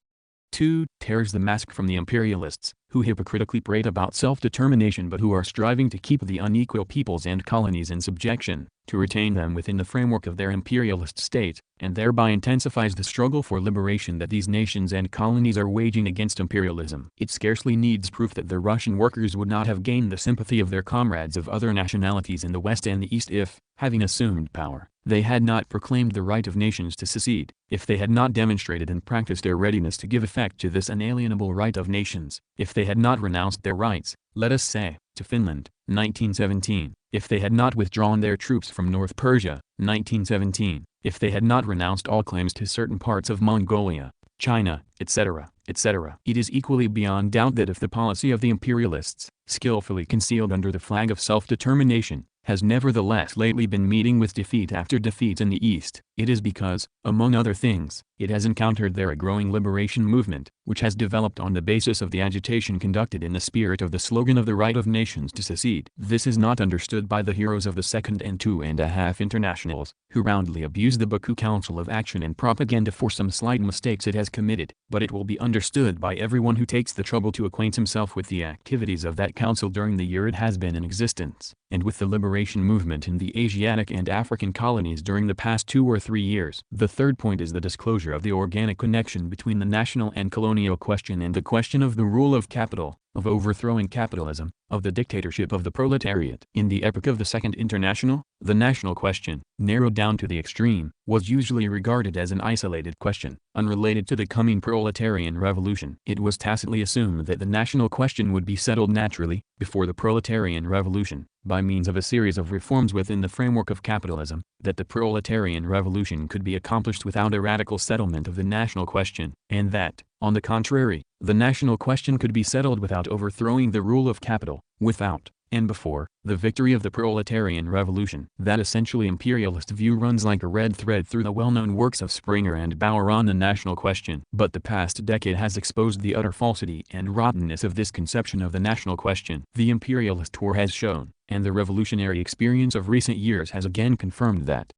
A: 2. Tears the mask from the imperialists, who hypocritically prate about self-determination but who are striving to keep the unequal peoples and colonies in subjection, to retain them within the framework of their imperialist state, and thereby intensifies the struggle for liberation that these nations and colonies are waging against imperialism. It scarcely needs proof that the Russian workers would not have gained the sympathy of their comrades of other nationalities in the West and the East if, having assumed power, they had not proclaimed the right of nations to secede, if they had not demonstrated and practiced their readiness to give effect to this unalienable right of nations, if they had not renounced their rights, let us say, to Finland, 1917, if they had not withdrawn their troops from North Persia, 1917, if they had not renounced all claims to certain parts of Mongolia, China, etc., etc. It is equally beyond doubt that if the policy of the imperialists, skillfully concealed under the flag of self-determination, has nevertheless lately been meeting with defeat after defeat in the East, it is because, among other things, it has encountered there a growing liberation movement, which has developed on the basis of the agitation conducted in the spirit of the slogan of the right of nations to secede. This is not understood by the heroes of the Second and 2.5 Internationals, who roundly abuse the Baku Council of Action and Propaganda for some slight mistakes it has committed, but it will be understood by everyone who takes the trouble to acquaint himself with the activities of that council during the year it has been in existence, and with the liberation movement in the Asiatic and African colonies during the past 2 or 3 years. The third point is the disclosure of the organic connection between the national and colonial question and the question of the rule of capital, of overthrowing capitalism, of the dictatorship of the proletariat. In the epoch of the Second International, the national question, narrowed down to the extreme, was usually regarded as an isolated question, unrelated to the coming proletarian revolution. It was tacitly assumed that the national question would be settled naturally, before the proletarian revolution, by means of a series of reforms within the framework of capitalism, that the proletarian revolution could be accomplished without a radical settlement of the national question, and that, on the contrary, the national question could be settled without overthrowing the rule of capital, without, and before, the victory of the proletarian revolution. That essentially imperialist view runs like a red thread through the well-known works of Springer and Bauer on the national question. But the past decade has exposed the utter falsity and rottenness of this conception of the national question. The imperialist war has shown, and the revolutionary experience of recent years has again confirmed that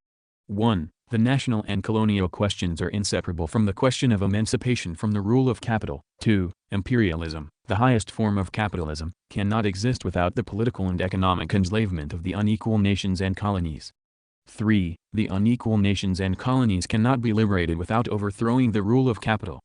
A: 1. The national and colonial questions are inseparable from the question of emancipation from the rule of capital. 2. Imperialism, the highest form of capitalism, cannot exist without the political and economic enslavement of the unequal nations and colonies. 3. The unequal nations and colonies cannot be liberated without overthrowing the rule of capital.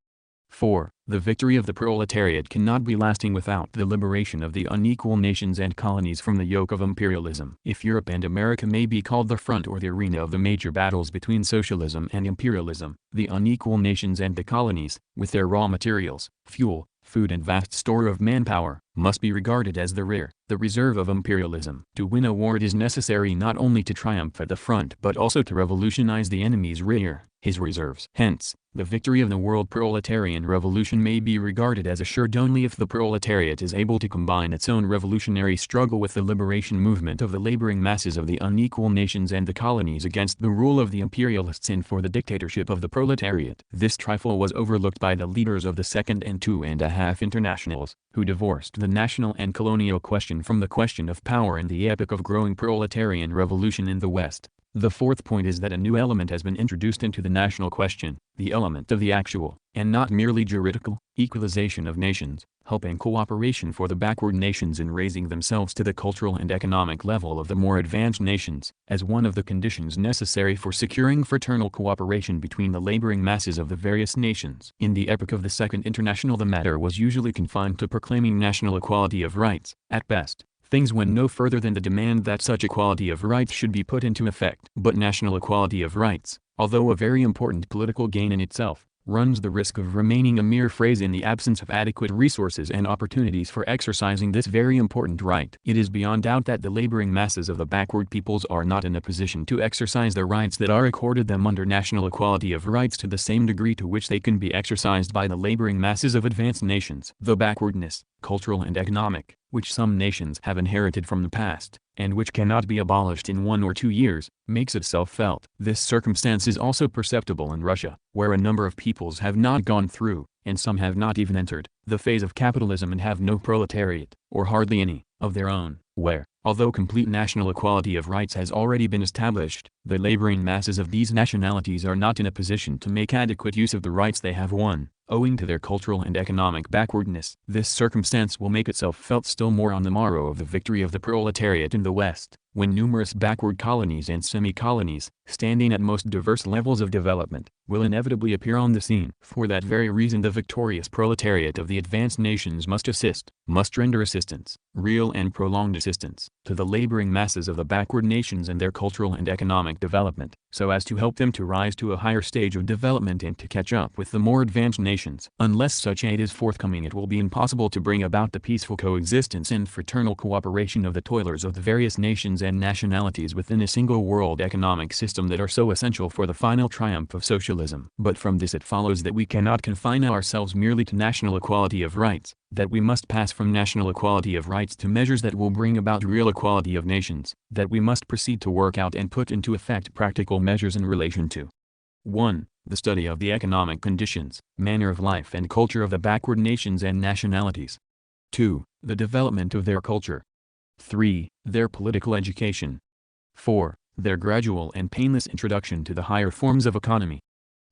A: 4. The victory of the proletariat cannot be lasting without the liberation of the unequal nations and colonies from the yoke of imperialism. If Europe and America may be called the front or the arena of the major battles between socialism and imperialism, the unequal nations and the colonies, with their raw materials, fuel, food and vast store of manpower, must be regarded as the rear, the reserve of imperialism. To win a war it is necessary not only to triumph at the front but also to revolutionize the enemy's rear, his reserves. Hence, the victory of the world proletarian revolution may be regarded as assured only if the proletariat is able to combine its own revolutionary struggle with the liberation movement of the laboring masses of the unequal nations and the colonies against the rule of the imperialists and for the dictatorship of the proletariat. This trifle was overlooked by the leaders of the Second and 2.5 Internationals, who divorced the national and colonial question from the question of power in the epoch of growing proletarian revolution in the West. The fourth point is that a new element has been introduced into the national question, the element of the actual, and not merely juridical, equalization of nations, help and cooperation for the backward nations in raising themselves to the cultural and economic level of the more advanced nations, as one of the conditions necessary for securing fraternal cooperation between the laboring masses of the various nations. In the epoch of the Second International the matter was usually confined to proclaiming national equality of rights, at best. Things went no further than the demand that such equality of rights should be put into effect. But national equality of rights, although a very important political gain in itself, runs the risk of remaining a mere phrase in the absence of adequate resources and opportunities for exercising this very important right. It is beyond doubt that the laboring masses of the backward peoples are not in a position to exercise the rights that are accorded them under national equality of rights to the same degree to which they can be exercised by the laboring masses of advanced nations. The backwardness, cultural and economic, which some nations have inherited from the past, and which cannot be abolished in 1 or 2 years, makes itself felt. This circumstance is also perceptible in Russia, where a number of peoples have not gone through, and some have not even entered, the phase of capitalism and have no proletariat, or hardly any, of their own, where, although complete national equality of rights has already been established, the laboring masses of these nationalities are not in a position to make adequate use of the rights they have won, owing to their cultural and economic backwardness. This circumstance will make itself felt still more on the morrow of the victory of the proletariat in the West, when numerous backward colonies and semi-colonies, standing at most diverse levels of development, will inevitably appear on the scene. For that very reason the victorious proletariat of the advanced nations must render assistance, real and prolonged assistance, to the laboring masses of the backward nations in their cultural and economic development, so as to help them to rise to a higher stage of development and to catch up with the more advanced nations. Unless such aid is forthcoming, it will be impossible to bring about the peaceful coexistence and fraternal cooperation of the toilers of the various nations and nationalities within a single world economic system that are so essential for the final triumph of socialism. But from this it follows that we cannot confine ourselves merely to national equality of rights, that we must pass from national equality of rights to measures that will bring about real equality of nations, that we must proceed to work out and put into effect practical measures in relation to 1. The study of the economic conditions, manner of life and culture of the backward nations and nationalities. 2. The development of their culture. 3. Their political education. 4. Their gradual and painless introduction to the higher forms of economy.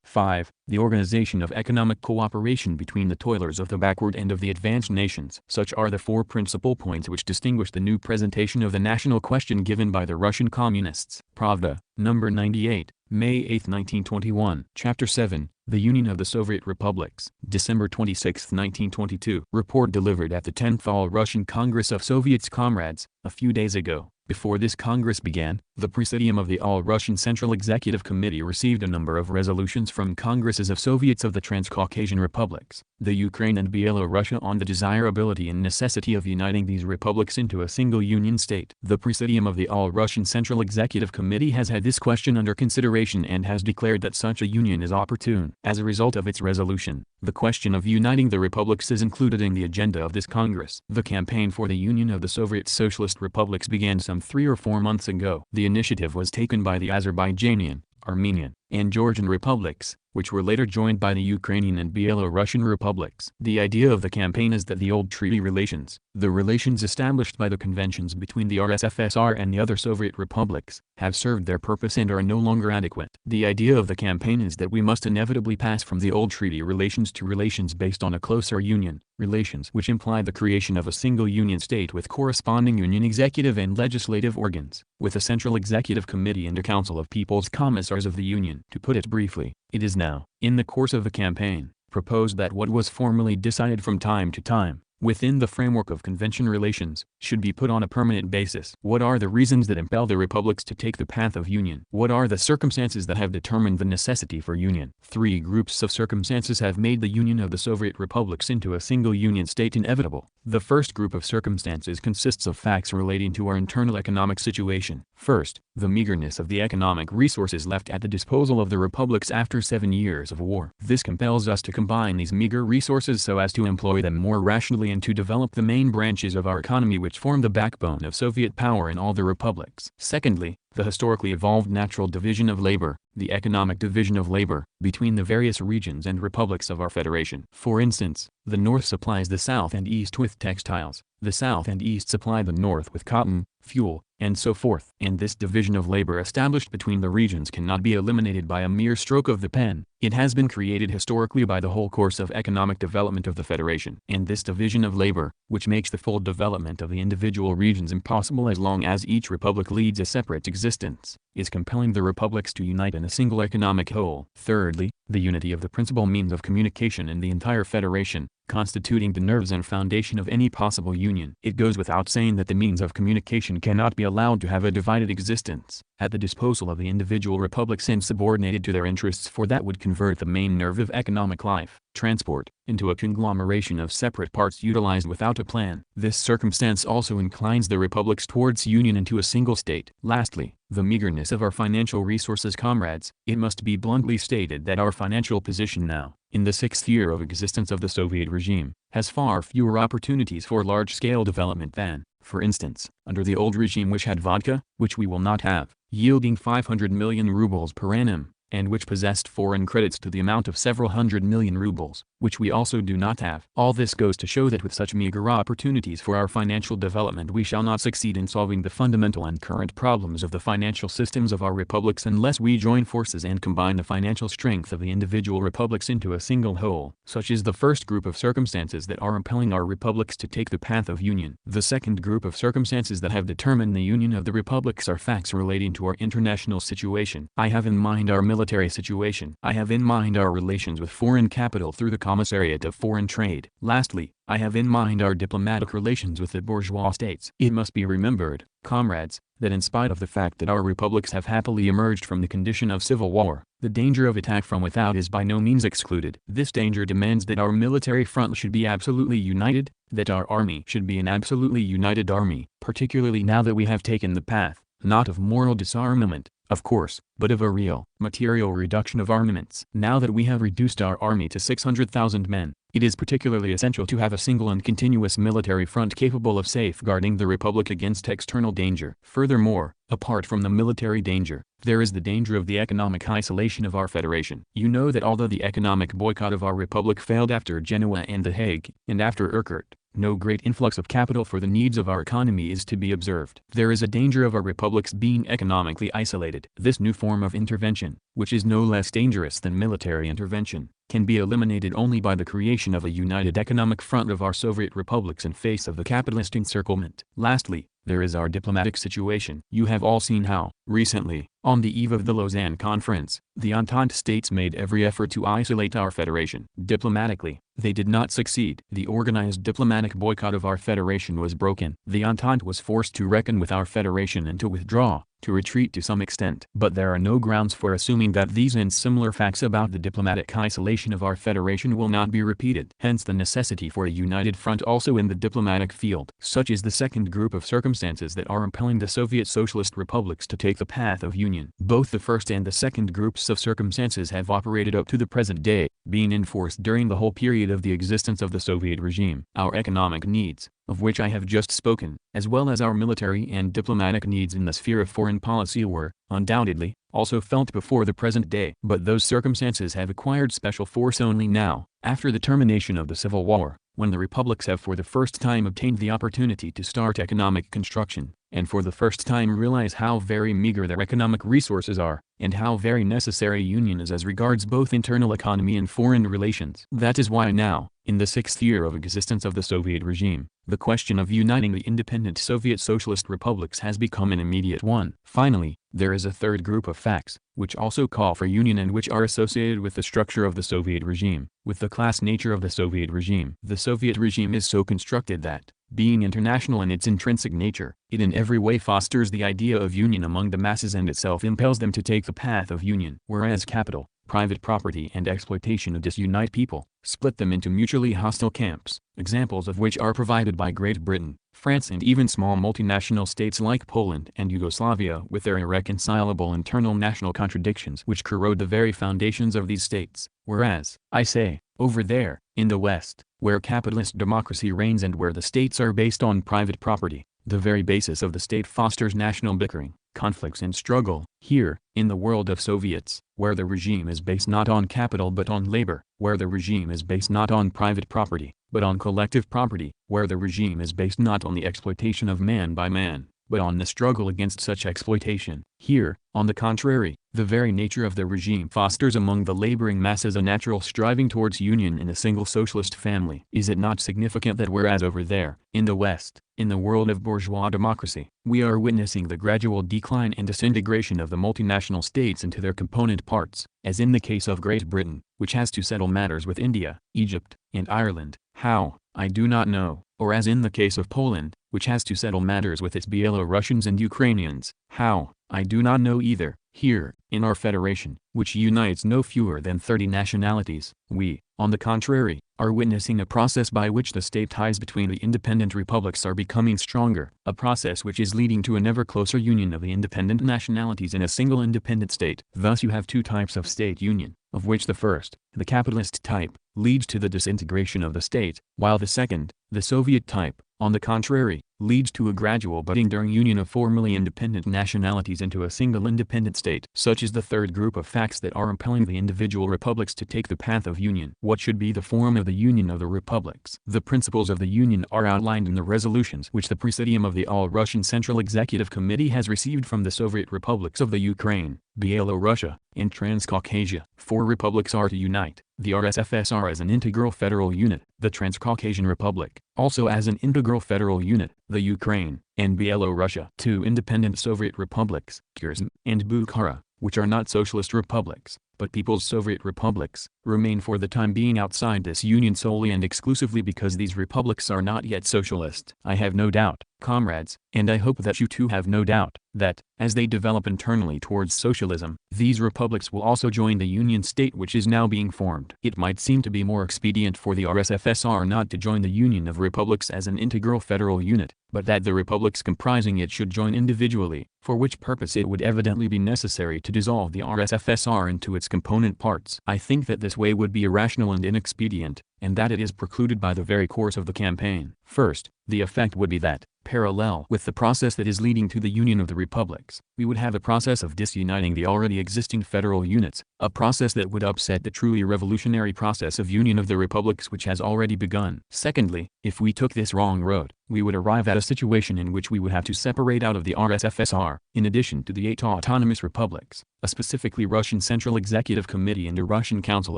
A: 5. The organization of economic cooperation between the toilers of the backward and of the advanced nations. Such are the 4 principal points which distinguish the new presentation of the national question given by the Russian Communists. Pravda, number 98, May 8, 1921. Chapter 7, The Union of the Soviet Republics. December 26, 1922. Report delivered at the 10th All-Russian Congress of Soviets Comrades, a few days ago. Before this Congress began, the Presidium of the All-Russian Central Executive Committee received a number of resolutions from Congresses of Soviets of the Transcaucasian Republics, the Ukraine and Belarus on the desirability and necessity of uniting these republics into a single union state. The Presidium of the All-Russian Central Executive Committee has had this question under consideration and has declared that such a union is opportune. As a result of its resolution, the question of uniting the republics is included in the agenda of this Congress. The campaign for the union of the Soviet Socialist Republics began some 3 or 4 months ago. The initiative was taken by the Azerbaijanian, Armenian, and Georgian republics, which were later joined by the Ukrainian and Belarusian republics. The idea of the campaign is that the old treaty relations, the relations established by the conventions between the RSFSR and the other Soviet republics, have served their purpose and are no longer adequate. The idea of the campaign is that we must inevitably pass from the old treaty relations to relations based on a closer union, relations which imply the creation of a single union state with corresponding union executive and legislative organs, with a central executive committee and a council of people's commissars of the union. To put it briefly, it is now, in the course of the campaign, proposed that what was formerly decided from time to time, within the framework of convention relations, should be put on a permanent basis. What are the reasons that impel the republics to take the path of union? What are the circumstances that have determined the necessity for union? 3 groups of circumstances have made the union of the Soviet republics into a single union state inevitable. The first group of circumstances consists of facts relating to our internal economic situation. First, the meagerness of the economic resources left at the disposal of the republics after 7 years of war. This compels us to combine these meager resources so as to employ them more rationally and to develop the main branches of our economy which form the backbone of Soviet power in all the republics. Secondly, the historically evolved natural division of labor, the economic division of labor, between the various regions and republics of our federation. For instance, the North supplies the South and East with textiles, the South and East supply the North with cotton, fuel, and so forth. And this division of labor established between the regions cannot be eliminated by a mere stroke of the pen. It has been created historically by the whole course of economic development of the Federation. And this division of labor, which makes the full development of the individual regions impossible as long as each republic leads a separate existence, is compelling the republics to unite in a single economic whole. Thirdly, the unity of the principal means of communication in the entire Federation, constituting the nerves and foundation of any possible union. It goes without saying that the means of communication cannot be allowed to have a divided existence, at the disposal of the individual republics and subordinated to their interests, for that would convert the main nerve of economic life, transport, into a conglomeration of separate parts utilized without a plan. This circumstance also inclines the republics towards union into a single state. Lastly, the meagerness of our financial resources. Comrades, it must be bluntly stated that our financial position now, in the 6th year of existence of the Soviet regime, has far fewer opportunities for large-scale development than, for instance, under the old regime, which had vodka, which we will not have, yielding 500 million rubles per annum, and which possessed foreign credits to the amount of several hundred million rubles, which we also do not have. All this goes to show that with such meager opportunities for our financial development, we shall not succeed in solving the fundamental and current problems of the financial systems of our republics unless we join forces and combine the financial strength of the individual republics into a single whole. Such is the first group of circumstances that are impelling our republics to take the path of union. The second group of circumstances that have determined the union of the republics are facts relating to our international situation. I have in mind our military situation. I have in mind our relations with foreign capital through the Commissariat of Foreign Trade. Lastly, I have in mind our diplomatic relations with the bourgeois states. It must be remembered, comrades, that in spite of the fact that our republics have happily emerged from the condition of civil war, the danger of attack from without is by no means excluded. This danger demands that our military front should be absolutely united, that our army should be an absolutely united army, particularly now that we have taken the path, not of moral disarmament, of course, but of a real, material reduction of armaments. Now that we have reduced our army to 600,000 men, it is particularly essential to have a single and continuous military front capable of safeguarding the republic against external danger. Furthermore, apart from the military danger, there is the danger of the economic isolation of our federation. You know that although the economic boycott of our republic failed after Genoa and The Hague, and after Erkurt, no great influx of capital for the needs of our economy is to be observed. There is a danger of our republics being economically isolated. This new form of intervention, which is no less dangerous than military intervention, can be eliminated only by the creation of a united economic front of our Soviet republics in face of the capitalist encirclement. Lastly, there is our diplomatic situation. You have all seen how, recently, on the eve of the Lausanne Conference, the Entente states made every effort to isolate our federation. Diplomatically, they did not succeed. The organized diplomatic boycott of our federation was broken. The Entente was forced to reckon with our federation and to withdraw, to retreat to some extent. But there are no grounds for assuming that these and similar facts about the diplomatic isolation of our federation will not be repeated. Hence the necessity for a united front also in the diplomatic field. Such is the second group of circumstances that are impelling the Soviet Socialist republics to take the path of union. Both the first and the second groups of circumstances have operated up to the present day, being enforced during the whole period of the existence of the Soviet regime. Our economic needs, of which I have just spoken, as well as our military and diplomatic needs in the sphere of foreign policy were, undoubtedly, also felt before the present day. But those circumstances have acquired special force only now, after the termination of the Civil War, when the republics have for the first time obtained the opportunity to start economic construction, and for the first time realize how very meager their economic resources are, and how very necessary union is as regards both internal economy and foreign relations. That is why now, in the 6th year of existence of the Soviet regime, the question of uniting the independent Soviet Socialist republics has become an immediate one. Finally, there is a third group of facts, which also call for union and which are associated with the structure of the Soviet regime, with the class nature of the Soviet regime. The Soviet regime is so constructed that, being international in its intrinsic nature, it in every way fosters the idea of union among the masses and itself impels them to take the path of union. Whereas capital, private property and exploitation disunite people, split them into mutually hostile camps, examples of which are provided by Great Britain, France and even small multinational states like Poland and Yugoslavia with their irreconcilable internal national contradictions which corrode the very foundations of these states. Whereas, I say, over there, in the West, where capitalist democracy reigns and where the states are based on private property, the very basis of the state fosters national bickering, conflicts and struggle. Here, in the world of Soviets, where the regime is based not on capital but on labor, where the regime is based not on private property, but on collective property, where the regime is based not on the exploitation of man by man, but on the struggle against such exploitation. Here, on the contrary, the very nature of the regime fosters among the laboring masses a natural striving towards union in a single socialist family. Is it not significant that whereas over there, in the West, in the world of bourgeois democracy, we are witnessing the gradual decline and disintegration of the multinational states into their component parts, as in the case of Great Britain, which has to settle matters with India, Egypt, and Ireland, How, I do not know, or as in the case of Poland, which has to settle matters with its Belarusians and Ukrainians. How, I do not know either. Here, in our federation, which unites no fewer than 30 nationalities, we, on the contrary, are witnessing a process by which the state ties between the independent republics are becoming stronger, a process which is leading to an ever closer union of the independent nationalities in a single independent state. Thus you have two types of state union, of which the first, the capitalist type, leads to the disintegration of the state, while the second, the Soviet type, on the contrary, leads to a gradual but enduring union of formerly independent nationalities into a single independent state. Such is the third group of facts that are impelling the individual republics to take the path of union. What should be the form of the union of the republics? The principles of the union are outlined in the resolutions which the Presidium of the All-Russian Central Executive Committee has received from the Soviet republics of the Ukraine, Belarus, and Transcaucasia. Four republics are to unite: the RSFSR as an integral federal unit, the Transcaucasian Republic, also as an integral federal unit, the Ukraine, and Belarus. Two independent Soviet republics, Kyrgyzstan and Bukhara, which are not socialist republics, but People's Soviet republics, remain for the time being outside this union solely and exclusively because these republics are not yet socialist. I have no doubt, comrades, and I hope that you too have no doubt, that, as they develop internally towards socialism, these republics will also join the union state which is now being formed. It might seem to be more expedient for the RSFSR not to join the union of republics as an integral federal unit, but that the republics comprising it should join individually, for which purpose it would evidently be necessary to dissolve the RSFSR into its component parts. I think that this way would be irrational and inexpedient, and that it is precluded by the very course of the campaign. First, the effect would be that, parallel with the process that is leading to the union of the republics, we would have a process of disuniting the already existing federal units, a process that would upset the truly revolutionary process of union of the republics which has already begun. Secondly, if we took this wrong road, we would arrive at a situation in which we would have to separate out of the RSFSR, in addition to the 8 autonomous republics, a specifically Russian Central Executive Committee and a Russian Council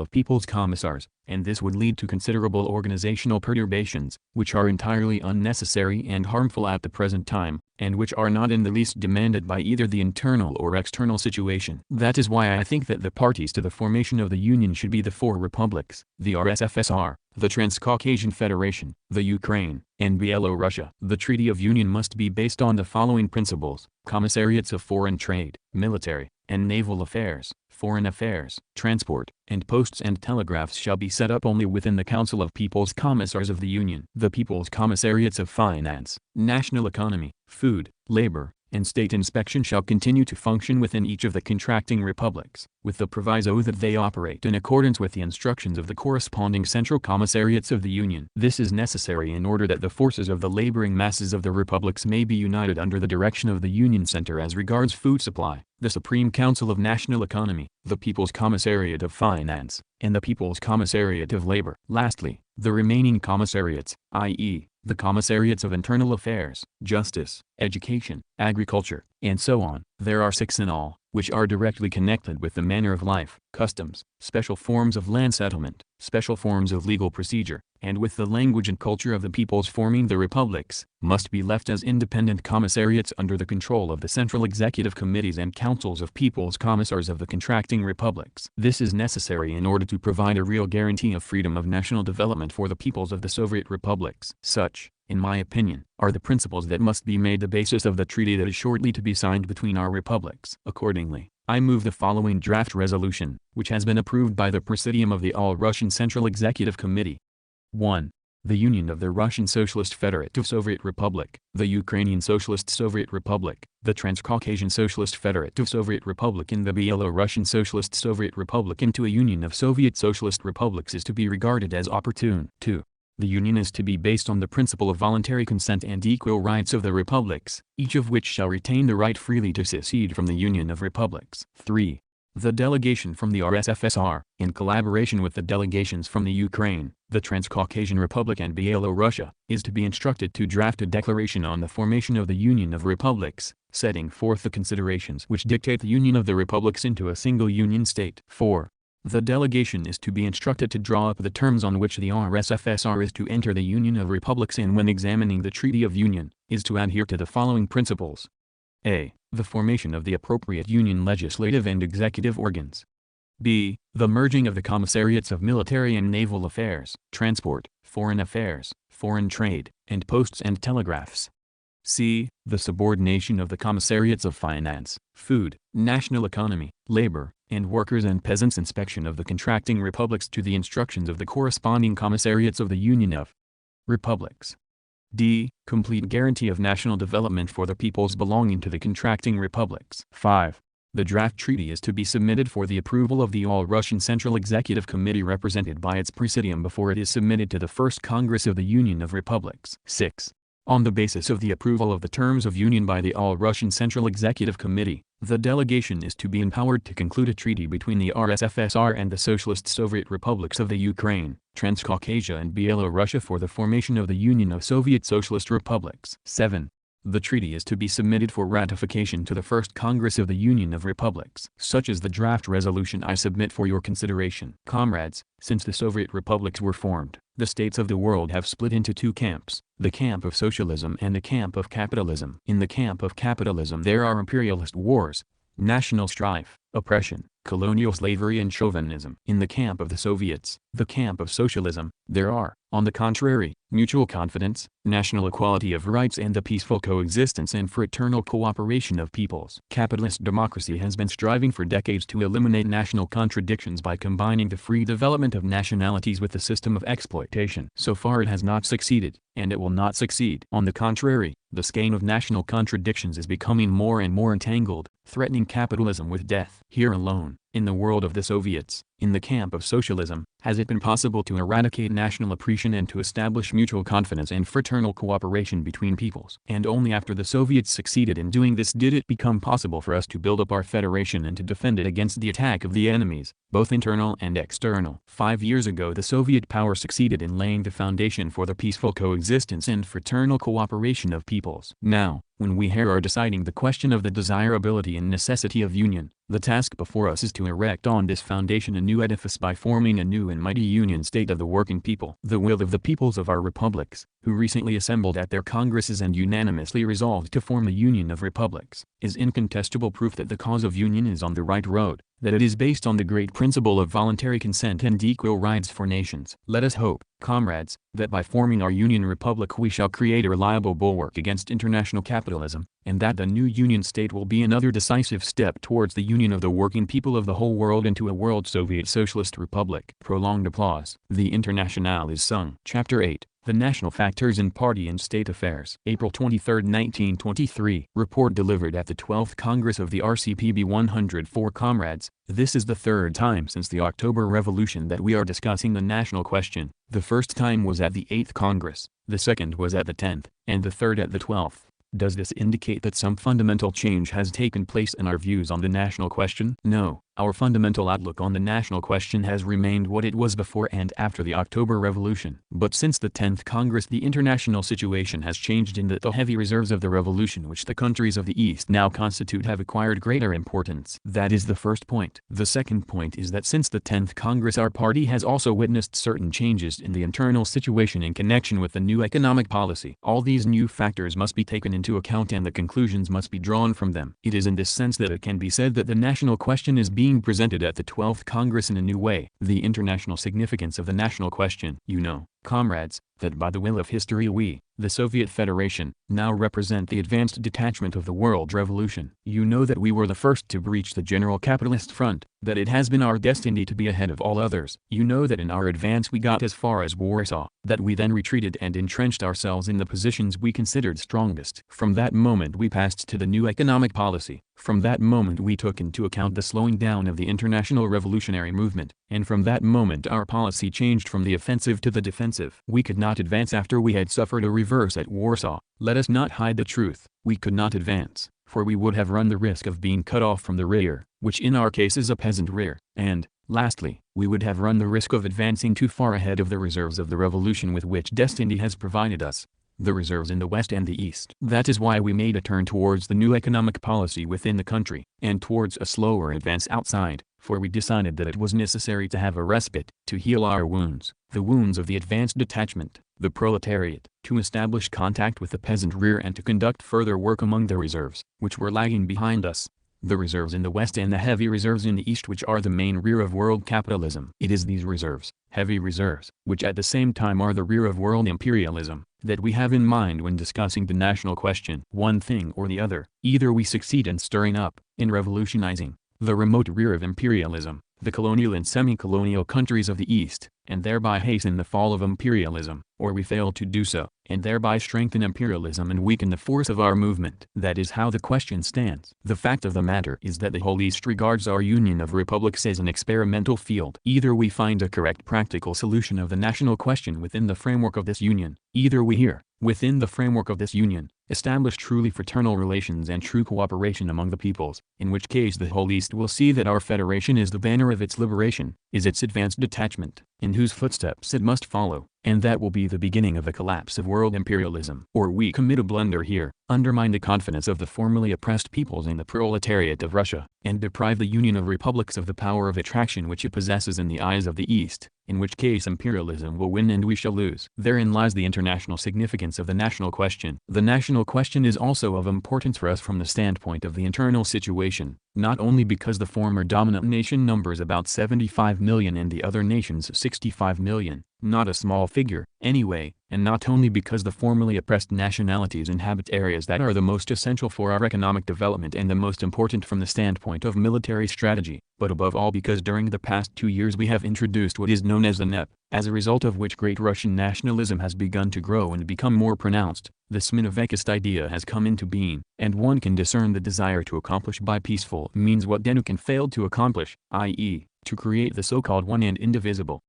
A: of People's Commissars, and this would lead to considerable organizational perturbations, which are entirely unnecessary and harmful at the present time, and which are not in the least demanded by either the internal or external situation. That is why I think that the parties to the formation of the Union should be the 4 republics, the RSFSR, the Transcaucasian Federation, the Ukraine, and Belarus. The Treaty of Union must be based on the following principles: commissariats of foreign trade, military, and naval affairs, foreign affairs, transport, and posts and telegraphs shall be set up only within the Council of People's Commissars of the Union. The People's Commissariats of Finance, National Economy, Food, Labor, and State Inspection shall continue to function within each of the contracting republics, with the proviso that they operate in accordance with the instructions of the corresponding central commissariats of the Union. This is necessary in order that the forces of the laboring masses of the republics may be united under the direction of the Union Center as regards food supply, the Supreme Council of National Economy, the People's Commissariat of Finance, and the People's Commissariat of Labor. Lastly, the remaining commissariats, i.e., the commissariats of internal affairs, justice, education, agriculture, and so on, there are 6 in all, which are directly connected with the manner of life, customs, special forms of land settlement, special forms of legal procedure, and with the language and culture of the peoples forming the republics, must be left as independent commissariats under the control of the central executive committees and councils of people's commissars of the contracting republics. This is necessary in order to provide a real guarantee of freedom of national development for the peoples of the Soviet republics. Such, in my opinion, are the principles that must be made the basis of the treaty that is shortly to be signed between our republics. Accordingly, I move the following draft resolution, which has been approved by the Presidium of the All-Russian Central Executive Committee. 1. The Union of the Russian Socialist Federative Soviet Republic, the Ukrainian Socialist Soviet Republic, the Transcaucasian Socialist Federative Soviet Republic and the Belarusian Socialist Soviet Republic into a union of Soviet Socialist republics is to be regarded as opportune. 2. The union is to be based on the principle of voluntary consent and equal rights of the republics, each of which shall retain the right freely to secede from the union of republics. 3. The delegation from the RSFSR, in collaboration with the delegations from the Ukraine, the Transcaucasian Republic and Belarus, is to be instructed to draft a declaration on the formation of the Union of Republics, setting forth the considerations which dictate the union of the republics into a single union state. 4. The delegation is to be instructed to draw up the terms on which the RSFSR is to enter the Union of Republics and when examining the Treaty of Union, is to adhere to the following principles. A. The formation of the appropriate Union legislative and executive organs. B. The merging of the commissariats of military and naval affairs, transport, foreign affairs, foreign trade, and posts and telegraphs. C. The subordination of the commissariats of finance, food, national economy, labor, and workers and peasants' inspection of the contracting republics to the instructions of the corresponding commissariats of the Union of Republics. D. Complete guarantee of national development for the peoples belonging to the contracting republics. 5. The draft treaty is to be submitted for the approval of the All-Russian Central Executive Committee represented by its Presidium before it is submitted to the First Congress of the Union of Republics. 6. On the basis of the approval of the terms of union by the All-Russian Central Executive Committee, the delegation is to be empowered to conclude a treaty between the RSFSR and the Socialist Soviet Republics of the Ukraine, Transcaucasia and Byelorussia for the formation of the Union of Soviet Socialist Republics. 7. The treaty is to be submitted for ratification to the First Congress of the Union of Republics. Such is the draft resolution I submit for your consideration. Comrades, since the Soviet republics were formed, the states of the world have split into two camps, the camp of socialism and the camp of capitalism. In the camp of capitalism there are imperialist wars, national strife, oppression, colonial slavery and chauvinism. In the camp of the Soviets, the camp of socialism, there are, on the contrary, mutual confidence, national equality of rights and the peaceful coexistence and fraternal cooperation of peoples. Capitalist democracy has been striving for decades to eliminate national contradictions by combining the free development of nationalities with the system of exploitation. So far it has not succeeded, and it will not succeed. On the contrary, the skein of national contradictions is becoming more and more entangled, threatening capitalism with death. Here alone, in the world of the Soviets, in the camp of socialism, has it been possible to eradicate national oppression and to establish mutual confidence and fraternal cooperation between peoples. And only after the Soviets succeeded in doing this did it become possible for us to build up our federation and to defend it against the attack of the enemies, both internal and external. 5 years ago the Soviet power succeeded in laying the foundation for the peaceful coexistence and fraternal cooperation of peoples. Now, when we here are deciding the question of the desirability and necessity of union, the task before us is to erect on this foundation a new edifice by forming a new and mighty union state of the working people. The will of the peoples of our republics, who recently assembled at their congresses and unanimously resolved to form a union of republics, is incontestable proof that the cause of union is on the right road, that it is based on the great principle of voluntary consent and equal rights for nations. Let us hope, comrades, that by forming our Union Republic we shall create a reliable bulwark against international capitalism, and that the new Union State will be another decisive step towards the union of the working people of the whole world into a world Soviet Socialist Republic. Prolonged applause. The Internationale is sung. Chapter 8. The National Factors in Party and State Affairs. April 23, 1923. Report delivered at the 12th Congress of the RCPB 104. Comrades, this is the third time since the October Revolution that we are discussing the national question. The first time was at the 8th Congress, the second was at the 10th, and the third at the 12th. Does this indicate that some fundamental change has taken place in our views on the national question? No, our fundamental outlook on the national question has remained what it was before and after the October Revolution. But since the 10th Congress the international situation has changed in that the heavy reserves of the revolution which the countries of the East now constitute have acquired greater importance. That is the first point. The second point is that since the 10th Congress our party has also witnessed certain changes in the internal situation in connection with the new economic policy. All these new factors must be taken into account and the conclusions must be drawn from them. It is in this sense that it can be said that the national question is being presented at the 12th Congress in a new way. The international significance of the national question. You know, comrades, that by the will of history we, the Soviet Federation, now represent the advanced detachment of the world revolution. You know that we were the first to breach the general capitalist front, that it has been our destiny to be ahead of all others. You know that in our advance we got as far as Warsaw, that we then retreated and entrenched ourselves in the positions we considered strongest. From that moment we passed to the new economic policy. From that moment we took into account the slowing down of the international revolutionary movement, and from that moment our policy changed from the offensive to the defensive. We could not advance after we had suffered a reverse at Warsaw. Let us not hide the truth. We could not advance, for we would have run the risk of being cut off from the rear, which in our case is a peasant rear, and, lastly, we would have run the risk of advancing too far ahead of the reserves of the revolution with which destiny has provided us, the reserves in the West and the East. That is why we made a turn towards the new economic policy within the country, and towards a slower advance outside, for we decided that it was necessary to have a respite, to heal our wounds, the wounds of the advanced detachment, the proletariat, to establish contact with the peasant rear and to conduct further work among the reserves, which were lagging behind us. The reserves in the West and the heavy reserves in the East which are the main rear of world capitalism. It is these reserves, heavy reserves, which at the same time are the rear of world imperialism, that we have in mind when discussing the national question. One thing or the other, either we succeed in stirring up, in revolutionizing, the remote rear of imperialism, the colonial and semi-colonial countries of the East, and thereby hasten the fall of imperialism, or we fail to do so, and thereby strengthen imperialism and weaken the force of our movement. That is how the question stands. The fact of the matter is that the whole East regards our union of republics as an experimental field. Either we find a correct practical solution of the national question within the framework of this union, either we here, within the framework of this union, establish truly fraternal relations and true cooperation among the peoples, in which case the whole East will see that our federation is the banner of its liberation, is its advanced detachment, in whose footsteps it must follow, and that will be the beginning of the collapse of world imperialism. Or we commit a blunder here, undermine the confidence of the formerly oppressed peoples in the proletariat of Russia, and deprive the Union of Republics of the power of attraction which it possesses in the eyes of the East, in which case imperialism will win and we shall lose. Therein lies the international significance of the national question. The national question is also of importance for us from the standpoint of the internal situation, not only because the former dominant nation numbers about 75 million and the other nations 65 million, not a small figure, anyway, and not only because the formerly oppressed nationalities inhabit areas that are the most essential for our economic development and the most important from the standpoint of military strategy, but above all because during the past 2 years we have introduced what is known as the NEP, as a result of which great Russian nationalism has begun to grow and become more pronounced. The Sminovekist idea has come into being, and one can discern the desire to accomplish by peaceful means what Denukin failed to accomplish, i.e., to create the so-called one and indivisible.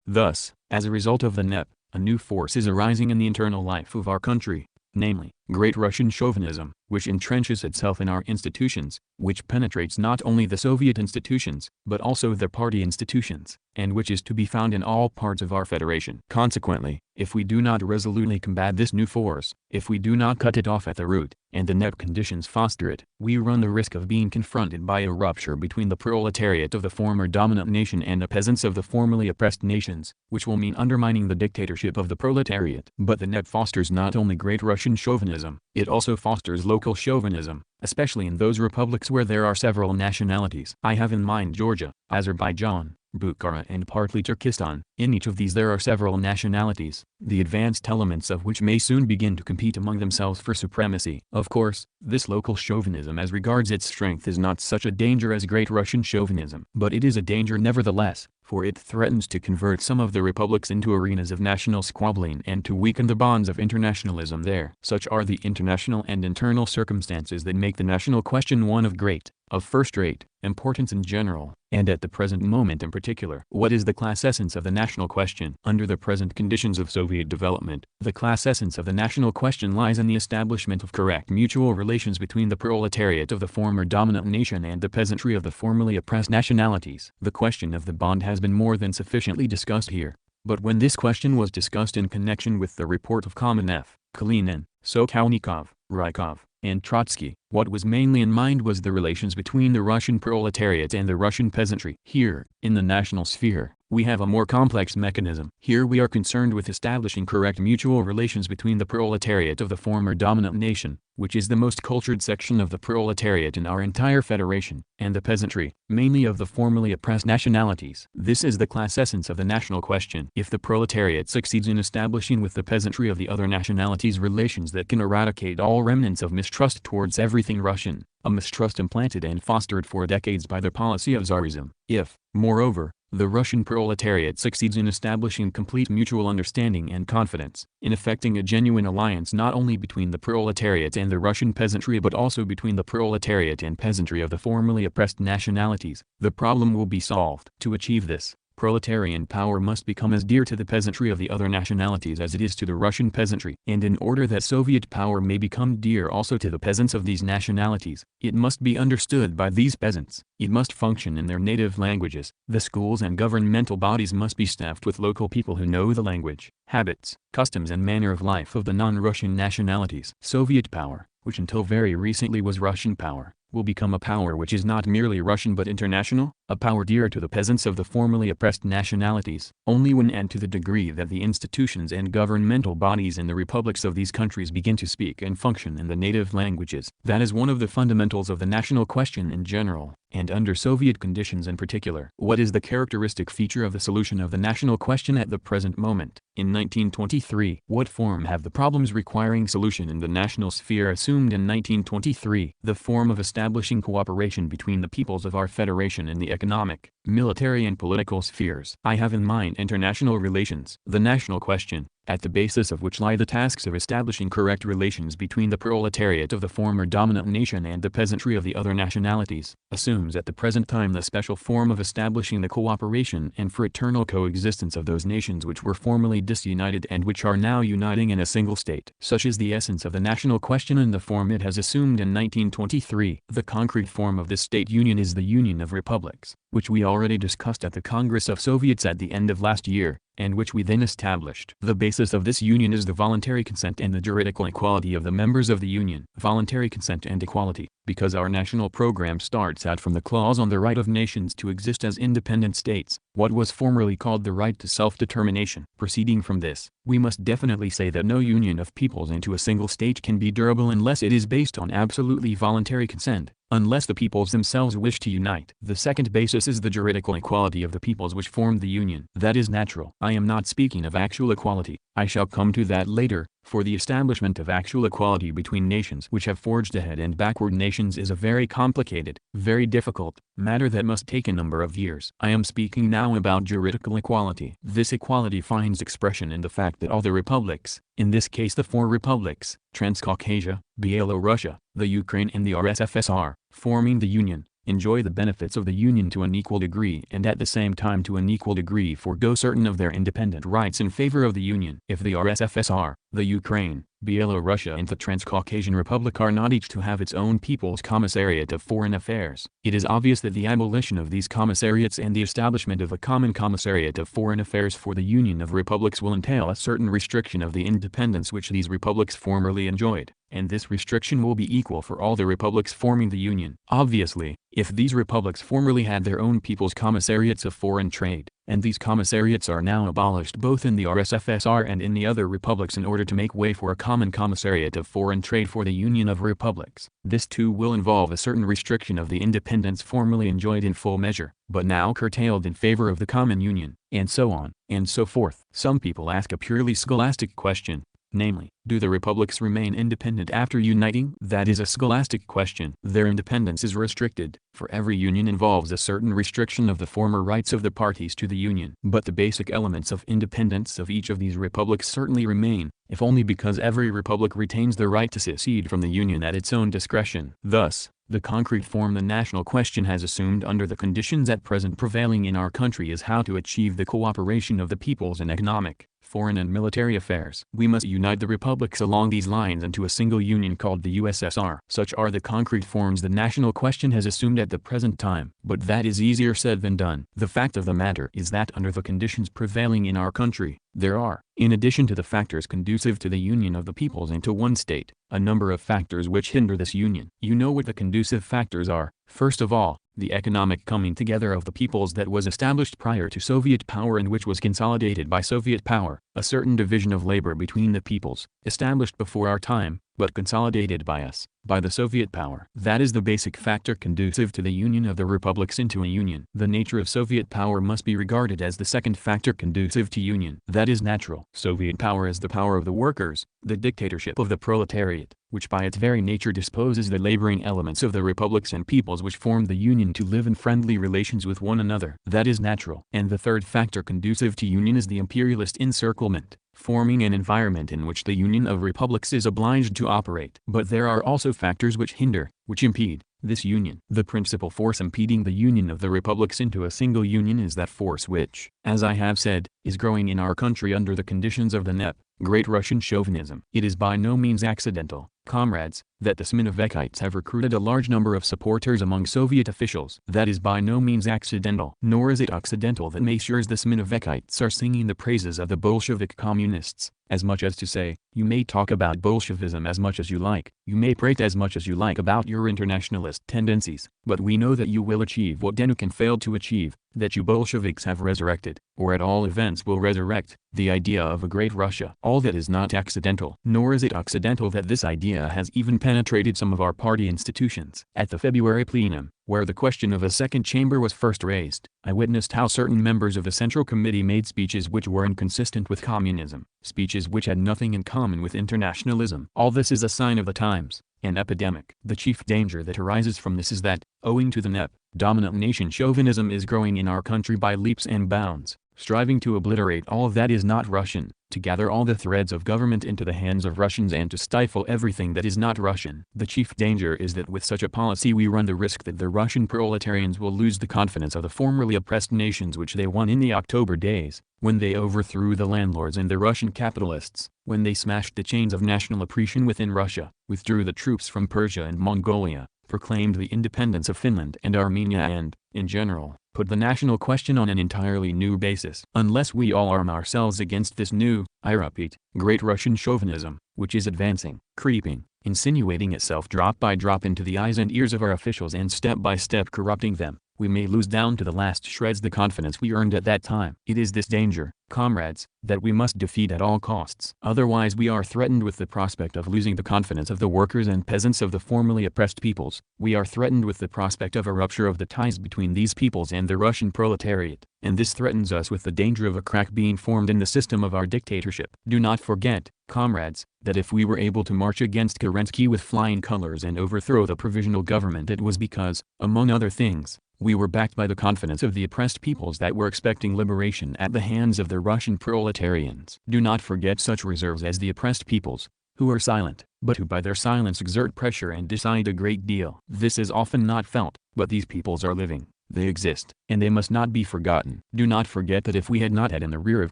A: Thus, as a result of the NEP, a new force is arising in the internal life of our country, namely, great Russian chauvinism, which entrenches itself in our institutions, which penetrates not only the Soviet institutions, but also the party institutions, and which is to be found in all parts of our federation. Consequently, if we do not resolutely combat this new force, if we do not cut it off at the root, and the NEP conditions foster it, we run the risk of being confronted by a rupture between the proletariat of the former dominant nation and the peasants of the formerly oppressed nations, which will mean undermining the dictatorship of the proletariat. But the NEP fosters not only great Russian chauvinism, it also fosters local chauvinism, especially in those republics where there are several nationalities. I have in mind Georgia, Azerbaijan, Bukhara and partly Turkestan. In each of these there are several nationalities, the advanced elements of which may soon begin to compete among themselves for supremacy. Of course, this local chauvinism as regards its strength is not such a danger as great Russian chauvinism. But it is a danger nevertheless, for it threatens to convert some of the republics into arenas of national squabbling and to weaken the bonds of internationalism there. Such are the international and internal circumstances that make the national question one of great, of first-rate, importance in general, and at the present moment in particular. What is the class essence of the national question? Under the present conditions of Soviet development, the class essence of the national question lies in the establishment of correct mutual relations between the proletariat of the former dominant nation and the peasantry of the formerly oppressed nationalities. The question of the bond has been more than sufficiently discussed here, but when this question was discussed in connection with the report of Kamenev, Kalinin, Sokolnikov, Rykov, and Trotsky, what was mainly in mind was the relations between the Russian proletariat and the Russian peasantry. Here, in the national sphere, we have a more complex mechanism. Here we are concerned with establishing correct mutual relations between the proletariat of the former dominant nation, which is the most cultured section of the proletariat in our entire federation, and the peasantry, mainly of the formerly oppressed nationalities. This is the class essence of the national question. If the proletariat succeeds in establishing with the peasantry of the other nationalities relations that can eradicate all remnants of mistrust towards everything Russian, a mistrust implanted and fostered for decades by the policy of Tsarism. If, moreover, the Russian proletariat succeeds in establishing complete mutual understanding and confidence, in effecting a genuine alliance not only between the proletariat and the Russian peasantry but also between the proletariat and peasantry of the formerly oppressed nationalities, the problem will be solved. To achieve this, proletarian power must become as dear to the peasantry of the other nationalities as it is to the Russian peasantry. And in order that Soviet power may become dear also to the peasants of these nationalities, it must be understood by these peasants. It must function in their native languages. The schools and governmental bodies must be staffed with local people who know the language, habits, customs and manner of life of the non-Russian nationalities. Soviet power, which until very recently was Russian power, will become a power which is not merely Russian but international, a power dear to the peasants of the formerly oppressed nationalities, only when and to the degree that the institutions and governmental bodies in the republics of these countries begin to speak and function in the native languages. That is one of the fundamentals of the national question in general, and under Soviet conditions in particular. What is the characteristic feature of the solution of the national question at the present moment? In 1923, what form have the problems requiring solution in the national sphere assumed in 1923? The form of establishing cooperation between the peoples of our federation in the economic, military and political spheres. I have in mind international relations. The national question, at the basis of which lie the tasks of establishing correct relations between the proletariat of the former dominant nation and the peasantry of the other nationalities, assumes at the present time the special form of establishing the cooperation and fraternal coexistence of those nations which were formerly disunited and which are now uniting in a single state. Such is the essence of the national question in the form it has assumed in 1923. The concrete form of this state union is the Union of Republics, which we already discussed at the Congress of Soviets at the end of last year, and which we then established. The basis of this union is the voluntary consent and the juridical equality of the members of the union. Voluntary consent and equality, because our national program starts out from the clause on the right of nations to exist as independent states, what was formerly called the right to self-determination. Proceeding from this, we must definitely say that no union of peoples into a single state can be durable unless it is based on absolutely voluntary consent, unless the peoples themselves wish to unite. The second basis is the juridical equality of the peoples which formed the union. That is natural. I am not speaking of actual equality. I shall come to that later, for the establishment of actual equality between nations which have forged ahead and backward nations is a very complicated, very difficult, matter that must take a number of years. I am speaking now about juridical equality. This equality finds expression in the fact that all the republics, in this case the four republics, Transcaucasia, Byelorussia, the Ukraine and the RSFSR, forming the Union, enjoy the benefits of the Union to an equal degree and at the same time to an equal degree forego certain of their independent rights in favor of the Union. If the RSFSR, the Ukraine, Byelorussia and the Transcaucasian Republic are not each to have its own People's Commissariat of Foreign Affairs, it is obvious that the abolition of these commissariats and the establishment of a common Commissariat of Foreign Affairs for the Union of Republics will entail a certain restriction of the independence which these republics formerly enjoyed, and this restriction will be equal for all the republics forming the Union. Obviously, if these republics formerly had their own People's Commissariats of Foreign Trade, and these commissariats are now abolished both in the RSFSR and in the other republics in order to make way for a common commissariat of foreign trade for the Union of Republics, this too will involve a certain restriction of the independence formerly enjoyed in full measure, but now curtailed in favor of the common union, and so on, and so forth. Some people ask a purely scholastic question, namely, do the republics remain independent after uniting? That is a scholastic question. Their independence is restricted, for every union involves a certain restriction of the former rights of the parties to the union. But the basic elements of independence of each of these republics certainly remain, if only because every republic retains the right to secede from the union at its own discretion. Thus, the concrete form the national question has assumed under the conditions at present prevailing in our country is how to achieve the cooperation of the peoples in economic, foreign and military affairs. We must unite the republics along these lines into a single union called the USSR. Such are the concrete forms the national question has assumed at the present time. But that is easier said than done. The fact of the matter is that under the conditions prevailing in our country, there are, in addition to the factors conducive to the union of the peoples into one state, a number of factors which hinder this union. You know what the conducive factors are. First of all, the economic coming together of the peoples that was established prior to Soviet power and which was consolidated by Soviet power, a certain division of labor between the peoples, established before our time, but consolidated by us, by the Soviet power. That is the basic factor conducive to the union of the republics into a union. The nature of Soviet power must be regarded as the second factor conducive to union. That is natural. Soviet power is the power of the workers, the dictatorship of the proletariat, which by its very nature disposes the laboring elements of the republics and peoples which formed the union to live in friendly relations with one another. That is natural. And the third factor conducive to union is the imperialist encirclement, forming an environment in which the Union of Republics is obliged to operate. But there are also factors which hinder, which impede, this union. The principal force impeding the union of the republics into a single union is that force which, as I have said, is growing in our country under the conditions of the NEP, Great Russian Chauvinism. It is by no means accidental, comrades, that the Sminavekites have recruited a large number of supporters among Soviet officials. That is by no means accidental. Nor is it accidental that Messrs. The Sminavekites are singing the praises of the Bolshevik communists, as much as to say, you may talk about Bolshevism as much as you like, you may prate as much as you like about your internationalist tendencies, but we know that you will achieve what Denikin failed to achieve, that you Bolsheviks have resurrected, or at all events will resurrect, the idea of a great Russia. All that is not accidental. Nor is it accidental that this idea has even penetrated some of our party institutions. At the February plenum, where the question of a second chamber was first raised, I witnessed how certain members of the Central Committee made speeches which were inconsistent with communism, speeches which had nothing in common with internationalism. All this is a sign of the times, an epidemic. The chief danger that arises from this is that, owing to the dominant nation chauvinism is growing in our country by leaps and bounds, striving to obliterate all that is not Russian, to gather all the threads of government into the hands of Russians and to stifle everything that is not Russian. The chief danger is that with such a policy we run the risk that the Russian proletarians will lose the confidence of the formerly oppressed nations which they won in the October days, when they overthrew the landlords and the Russian capitalists, when they smashed the chains of national oppression within Russia, withdrew the troops from Persia and Mongolia, proclaimed the independence of Finland and Armenia and, in general, put the national question on an entirely new basis. Unless we all arm ourselves against this new, I repeat, great Russian chauvinism, which is advancing, creeping, insinuating itself drop by drop into the eyes and ears of our officials and step by step corrupting them, we may lose down to the last shreds the confidence we earned at that time. It is this danger, comrades, that we must defeat at all costs. Otherwise we are threatened with the prospect of losing the confidence of the workers and peasants of the formerly oppressed peoples. We are threatened with the prospect of a rupture of the ties between these peoples and the Russian proletariat, and this threatens us with the danger of a crack being formed in the system of our dictatorship. Do not forget, comrades, that if we were able to march against Kerensky with flying colors and overthrow the provisional government it was because, among other things, we were backed by the confidence of the oppressed peoples that were expecting liberation at the hands of the Russian proletarians. Do not forget such reserves as the oppressed peoples, who are silent, but who by their silence exert pressure and decide a great deal. This is often not felt, but these peoples are living, they exist, and they must not be forgotten. Do not forget that if we had not had in the rear of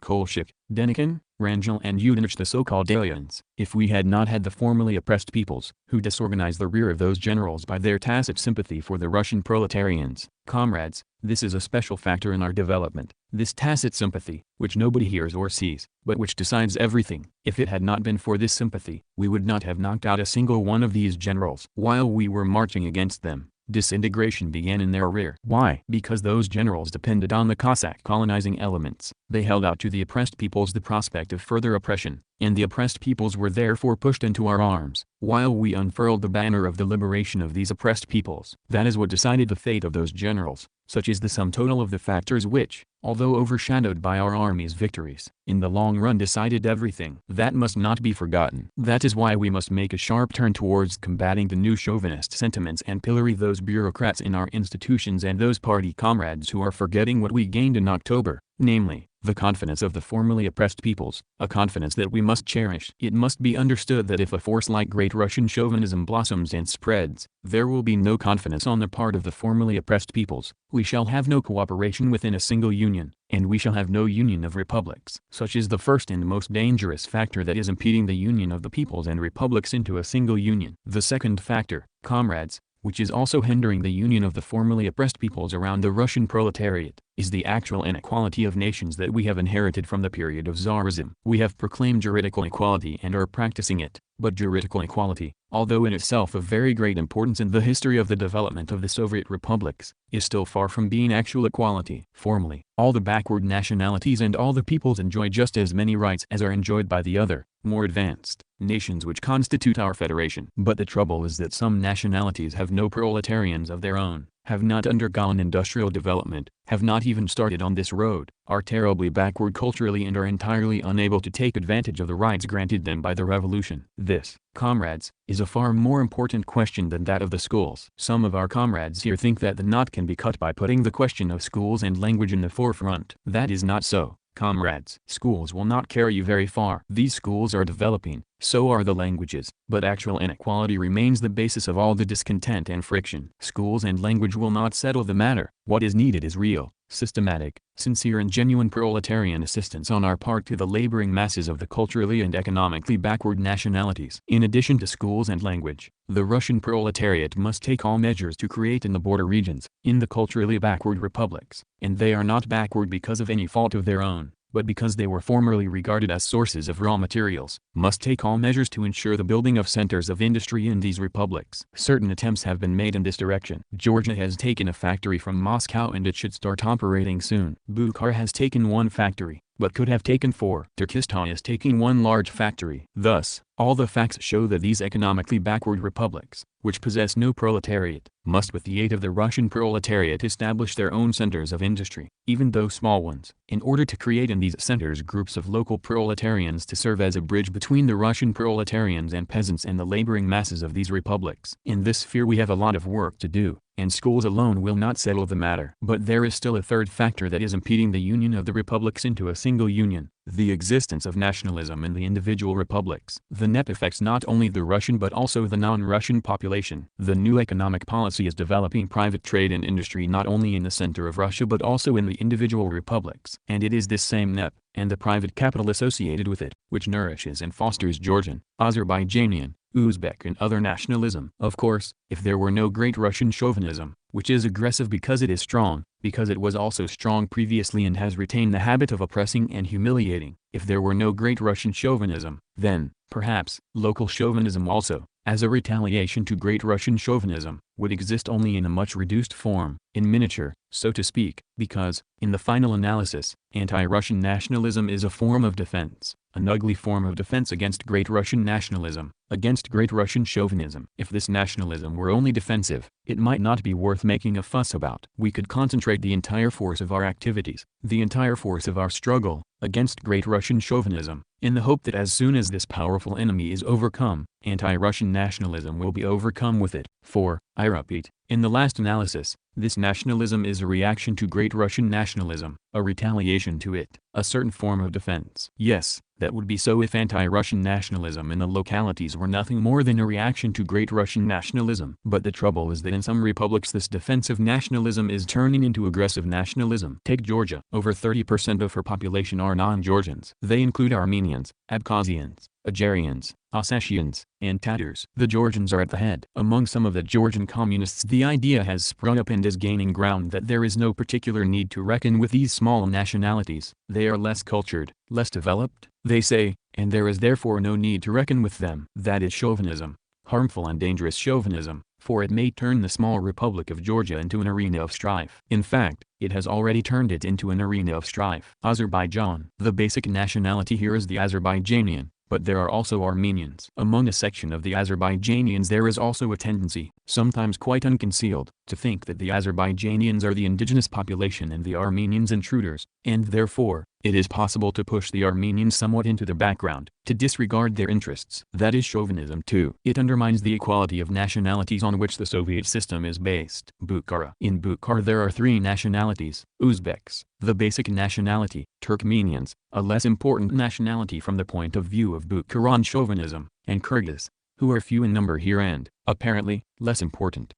A: Kolchak, Denikin, Rangel and Yudenich the so-called aliens, if we had not had the formerly oppressed peoples, who disorganized the rear of those generals by their tacit sympathy for the Russian proletarians, comrades, this is a special factor in our development, this tacit sympathy, which nobody hears or sees, but which decides everything. If it had not been for this sympathy, we would not have knocked out a single one of these generals. While we were marching against them, disintegration began in their rear. Why? Because those generals depended on the Cossack colonizing elements. They held out to the oppressed peoples the prospect of further oppression, and the oppressed peoples were therefore pushed into our arms, while we unfurled the banner of the liberation of these oppressed peoples. That is what decided the fate of those generals. Such is the sum total of the factors which, although overshadowed by our army's victories, in the long run decided everything. That must not be forgotten. That is why we must make a sharp turn towards combating the new chauvinist sentiments and pillory those bureaucrats in our institutions and those party comrades who are forgetting what we gained in October, namely, the confidence of the formerly oppressed peoples, a confidence that we must cherish. It must be understood that if a force like great Russian chauvinism blossoms and spreads, there will be no confidence on the part of the formerly oppressed peoples. We shall have no cooperation within a single union, and we shall have no union of republics. Such is the first and most dangerous factor that is impeding the union of the peoples and republics into a single union. The second factor, comrades, which is also hindering the union of the formerly oppressed peoples around the Russian proletariat, is the actual inequality of nations that we have inherited from the period of Tsarism. We have proclaimed juridical equality and are practicing it, but juridical equality, although in itself of very great importance in the history of the development of the Soviet republics, is still far from being actual equality. Formally, all the backward nationalities and all the peoples enjoy just as many rights as are enjoyed by the other, more advanced, nations which constitute our federation. But the trouble is that some nationalities have no proletarians of their own, have not undergone industrial development, have not even started on this road, are terribly backward culturally and are entirely unable to take advantage of the rights granted them by the revolution. This, comrades, is a far more important question than that of the schools. Some of our comrades here think that the knot can be cut by putting the question of schools and language in the forefront. That is not so. Comrades, schools will not carry you very far. These schools are developing, so are the languages, but actual inequality remains the basis of all the discontent and friction. Schools and language will not settle the matter. What is needed is real, systematic, sincere and genuine proletarian assistance on our part to the laboring masses of the culturally and economically backward nationalities. In addition to schools and language, the Russian proletariat must take all measures to create in the border regions, in the culturally backward republics, and they are not backward because of any fault of their own, but because they were formerly regarded as sources of raw materials, must take all measures to ensure the building of centers of industry in these republics. Certain attempts have been made in this direction. Georgia has taken a factory from Moscow and it should start operating soon. Bukhara has taken one factory, but could have taken 4. Turkestan is taking one large factory. Thus, all the facts show that these economically backward republics, which possess no proletariat, must with the aid of the Russian proletariat establish their own centers of industry, even though small ones, in order to create in these centers groups of local proletarians to serve as a bridge between the Russian proletarians and peasants and the laboring masses of these republics. In this sphere we have a lot of work to do, and schools alone will not settle the matter. But there is still a third factor that is impeding the union of the republics into a single union, the existence of nationalism in the individual republics. The net affects not only the Russian but also the non-Russian population. The new economic policy is developing private trade and industry not only in the center of Russia but also in the individual republics. And it is this same NEP, and the private capital associated with it, which nourishes and fosters Georgian, Azerbaijanian, Uzbek and other nationalism. Of course, if there were no great Russian chauvinism, which is aggressive because it is strong, because it was also strong previously and has retained the habit of oppressing and humiliating, if there were no great Russian chauvinism, then, perhaps, local chauvinism also, as a retaliation to great Russian chauvinism, would exist only in a much reduced form, in miniature, so to speak, because, in the final analysis, anti-Russian nationalism is a form of defense, an ugly form of defense against great Russian nationalism, against great Russian chauvinism. If this nationalism were only defensive, it might not be worth making a fuss about. We could concentrate the entire force of our activities, the entire force of our struggle, against great Russian chauvinism, in the hope that as soon as this powerful enemy is overcome, anti-Russian nationalism will be overcome with it. For, I repeat, in the last analysis, this nationalism is a reaction to great Russian nationalism, a retaliation to it, a certain form of defense. Yes, that would be so if anti-Russian nationalism in the localities were nothing more than a reaction to great Russian nationalism. But the trouble is that in some republics this defensive nationalism is turning into aggressive nationalism. Take Georgia. Over 30% of her population are non-Georgians. They include Armenians, Abkhazians, Azerians, Ossetians, and Tatars. The Georgians are at the head. Among some of the Georgian communists the idea has sprung up and is gaining ground that there is no particular need to reckon with these small nationalities. They are less cultured, less developed, they say, and there is therefore no need to reckon with them. That is chauvinism, harmful and dangerous chauvinism, for it may turn the small Republic of Georgia into an arena of strife. In fact, it has already turned it into an arena of strife. Azerbaijan. The basic nationality here is the Azerbaijanian, but there are also Armenians. Among a section of the Azerbaijanians there is also a tendency, sometimes quite unconcealed, to think that the Azerbaijanians are the indigenous population and the Armenians intruders, and therefore, it is possible to push the Armenians somewhat into the background, to disregard their interests. That is chauvinism too. It undermines the equality of nationalities on which the Soviet system is based. Bukhara. In Bukhara there are 3 nationalities: Uzbeks, the basic nationality; Turkmenians, a less important nationality from the point of view of Bukharan chauvinism; and Kyrgyz, who are few in number here and, apparently, less important.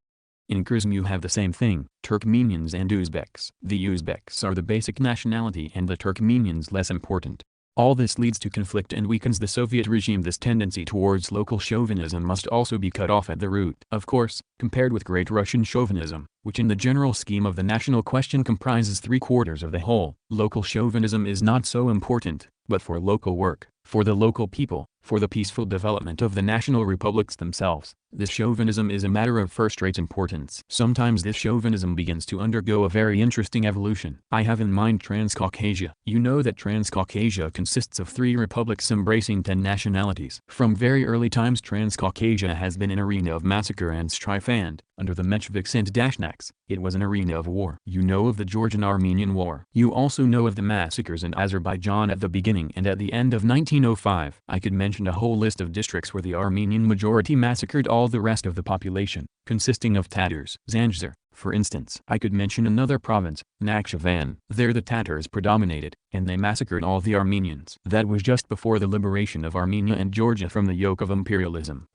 A: In Kyrgyzstan you have the same thing, Turkmenians and Uzbeks. The Uzbeks are the basic nationality and the Turkmenians less important. All this leads to conflict and weakens the Soviet regime. This tendency towards local chauvinism must also be cut off at the root. Of course, compared with great Russian chauvinism, which in the general scheme of the national question comprises 3/4 of the whole, local chauvinism is not so important, but for local work, for the local people, for the peaceful development of the national republics themselves, this chauvinism is a matter of first-rate importance. Sometimes this chauvinism begins to undergo a very interesting evolution. I have in mind Transcaucasia. You know that Transcaucasia consists of 3 republics embracing 10 nationalities. From very early times Transcaucasia has been an arena of massacre and strife and, under the Mensheviks and Dashnaks, it was an arena of war. You know of the Georgian-Armenian War. You also know of the massacres in Azerbaijan at the beginning and at the end of 1905. I could mention a whole list of districts where the Armenian majority massacred all the rest of the population, consisting of Tatars, Zanjir, For instance, I could mention another province, Nakhchivan. There the Tatars predominated, and they massacred all the Armenians. That was just before the liberation of Armenia and Georgia from the yoke of imperialism.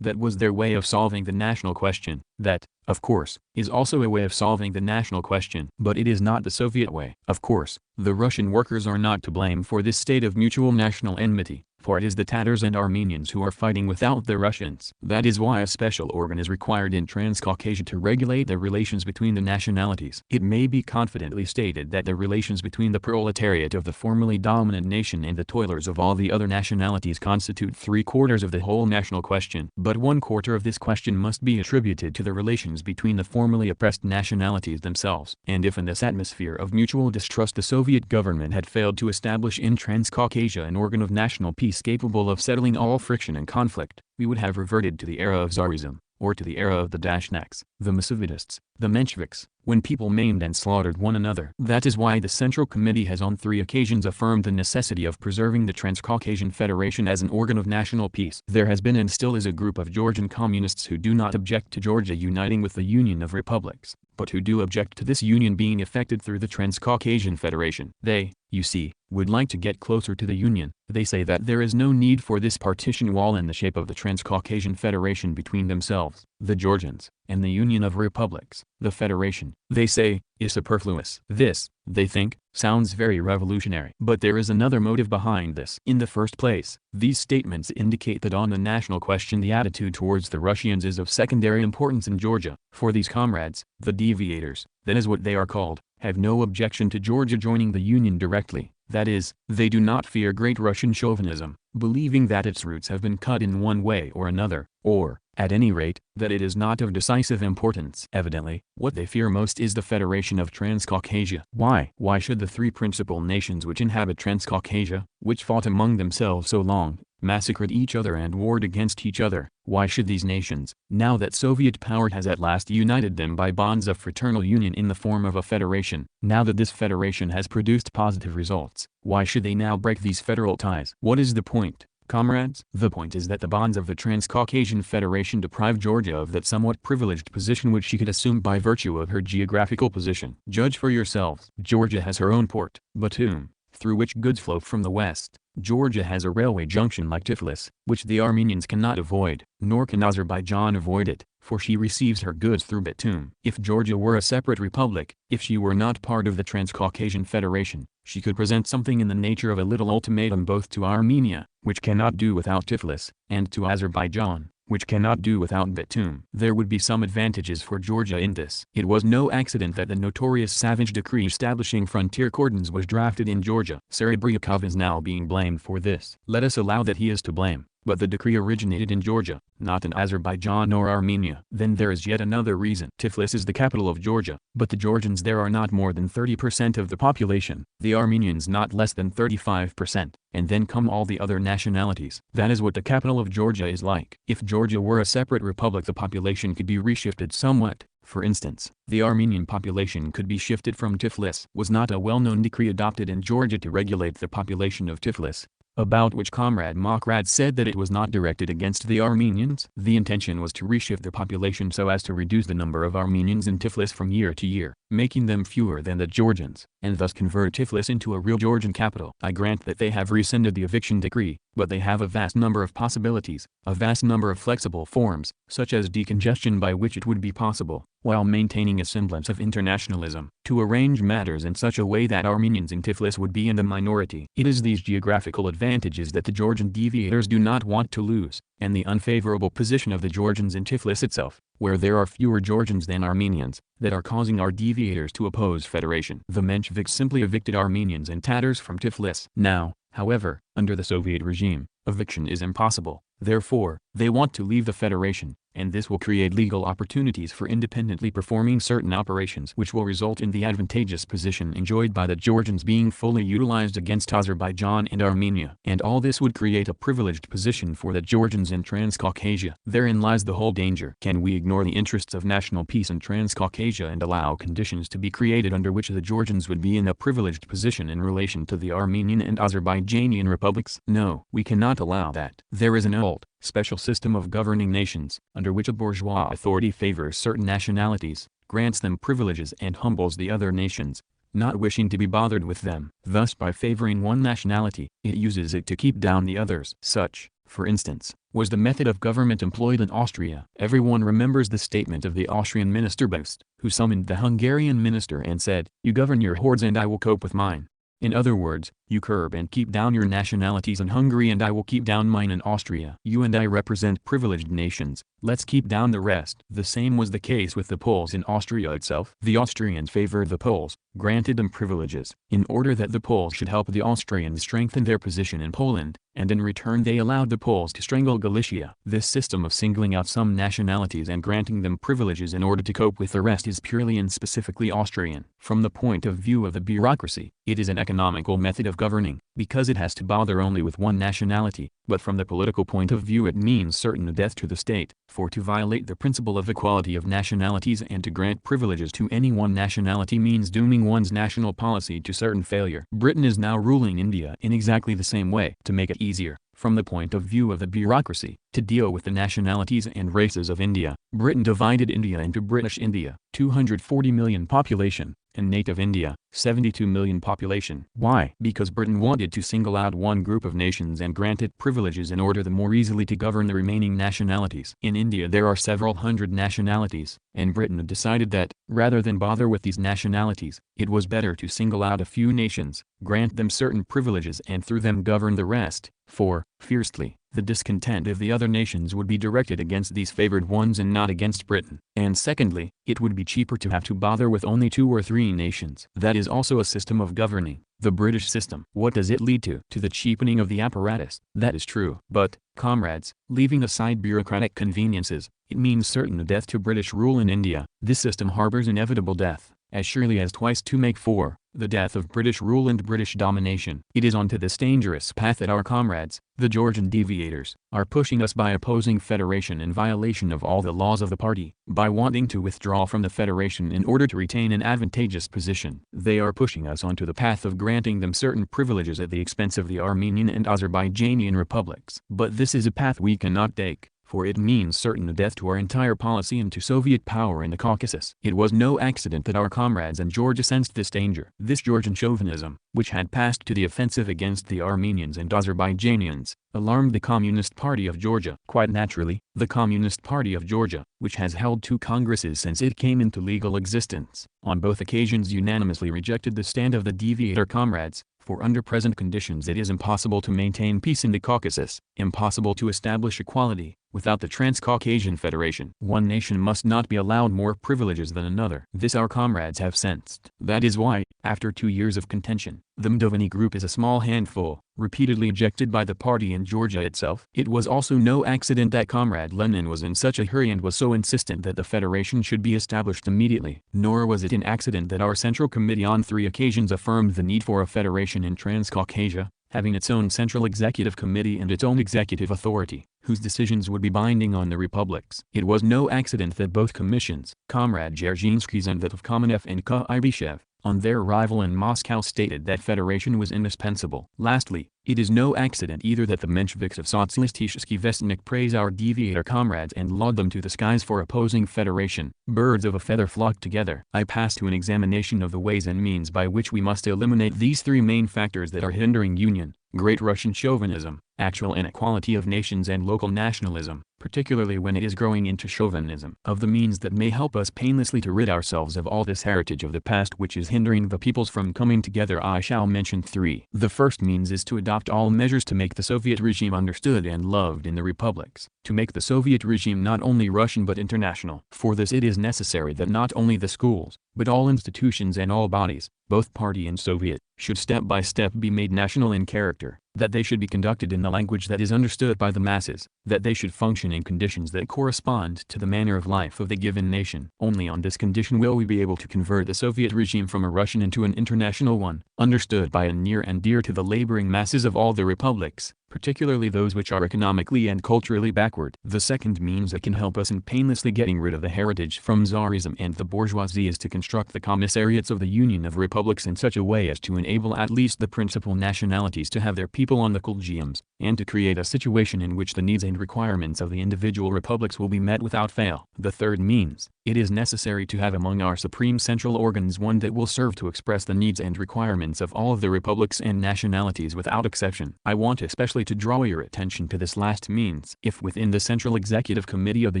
A: That was their way of solving the national question. That, of course, is also a way of solving the national question. But it is not the Soviet way. Of course, the Russian workers are not to blame for this state of mutual national enmity, for it is the Tatars and Armenians who are fighting without the Russians. That is why a special organ is required in Transcaucasia to regulate the relations between the nationalities. It may be confidently stated that the relations between the proletariat of the formerly dominant nation and the toilers of all the other nationalities constitute 3/4 of the whole national question. But 1/4 of this question must be attributed to the relations between the formerly oppressed nationalities themselves. And if in this atmosphere of mutual distrust the Soviet government had failed to establish in Transcaucasia an organ of national peace capable of settling all friction and conflict, we would have reverted to the era of Tsarism, or to the era of the Dashnaks, the Mossavidists, the Mensheviks, when people maimed and slaughtered one another. That is why the Central Committee has on 3 occasions affirmed the necessity of preserving the Transcaucasian Federation as an organ of national peace. There has been and still is a group of Georgian communists who do not object to Georgia uniting with the Union of Republics, but who do object to this union being effected through the Transcaucasian Federation. They, you see, would like to get closer to the Union. They say that there is no need for this partition wall in the shape of the Transcaucasian Federation between themselves, the Georgians, and the Union of Republics. The Federation, they say, is superfluous. This, they think, sounds very revolutionary. But there is another motive behind this. In the first place, these statements indicate that on the national question the attitude towards the Russians is of secondary importance in Georgia. For these comrades, the deviators, that is what they are called, have no objection to Georgia joining the Union directly. That is, they do not fear great Russian chauvinism, believing that its roots have been cut in one way or another, or, at any rate, that it is not of decisive importance. Evidently, what they fear most is the federation of Transcaucasia. Why? Why should the 3 principal nations which inhabit Transcaucasia, which fought among themselves so long, massacred each other and warred against each other, why should these nations, now that Soviet power has at last united them by bonds of fraternal union in the form of a federation, now that this federation has produced positive results, why should they now break these federal ties? What is the point, comrades? The point is that the bonds of the Transcaucasian Federation deprive Georgia of that somewhat privileged position which she could assume by virtue of her geographical position. Judge for yourselves. Georgia has her own port, Batum, through which goods flow from the west. Georgia has a railway junction like Tiflis, which the Armenians cannot avoid, nor can Azerbaijan avoid it, for she receives her goods through Batum. If Georgia were a separate republic, if she were not part of the Transcaucasian Federation, she could present something in the nature of a little ultimatum both to Armenia, which cannot do without Tiflis, and to Azerbaijan, which cannot do without Batum. There would be some advantages for Georgia in this. It was no accident that the notorious Savage decree establishing frontier cordons was drafted in Georgia. Serebryakov is now being blamed for this. Let us allow that he is to blame, but the decree originated in Georgia, not in Azerbaijan or Armenia. Then there is yet another reason. Tiflis is the capital of Georgia, but the Georgians there are not more than 30% of the population, the Armenians not less than 35%, and then come all the other nationalities. That is what the capital of Georgia is like. If Georgia were a separate republic, the population could be reshifted somewhat. For instance, the Armenian population could be shifted from Tiflis. Was not a well-known decree adopted in Georgia to regulate the population of Tiflis, about which Comrade Mokrad said that it was not directed against the Armenians? The intention was to reshift the population so as to reduce the number of Armenians in Tiflis from year to year, making them fewer than the Georgians, and thus convert Tiflis into a real Georgian capital. I grant that they have rescinded the eviction decree, but they have a vast number of possibilities, a vast number of flexible forms, such as decongestion by which it would be possible, while maintaining a semblance of internationalism, to arrange matters in such a way that Armenians in Tiflis would be in the minority. It is these geographical advantages that the Georgian deviators do not want to lose, and the unfavorable position of the Georgians in Tiflis itself, where there are fewer Georgians than Armenians, that are causing our deviators to oppose federation. The Mensheviks simply evicted Armenians and Tatars from Tiflis. Now, however, under the Soviet regime, eviction is impossible. Therefore, they want to leave the federation, and this will create legal opportunities for independently performing certain operations which will result in the advantageous position enjoyed by the Georgians being fully utilized against Azerbaijan and Armenia. And all this would create a privileged position for the Georgians in Transcaucasia. Therein lies the whole danger. Can we ignore the interests of national peace in Transcaucasia and allow conditions to be created under which the Georgians would be in a privileged position in relation to the Armenian and Azerbaijanian republics? No, we cannot allow that. There is an old, special system of governing nations, under which a bourgeois authority favors certain nationalities, grants them privileges and humbles the other nations, not wishing to be bothered with them. Thus by favoring one nationality, it uses it to keep down the others. Such, for instance, was the method of government employed in Austria. Everyone remembers the statement of the Austrian minister Beust, who summoned the Hungarian minister and said, "You govern your hordes and I will cope with mine." In other words, you curb and keep down your nationalities in Hungary and I will keep down mine in Austria. You and I represent privileged nations, let's keep down the rest. The same was the case with the Poles in Austria itself. The Austrians favored the Poles, granted them privileges, in order that the Poles should help the Austrians strengthen their position in Poland, and in return they allowed the Poles to strangle Galicia. This system of singling out some nationalities and granting them privileges in order to cope with the rest is purely and specifically Austrian. From the point of view of the bureaucracy, it is an economical method of governing, because it has to bother only with one nationality, but from the political point of view it means certain death to the state, for to violate the principle of equality of nationalities and to grant privileges to any one nationality means dooming one's national policy to certain failure. Britain is now ruling India in exactly the same way. To make it easier, from the point of view of the bureaucracy, to deal with the nationalities and races of India, Britain divided India into British India, 240 million population, and native India, 72 million population. Why? Because Britain wanted to single out one group of nations and grant it privileges in order the more easily to govern the remaining nationalities. In India there are several hundred nationalities, and Britain decided that, rather than bother with these nationalities, it was better to single out a few nations, grant them certain privileges and through them govern the rest, for, fiercely, the discontent of the other nations would be directed against these favored ones and not against Britain. And secondly, it would be cheaper to have to bother with only 2 or 3 nations. That is also a system of governing, the British system. What does it lead to? To the cheapening of the apparatus. That is true. But, comrades, leaving aside bureaucratic conveniences, it means certain death to British rule in India. This system harbors inevitable death, as surely as twice 2 make 4, the death of British rule and British domination. It is onto this dangerous path that our comrades, the Georgian deviators, are pushing us by opposing federation in violation of all the laws of the party, by wanting to withdraw from the federation in order to retain an advantageous position. They are pushing us onto the path of granting them certain privileges at the expense of the Armenian and Azerbaijanian republics. But this is a path we cannot take, for it means certain death to our entire policy and to Soviet power in the Caucasus. It was no accident that our comrades in Georgia sensed this danger. This Georgian chauvinism, which had passed to the offensive against the Armenians and Azerbaijanians, alarmed the Communist Party of Georgia. Quite naturally, the Communist Party of Georgia, which has held 2 congresses since it came into legal existence, on both occasions unanimously rejected the stand of the deviator comrades, for under present conditions it is impossible to maintain peace in the Caucasus, impossible to establish equality, without the Transcaucasian Federation. One nation must not be allowed more privileges than another. This our comrades have sensed. That is why, after 2 years of contention, the Mdovany group is a small handful, repeatedly ejected by the party in Georgia itself. It was also no accident that Comrade Lenin was in such a hurry and was so insistent that the federation should be established immediately. Nor was it an accident that our Central Committee on 3 occasions affirmed the need for a federation in Transcaucasia, having its own Central Executive Committee and its own executive authority, whose decisions would be binding on the republics. It was no accident that both commissions, Comrade Dzerzhinsky's and that of Kamenev and Kuibyshev, on their arrival in Moscow stated that federation was indispensable. Lastly, it is no accident either that the Mensheviks of Sotsialistisky Vestnik praise our deviator comrades and laud them to the skies for opposing federation. Birds of a feather flock together. I pass to an examination of the ways and means by which we must eliminate these 3 main factors that are hindering union: Great Russian chauvinism, actual inequality of nations and local nationalism, particularly when it is growing into chauvinism. Of the means that may help us painlessly to rid ourselves of all this heritage of the past which is hindering the peoples from coming together, I shall mention 3. The first means is to adopt all measures to make the Soviet regime understood and loved in the republics, to make the Soviet regime not only Russian but international. For this it is necessary that not only the schools, but all institutions and all bodies, both party and Soviet, should step by step be made national in character, that they should be conducted in the language that is understood by the masses, that they should function in conditions that correspond to the manner of life of the given nation. Only on this condition will we be able to convert the Soviet regime from a Russian into an international one, understood by and near and dear to the laboring masses of all the republics, particularly those which are economically and culturally backward. The second means that can help us in painlessly getting rid of the heritage from Tsarism and the bourgeoisie is to construct the commissariats of the Union of Republics in such a way as to enable at least the principal nationalities to have their people on the Colonials, and to create a situation in which the needs and requirements of the individual republics will be met without fail. The third means, it is necessary to have among our supreme central organs one that will serve to express the needs and requirements of all of the republics and nationalities without exception. I want especially to draw your attention to this last means. If within the Central Executive Committee of the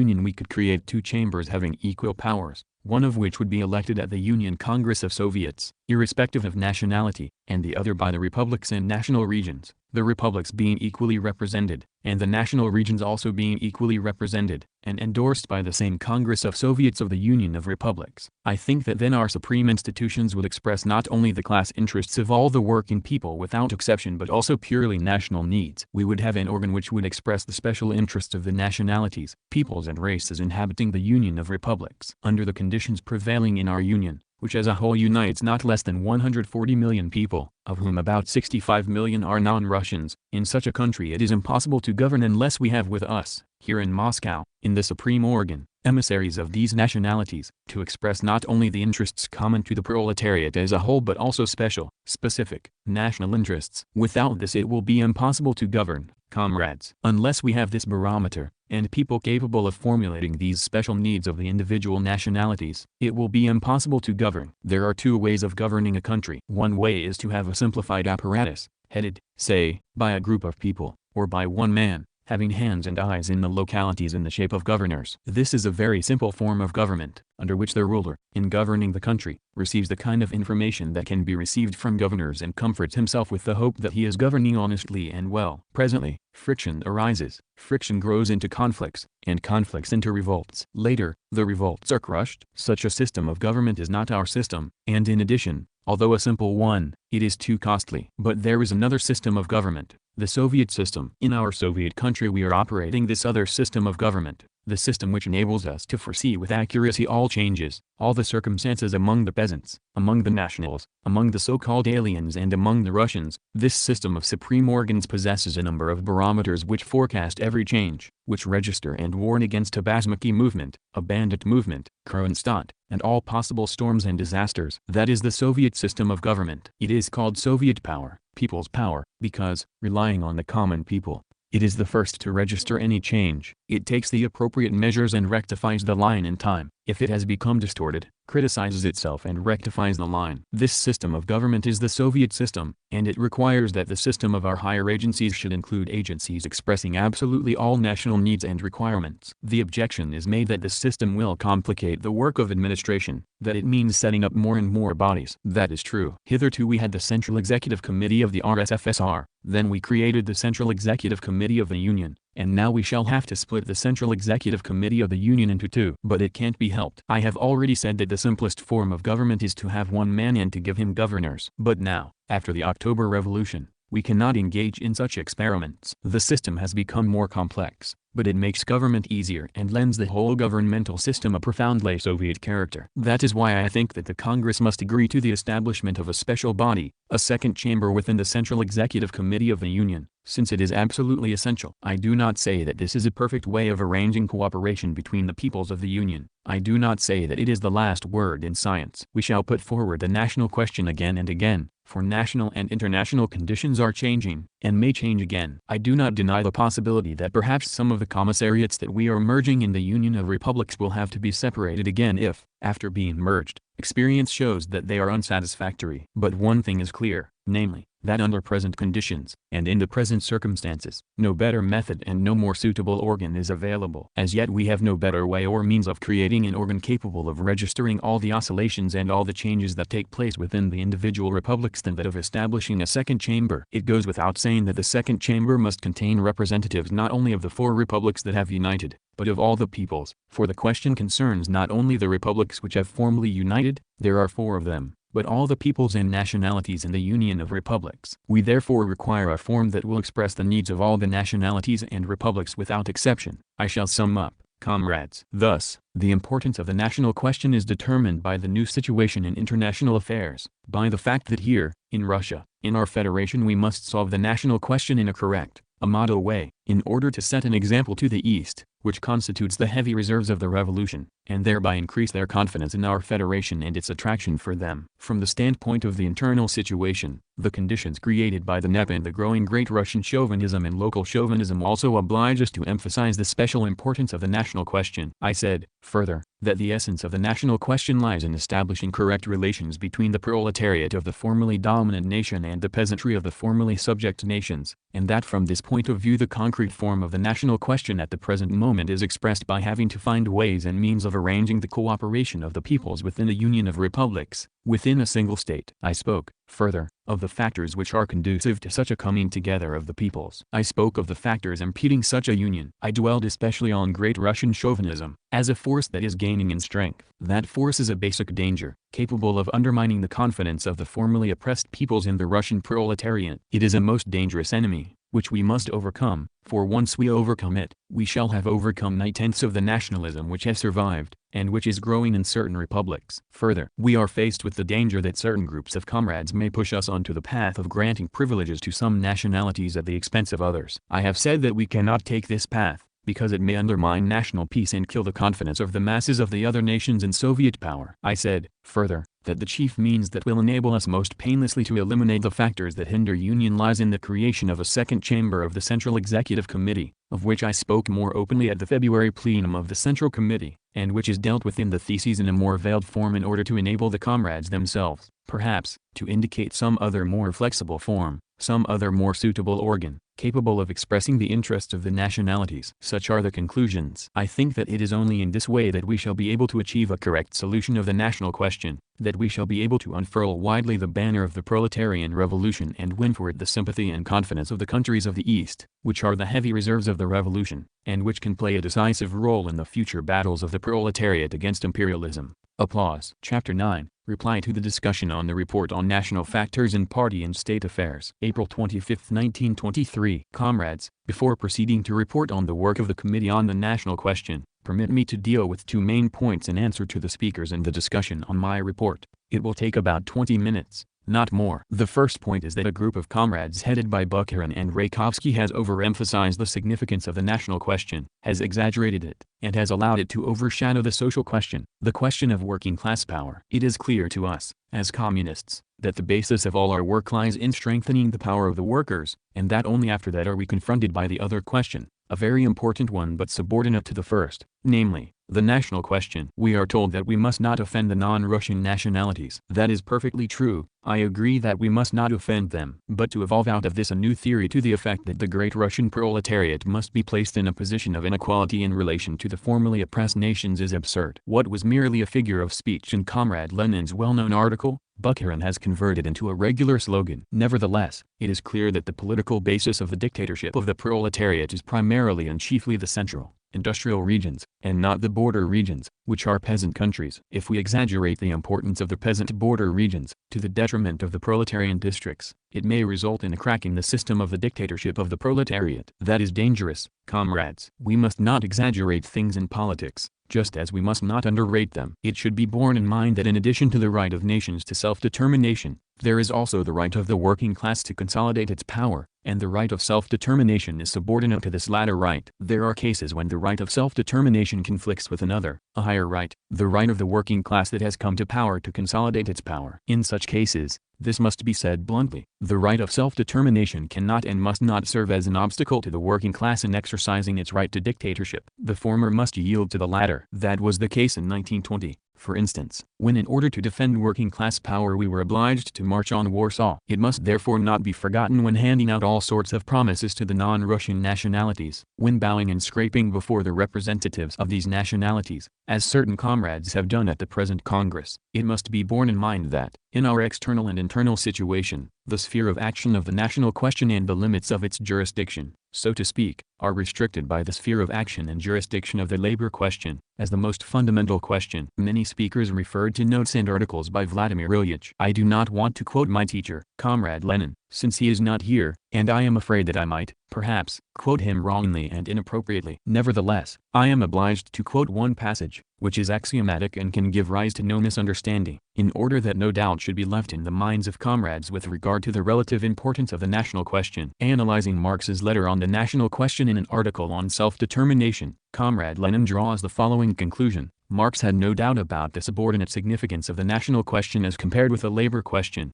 A: Union we could create two chambers having equal powers, one of which would be elected at the Union Congress of Soviets, irrespective of nationality, and the other by the republics and national regions, the republics being equally represented, and the national regions also being equally represented, and endorsed by the same Congress of Soviets of the Union of Republics. I think that then our supreme institutions would express not only the class interests of all the working people without exception but also purely national needs. We would have an organ which would express the special interests of the nationalities, peoples and races inhabiting the Union of Republics. Under the conditions prevailing in our Union, which as a whole unites not less than 140 million people, of whom about 65 million are non-Russians, in such a country it is impossible to govern unless we have with us, here in Moscow, in the supreme organ, emissaries of these nationalities, to express not only the interests common to the proletariat as a whole but also special, specific, national interests. Without this it will be impossible to govern, comrades. Unless we have this barometer, and people capable of formulating these special needs of the individual nationalities, it will be impossible to govern. There are two ways of governing a country. One way is to have a simplified apparatus, headed, say, by a group of people, or by one man, having hands and eyes in the localities in the shape of governors. This is a very simple form of government, under which the ruler, in governing the country, receives the kind of information that can be received from governors and comforts himself with the hope that he is governing honestly and well. Presently, friction arises, friction grows into conflicts, and conflicts into revolts. Later, the revolts are crushed. Such a system of government is not our system, and in addition, although a simple one, it is too costly. But there is another system of government, the Soviet system. In our Soviet country we are operating this other system of government, the system which enables us to foresee with accuracy all changes, all the circumstances among the peasants, among the nationals, among the so-called aliens and among the Russians. This system of supreme organs possesses a number of barometers which forecast every change, which register and warn against a Basmaki movement, a bandit movement, Kronstadt, and all possible storms and disasters. That is the Soviet system of government. It is called Soviet power, people's power, because, relying on the common people, it is the first to register any change. It takes the appropriate measures and rectifies the line in time. If it has become distorted, criticizes itself and rectifies the line. This system of government is the Soviet system, and it requires that the system of our higher agencies should include agencies expressing absolutely all national needs and requirements. The objection is made that this system will complicate the work of administration, that it means setting up more and more bodies. That is true. Hitherto we had the Central Executive Committee of the RSFSR, then we created the Central Executive Committee of the Union, and now we shall have to split the Central Executive Committee of the Union into two. But it can't be helped. I have already said that the simplest form of government is to have one man and to give him governors. But now, after the October Revolution, we cannot engage in such experiments. The system has become more complex, but it makes government easier and lends the whole governmental system a profoundly Soviet character. That is why I think that the Congress must agree to the establishment of a special body, a second chamber within the Central Executive Committee of the Union, since it is absolutely essential. I do not say that this is a perfect way of arranging cooperation between the peoples of the Union. I do not say that it is the last word in science. We shall put forward the national question again and again, for national and international conditions are changing, and may change again. I do not deny the possibility that perhaps some of the commissariats that we are merging in the Union of Republics will have to be separated again if, after being merged, experience shows that they are unsatisfactory. But one thing is clear, namely, that under present conditions, and in the present circumstances, no better method and no more suitable organ is available. As yet we have no better way or means of creating an organ capable of registering all the oscillations and all the changes that take place within the individual republics than that of establishing a second chamber. It goes without saying that the second chamber must contain representatives not only of the four republics that have united, but of all the peoples, for the question concerns not only the republics which have formally united, there are four of them, but all the peoples and nationalities in the Union of Republics. We therefore require a form that will express the needs of all the nationalities and republics without exception. I shall sum up, comrades. Thus, the importance of the national question is determined by the new situation in international affairs, by the fact that here, in Russia, in our federation we must solve the national question in a correct, a model way, in order to set an example to the East, which constitutes the heavy reserves of the revolution, and thereby increase their confidence in our federation and its attraction for them. From the standpoint of the internal situation, the conditions created by the NEP and the growing Great Russian chauvinism and local chauvinism also oblige us to emphasize the special importance of the national question. I said, further, that the essence of the national question lies in establishing correct relations between the proletariat of the formerly dominant nation and the peasantry of the formerly subject nations, and that from this point of view the concrete form of the national question at the present moment is expressed by having to find ways and means of arranging the cooperation of the peoples within a union of republics, within a single state. I spoke, further, of the factors which are conducive to such a coming together of the peoples. I spoke of the factors impeding such a union. I dwelled especially on Great Russian chauvinism, as a force that is gaining in strength. That force is a basic danger, capable of undermining the confidence of the formerly oppressed peoples in the Russian proletariat. It is a most dangerous enemy, which we must overcome, for once we overcome it, we shall have overcome 9/10 of the nationalism which has survived, and which is growing in certain republics. Further, we are faced with the danger that certain groups of comrades may push us onto the path of granting privileges to some nationalities at the expense of others. I have said that we cannot take this path, because it may undermine national peace and kill the confidence of the masses of the other nations in Soviet power. I said, further, that the chief means that will enable us most painlessly to eliminate the factors that hinder union lies in the creation of a second chamber of the Central Executive Committee, of which I spoke more openly at the February plenum of the Central Committee, and which is dealt with in the theses in a more veiled form in order to enable the comrades themselves, perhaps, to indicate some other more flexible form, some other more suitable organ, capable of expressing the interests of the nationalities. Such are the conclusions. I think that it is only in this way that we shall be able to achieve a correct solution of the national question, that we shall be able to unfurl widely the banner of the proletarian revolution and win for it the sympathy and confidence of the countries of the East, which are the heavy reserves of the revolution, and which can play a decisive role in the future battles of the proletariat against imperialism. Applause. Chapter 9. Reply to the discussion on the report on national factors in party and state affairs. April 25, 1923. Comrades, before proceeding to report on the work of the Committee on the National Question, permit me to deal with two main points in answer to the speakers in the discussion on my report. It will take about 20 minutes, not more. The first point is that a group of comrades headed by Bukharin and Rakovsky has overemphasized the significance of the national question, has exaggerated it, and has allowed it to overshadow the social question, the question of working class power. It is clear to us, as communists, that the basis of all our work lies in strengthening the power of the workers, and that only after that are we confronted by the other question, a very important one but subordinate to the first, namely, the national question. We are told that we must not offend the non-Russian nationalities. That is perfectly true. I agree that we must not offend them. But to evolve out of this a new theory to the effect that the great Russian proletariat must be placed in a position of inequality in relation to the formerly oppressed nations is absurd. What was merely a figure of speech in Comrade Lenin's well-known article, Bukharin has converted into a regular slogan. Nevertheless, it is clear that the political basis of the dictatorship of the proletariat is primarily and chiefly the central, industrial regions, and not the border regions, which are peasant countries. If we exaggerate the importance of the peasant border regions, to the detriment of the proletarian districts, it may result in a cracking the system of the dictatorship of the proletariat. That is dangerous, comrades. We must not exaggerate things in politics, just as we must not underrate them. It should be borne in mind that in addition to the right of nations to self-determination, there is also the right of the working class to consolidate its power, and the right of self-determination is subordinate to this latter right. There are cases when the right of self-determination conflicts with another, a higher right, the right of the working class that has come to power to consolidate its power. In such cases, this must be said bluntly, the right of self-determination cannot and must not serve as an obstacle to the working class in exercising its right to dictatorship. The former must yield to the latter. That was the case in 1920. For instance, when in order to defend working class power we were obliged to march on Warsaw. It must therefore not be forgotten when handing out all sorts of promises to the non-Russian nationalities, when bowing and scraping before the representatives of these nationalities, as certain comrades have done at the present Congress. It must be borne in mind that, in our external and internal situation, the sphere of action of the national question and the limits of its jurisdiction, so to speak, are restricted by the sphere of action and jurisdiction of the labor question, as the most fundamental question. Many speakers referred to notes and articles by Vladimir Ilyich. I do not want to quote my teacher, Comrade Lenin, since he is not here, and I am afraid that I might, perhaps, quote him wrongly and inappropriately. Nevertheless, I am obliged to quote one passage, which is axiomatic and can give rise to no misunderstanding, in order that no doubt should be left in the minds of comrades with regard to the relative importance of the national question. Analyzing Marx's letter on the national question question in an article on self-determination, Comrade Lenin draws the following conclusion: Marx had no doubt about the subordinate significance of the national question as compared with the labor question.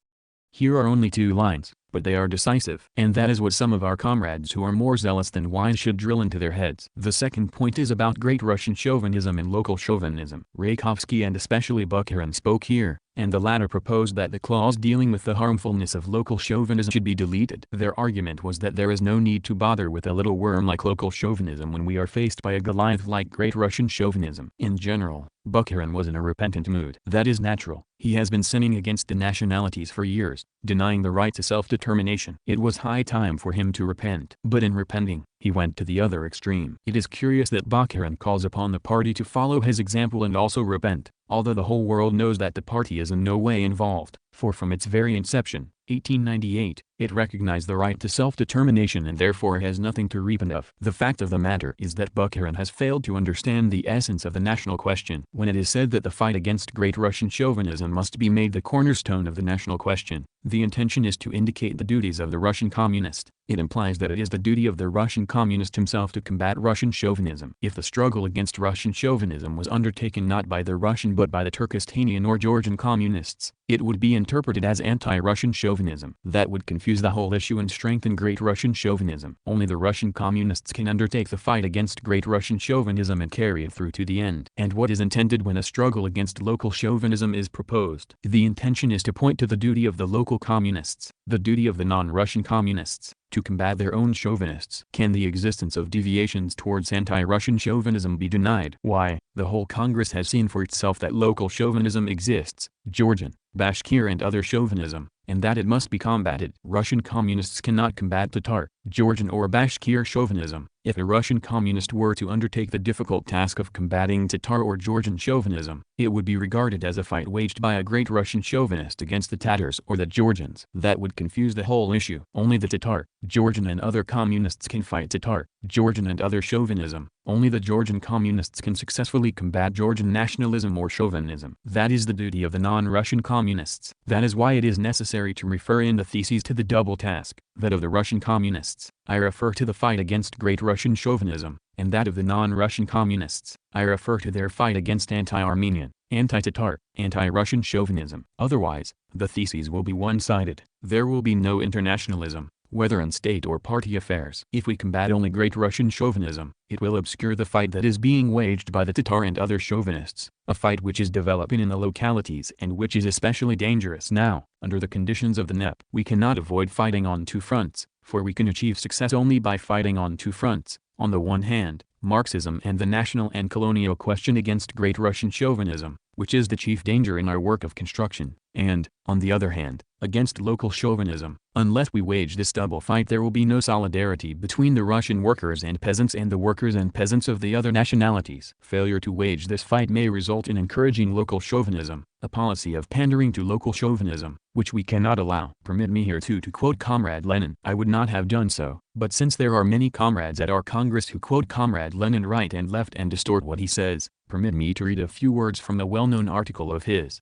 A: Here are only 2 lines, but they are decisive. And that is what some of our comrades who are more zealous than wise should drill into their heads. The second point is about Great Russian chauvinism and local chauvinism. Rakovsky and especially Bukharin spoke here, and the latter proposed that the clause dealing with the harmfulness of local chauvinism should be deleted. Their argument was that there is no need to bother with a little worm like local chauvinism when we are faced by a Goliath like Great Russian chauvinism. In general, Bukharin was in a repentant mood. That is natural. He has been sinning against the nationalities for years, denying the right to self-determination. It was high time for him to repent. But in repenting, he went to the other extreme. It is curious that Bukharin calls upon the party to follow his example and also repent, although the whole world knows that the party is in no way involved, for from its very inception, 1898, it recognized the right to self-determination and therefore has nothing to repent of. The fact of the matter is that Bukharin has failed to understand the essence of the national question. When it is said that the fight against Great Russian chauvinism must be made the cornerstone of the national question, the intention is to indicate the duties of the Russian communist. It implies that it is the duty of the Russian communist himself to combat Russian chauvinism. If the struggle against Russian chauvinism was undertaken not by the Russian but by the Turkestanian or Georgian communists, it would be interpreted as anti-Russian chauvinism. That would confuse the whole issue and strengthen Great Russian chauvinism. Only the Russian communists can undertake the fight against Great Russian chauvinism and carry it through to the end. And what is intended when a struggle against local chauvinism is proposed? The intention is to point to the duty of the local communists, the duty of the non-Russian communists, to combat their own chauvinists. Can the existence of deviations towards anti-Russian chauvinism be denied? Why, the whole Congress has seen for itself that local chauvinism exists, Georgian, Bashkir and other chauvinism, and that it must be combated. Russian communists cannot combat Tatar, Georgian or Bashkir chauvinism. If a Russian communist were to undertake the difficult task of combating Tatar or Georgian chauvinism, it would be regarded as a fight waged by a Great Russian chauvinist against the Tatars or the Georgians. That would confuse the whole issue. Only the Tatar, Georgian and other communists can fight Tatar, Georgian and other chauvinism. Only the Georgian communists can successfully combat Georgian nationalism or chauvinism. That is the duty of the non-Russian communists. That is why it is necessary to refer in the theses to the double task, that of the Russian communists, I refer to the fight against Great Russian chauvinism, and that of the non-Russian communists, I refer to their fight against anti-Armenian, anti-Tatar, anti-Russian chauvinism. Otherwise, the theses will be one-sided. There will be no internationalism, whether in state or party affairs. If we combat only Great Russian chauvinism, it will obscure the fight that is being waged by the Tatar and other chauvinists, a fight which is developing in the localities and which is especially dangerous now, under the conditions of the NEP. We cannot avoid fighting on 2 fronts, for we can achieve success only by fighting on 2 fronts. On the one hand, Marxism and the national and colonial question against Great Russian chauvinism, which is the chief danger in our work of construction, and, on the other hand, against local chauvinism. Unless we wage this double fight, there will be no solidarity between the Russian workers and peasants and the workers and peasants of the other nationalities. Failure to wage this fight may result in encouraging local chauvinism, a policy of pandering to local chauvinism, which we cannot allow. Permit me here to quote Comrade Lenin. I would not have done so, but since there are many comrades at our Congress who quote Comrade Lenin right and left and distort what he says, permit me to read a few words from a well-known article of his.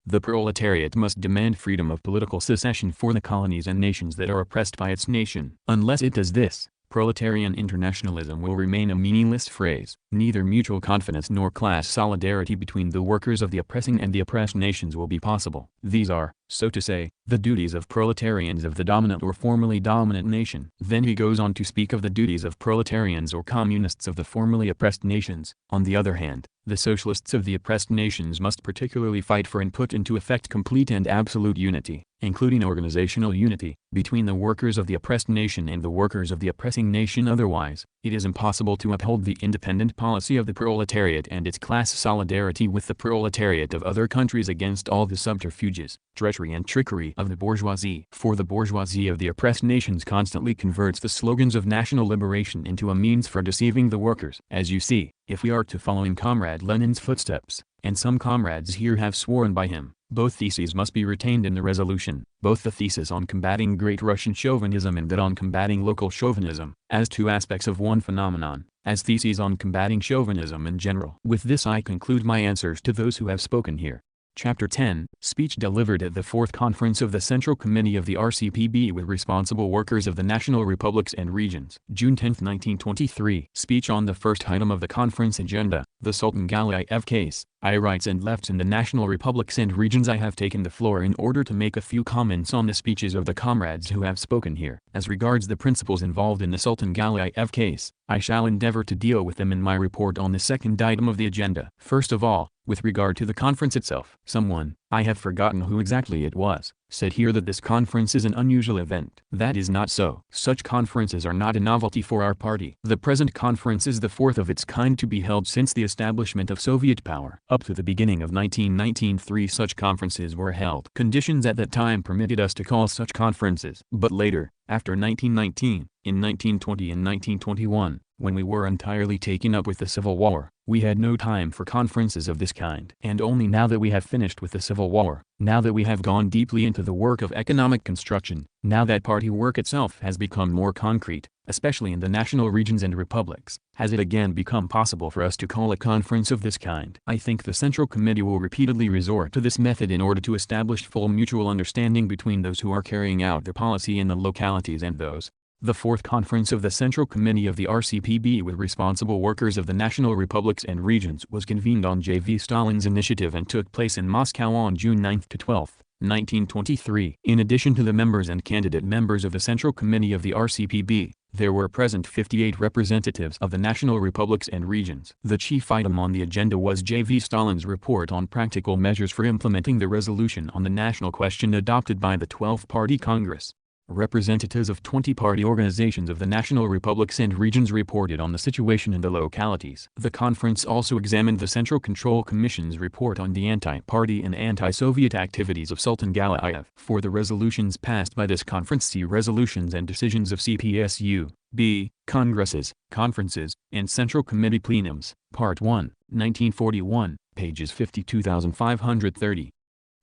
A: The proletariat must demand freedom of political secession for the colonies and nations that are oppressed by its nation. Unless it does this, proletarian internationalism will remain a meaningless phrase. Neither mutual confidence nor class solidarity between the workers of the oppressing and the oppressed nations will be possible. These are, so to say, the duties of proletarians of the dominant or formerly dominant nation. Then he goes on to speak of the duties of proletarians or communists of the formerly oppressed nations. On the other hand, the socialists of the oppressed nations must particularly fight for and put into effect complete and absolute unity, including organizational unity, between the workers of the oppressed nation and the workers of the oppressing nation. Otherwise, it is impossible to uphold the independent policy of the proletariat and its class solidarity with the proletariat of other countries against all the subterfuges, treachery and trickery of the bourgeoisie. For the bourgeoisie of the oppressed nations constantly converts the slogans of national liberation into a means for deceiving the workers. As you see, if we are to follow in Comrade Lenin's footsteps, and some comrades here have sworn by him, both theses must be retained in the resolution, both the thesis on combating Great Russian chauvinism and that on combating local chauvinism, as 2 aspects of one phenomenon, as theses on combating chauvinism in general. With this I conclude my answers to those who have spoken here. Chapter 10, Speech delivered at the 4th Conference of the Central Committee of the RCPB with responsible workers of the national republics and regions. June 10, 1923. Speech on the first item of the conference agenda, the Sultan Galiyev case. I rights and lefts in the national republics and regions. I have taken the floor in order to make a few comments on the speeches of the comrades who have spoken here. As regards the principles involved in the Sultan Galiyev case, I shall endeavor to deal with them in my report on the second item of the agenda. First of all, with regard to the conference itself. Someone, I have forgotten who exactly it was, said here that this conference is an unusual event. That is not so. Such conferences are not a novelty for our party. The present conference is the fourth of its kind to be held since the establishment of Soviet power. Up to the beginning of 1919 3 such conferences were held. Conditions at that time permitted us to call such conferences. But later, after 1919, in 1920 and 1921, when we were entirely taken up with the Civil War, we had no time for conferences of this kind. And only now that we have finished with the Civil War, now that we have gone deeply into the work of economic construction, now that party work itself has become more concrete, especially in the national regions and republics, has it again become possible for us to call a conference of this kind. I think the Central Committee will repeatedly resort to this method in order to establish full mutual understanding between those who are carrying out the policy in the localities and those. The 4th Conference of the Central Committee of the RCPB with responsible workers of the national republics and regions was convened on J.V. Stalin's initiative and took place in Moscow on June 9 to 12, 1923. In addition to the members and candidate members of the Central Committee of the RCPB, there were present 58 representatives of the national republics and regions. The chief item on the agenda was J.V. Stalin's report on practical measures for implementing the resolution on the national question adopted by the 12th Party Congress. Representatives of 20 party organizations of the national republics and regions reported on the situation in the localities. The conference also examined the Central Control Commission's report on the anti-party and anti-Soviet activities of Sultan Galiyev. For the resolutions passed by this conference, see Resolutions and Decisions of CPSU, B, Congresses, Conferences, and Central Committee Plenums, Part 1, 1941, pages 52,530.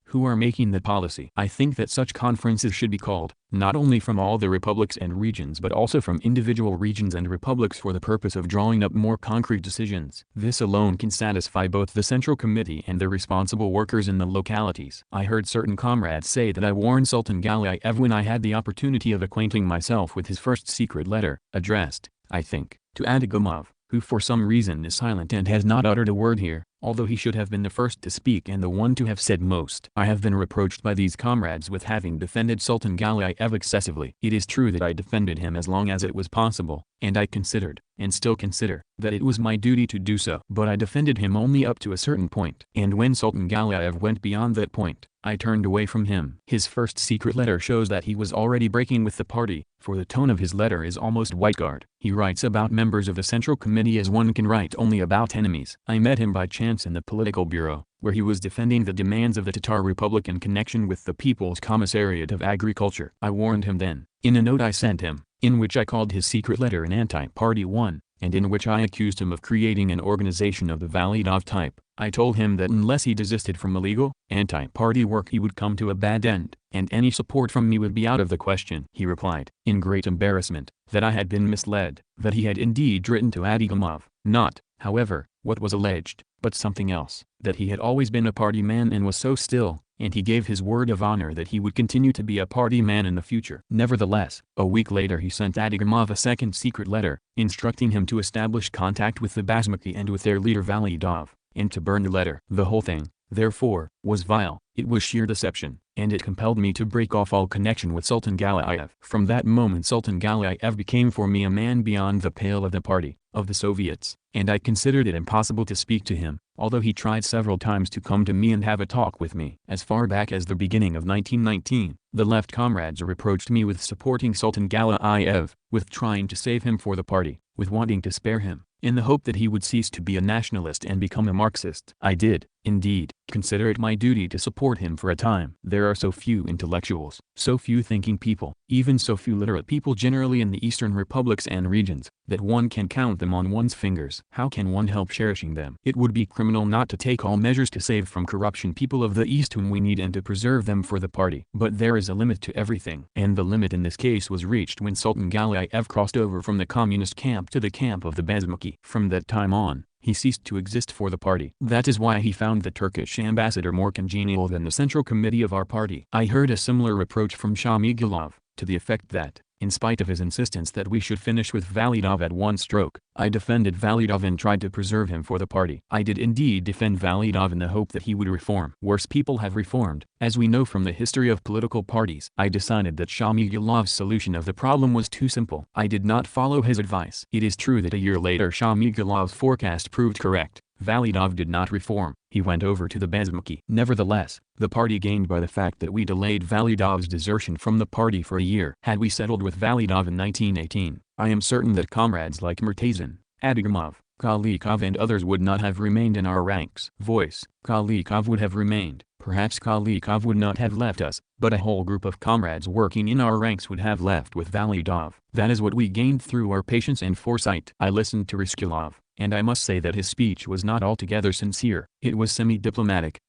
A: Who are making the policy? I think that such conferences should be called, not only from all the republics and regions but also from individual regions and republics for the purpose of drawing up more concrete decisions. This alone can satisfy both the Central Committee and the responsible workers in the localities. I heard certain comrades say that I warned Sultan Galiyev when I had the opportunity of acquainting myself with his first secret letter, addressed, I think, to Adagumov, who for some reason is silent and has not uttered a word here, although he should have been the first to speak and the one to have said most. I have been reproached by these comrades with having defended Sultan Galiyev excessively. It is true that I defended him as long as it was possible, and I considered, and still consider, that it was my duty to do so. But I defended him only up to a certain point. And when Sultan Galiyev went beyond that point, I turned away from him. His first secret letter shows that he was already breaking with the party, for the tone of his letter is almost whiteguard. He writes about members of the Central Committee as one can write only about enemies. I met him by chance in the Political Bureau, where he was defending the demands of the Tatar Republic in connection with the People's Commissariat of Agriculture. I warned him then, in a note I sent him, in which I called his secret letter an anti-party one, and in which I accused him of creating an organization of the Validov type. I told him that unless he desisted from illegal, anti-party work he would come to a bad end, and any support from me would be out of the question. He replied, in great embarrassment, that I had been misled, that he had indeed written to Adagumov, not, however, what was alleged, but something else, that he had always been a party man and was so still, and he gave his word of honor that he would continue to be a party man in the future. Nevertheless, a week later he sent Adagumov a second secret letter, instructing him to establish contact with the Basmaki and with their leader Validov, and to burn the letter. The whole thing, therefore, was vile, it was sheer deception, and it compelled me to break off all connection with Sultan Galiyev. From that moment Sultan Galiyev became for me a man beyond the pale of the party, of the Soviets, and I considered it impossible to speak to him, although he tried several times to come to me and have a talk with me. As far back as the beginning of 1919, the left comrades reproached me with supporting Sultan Galiyev, with trying to save him for the party, with wanting to spare him, in the hope that he would cease to be a nationalist and become a Marxist. I did, indeed, consider it my duty to support him for a time. There are so few intellectuals, so few thinking people, even so few literate people generally in the Eastern republics and regions, that one can count them on one's fingers. How can one help cherishing them? It would be criminal not to take all measures to save from corruption people of the East whom we need and to preserve them for the party. But there is a limit to everything. And the limit in this case was reached when Sultan Galiyev crossed over from the communist camp to the camp of the Basmaki. From that time on, he ceased to exist for the party. That is why he found the Turkish ambassador more congenial than the Central Committee of our party. I heard a similar reproach from Shamigulov, to the effect that, in spite of his insistence that we should finish with Validov at one stroke, I defended Validov and tried to preserve him for the party. I did indeed defend Validov in the hope that he would reform. Worse people have reformed, as we know from the history of political parties. I decided that Shamigilov's solution of the problem was too simple. I did not follow his advice. It is true that a year later Shamigilov's forecast proved correct. Validov did not reform, he went over to the Bezmaki. Nevertheless, the party gained by the fact that we delayed Validov's desertion from the party for a year. Had we settled with Validov in 1918, I am certain that comrades like Murtazin, Adigimov, Kalikov and others would not have remained in our ranks. Kalikov would have remained, perhaps Kalikov would not have left us, but a whole group of comrades working in our ranks would have left with Validov. That is what we gained through our patience and foresight. I listened to Ryskilov, and I must say that his speech was not altogether sincere. It was semi-diplomatic,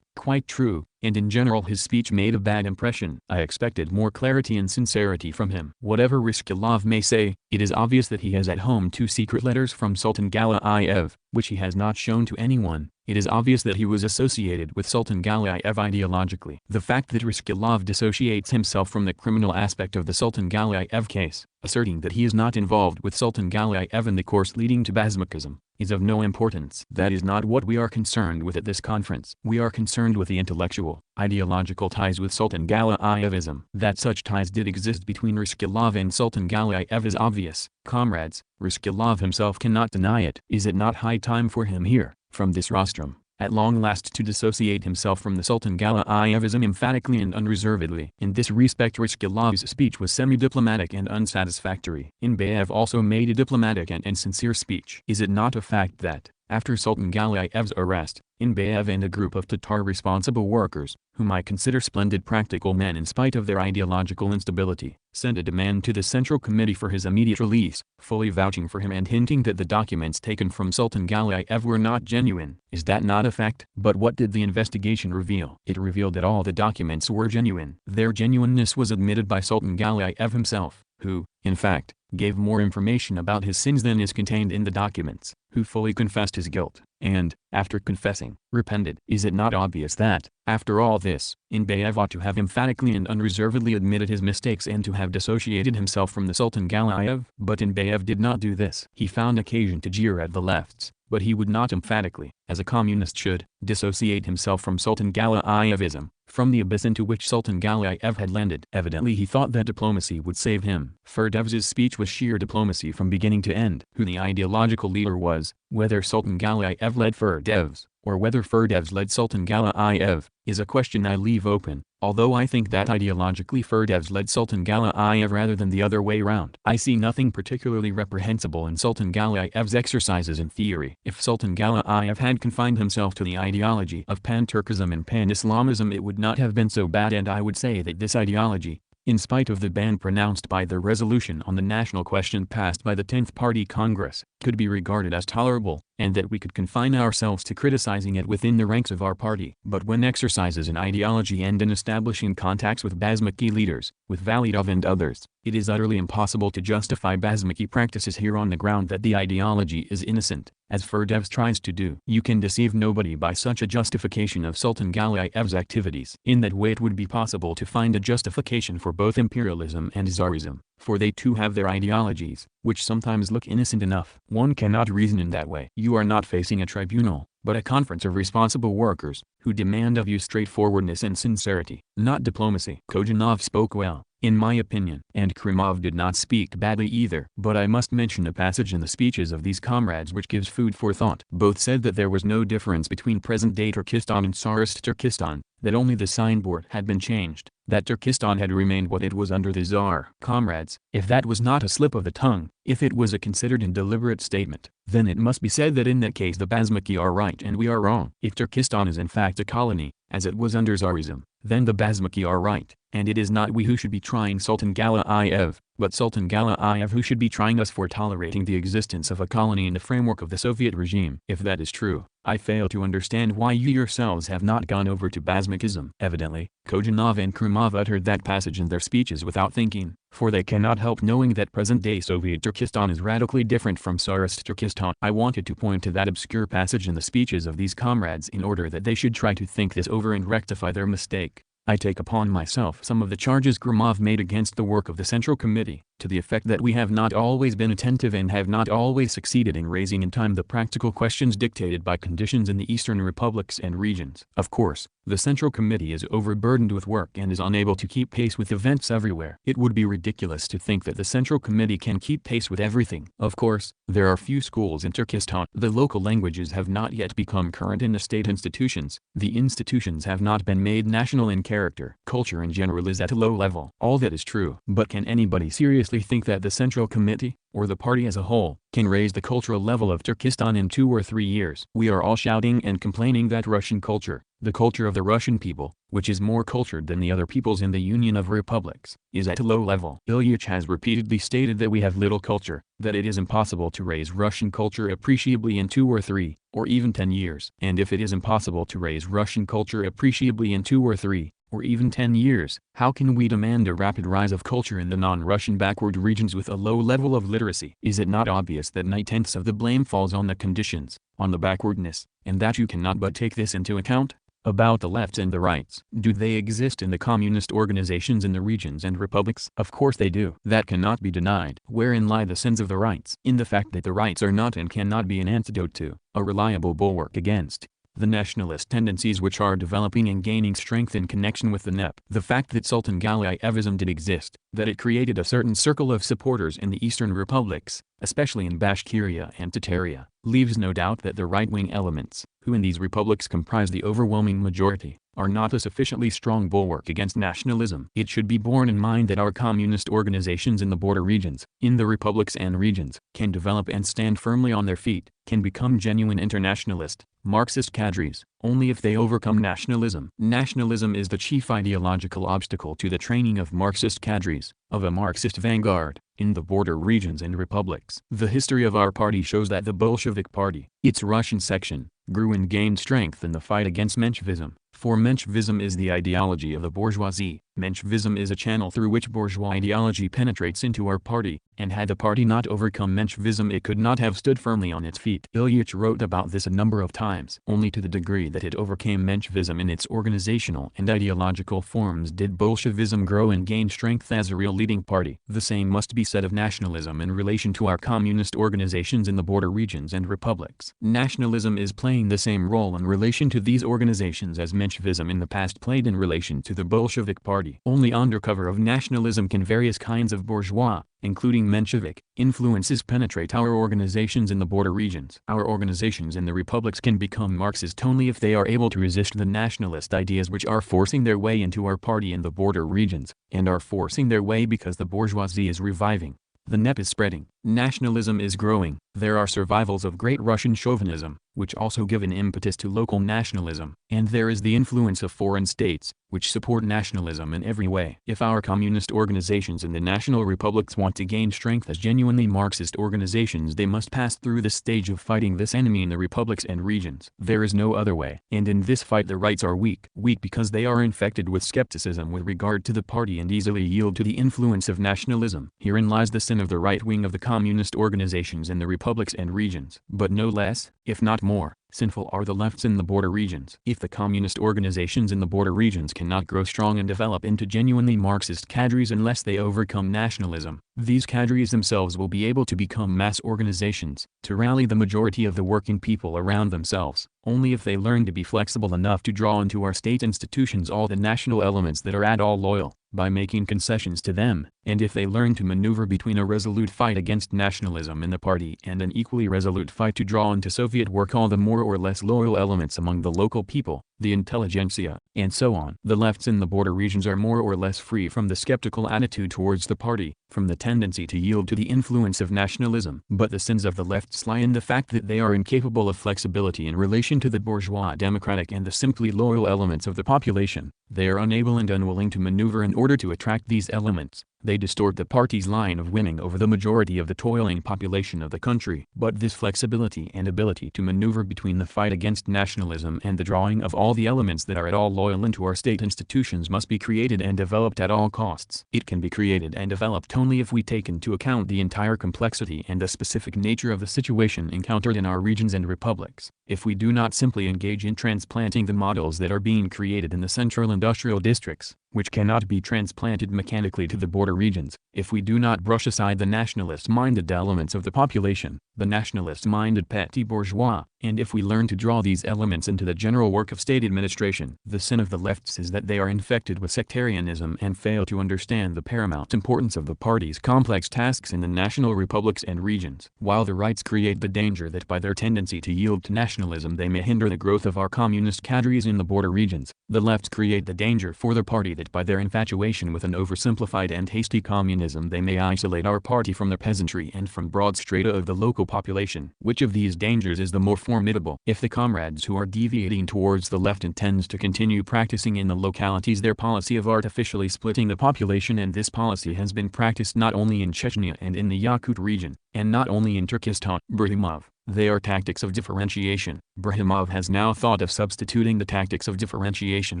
A: quite true, and in general his speech made a bad impression. I expected more clarity and sincerity from him. Whatever Ryskilov may say, it is obvious that he has at home 2 secret letters from Sultan Galayev, which he has not shown to anyone. It is obvious that he was associated with Sultan Galayev ideologically. The fact that Ryskilov dissociates himself from the criminal aspect of the Sultan Galayev case, asserting that he is not involved with Sultan Galayev in the course leading to Bazmakism, is of no importance. That is not what we are concerned with at this conference. We are concerned with the intellectual, ideological ties with Sultan Galayevism. That such ties did exist between Ryskilov and Sultan Galayev is obvious. Comrades, Ryskilov himself cannot deny it. Is it not high time for him here, from this rostrum, at long last to dissociate himself from the Sultan Galayevism emphatically and unreservedly? In this respect Ryskilov's speech was semi-diplomatic and unsatisfactory. Inbayev also made a diplomatic and insincere speech. Is it not a fact that, after Sultan Galayev's arrest, Inbayev and a group of Tatar responsible workers, whom I consider splendid practical men in spite of their ideological instability, sent a demand to the Central Committee for his immediate release, fully vouching for him and hinting that the documents taken from Sultan Galayev were not genuine? Is that not a fact? But what did the investigation reveal? It revealed that all the documents were genuine. Their genuineness was admitted by Sultan Galayev himself, who, in fact, gave more information about his sins than is contained in the documents, who fully confessed his guilt, and, after confessing, repented. Is it not obvious that, after all this, Inbayev ought to have emphatically and unreservedly admitted his mistakes and to have dissociated himself from the Sultan Galayev? But Inbayev did not do this. He found occasion to jeer at the lefts, but he would not emphatically, as a communist should, dissociate himself from Sultan Galayevism, from the abyss into which Sultan Galayev had landed. Evidently he thought that diplomacy would save him. Ferdevs's speech was sheer diplomacy from beginning to end. Who the ideological leader was, whether Sultan Galayev led Ferdevs, or whether Ferdevs led Sultan Galayev, is a question I leave open, although I think that ideologically Ferdevs led Sultan Galayev rather than the other way round. I see nothing particularly reprehensible in Sultan Galayev's exercises in theory. If Sultan Galayev had confined himself to the ideology of pan-Turkism and pan-Islamism it would not have been so bad, and I would say that this ideology, in spite of the ban pronounced by the resolution on the national question passed by the 10th Party Congress, could be regarded as tolerable, and that we could confine ourselves to criticizing it within the ranks of our party. But when exercises in ideology end in establishing contacts with Bazmaki leaders, with Validov and others, it is utterly impossible to justify Bazmaki practices here on the ground that the ideology is innocent, as Ferdevs tries to do. You can deceive nobody by such a justification of Sultan Galayev's activities. In that way it would be possible to find a justification for both imperialism and Tsarism, for they too have their ideologies, which sometimes look innocent enough. One cannot reason in that way. You are not facing a tribunal, but a conference of responsible workers, who demand of you straightforwardness and sincerity, not diplomacy. Kojanov spoke well, in my opinion, and Krymov did not speak badly either. But I must mention a passage in the speeches of these comrades which gives food for thought. Both said that there was no difference between present-day Turkestan and Tsarist Turkestan, that only the signboard had been changed, that Turkestan had remained what it was under the Tsar. Comrades, if that was not a slip of the tongue, if it was a considered and deliberate statement, then it must be said that in that case the Bazmaki are right and we are wrong. If Turkestan is in fact a colony, as it was under Tsarism, then the Bazmaki are right, and it is not we who should be trying Sultan Galayev, But Sultan Galayev, who should be trying us for tolerating the existence of a colony in the framework of the Soviet regime. If that is true, I fail to understand why you yourselves have not gone over to Bazmakism. Evidently, Kojanov and Krumov uttered that passage in their speeches without thinking, for they cannot help knowing that present-day Soviet Turkestan is radically different from Tsarist Turkestan. I wanted to point to that obscure passage in the speeches of these comrades in order that they should try to think this over and rectify their mistake. I take upon myself some of the charges Gromov made against the work of the Central Committee, to the effect that we have not always been attentive and have not always succeeded in raising in time the practical questions dictated by conditions in the Eastern republics and regions. Of course, the Central Committee is overburdened with work and is unable to keep pace with events everywhere. It would be ridiculous to think that the Central Committee can keep pace with everything. Of course, there are few schools in Turkestan. The local languages have not yet become current in the state institutions. The institutions have not been made national in character. Culture in general is at a low level. All that is true. But can anybody seriously think that the Central Committee, or the party as a whole, can raise the cultural level of Turkestan in 2 or 3 years? We are all shouting and complaining that Russian culture, the culture of the Russian people, which is more cultured than the other peoples in the Union of Republics, is at a low level. Ilyich has repeatedly stated that we have little culture, that it is impossible to raise Russian culture appreciably in 2 or 3, or even 10 years. And if it is impossible to raise Russian culture appreciably in 2 or 3, or even 10 years, how can we demand a rapid rise of culture in the non-Russian backward regions with a low level of literacy? Is it not obvious that 9/10 of the blame falls on the conditions, on the backwardness, and that you cannot but take this into account? About the lefts and the rights. Do they exist in the communist organizations in the regions and republics? Of course they do. That cannot be denied. Wherein lie the sins of the rights? In the fact that the rights are not and cannot be an antidote to, a reliable bulwark against, the nationalist tendencies which are developing and gaining strength in connection with the NEP. The fact that Sultan Galayevism did exist, that it created a certain circle of supporters in the Eastern republics, especially in Bashkiria and Tataria, leaves no doubt that the right-wing elements, who in these republics comprise the overwhelming majority, are not a sufficiently strong bulwark against nationalism. It should be borne in mind that our communist organizations in the border regions, in the republics and regions, can develop and stand firmly on their feet, can become genuine internationalist, Marxist cadres, only if they overcome nationalism. Nationalism is the chief ideological obstacle to the training of Marxist cadres, of a Marxist vanguard, in the border regions and republics. The history of our party shows that the Bolshevik Party, its Russian section, grew and gained strength in the fight against Menshevism. For Menshevism is the ideology of the bourgeoisie. Menshevism is a channel through which bourgeois ideology penetrates into our party, and had the party not overcome Menshevism it could not have stood firmly on its feet. Ilyich wrote about this a number of times. Only to the degree that it overcame Menshevism in its organizational and ideological forms did Bolshevism grow and gain strength as a real leading party. The same must be said of nationalism in relation to our communist organizations in the border regions and republics. Nationalism is playing the same role in relation to these organizations as Menshevism in the past played in relation to the Bolshevik Party. Only under cover of nationalism can various kinds of bourgeois, including Menshevik, influences penetrate our organizations in the border regions. Our organizations in the republics can become Marxist only if they are able to resist the nationalist ideas which are forcing their way into our party in the border regions, and are forcing their way because the bourgeoisie is reviving. The NEP is spreading. Nationalism is growing. There are survivals of great Russian chauvinism, which also give an impetus to local nationalism. And there is the influence of foreign states, which support nationalism in every way. If our communist organizations in the national republics want to gain strength as genuinely Marxist organizations, they must pass through the stage of fighting this enemy in the republics and regions. There is no other way. And in this fight the rights are weak. Weak because they are infected with skepticism with regard to the party and easily yield to the influence of nationalism. Herein lies the sin of the right wing of the communist organizations in the republics and regions. But no less, if not more, sinful are the lefts in the border regions. If the communist organizations in the border regions cannot grow strong and develop into genuinely Marxist cadres unless they overcome nationalism, these cadres themselves will be able to become mass organizations, to rally the majority of the working people around themselves, only if they learn to be flexible enough to draw into our state institutions all the national elements that are at all loyal, by making concessions to them, and if they learn to maneuver between a resolute fight against nationalism in the party and an equally resolute fight to draw into Soviet work all the more or less loyal elements among the local people, the intelligentsia, and so on. The lefts in the border regions are more or less free from the skeptical attitude towards the party, from the tendency to yield to the influence of nationalism. But the sins of the lefts lie in the fact that they are incapable of flexibility in relation to the bourgeois democratic and the simply loyal elements of the population. They are unable and unwilling to maneuver in order to attract these elements, They distort the party's line of winning over the majority of the toiling population of the country. But this flexibility and ability to maneuver between the fight against nationalism and the drawing of all the elements that are at all loyal into our state institutions must be created and developed at all costs. It can be created and developed only if we take into account the entire complexity and the specific nature of the situation encountered in our regions and republics. If we do not simply engage in transplanting the models that are being created in the central industrial districts, which cannot be transplanted mechanically to the border regions, if we do not brush aside the nationalist-minded elements of the population, the nationalist-minded petty bourgeois, and if we learn to draw these elements into the general work of state administration, the sin of the lefts is that they are infected with sectarianism and fail to understand the paramount importance of the party's complex tasks in the national republics and regions. While the rights create the danger that by their tendency to yield to nationalism they may hinder the growth of our communist cadres in the border regions, the lefts create the danger for the party that by their infatuation with an oversimplified and hasty communism they may isolate our party from the peasantry and from broad strata of the local population. Which of these dangers is the more formidable? If the comrades who are deviating towards the left intends to continue practicing in the localities their policy of artificially splitting the population, and this policy has been practiced not only in Chechnya and in the Yakut region, and not only in Turkestan, Brahimov, they are tactics of differentiation. Brahimov has now thought of substituting the tactics of differentiation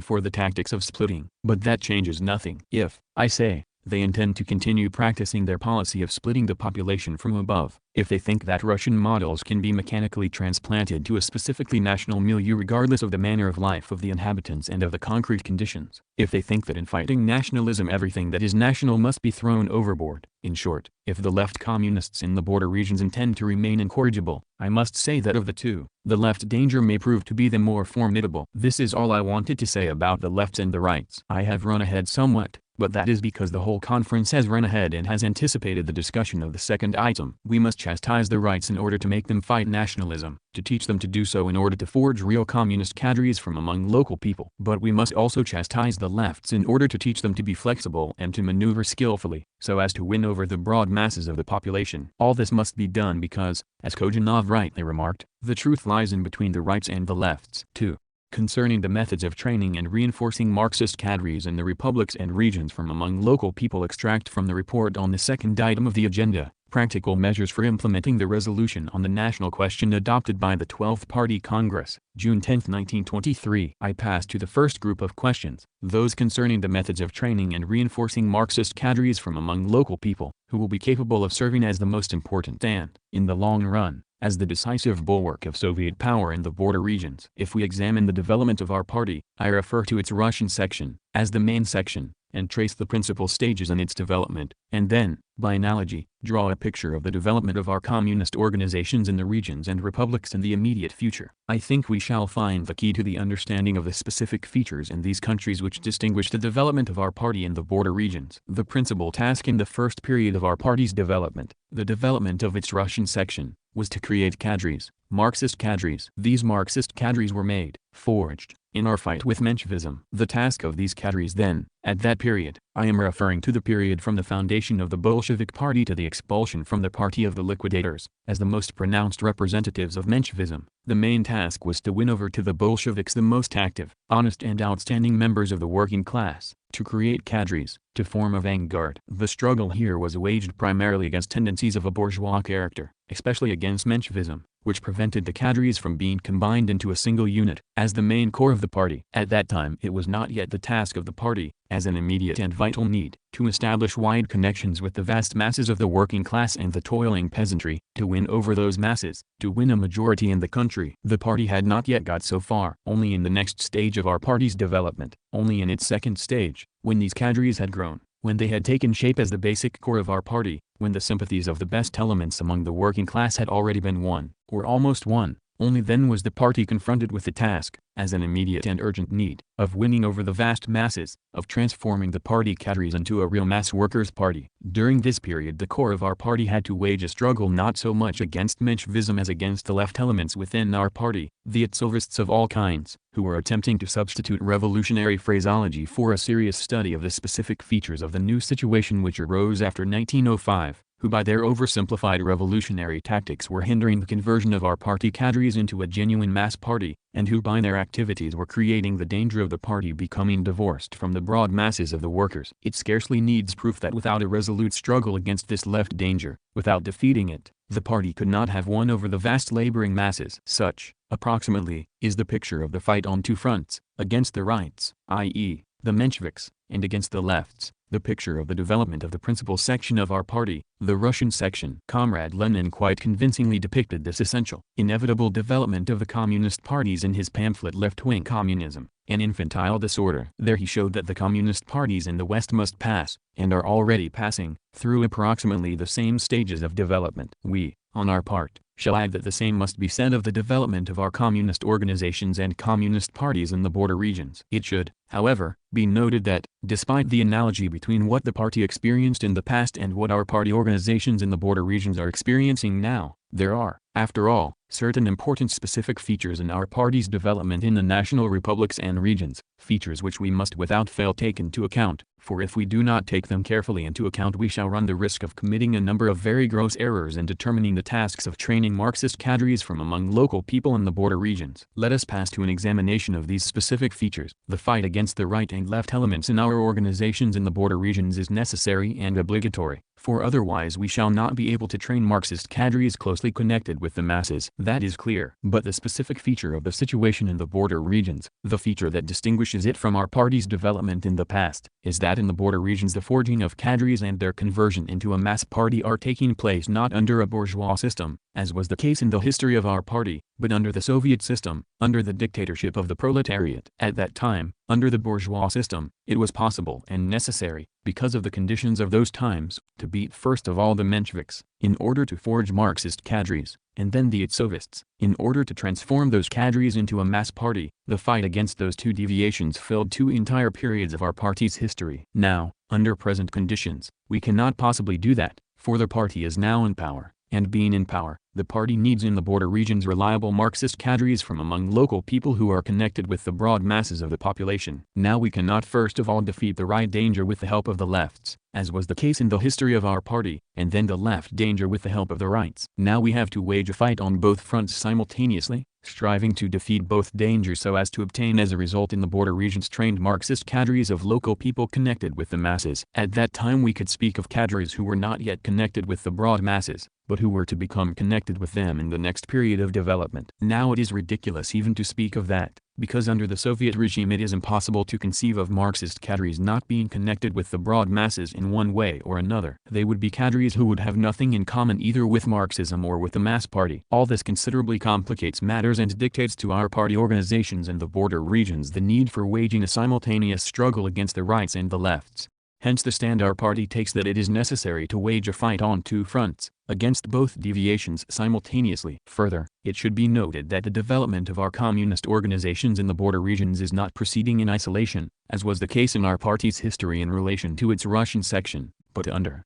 A: for the tactics of splitting. But that changes nothing. If, I say, they intend to continue practicing their policy of splitting the population from above, if they think that Russian models can be mechanically transplanted to a specifically national milieu regardless of the manner of life of the inhabitants and of the concrete conditions, if they think that in fighting nationalism everything that is national must be thrown overboard, in short, if the left communists in the border regions intend to remain incorrigible, I must say that of the two, the left danger may prove to be the more formidable. This is all I wanted to say about the lefts and the rights. I have run ahead somewhat, but that is because the whole conference has run ahead and has anticipated the discussion of the second item. We must chastise the rights in order to make them fight nationalism, to teach them to do so in order to forge real communist cadres from among local people. But we must also chastise the lefts in order to teach them to be flexible and to maneuver skillfully, so as to win over the broad masses of the population. All this must be done because, as Kojanov rightly remarked, the truth lies in between the rights and the lefts. 2. Concerning the methods of training and reinforcing Marxist cadres in the republics and regions from among local people, extract from the report on the second item of the agenda, practical measures for implementing the resolution on the national question adopted by the 12th Party Congress, June 10, 1923. I pass to the first group of questions, those concerning the methods of training and reinforcing Marxist cadres from among local people, who will be capable of serving as the most important and, in the long run, as the decisive bulwark of Soviet power in the border regions. If we examine the development of our party, I refer to its Russian section, as the main section, and trace the principal stages in its development, and then, by analogy, draw a picture of the development of our communist organizations in the regions and republics in the immediate future. I think we shall find the key to the understanding of the specific features in these countries which distinguish the development of our party in the border regions. The principal task in the first period of our party's development, the development of its Russian section, was to create cadres, Marxist cadres. These Marxist cadres were made, forged, in our fight with Menshevism. The task of these cadres then, at that period, I am referring to the period from the foundation of the Bolshevik Party to the expulsion from the party of the liquidators, as the most pronounced representatives of Menshevism. The main task was to win over to the Bolsheviks the most active, honest and outstanding members of the working class, to create cadres, to form a vanguard. The struggle here was waged primarily against tendencies of a bourgeois character, especially against Menshevism, which prevented the cadres from being combined into a single unit, as the main core of the party. At that time it was not yet the task of the party, as an immediate and vital need, to establish wide connections with the vast masses of the working class and the toiling peasantry, to win over those masses, to win a majority in the country. The party had not yet got so far. Only in the next stage of our party's development, only in its second stage, when these cadres had grown, when they had taken shape as the basic core of our party, when the sympathies of the best elements among the working class had already been won, or almost won, only then was the party confronted with the task, as an immediate and urgent need, of winning over the vast masses, of transforming the party cadres into a real mass workers' party. During this period the core of our party had to wage a struggle not so much against Menshevism as against the left elements within our party, the Itzelvists of all kinds, who were attempting to substitute revolutionary phraseology for a serious study of the specific features of the new situation which arose after 1905. who by their oversimplified revolutionary tactics were hindering the conversion of our party cadres into a genuine mass party, and who by their activities were creating the danger of the party becoming divorced from the broad masses of the workers. It scarcely needs proof that without a resolute struggle against this left danger, without defeating it, the party could not have won over the vast laboring masses. Such, approximately, is the picture of the fight on two fronts, against the rights, i.e., the Mensheviks, and against the lefts, the picture of the development of the principal section of our party, the Russian section. Comrade Lenin quite convincingly depicted this essential, inevitable development of the communist parties in his pamphlet Left-Wing Communism, an infantile disorder. There he showed that the communist parties in the West must pass, and are already passing, through approximately the same stages of development. We, on our part, shall add that the same must be said of the development of our communist organizations and communist parties in the border regions. It should, however, be noted that, despite the analogy between what the party experienced in the past and what our party organizations in the border regions are experiencing now, there are, after all, certain important specific features in our party's development in the national republics and regions, features which we must without fail take into account, for if we do not take them carefully into account we shall run the risk of committing a number of very gross errors in determining the tasks of training Marxist cadres from among local people in the border regions. Let us pass to an examination of these specific features. The fight against the right and left elements in our organizations in the border regions is necessary and obligatory, for otherwise we shall not be able to train Marxist cadres closely connected with the masses. That is clear. But the specific feature of the situation in the border regions, the feature that distinguishes it from our party's development in the past, is that in the border regions the forging of cadres and their conversion into a mass party are taking place not under a bourgeois system, as was the case in the history of our party, but under the Soviet system, under the dictatorship of the proletariat. At that time, under the bourgeois system, it was possible and necessary, because of the conditions of those times, to beat first of all the Mensheviks, in order to forge Marxist cadres, and then the Itsovists, in order to transform those cadres into a mass party. The fight against those two deviations filled two entire periods of our party's history. Now, under present conditions, we cannot possibly do that, for the party is now in power, and being in power, the party needs in the border regions reliable Marxist cadres from among local people who are connected with the broad masses of the population. Now we cannot first of all defeat the right danger with the help of the lefts, as was the case in the history of our party, and then the left danger with the help of the rights. Now we have to wage a fight on both fronts simultaneously, striving to defeat both dangers so as to obtain as a result in the border regions trained Marxist cadres of local people connected with the masses. At that time we could speak of cadres who were not yet connected with the broad masses, but who were to become connected with them in the next period of development. Now it is ridiculous even to speak of that, because under the Soviet regime it is impossible to conceive of Marxist cadres not being connected with the broad masses in one way or another. They would be cadres who would have nothing in common either with Marxism or with the mass party. All this considerably complicates matters and dictates to our party organizations in the border regions the need for waging a simultaneous struggle against the rights and the lefts. Hence the stand our party takes that it is necessary to wage a fight on two fronts, against both deviations simultaneously. Further, it should be noted that the development of our communist organizations in the border regions is not proceeding in isolation, as was the case in our party's history in relation to its Russian section, but under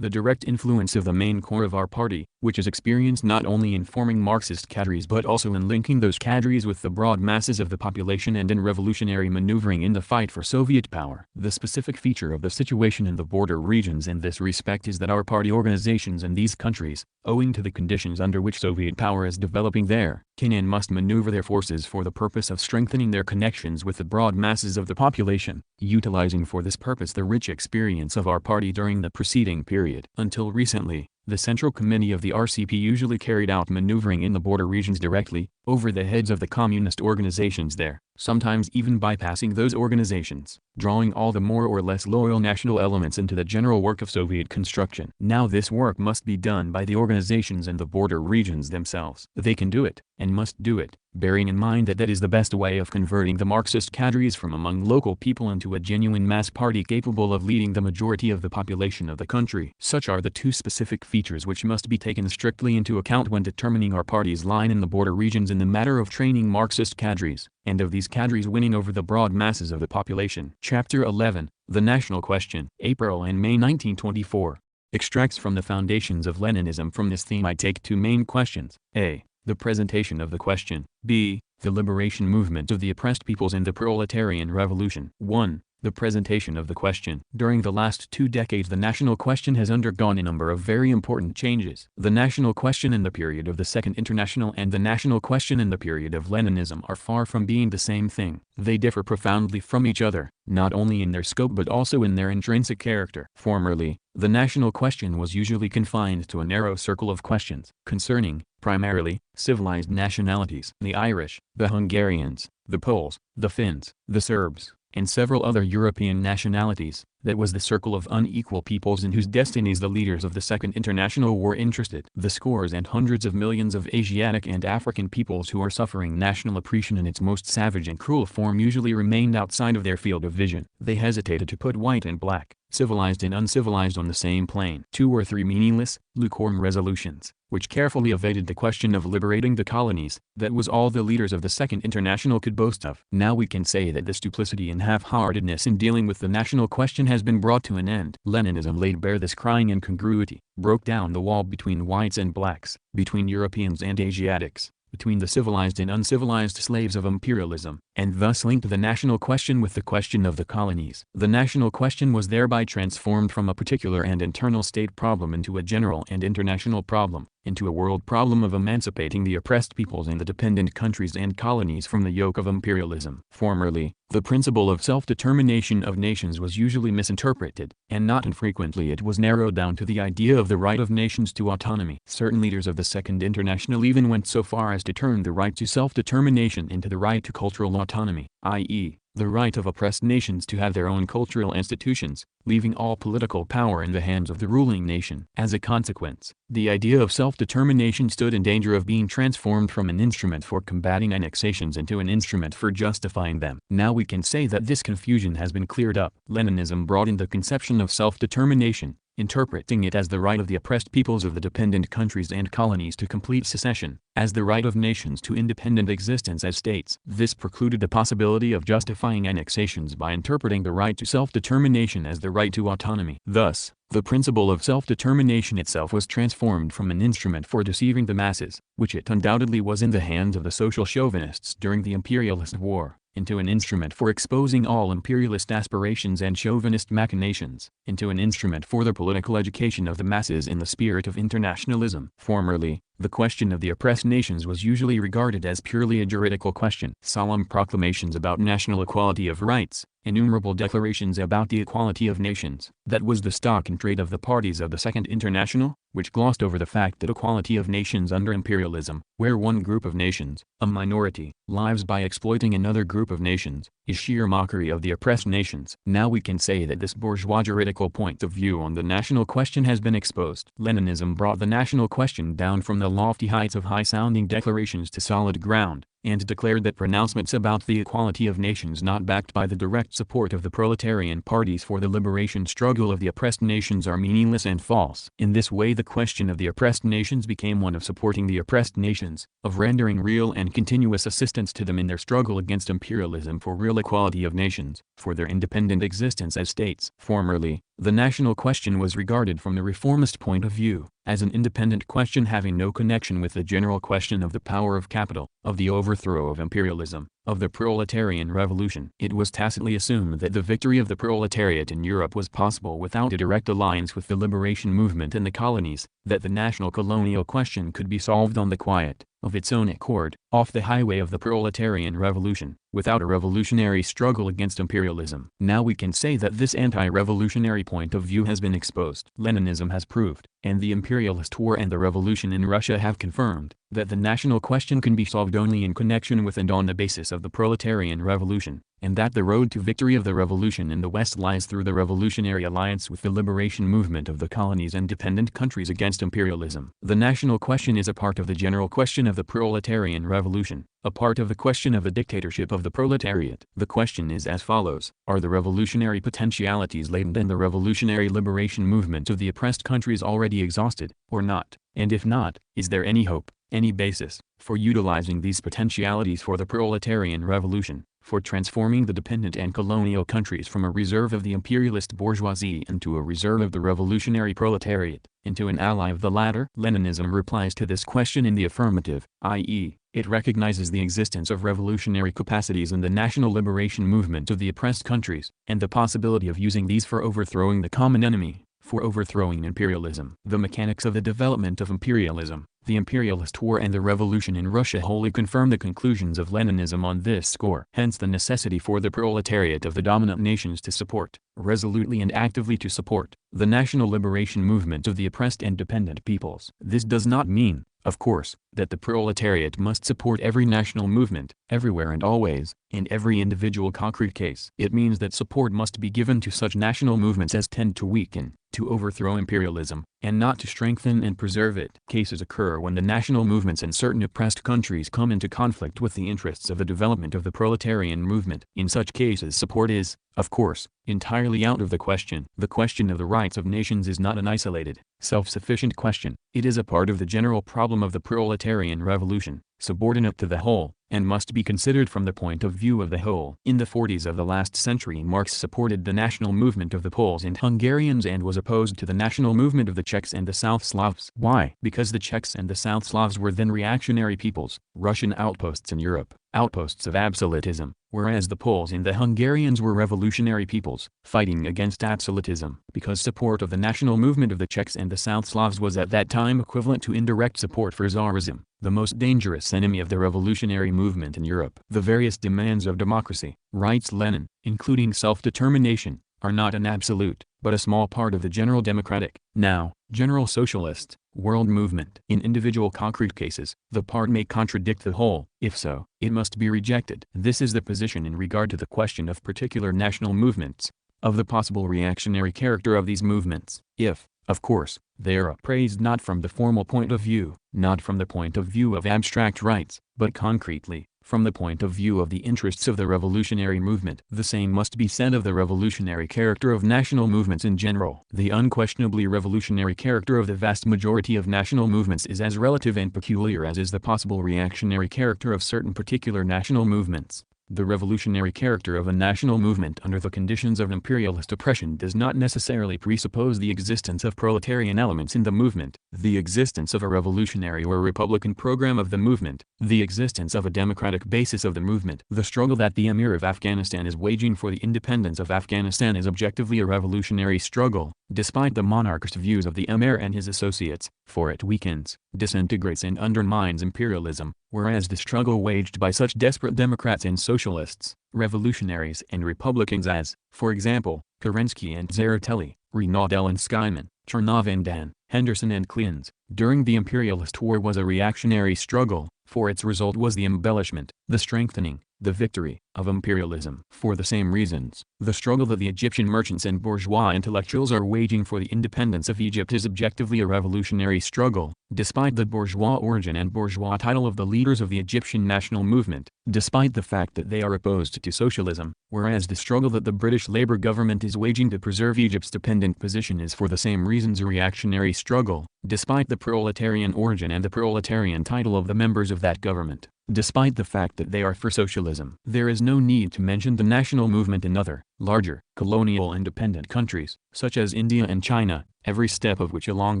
A: the direct influence of the main core of our party, which is experienced not only in forming Marxist cadres but also in linking those cadres with the broad masses of the population and in revolutionary maneuvering in the fight for Soviet power. The specific feature of the situation in the border regions in this respect is that our party organizations in these countries, owing to the conditions under which Soviet power is developing there, can and must maneuver their forces for the purpose of strengthening their connections with the broad masses of the population, utilizing for this purpose the rich experience of our party during the preceding period. Until recently, the Central Committee of the RCP usually carried out maneuvering in the border regions directly, over the heads of the communist organizations there, sometimes even bypassing those organizations, drawing all the more or less loyal national elements into the general work of Soviet construction. Now this work must be done by the organizations in the border regions themselves. They can do it, and must do it, bearing in mind that that is the best way of converting the Marxist cadres from among local people into a genuine mass party capable of leading the majority of the population of the country. Such are the two specific features which must be taken strictly into account when determining our party's line in the border regions in the matter of training Marxist cadres, and of these cadres winning over the broad masses of the population. Chapter 11, The National Question. April and May 1924. Extracts from the Foundations of Leninism. From this theme I take two main questions. A. The presentation of the question. B. The liberation movement of the oppressed peoples and the proletarian revolution. 1. The presentation of the question. During the last 2 decades the national question has undergone a number of very important changes. The national question in the period of the Second International and the national question in the period of Leninism are far from being the same thing. They differ profoundly from each other, not only in their scope but also in their intrinsic character. Formerly, the national question was usually confined to a narrow circle of questions, concerning, primarily, civilized nationalities. The Irish, the Hungarians, the Poles, the Finns, the Serbs, and several other European nationalities. That was the circle of unequal peoples in whose destinies the leaders of the Second International were interested. The scores and hundreds of millions of Asiatic and African peoples who are suffering national oppression in its most savage and cruel form usually remained outside of their field of vision. They hesitated to put white and black, civilized and uncivilized on the same plane. 2 or 3 meaningless, lukewarm resolutions, which carefully evaded the question of liberating the colonies, that was all the leaders of the Second International could boast of. Now we can say that this duplicity and half-heartedness in dealing with the national question has been brought to an end. Leninism laid bare this crying incongruity, broke down the wall between whites and blacks, between Europeans and Asiatics, between the civilized and uncivilized slaves of imperialism, and thus linked the national question with the question of the colonies. The national question was thereby transformed from a particular and internal state problem into a general and international problem, into a world problem of emancipating the oppressed peoples in the dependent countries and colonies from the yoke of imperialism. Formerly, the principle of self-determination of nations was usually misinterpreted, and not infrequently it was narrowed down to the idea of the right of nations to autonomy. Certain leaders of the Second International even went so far as to turn the right to self-determination into the right to cultural autonomy, i.e., the right of oppressed nations to have their own cultural institutions, leaving all political power in the hands of the ruling nation. As a consequence, the idea of self-determination stood in danger of being transformed from an instrument for combating annexations into an instrument for justifying them. Now we can say that this confusion has been cleared up. Leninism brought in the conception of self-determination, interpreting it as the right of the oppressed peoples of the dependent countries and colonies to complete secession, as the right of nations to independent existence as states. This precluded the possibility of justifying annexations by interpreting the right to self-determination as the right to autonomy. Thus, the principle of self-determination itself was transformed from an instrument for deceiving the masses, which it undoubtedly was in the hands of the social chauvinists during the imperialist war, into an instrument for exposing all imperialist aspirations and chauvinist machinations, into an instrument for the political education of the masses in the spirit of internationalism. Formerly, the question of the oppressed nations was usually regarded as purely a juridical question. Solemn proclamations about national equality of rights, innumerable declarations about the equality of nations. That was the stock in trade of the parties of the Second International, which glossed over the fact that equality of nations under imperialism, where one group of nations, a minority, lives by exploiting another group of nations, is sheer mockery of the oppressed nations. Now we can say that this bourgeois juridical point of view on the national question has been exposed. Leninism brought the national question down from the lofty heights of high-sounding declarations to solid ground, and declared that pronouncements about the equality of nations not backed by the direct support of the proletarian parties for the liberation struggle of the oppressed nations are meaningless and false. In this way the question of the oppressed nations became one of supporting the oppressed nations, of rendering real and continuous assistance to them in their struggle against imperialism for real equality of nations, for their independent existence as states. Formerly, the national question was regarded from the reformist point of view, as an independent question having no connection with the general question of the power of capital, of the overthrow of imperialism, of the proletarian revolution. It was tacitly assumed that the victory of the proletariat in Europe was possible without a direct alliance with the liberation movement in the colonies, that the national colonial question could be solved on the quiet, of its own accord, off the highway of the proletarian revolution, without a revolutionary struggle against imperialism. Now we can say that this anti-revolutionary point of view has been exposed. Leninism has proved, and the imperialist war and the revolution in Russia have confirmed, that the national question can be solved only in connection with and on the basis of the proletarian revolution, and that the road to victory of the revolution in the West lies through the revolutionary alliance with the liberation movement of the colonies and dependent countries against imperialism. The national question is a part of the general question of the proletarian revolution, a part of the question of the dictatorship of the proletariat. The question is as follows: are the revolutionary potentialities latent in the revolutionary liberation movement of the oppressed countries already exhausted, or not? And if not, is there any hope, any basis, for utilizing these potentialities for the proletarian revolution, for transforming the dependent and colonial countries from a reserve of the imperialist bourgeoisie into a reserve of the revolutionary proletariat, into an ally of the latter? Leninism replies to this question in the affirmative, i.e., It recognizes the existence of revolutionary capacities in the national liberation movement of the oppressed countries, and the possibility of using these for overthrowing the common enemy, for overthrowing imperialism. The mechanics of the development of imperialism, the imperialist war and the revolution in Russia wholly confirm the conclusions of Leninism on this score. Hence the necessity for the proletariat of the dominant nations to support, resolutely and actively to support, the national liberation movement of the oppressed and dependent peoples. This does not mean, of course, that the proletariat must support every national movement, everywhere and always, in every individual concrete case. It means that support must be given to such national movements as tend to weaken, to overthrow imperialism, and not to strengthen and preserve it. Cases occur when the national movements in certain oppressed countries come into conflict with the interests of the development of the proletarian movement. In such cases support is, of course, entirely out of the question. The question of the rights of nations is not an isolated, self-sufficient question. It is a part of the general problem of the proletarian revolution, subordinate to the whole, and must be considered from the point of view of the whole. In the 40s of the last century, Marx supported the national movement of the Poles and Hungarians and was opposed to the national movement of the Czechs and the South Slavs. Why? Because the Czechs and the South Slavs were then reactionary peoples, Russian outposts in Europe, outposts of absolutism, whereas the Poles and the Hungarians were revolutionary peoples, fighting against absolutism. Because support of the national movement of the Czechs and the South Slavs was at that time equivalent to indirect support for Tsarism, the most dangerous enemy of the revolutionary movement in Europe. The various demands of democracy, writes Lenin, including self-determination, are not an absolute, but a small part of the general democratic, now, general socialist, world movement. In individual concrete cases, the part may contradict the whole. If so, it must be rejected. This is the position in regard to the question of particular national movements, of the possible reactionary character of these movements. If, of course, they are appraised not from the formal point of view, not from the point of view of abstract rights, but concretely, from the point of view of the interests of the revolutionary movement. The same must be said of the revolutionary character of national movements in general. The unquestionably revolutionary character of the vast majority of national movements is as relative and peculiar as is the possible reactionary character of certain particular national movements. The revolutionary character of a national movement under the conditions of imperialist oppression does not necessarily presuppose the existence of proletarian elements in the movement, the existence of a revolutionary or republican program of the movement, the existence of a democratic basis of the movement. The struggle that the Emir of Afghanistan is waging for the independence of Afghanistan is objectively a revolutionary struggle, despite the monarchist views of the Emir and his associates, for it weakens, disintegrates and undermines imperialism, whereas the struggle waged by such desperate Democrats and socialists, revolutionaries and republicans as, for example, Kerensky and Tsereteli, Renaudel and Skyman, Chernov and Dan, Henderson and Kleins, during the imperialist war was a reactionary struggle, for its result was the embellishment, the strengthening, the victory, of imperialism. For the same reasons, the struggle that the Egyptian merchants and bourgeois intellectuals are waging for the independence of Egypt is objectively a revolutionary struggle, despite the bourgeois origin and bourgeois title of the leaders of the Egyptian national movement, despite the fact that they are opposed to socialism, whereas the struggle that the British Labour government is waging to preserve Egypt's dependent position is for the same reasons a reactionary struggle, despite the proletarian origin and the proletarian title of the members of that government. Despite the fact that they are for socialism. There is no need to mention the national movement in other, larger, colonial independent countries, such as India and China, every step of which along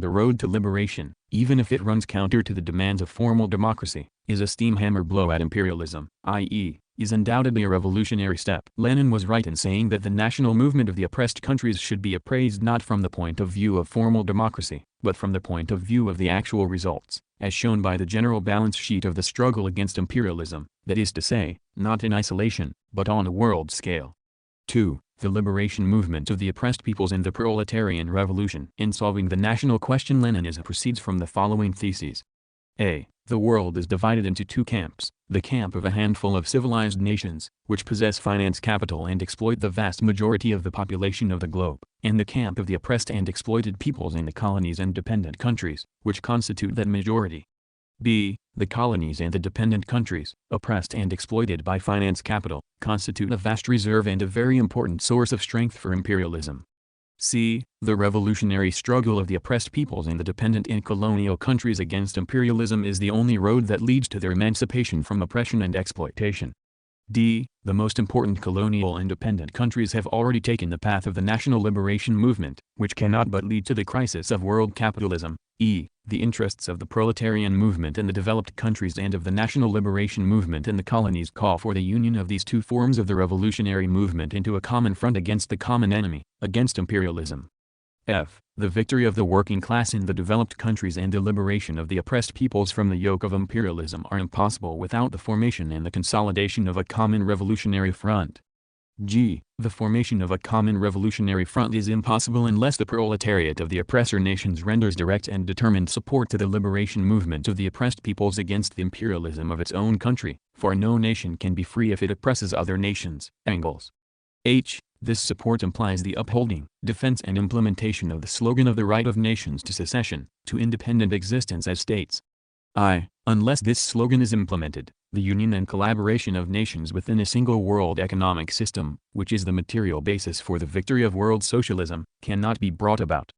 A: the road to liberation, even if it runs counter to the demands of formal democracy, is a steam hammer blow at imperialism, i.e., is undoubtedly a revolutionary step. Lenin was right in saying that the national movement of the oppressed countries should be appraised not from the point of view of formal democracy, but from the point of view of the actual results, as shown by the general balance sheet of the struggle against imperialism, that is to say, not in isolation, but on a world scale. 2. The liberation movement of the oppressed peoples in the proletarian revolution. In solving the national question, Leninism proceeds from the following theses. A. The world is divided into two camps, the camp of a handful of civilized nations, which possess finance capital and exploit the vast majority of the population of the globe, and the camp of the oppressed and exploited peoples in the colonies and dependent countries, which constitute that majority. B. The colonies and the dependent countries, oppressed and exploited by finance capital, constitute a vast reserve and a very important source of strength for imperialism. C. The revolutionary struggle of the oppressed peoples in the dependent and colonial countries against imperialism is the only road that leads to their emancipation from oppression and exploitation. D. The most important colonial independent countries have already taken the path of the national liberation movement, which cannot but lead to the crisis of world capitalism. E. the interests of the proletarian movement in the developed countries and of the national liberation movement in the colonies call for the union of these two forms of the revolutionary movement into a common front against the common enemy, against imperialism. F. The victory of the working class in the developed countries and the liberation of the oppressed peoples from the yoke of imperialism are impossible without the formation and the consolidation of a common revolutionary front. G. The formation of a common revolutionary front is impossible unless the proletariat of the oppressor nations renders direct and determined support to the liberation movement of the oppressed peoples against the imperialism of its own country, for no nation can be free if it oppresses other nations. Engels. H. This support implies the upholding, defense and implementation of the slogan of the right of nations to secession, to independent existence as states. I. Unless this slogan is implemented, the union and collaboration of nations within a single world economic system, which is the material basis for the victory of world socialism, cannot be brought about.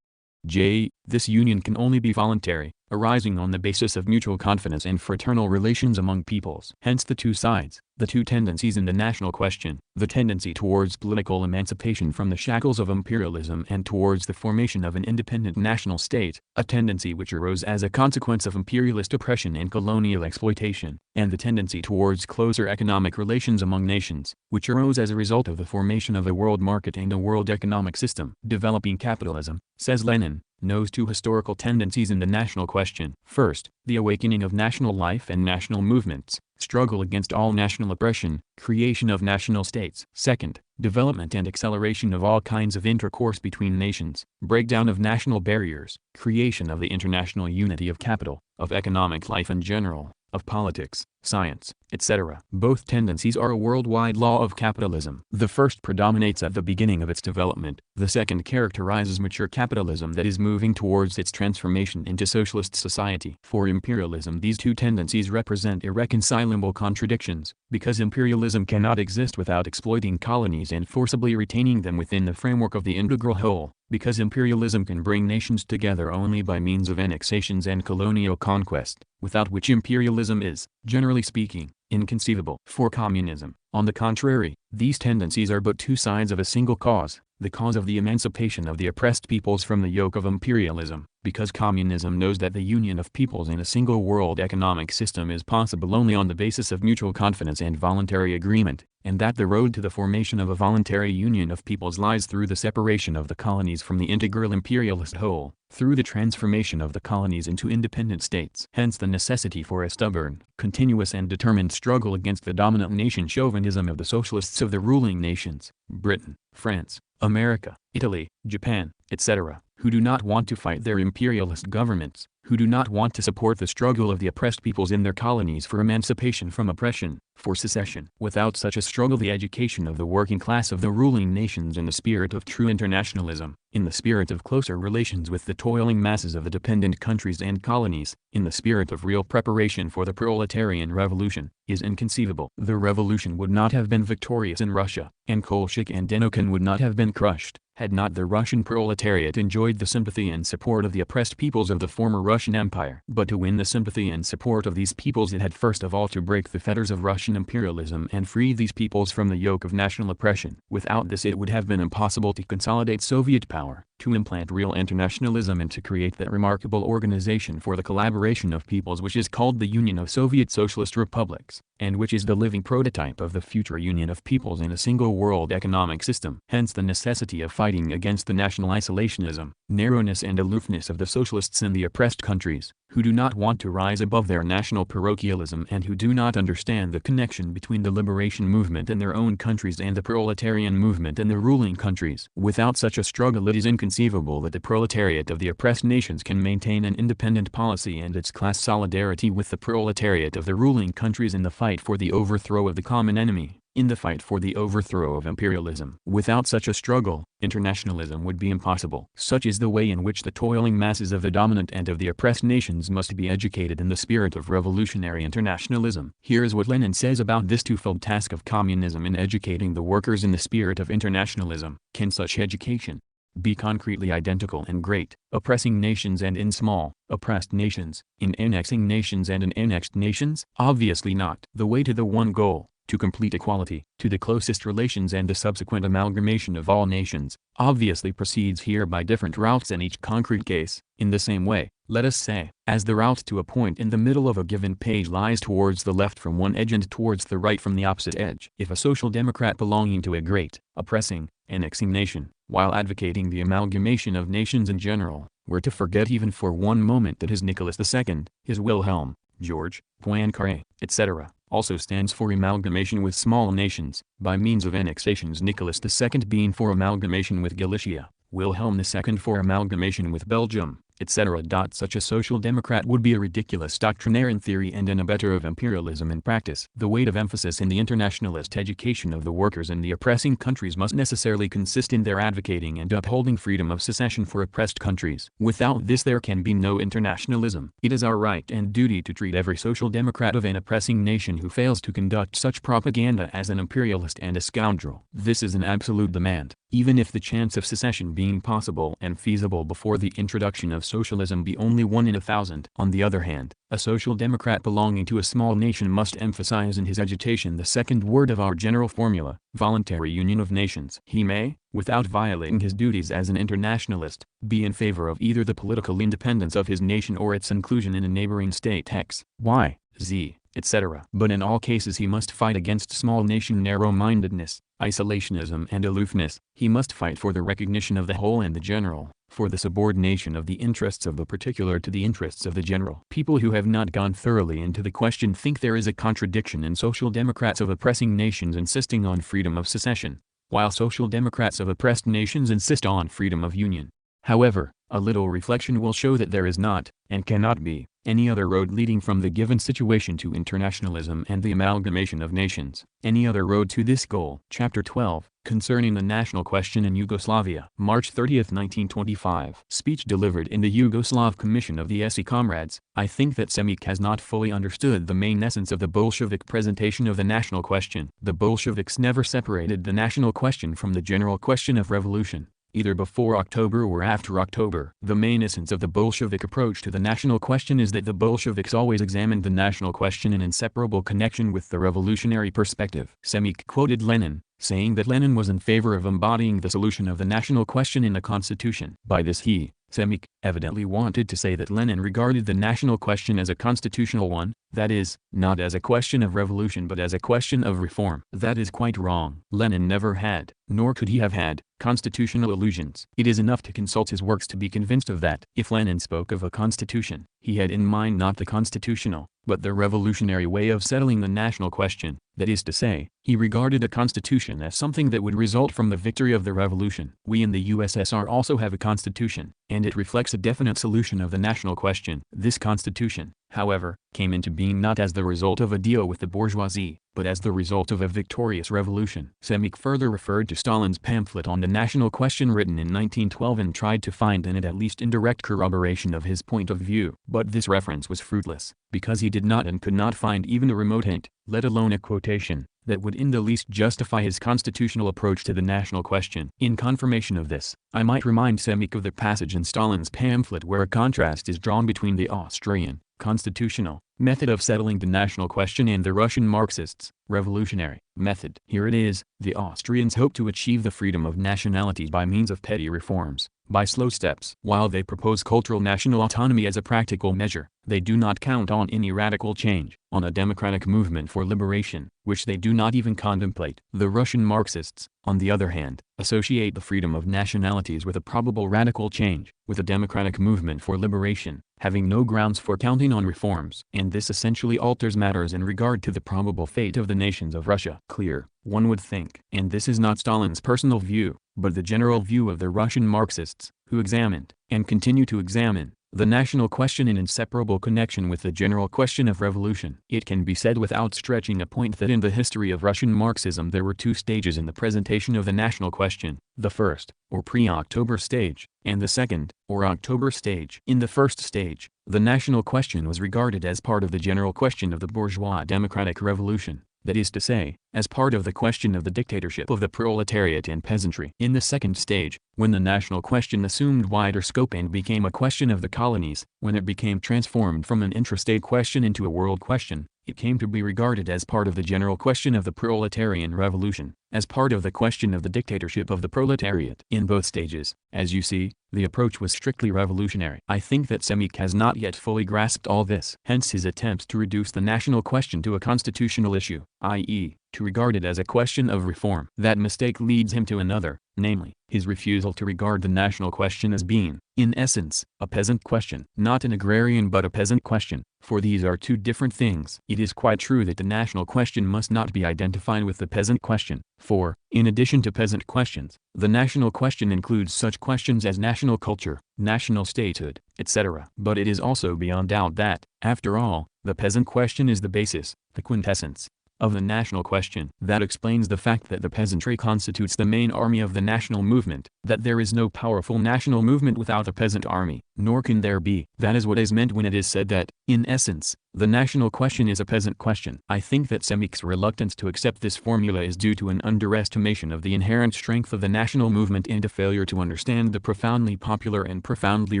A: J. This union can only be voluntary, arising on the basis of mutual confidence and fraternal relations among peoples. Hence the two sides, the two tendencies in the national question, the tendency towards political emancipation from the shackles of imperialism and towards the formation of an independent national state, a tendency which arose as a consequence of imperialist oppression and colonial exploitation, and the tendency towards closer economic relations among nations, which arose as a result of the formation of a world market and a world economic system. Developing capitalism, says Lenin, knows two historical tendencies in the national question. First, the awakening of national life and national movements, struggle against all national oppression, creation of national states. Second, development and acceleration of all kinds of intercourse between nations, breakdown of national barriers, creation of the international unity of capital, of economic life in general, of politics, science, etc. Both tendencies are a worldwide law of capitalism. The first predominates at the beginning of its development, the second characterizes mature capitalism that is moving towards its transformation into socialist society. For imperialism, these two tendencies represent irreconcilable contradictions, because imperialism cannot exist without exploiting colonies and forcibly retaining them within the framework of the integral whole, because imperialism can bring nations together only by means of annexations and colonial conquest, without which imperialism is, generally speaking, inconceivable. For communism, on the contrary, these tendencies are but two sides of a single cause, the cause of the emancipation of the oppressed peoples from the yoke of imperialism, because communism knows that the union of peoples in a single world economic system is possible only on the basis of mutual confidence and voluntary agreement, and that the road to the formation of a voluntary union of peoples lies through the separation of the colonies from the integral imperialist whole, through the transformation of the colonies into independent states. Hence the necessity for a stubborn, continuous and determined struggle against the dominant nation chauvinism of the socialists of the ruling nations, Britain, France, America, Italy, Japan, etc., who do not want to fight their imperialist governments, who do not want to support the struggle of the oppressed peoples in their colonies for emancipation from oppression, for secession. Without such a struggle, the education of the working class of the ruling nations in the spirit of true internationalism, in the spirit of closer relations with the toiling masses of the dependent countries and colonies, in the spirit of real preparation for the proletarian revolution, is inconceivable. The revolution would not have been victorious in Russia, and Kolchak and Denikin would not have been crushed, had not the Russian proletariat enjoyed the sympathy and support of the oppressed peoples of the former Russian Empire. But to win the sympathy and support of these peoples, it had first of all to break the fetters of Russian imperialism and free these peoples from the yoke of national oppression. Without this it would have been impossible to consolidate Soviet power, to implant real internationalism and to create that remarkable organization for the collaboration of peoples which is called the Union of Soviet Socialist Republics, and which is the living prototype of the future union of peoples in a single world economic system. Hence the necessity of fighting against the national isolationism, narrowness and aloofness of the socialists in the oppressed countries, who do not want to rise above their national parochialism and who do not understand the connection between the liberation movement in their own countries and the proletarian movement in the ruling countries. Without such a struggle it is inconceivable that the proletariat of the oppressed nations can maintain an independent policy and its class solidarity with the proletariat of the ruling countries in the fight for the overthrow of the common enemy, in the fight for the overthrow of imperialism. Without such a struggle, internationalism would be impossible. Such is the way in which the toiling masses of the dominant and of the oppressed nations must be educated in the spirit of revolutionary internationalism. Here is what Lenin says about this twofold task of communism in educating the workers in the spirit of internationalism. Can such education be concretely identical in great, oppressing nations and in small, oppressed nations, in annexing nations and in annexed nations? Obviously not. The way to the one goal, to complete equality, to the closest relations and the subsequent amalgamation of all nations, obviously proceeds here by different routes in each concrete case. In the same way, Let us say, as the route to a point in the middle of a given page lies towards the left from one edge and towards the right from the opposite edge. If a social democrat belonging to a great, oppressing, annexing nation, while advocating the amalgamation of nations in general, were to forget even for one moment that his Nicholas II, his Wilhelm, George, Poincaré, etc., also stands for amalgamation with small nations, by means of annexations, Nicholas II being for amalgamation with Galicia, Wilhelm II for amalgamation with Belgium, etc. Such a social democrat would be a ridiculous doctrinaire in theory and an abettor of imperialism in practice. The weight of emphasis in the internationalist education of the workers in the oppressing countries must necessarily consist in their advocating and upholding freedom of secession for oppressed countries. Without this there can be no internationalism. It is our right and duty to treat every social democrat of an oppressing nation who fails to conduct such propaganda as an imperialist and a scoundrel. This is an absolute demand, even if the chance of secession being possible and feasible before the introduction of socialism be only 1 in 1,000. On the other hand, a social democrat belonging to a small nation must emphasize in his agitation the second word of our general formula, voluntary union of nations. He may, without violating his duties as an internationalist, be in favor of either the political independence of his nation or its inclusion in a neighboring state X, Y, Z, etc. But in all cases he must fight against small nation narrow-mindedness, isolationism and aloofness. He must fight for the recognition of the whole and the general, for the subordination of the interests of the particular to the interests of the general. People who have not gone thoroughly into the question think there is a contradiction in social democrats of oppressing nations insisting on freedom of secession, while social democrats of oppressed nations insist on freedom of union. However, a little reflection will show that there is not, and cannot be, any other road leading from the given situation to internationalism and the amalgamation of nations, any other road to this goal. Chapter 12, Concerning the National Question in Yugoslavia. March 30, 1925. Speech delivered in the Yugoslav Commission of the SE Comrades. I think that Semik has not fully understood the main essence of the Bolshevik presentation of the national question. The Bolsheviks never separated the national question from the general question of revolution, either before October or after October. The main essence of the Bolshevik approach to the national question is that the Bolsheviks always examined the national question in inseparable connection with the revolutionary perspective. Semik quoted Lenin, saying that Lenin was in favor of embodying the solution of the national question in the constitution. By this he, Semik, evidently wanted to say that Lenin regarded the national question as a constitutional one, that is, not as a question of revolution but as a question of reform. That is quite wrong. Lenin never had, nor could he have had, constitutional illusions. It is enough to consult his works to be convinced of that. If Lenin spoke of a constitution, he had in mind not the constitutional, but the revolutionary way of settling the national question. That is to say, he regarded a constitution as something that would result from the victory of the revolution. We in the USSR also have a constitution, and it reflects a definite solution of the national question. This constitution, however, came into being not as the result of a deal with the bourgeoisie, but as the result of a victorious revolution. Semik further referred to Stalin's pamphlet on the national question written in 1912 and tried to find in it at least indirect corroboration of his point of view. But this reference was fruitless, because he did not and could not find even a remote hint, let alone a quotation, that would in the least justify his constitutional approach to the national question. In confirmation of this, I might remind Semik of the passage in Stalin's pamphlet where a contrast is drawn between the Austrian, constitutional, method of settling the national question and the Russian Marxists, revolutionary, method. Here it is: the Austrians hope to achieve the freedom of nationalities by means of petty reforms, by slow steps. While they propose cultural national autonomy as a practical measure, they do not count on any radical change, on a democratic movement for liberation, which they do not even contemplate. The Russian Marxists, on the other hand, associate the freedom of nationalities with a probable radical change, with a democratic movement for liberation, having no grounds for counting on reforms. And this essentially alters matters in regard to the probable fate of the nations of Russia. Clear, one would think. And this is not Stalin's personal view, but the general view of the Russian Marxists, who examined, and continue to examine, the national question in inseparable connection with the general question of revolution. It can be said without stretching a point that in the history of Russian Marxism there were two stages in the presentation of the national question: the first, or pre-October stage, and the second, or October stage. In the first stage, the national question was regarded as part of the general question of the bourgeois democratic revolution, that is to say, as part of the question of the dictatorship of the proletariat and peasantry. In the second stage, when the national question assumed wider scope and became a question of the colonies, when it became transformed from an intrastate question into a world question, It came to be regarded as part of the general question of the proletarian revolution, as part of the question of the dictatorship of the proletariat. In both stages, as you see, the approach was strictly revolutionary. I think that Semik has not yet fully grasped all this. Hence his attempts to reduce the national question to a constitutional issue, i.e., to regard it as a question of reform. That mistake leads him to another, namely, his refusal to regard the national question as being, in essence, a peasant question. Not an agrarian but a peasant question, for these are two different things. It is quite true that the national question must not be identified with the peasant question, for, in addition to peasant questions, the national question includes such questions as national culture, national statehood, etc. But it is also beyond doubt that, after all, the peasant question is the basis, the quintessence, of the national question. That explains the fact that the peasantry constitutes the main army of the national movement, that there is no powerful national movement without a peasant army, nor can there be. That is what is meant when it is said that, in essence, the national question is a peasant question. I think that Semik's reluctance to accept this formula is due to an underestimation of the inherent strength of the national movement and a failure to understand the profoundly popular and profoundly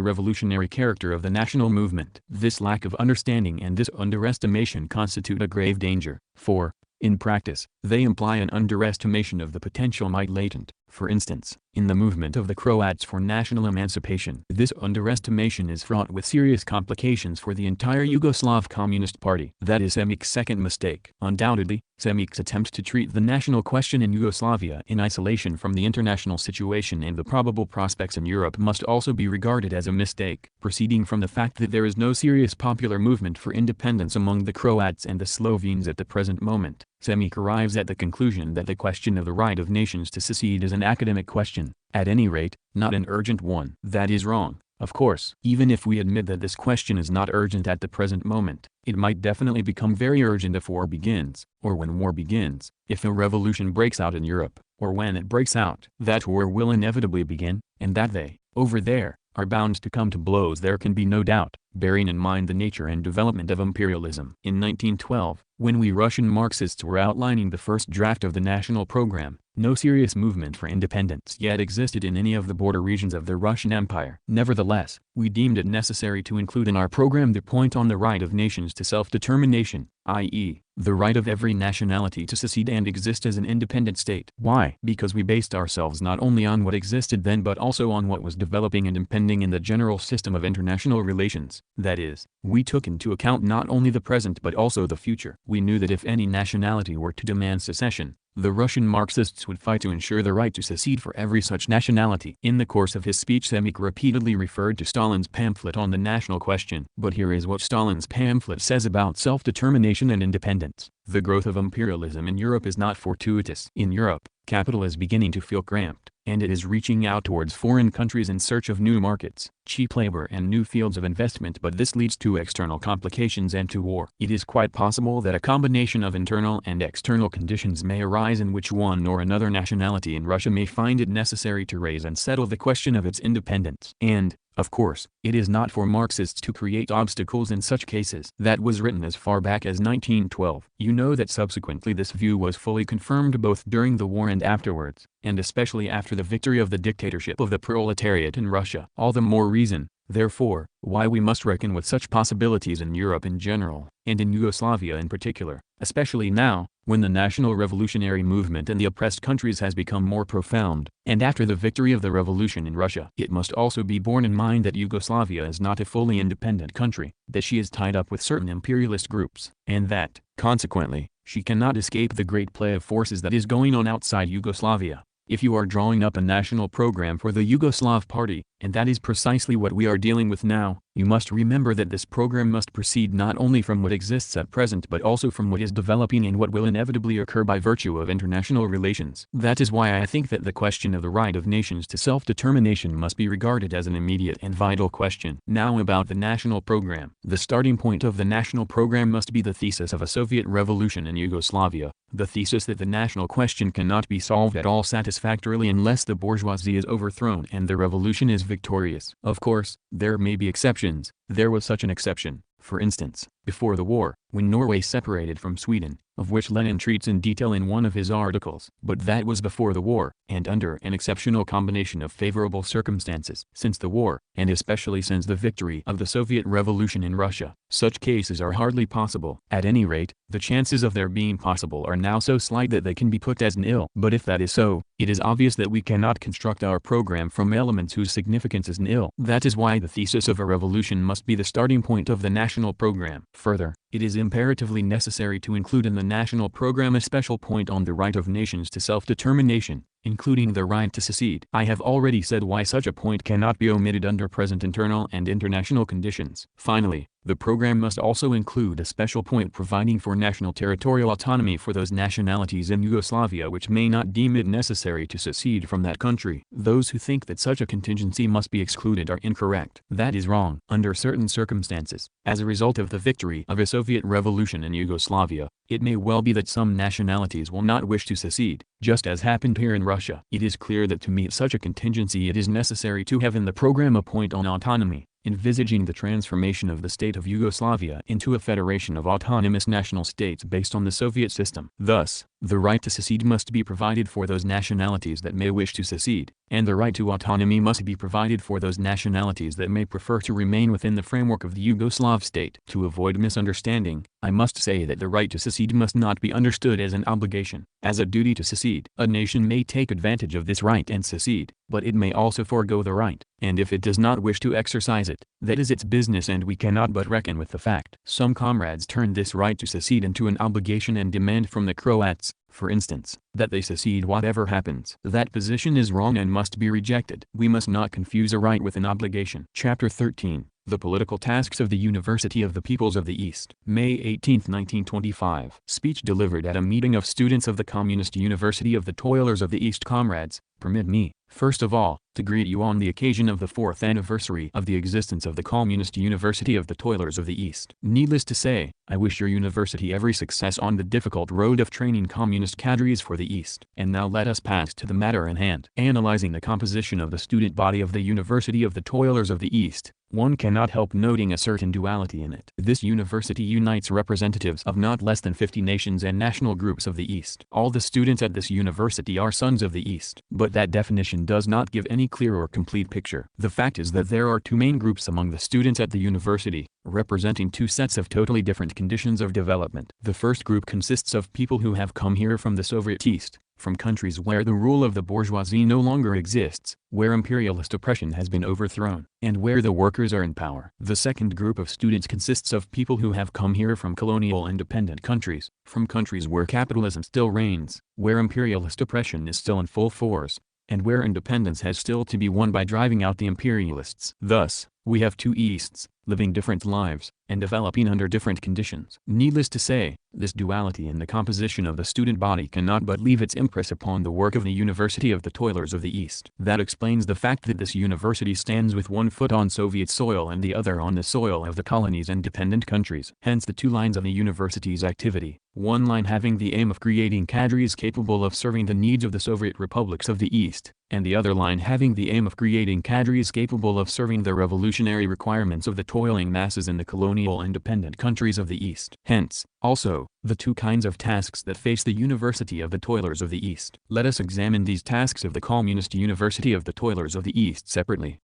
A: revolutionary character of the national movement. This lack of understanding and this underestimation constitute a grave danger, for, in practice, they imply an underestimation of the potential might latent, for instance, in the movement of the Croats for national emancipation. This underestimation is fraught with serious complications for the entire Yugoslav Communist Party. That is Semik's second mistake. Undoubtedly, Semik's attempt to treat the national question in Yugoslavia in isolation from the international situation and the probable prospects in Europe must also be regarded as a mistake, proceeding from the fact that there is no serious popular movement for independence among the Croats and the Slovenes at the present moment. Semik arrives at the conclusion that the question of the right of nations to secede is an academic question, at any rate, not an urgent one. That is wrong, of course. Even if we admit that this question is not urgent at the present moment, it might definitely become very urgent if war begins, or when war begins, if a revolution breaks out in Europe, or when it breaks out. That war will inevitably begin, and that they, over there, are bound to come to blows there can be no doubt, bearing in mind the nature and development of imperialism. In 1912, when we Russian Marxists were outlining the first draft of the national program, no serious movement for independence yet existed in any of the border regions of the Russian Empire. Nevertheless, we deemed it necessary to include in our program the point on the right of nations to self-determination, i.e., the right of every nationality to secede and exist as an independent state. Why? Because we based ourselves not only on what existed then but also on what was developing and impending in the general system of international relations. That is, we took into account not only the present but also the future. We knew that if any nationality were to demand secession, the Russian Marxists would fight to ensure the right to secede for every such nationality. In the course of his speech Semik repeatedly referred to Stalin's pamphlet on the national question. But here is what Stalin's pamphlet says about self-determination and independence. The growth of imperialism in Europe is not fortuitous. In Europe, capital is beginning to feel cramped, and it is reaching out towards foreign countries in search of new markets, cheap labor and new fields of investment, but this leads to external complications and to war. It is quite possible that a combination of internal and external conditions may arise in which one or another nationality in Russia may find it necessary to raise and settle the question of its independence. And, of course, it is not for Marxists to create obstacles in such cases. That was written as far back as 1912. You know that subsequently this view was fully confirmed both during the war and afterwards, and especially after the victory of the dictatorship of the proletariat in Russia. All the more reason, therefore, why we must reckon with such possibilities in Europe in general, and in Yugoslavia in particular, especially now, when the national revolutionary movement in the oppressed countries has become more profound, and after the victory of the revolution in Russia. It must also be borne in mind that Yugoslavia is not a fully independent country, that she is tied up with certain imperialist groups, and that, consequently, she cannot escape the great play of forces that is going on outside Yugoslavia. If you are drawing up a national program for the Yugoslav Party, and that is precisely what we are dealing with now, you must remember that this program must proceed not only from what exists at present but also from what is developing and what will inevitably occur by virtue of international relations. That is why I think that the question of the right of nations to self-determination must be regarded as an immediate and vital question. Now about the national program. The starting point of the national program must be the thesis of a Soviet revolution in Yugoslavia, the thesis that the national question cannot be solved at all satisfactorily unless the bourgeoisie is overthrown and the revolution is victorious. Of course, there may be exceptions. There was such an exception, for instance, before the war, when Norway separated from Sweden, of which Lenin treats in detail in one of his articles. But that was before the war, and under an exceptional combination of favorable circumstances. Since the war, and especially since the victory of the Soviet Revolution in Russia, such cases are hardly possible. At any rate, the chances of their being possible are now so slight that they can be put as nil. But if that is so, it is obvious that we cannot construct our program from elements whose significance is nil. That is why the thesis of a revolution must be the starting point of the national program. Further, it is imperatively necessary to include in the national program a special point on the right of nations to self-determination, including the right to secede. I have already said why such a point cannot be omitted under present internal and international conditions. Finally, the program must also include a special point providing for national territorial autonomy for those nationalities in Yugoslavia which may not deem it necessary to secede from that country. Those who think that such a contingency must be excluded are incorrect. That is wrong. Under certain circumstances, as a result of the victory of a Soviet revolution in Yugoslavia, it may well be that some nationalities will not wish to secede, just as happened here in Russia. It is clear that to meet such a contingency it is necessary to have in the program a point on autonomy, envisaging the transformation of the state of Yugoslavia into a federation of autonomous national states based on the Soviet system. Thus, the right to secede must be provided for those nationalities that may wish to secede, and the right to autonomy must be provided for those nationalities that may prefer to remain within the framework of the Yugoslav state. To avoid misunderstanding, I must say that the right to secede must not be understood as an obligation, as a duty to secede. A nation may take advantage of this right and secede, but it may also forego the right, and if it does not wish to exercise it, that is its business, and we cannot but reckon with the fact. Some comrades turn this right to secede into an obligation and demand from the Croats, for instance, that they secede whatever happens. That position is wrong and must be rejected. We must not confuse a right with an obligation. Chapter 13. The Political Tasks of the University of the Peoples of the East. May 18, 1925. Speech delivered at a meeting of students of the Communist University of the Toilers of the East. Comrades, permit me, first of all, to greet you on the occasion of the 4th anniversary of the existence of the Communist University of the Toilers of the East. Needless to say, I wish your university every success on the difficult road of training communist cadres for the East. And now let us pass to the matter in hand. Analyzing the composition of the student body of the University of the Toilers of the East, one cannot help noting a certain duality in it. This university unites representatives of not less than 50 nations and national groups of the East. All the students at this university are sons of the East. But that definition does not give any clear or complete picture. The fact is that there are two main groups among the students at the university, representing two sets of totally different conditions of development. The first group consists of people who have come here from the Soviet East, from countries where the rule of the bourgeoisie no longer exists, where imperialist oppression has been overthrown, and where the workers are in power. The second group of students consists of people who have come here from colonial independent countries, from countries where capitalism still reigns, where imperialist oppression is still in full force, and where independence has still to be won by driving out the imperialists. Thus, we have two Easts, living different lives, and developing under different conditions. Needless to say, this duality in the composition of the student body cannot but leave its impress upon the work of the University of the Toilers of the East. That explains the fact that this university stands with one foot on Soviet soil and the other on the soil of the colonies and dependent countries. Hence the two lines of the university's activity, one line having the aim of creating cadres capable of serving the needs of the Soviet republics of the East, and the other line having the aim of creating cadres capable of serving the revolutionary requirements of the toiling masses in the colonial independent countries of the East. Hence, also, the two kinds of tasks that face the University of the Toilers of the East. Let us examine these tasks of the Communist University of the Toilers of the East separately.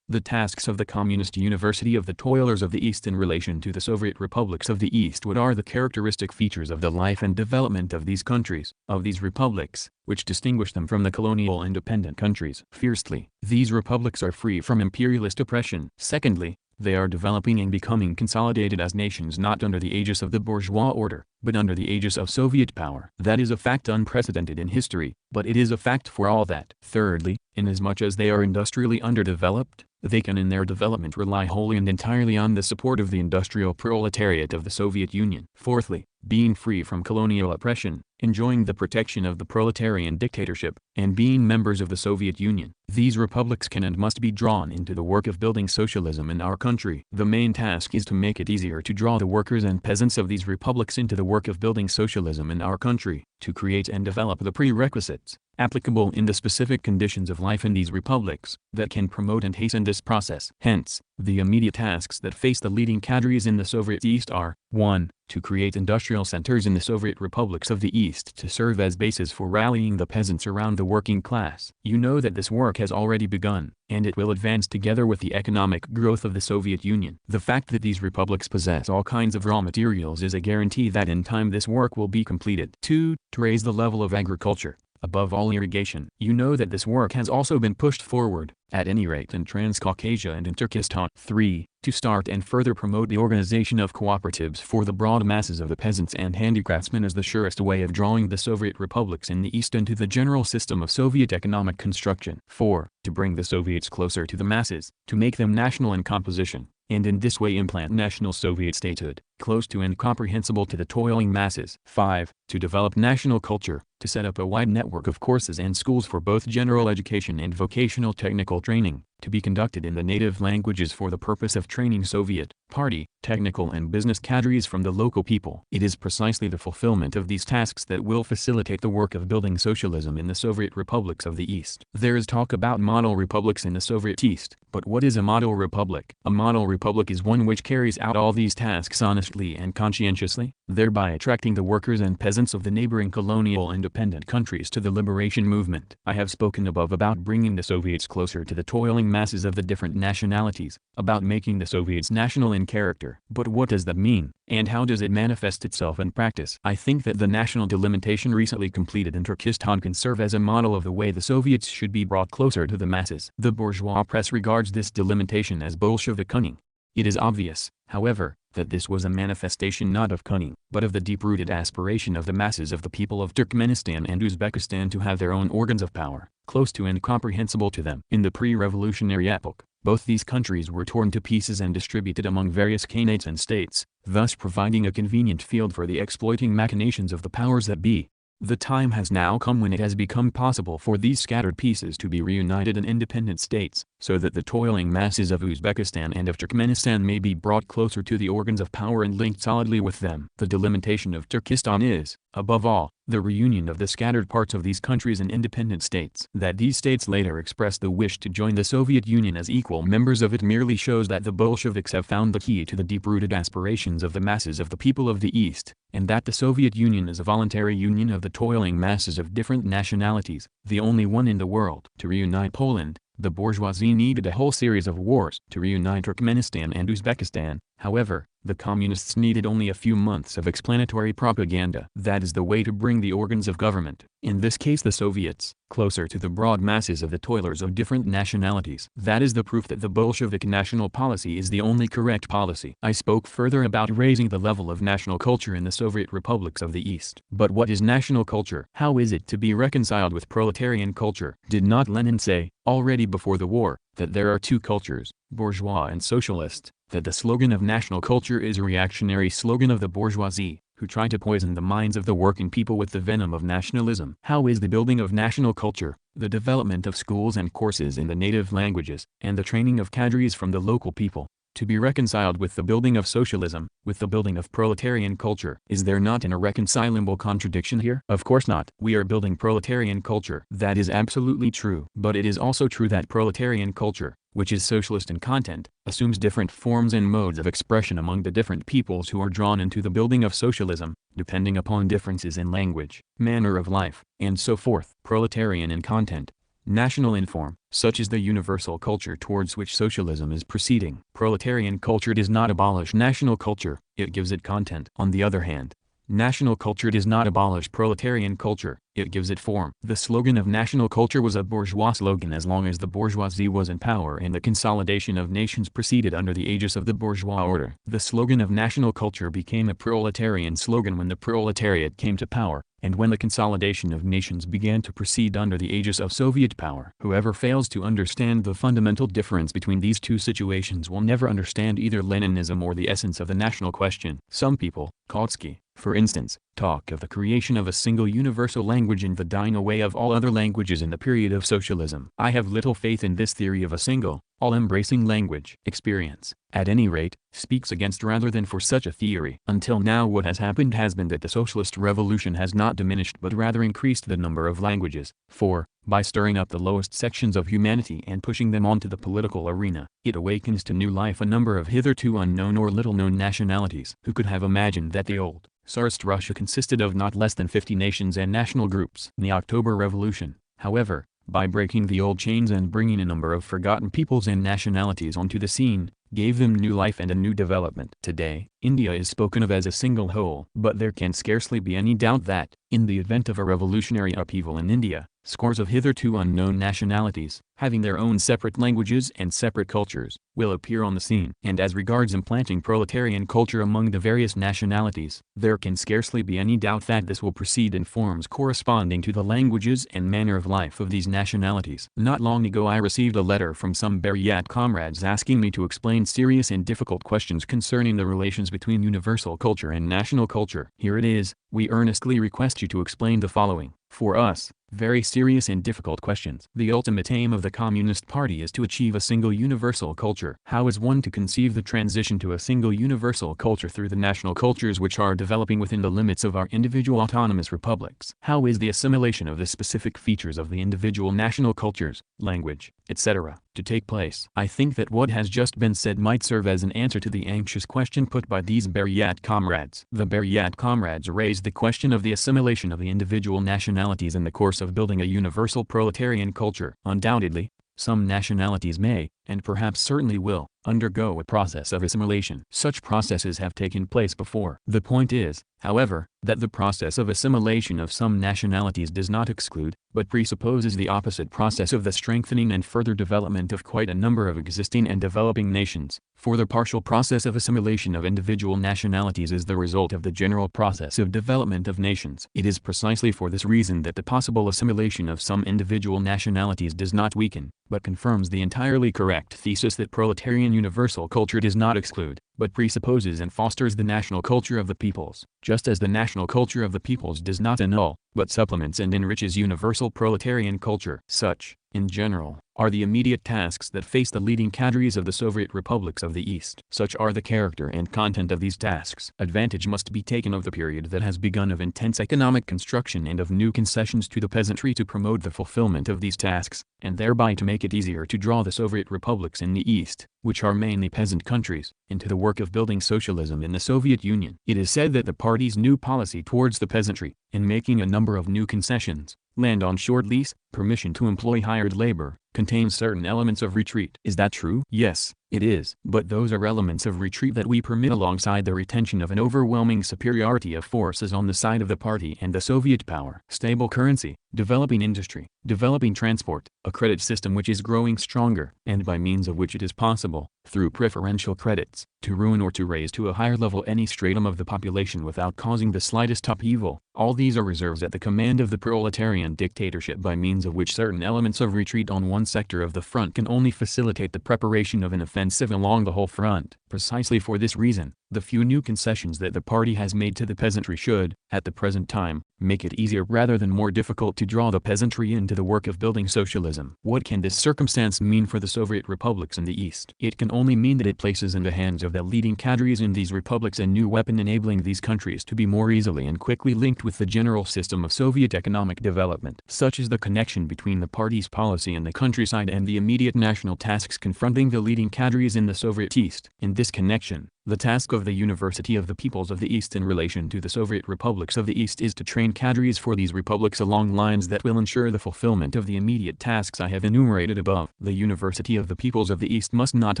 A: The tasks of the Communist University of the Toilers of the East in relation to the Soviet republics of the East. What are the characteristic features of the life and development of these countries, of these republics, which distinguish them from the colonial independent countries? Firstly, these republics are free from imperialist oppression. Secondly, they are developing and becoming consolidated as nations not under the aegis of the bourgeois order, but under the aegis of Soviet power. That is a fact unprecedented in history, but it is a fact for all that. Thirdly, inasmuch as they are industrially underdeveloped, they can in their development rely wholly and entirely on the support of the industrial proletariat of the Soviet Union. Fourthly, being free from colonial oppression, enjoying the protection of the proletarian dictatorship, and being members of the Soviet Union, these republics can and must be drawn into the work of building socialism in our country. The main task is to make it easier to draw the workers and peasants of these republics into the work of building socialism in our country, to create and develop the prerequisites, applicable in the specific conditions of life in these republics, that can promote and hasten this process. Hence, the immediate tasks that face the leading cadres in the Soviet East are, 1. To create industrial centers in the Soviet republics of the East to serve as bases for rallying the peasants around the working class. You know that this work has already begun, and it will advance together with the economic growth of the Soviet Union. The fact that these republics possess all kinds of raw materials is a guarantee that in time this work will be completed. 2. To raise the level of agriculture, above all irrigation. You know that this work has also been pushed forward, at any rate in Transcaucasia and in Turkestan. 3. To start and further promote the organization of cooperatives for the broad masses of the peasants and handicraftsmen as the surest way of drawing the Soviet republics in the East into the general system of Soviet economic construction. 4. To bring the Soviets closer to the masses, to make them national in composition, and in this way implant national Soviet statehood, close to and comprehensible to the toiling masses. 5. To develop national culture, to set up a wide network of courses and schools for both general education and vocational technical training, to be conducted in the native languages for the purpose of training Soviet, party, technical and business cadres from the local people. It is precisely the fulfillment of these tasks that will facilitate the work of building socialism in the Soviet republics of the East. There is talk about model republics in the Soviet East, but what is a model republic? A model republic is one which carries out all these tasks honestly and conscientiously, thereby attracting the workers and peasants of the neighboring colonial independent countries to the liberation movement. I have spoken above about bringing the Soviets closer to the toiling masses of the different nationalities, about making the Soviets national in character. But what does that mean, and how does it manifest itself in practice? I think that the national delimitation recently completed in Turkestan can serve as a model of the way the Soviets should be brought closer to the masses. The bourgeois press regards this delimitation as Bolshevik cunning. It is obvious, however, that this was a manifestation not of cunning, but of the deep-rooted aspiration of the masses of the people of Turkmenistan and Uzbekistan to have their own organs of power, close to and comprehensible to them. In the pre-revolutionary epoch, both these countries were torn to pieces and distributed among various khanates and states, thus providing a convenient field for the exploiting machinations of the powers that be. The time has now come when it has become possible for these scattered pieces to be reunited in independent states, so that the toiling masses of Uzbekistan and of Turkmenistan may be brought closer to the organs of power and linked solidly with them. The delimitation of Turkestan is, above all, the reunion of the scattered parts of these countries in independent states. That these states later express the wish to join the Soviet Union as equal members of it merely shows that the Bolsheviks have found the key to the deep-rooted aspirations of the masses of the people of the East, and that the Soviet Union is a voluntary union of the toiling masses of different nationalities, the only one in the world. To reunite Poland, the bourgeoisie needed a whole series of wars. To reunite Turkmenistan and Uzbekistan, however, the communists needed only a few months of explanatory propaganda. That is the way to bring the organs of government, in this case the Soviets, closer to the broad masses of the toilers of different nationalities. That is the proof that the Bolshevik national policy is the only correct policy. I spoke further about raising the level of national culture in the Soviet republics of the East. But what is national culture? How is it to be reconciled with proletarian culture? Did not Lenin say, already before the war, that there are two cultures, bourgeois and socialist, that the slogan of national culture is a reactionary slogan of the bourgeoisie, who try to poison the minds of the working people with the venom of nationalism? How is the building of national culture, the development of schools and courses in the native languages, and the training of cadres from the local people, to be reconciled with the building of socialism, with the building of proletarian culture? Is there not an irreconcilable contradiction here? Of course not. We are building proletarian culture. That is absolutely true. But it is also true that proletarian culture, which is socialist in content, assumes different forms and modes of expression among the different peoples who are drawn into the building of socialism, depending upon differences in language, manner of life, and so forth. Proletarian in content, national in form, such is the universal culture towards which socialism is proceeding. Proletarian culture does not abolish national culture, it gives it content. On the other hand, national culture does not abolish proletarian culture, it gives it form. The slogan of national culture was a bourgeois slogan as long as the bourgeoisie was in power and the consolidation of nations proceeded under the aegis of the bourgeois order. The slogan of national culture became a proletarian slogan when the proletariat came to power, and when the consolidation of nations began to proceed under the aegis of Soviet power. Whoever fails to understand the fundamental difference between these two situations will never understand either Leninism or the essence of the national question. Some people, Kautsky, for instance, talk of the creation of a single universal language and the dying away of all other languages in the period of socialism. I have little faith in this theory of a single, all-embracing language. Experience, at any rate, speaks against rather than for such a theory. Until now what has happened has been that the socialist revolution has not diminished but rather increased the number of languages, for, by stirring up the lowest sections of humanity and pushing them onto the political arena, it awakens to new life a number of hitherto unknown or little-known nationalities. Who could have imagined that the old, Tsarist Russia consisted of not less than 50 nations and national groups? The October Revolution, however, by breaking the old chains and bringing a number of forgotten peoples and nationalities onto the scene, gave them new life and a new development. Today, India is spoken of as a single whole. But there can scarcely be any doubt that, in the event of a revolutionary upheaval in India, scores of hitherto unknown nationalities, having their own separate languages and separate cultures, will appear on the scene. And as regards implanting proletarian culture among the various nationalities, there can scarcely be any doubt that this will proceed in forms corresponding to the languages and manner of life of these nationalities. Not long ago I received a letter from some Buryat comrades asking me to explain serious and difficult questions concerning the relations between universal culture and national culture. Here it is. We earnestly request you to explain the following, for us, very serious and difficult questions. The ultimate aim of the Communist Party is to achieve a single universal culture. How is one to conceive the transition to a single universal culture through the national cultures which are developing within the limits of our individual autonomous republics? How is the assimilation of the specific features of the individual national cultures, language, etc., to take place? I think that what has just been said might serve as an answer to the anxious question put by these Buryat comrades. The Buryat comrades raised the question of the assimilation of the individual nationalities in the course of building a universal proletarian culture. Undoubtedly, some nationalities may, and perhaps certainly will, undergo a process of assimilation. Such processes have taken place before. The point is, however, that the process of assimilation of some nationalities does not exclude, but presupposes the opposite process of the strengthening and further development of quite a number of existing and developing nations, for the partial process of assimilation of individual nationalities is the result of the general process of development of nations. It is precisely for this reason that the possible assimilation of some individual nationalities does not weaken, but confirms the entirely correct thesis that proletarian universal culture does not exclude, but presupposes and fosters the national culture of the peoples, just as the national culture of the peoples does not annul, but supplements and enriches universal proletarian culture. Such, in general, are the immediate tasks that face the leading cadres of the Soviet republics of the East. Such are the character and content of these tasks. Advantage must be taken of the period that has begun of intense economic construction and of new concessions to the peasantry to promote the fulfillment of these tasks, and thereby to make it easier to draw the Soviet republics in the East, which are mainly peasant countries, into the work of building socialism in the Soviet Union. It is said that the party's new policy towards the peasantry, in making a number of new concessions, land on short lease, permission to employ hired labor, contains certain elements of retreat. Is that true? Yes, it is. But those are elements of retreat that we permit alongside the retention of an overwhelming superiority of forces on the side of the party and the Soviet power. Stable currency, developing industry, developing transport, a credit system which is growing stronger, and by means of which it is possible, through preferential credits, to ruin or to raise to a higher level any stratum of the population without causing the slightest upheaval. All these are reserves at the command of the proletarian dictatorship by means of which certain elements of retreat on one sector of the front can only facilitate the preparation of an offensive along the whole front. Precisely for this reason, the few new concessions that the party has made to the peasantry should, at the present time, make it easier rather than more difficult to draw the peasantry into the work of building socialism. What can this circumstance mean for the Soviet republics in the East? It can only mean that it places in the hands of the leading cadres in these republics a new weapon enabling these countries to be more easily and quickly linked with the general system of Soviet economic development. Such is the connection between the party's policy in the countryside and the immediate national tasks confronting the leading cadres in the Soviet East. In this connection, the task of the University of the Peoples of the East in relation to the Soviet republics of the East is to train cadres for these republics along lines that will ensure the fulfillment of the immediate tasks I have enumerated above. The University of the Peoples of the East must not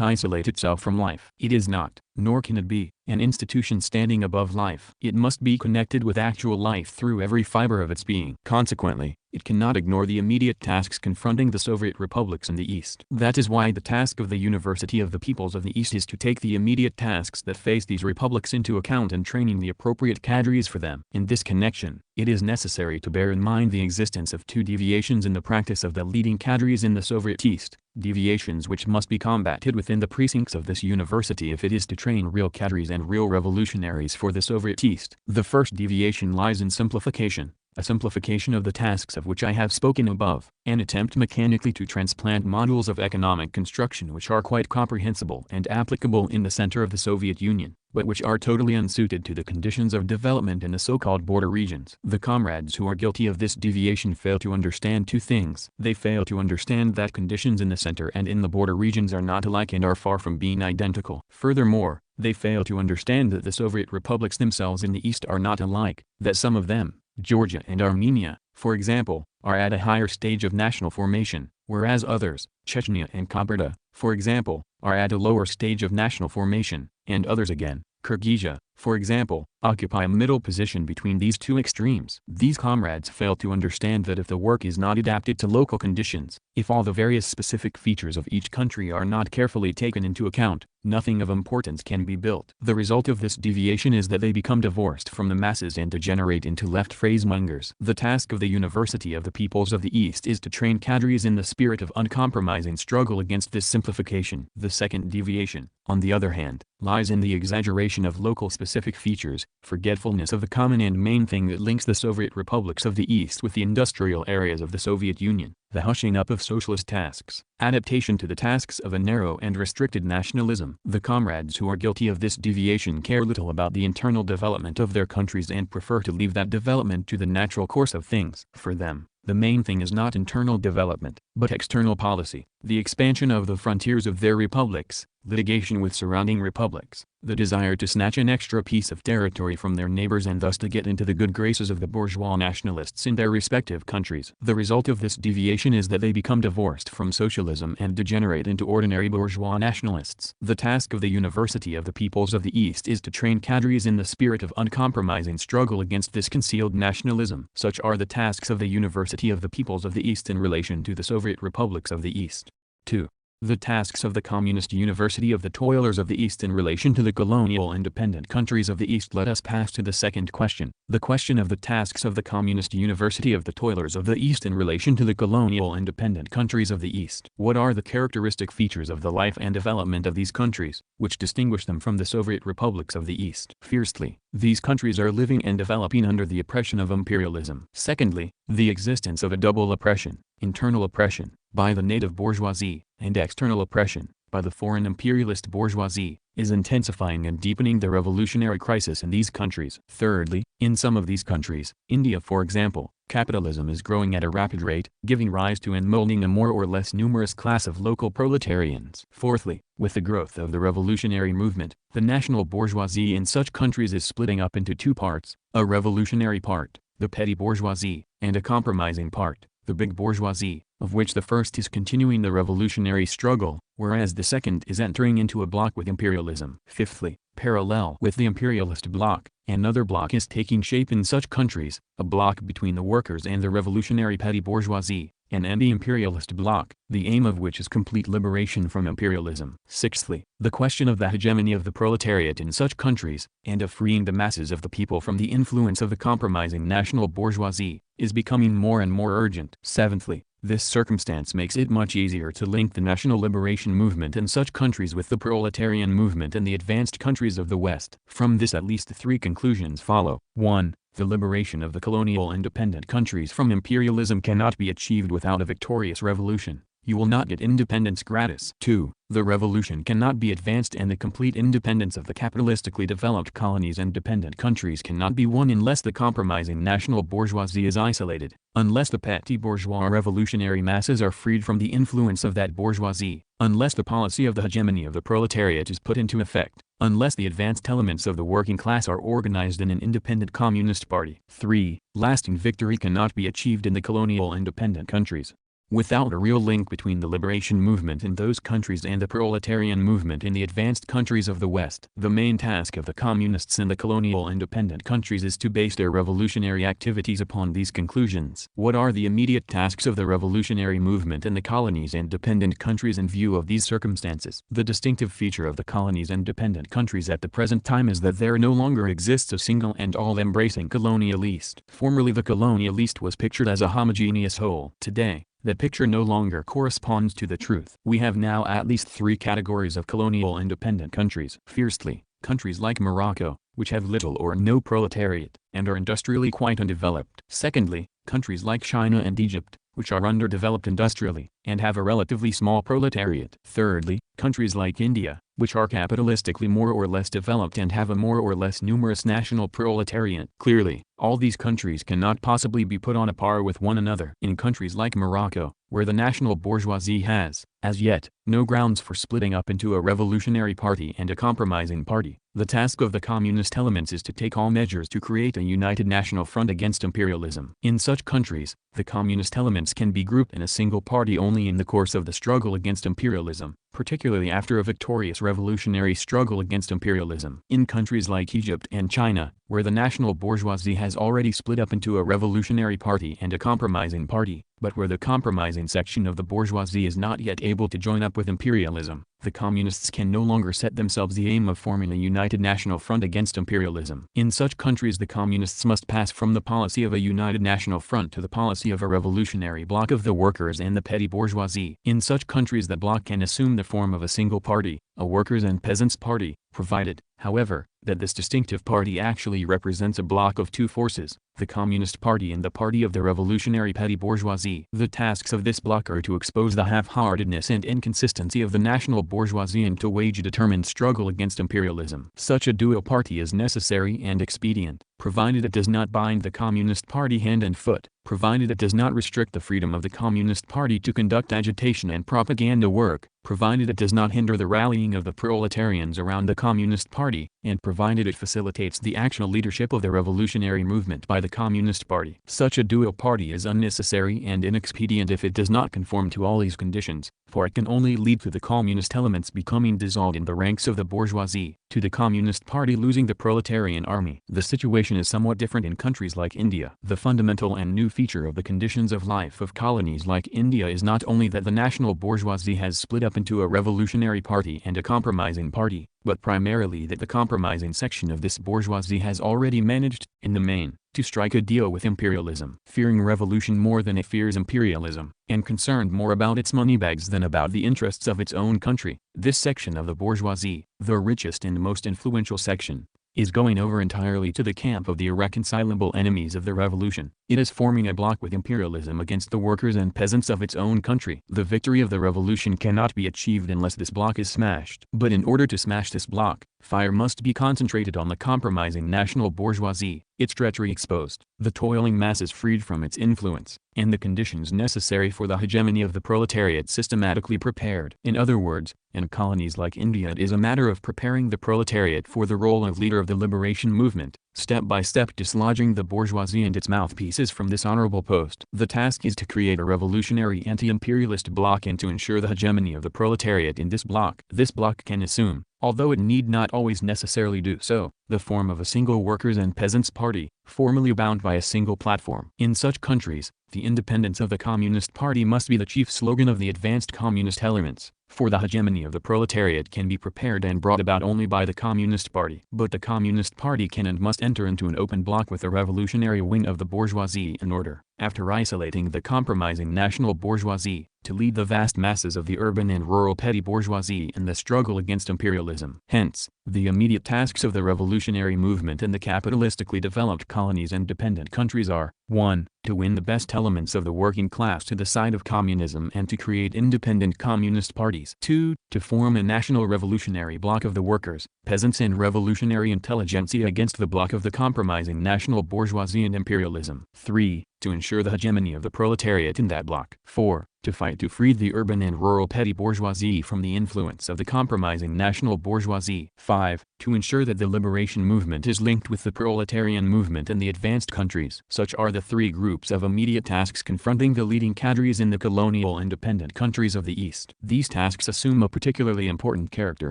A: isolate itself from life. It is not, nor can it be, an institution standing above life. It must be connected with actual life through every fiber of its being. Consequently, it cannot ignore the immediate tasks confronting the Soviet republics in the East. That is why the task of the University of the Peoples of the East is to take the immediate tasks that face these republics into account and training the appropriate cadres for them. In this connection, it is necessary to bear in mind the existence of two deviations in the practice of the leading cadres in the Soviet East, deviations which must be combated within the precincts of this university if it is to train real cadres and real revolutionaries for the Soviet East. The first deviation lies in simplification. a simplification of the tasks of which I have spoken above, an attempt mechanically to transplant models of economic construction which are quite comprehensible and applicable in the center of the Soviet Union, but which are totally unsuited to the conditions of development in the so-called border regions. The comrades who are guilty of this deviation fail to understand two things. They fail to understand that conditions in the center and in the border regions are not alike and are far from being identical. Furthermore, they fail to understand that the Soviet republics themselves in the East are not alike, that some of them, Georgia and Armenia, for example, are at a higher stage of national formation, whereas others, Chechnya and Kabarda, for example, are at a lower stage of national formation, and others again, Kyrgyzia, for example, occupy a middle position between these two extremes. These comrades fail to understand that if the work is not adapted to local conditions, if all the various specific features of each country are not carefully taken into account, nothing of importance can be built. The result of this deviation is that they become divorced from the masses and degenerate into left phrasemongers. The task of the University of the Peoples of the East is to train cadres in the spirit of uncompromising struggle against this simplification. The second deviation, on the other hand, lies in the exaggeration of local specific features, forgetfulness of the common and main thing that links the Soviet republics of the East with the industrial areas of the Soviet Union, the hushing up of socialist tasks, adaptation to the tasks of a narrow and restricted nationalism. The comrades who are guilty of this deviation care little about the internal development of their countries and prefer to leave that development to the natural course of things. For them, the main thing is not internal development, but external policy, the expansion of the frontiers of their republics, litigation with surrounding republics, the desire to snatch an extra piece of territory from their neighbors and thus to get into the good graces of the bourgeois nationalists in their respective countries. The result of this deviation is that they become divorced from socialism and degenerate into ordinary bourgeois nationalists. The task of the University of the Peoples of the East is to train cadres in the spirit of uncompromising struggle against this concealed nationalism. Such are the tasks of the University of the Peoples of the East in relation to the Soviet republics of the East. 2. The tasks of the Communist University of the Toilers of the East in relation to the colonial independent countries of the East. Let us pass to the second question. The question of the tasks of the Communist University of the Toilers of the East in relation to the colonial independent countries of the East. What are the characteristic features of the life and development of these countries, which distinguish them from the Soviet republics of the East? Firstly, these countries are living and developing under the oppression of imperialism. Secondly, the existence of a double oppression, internal oppression, by the native bourgeoisie, and external oppression, by the foreign imperialist bourgeoisie, is intensifying and deepening the revolutionary crisis in these countries. Thirdly, in some of these countries, India for example, capitalism is growing at a rapid rate, giving rise to and molding a more or less numerous class of local proletarians. Fourthly, with the growth of the revolutionary movement, the national bourgeoisie in such countries is splitting up into two parts, a revolutionary part, the petty bourgeoisie, and a compromising part, the big bourgeoisie, of which the first is continuing the revolutionary struggle, whereas the second is entering into a bloc with imperialism. Fifthly, parallel with the imperialist bloc, another bloc is taking shape in such countries, a bloc between the workers and the revolutionary petty bourgeoisie, an anti-imperialist bloc, the aim of which is complete liberation from imperialism. Sixthly, the question of the hegemony of the proletariat in such countries, and of freeing the masses of the people from the influence of the compromising national bourgeoisie, is becoming more and more urgent. Seventhly, this circumstance makes it much easier to link the national liberation movement in such countries with the proletarian movement in the advanced countries of the West. From this at least three conclusions follow. 1. The liberation of the colonial independent countries from imperialism cannot be achieved without a victorious revolution. You will not get independence gratis. 2. The revolution cannot be advanced and the complete independence of the capitalistically developed colonies and dependent countries cannot be won unless the compromising national bourgeoisie is isolated, unless the petty bourgeois revolutionary masses are freed from the influence of that bourgeoisie, unless the policy of the hegemony of the proletariat is put into effect, unless the advanced elements of the working class are organized in an independent communist party. 3. Lasting victory cannot be achieved in the colonial independent countries without a real link between the liberation movement in those countries and the proletarian movement in the advanced countries of the West. The main task of the communists in the colonial independent countries is to base their revolutionary activities upon these conclusions. What are the immediate tasks of the revolutionary movement in the colonies and dependent countries in view of these circumstances? The distinctive feature of the colonies and dependent countries at the present time is that there no longer exists a single and all-embracing colonial East. Formerly the colonial East was pictured as a homogeneous whole. Today, that picture no longer corresponds to the truth. We have now at least three categories of colonial independent countries. Firstly, countries like Morocco, which have little or no proletariat, and are industrially quite undeveloped. Secondly, countries like China and Egypt, which are underdeveloped industrially, and have a relatively small proletariat. Thirdly, countries like India, which are capitalistically more or less developed and have a more or less numerous national proletariat. Clearly, all these countries cannot possibly be put on a par with one another. In countries like Morocco, where the national bourgeoisie has, as yet, no grounds for splitting up into a revolutionary party and a compromising party, the task of the communist elements is to take all measures to create a united national front against imperialism. In such countries, the communist elements can be grouped in a single party only in the course of the struggle against imperialism, particularly after a victorious revolutionary struggle against imperialism. In countries like Egypt and China, where the national bourgeoisie has already split up into a revolutionary party and a compromising party, but where the compromising section of the bourgeoisie is not yet able to join up with imperialism, the communists can no longer set themselves the aim of forming a united national front against imperialism. In such countries the communists must pass from the policy of a united national front to the policy of a revolutionary bloc of the workers and the petty bourgeoisie. In such countries the bloc can assume the form of a single party, a workers' and peasants' party, provided, however, that this distinctive party actually represents a bloc of two forces, the Communist Party and the party of the revolutionary petty bourgeoisie. The tasks of this bloc are to expose the half-heartedness and inconsistency of the national bourgeoisie and to wage a determined struggle against imperialism. Such a dual party is necessary and expedient, provided it does not bind the Communist Party hand and foot, provided it does not restrict the freedom of the Communist Party to conduct agitation and propaganda work, provided it does not hinder the rallying of the proletarians around the Communist Party, and provided it facilitates the actual leadership of the revolutionary movement by the Communist Party. Such a dual party is unnecessary and inexpedient if it does not conform to all these conditions, for it can only lead to the communist elements becoming dissolved in the ranks of the bourgeoisie, to the Communist Party losing the proletarian army. The situation is somewhat different in countries like India. The fundamental and new feature of the conditions of life of colonies like India is not only that the national bourgeoisie has split up into a revolutionary party and a compromising party, but primarily that the compromising section of this bourgeoisie has already managed, in the main, to strike a deal with imperialism. Fearing revolution more than it fears imperialism, and concerned more about its moneybags than about the interests of its own country, this section of the bourgeoisie, the richest and most influential section, is going over entirely to the camp of the irreconcilable enemies of the revolution. It is forming a bloc with imperialism against the workers and peasants of its own country. The victory of the revolution cannot be achieved unless this bloc is smashed. But in order to smash this bloc, fire must be concentrated on the compromising national bourgeoisie, its treachery exposed, the toiling masses freed from its influence, and the conditions necessary for the hegemony of the proletariat systematically prepared. In other words, in colonies like India it is a matter of preparing the proletariat for the role of leader of the liberation movement, step by step dislodging the bourgeoisie and its mouthpieces from this honorable post. The task is to create a revolutionary anti-imperialist bloc and to ensure the hegemony of the proletariat in this bloc. This bloc can assume, although it need not always necessarily do so, the form of a single workers' and peasants' party, formally bound by a single platform. In such countries, the independence of the Communist Party must be the chief slogan of the advanced communist elements, for the hegemony of the proletariat can be prepared and brought about only by the Communist Party. But the Communist Party can and must enter into an open bloc with the revolutionary wing of the bourgeoisie in order, after isolating the compromising national bourgeoisie, to lead the vast masses of the urban and rural petty bourgeoisie in the struggle against imperialism. Hence, the immediate tasks of the revolutionary movement in the capitalistically developed colonies and dependent countries are, 1. To win the best elements of the working class to the side of communism and to create independent communist parties. 2. To form a national revolutionary bloc of the workers, peasants and revolutionary intelligentsia against the bloc of the compromising national bourgeoisie and imperialism. 3. To ensure the hegemony of the proletariat in that bloc. 4. To fight to free the urban and rural petty bourgeoisie from the influence of the compromising national bourgeoisie. 5. To ensure that the liberation movement is linked with the proletarian movement in the advanced countries. Such are the three groups of immediate tasks confronting the leading cadres in the colonial independent countries of the East. These tasks assume a particularly important character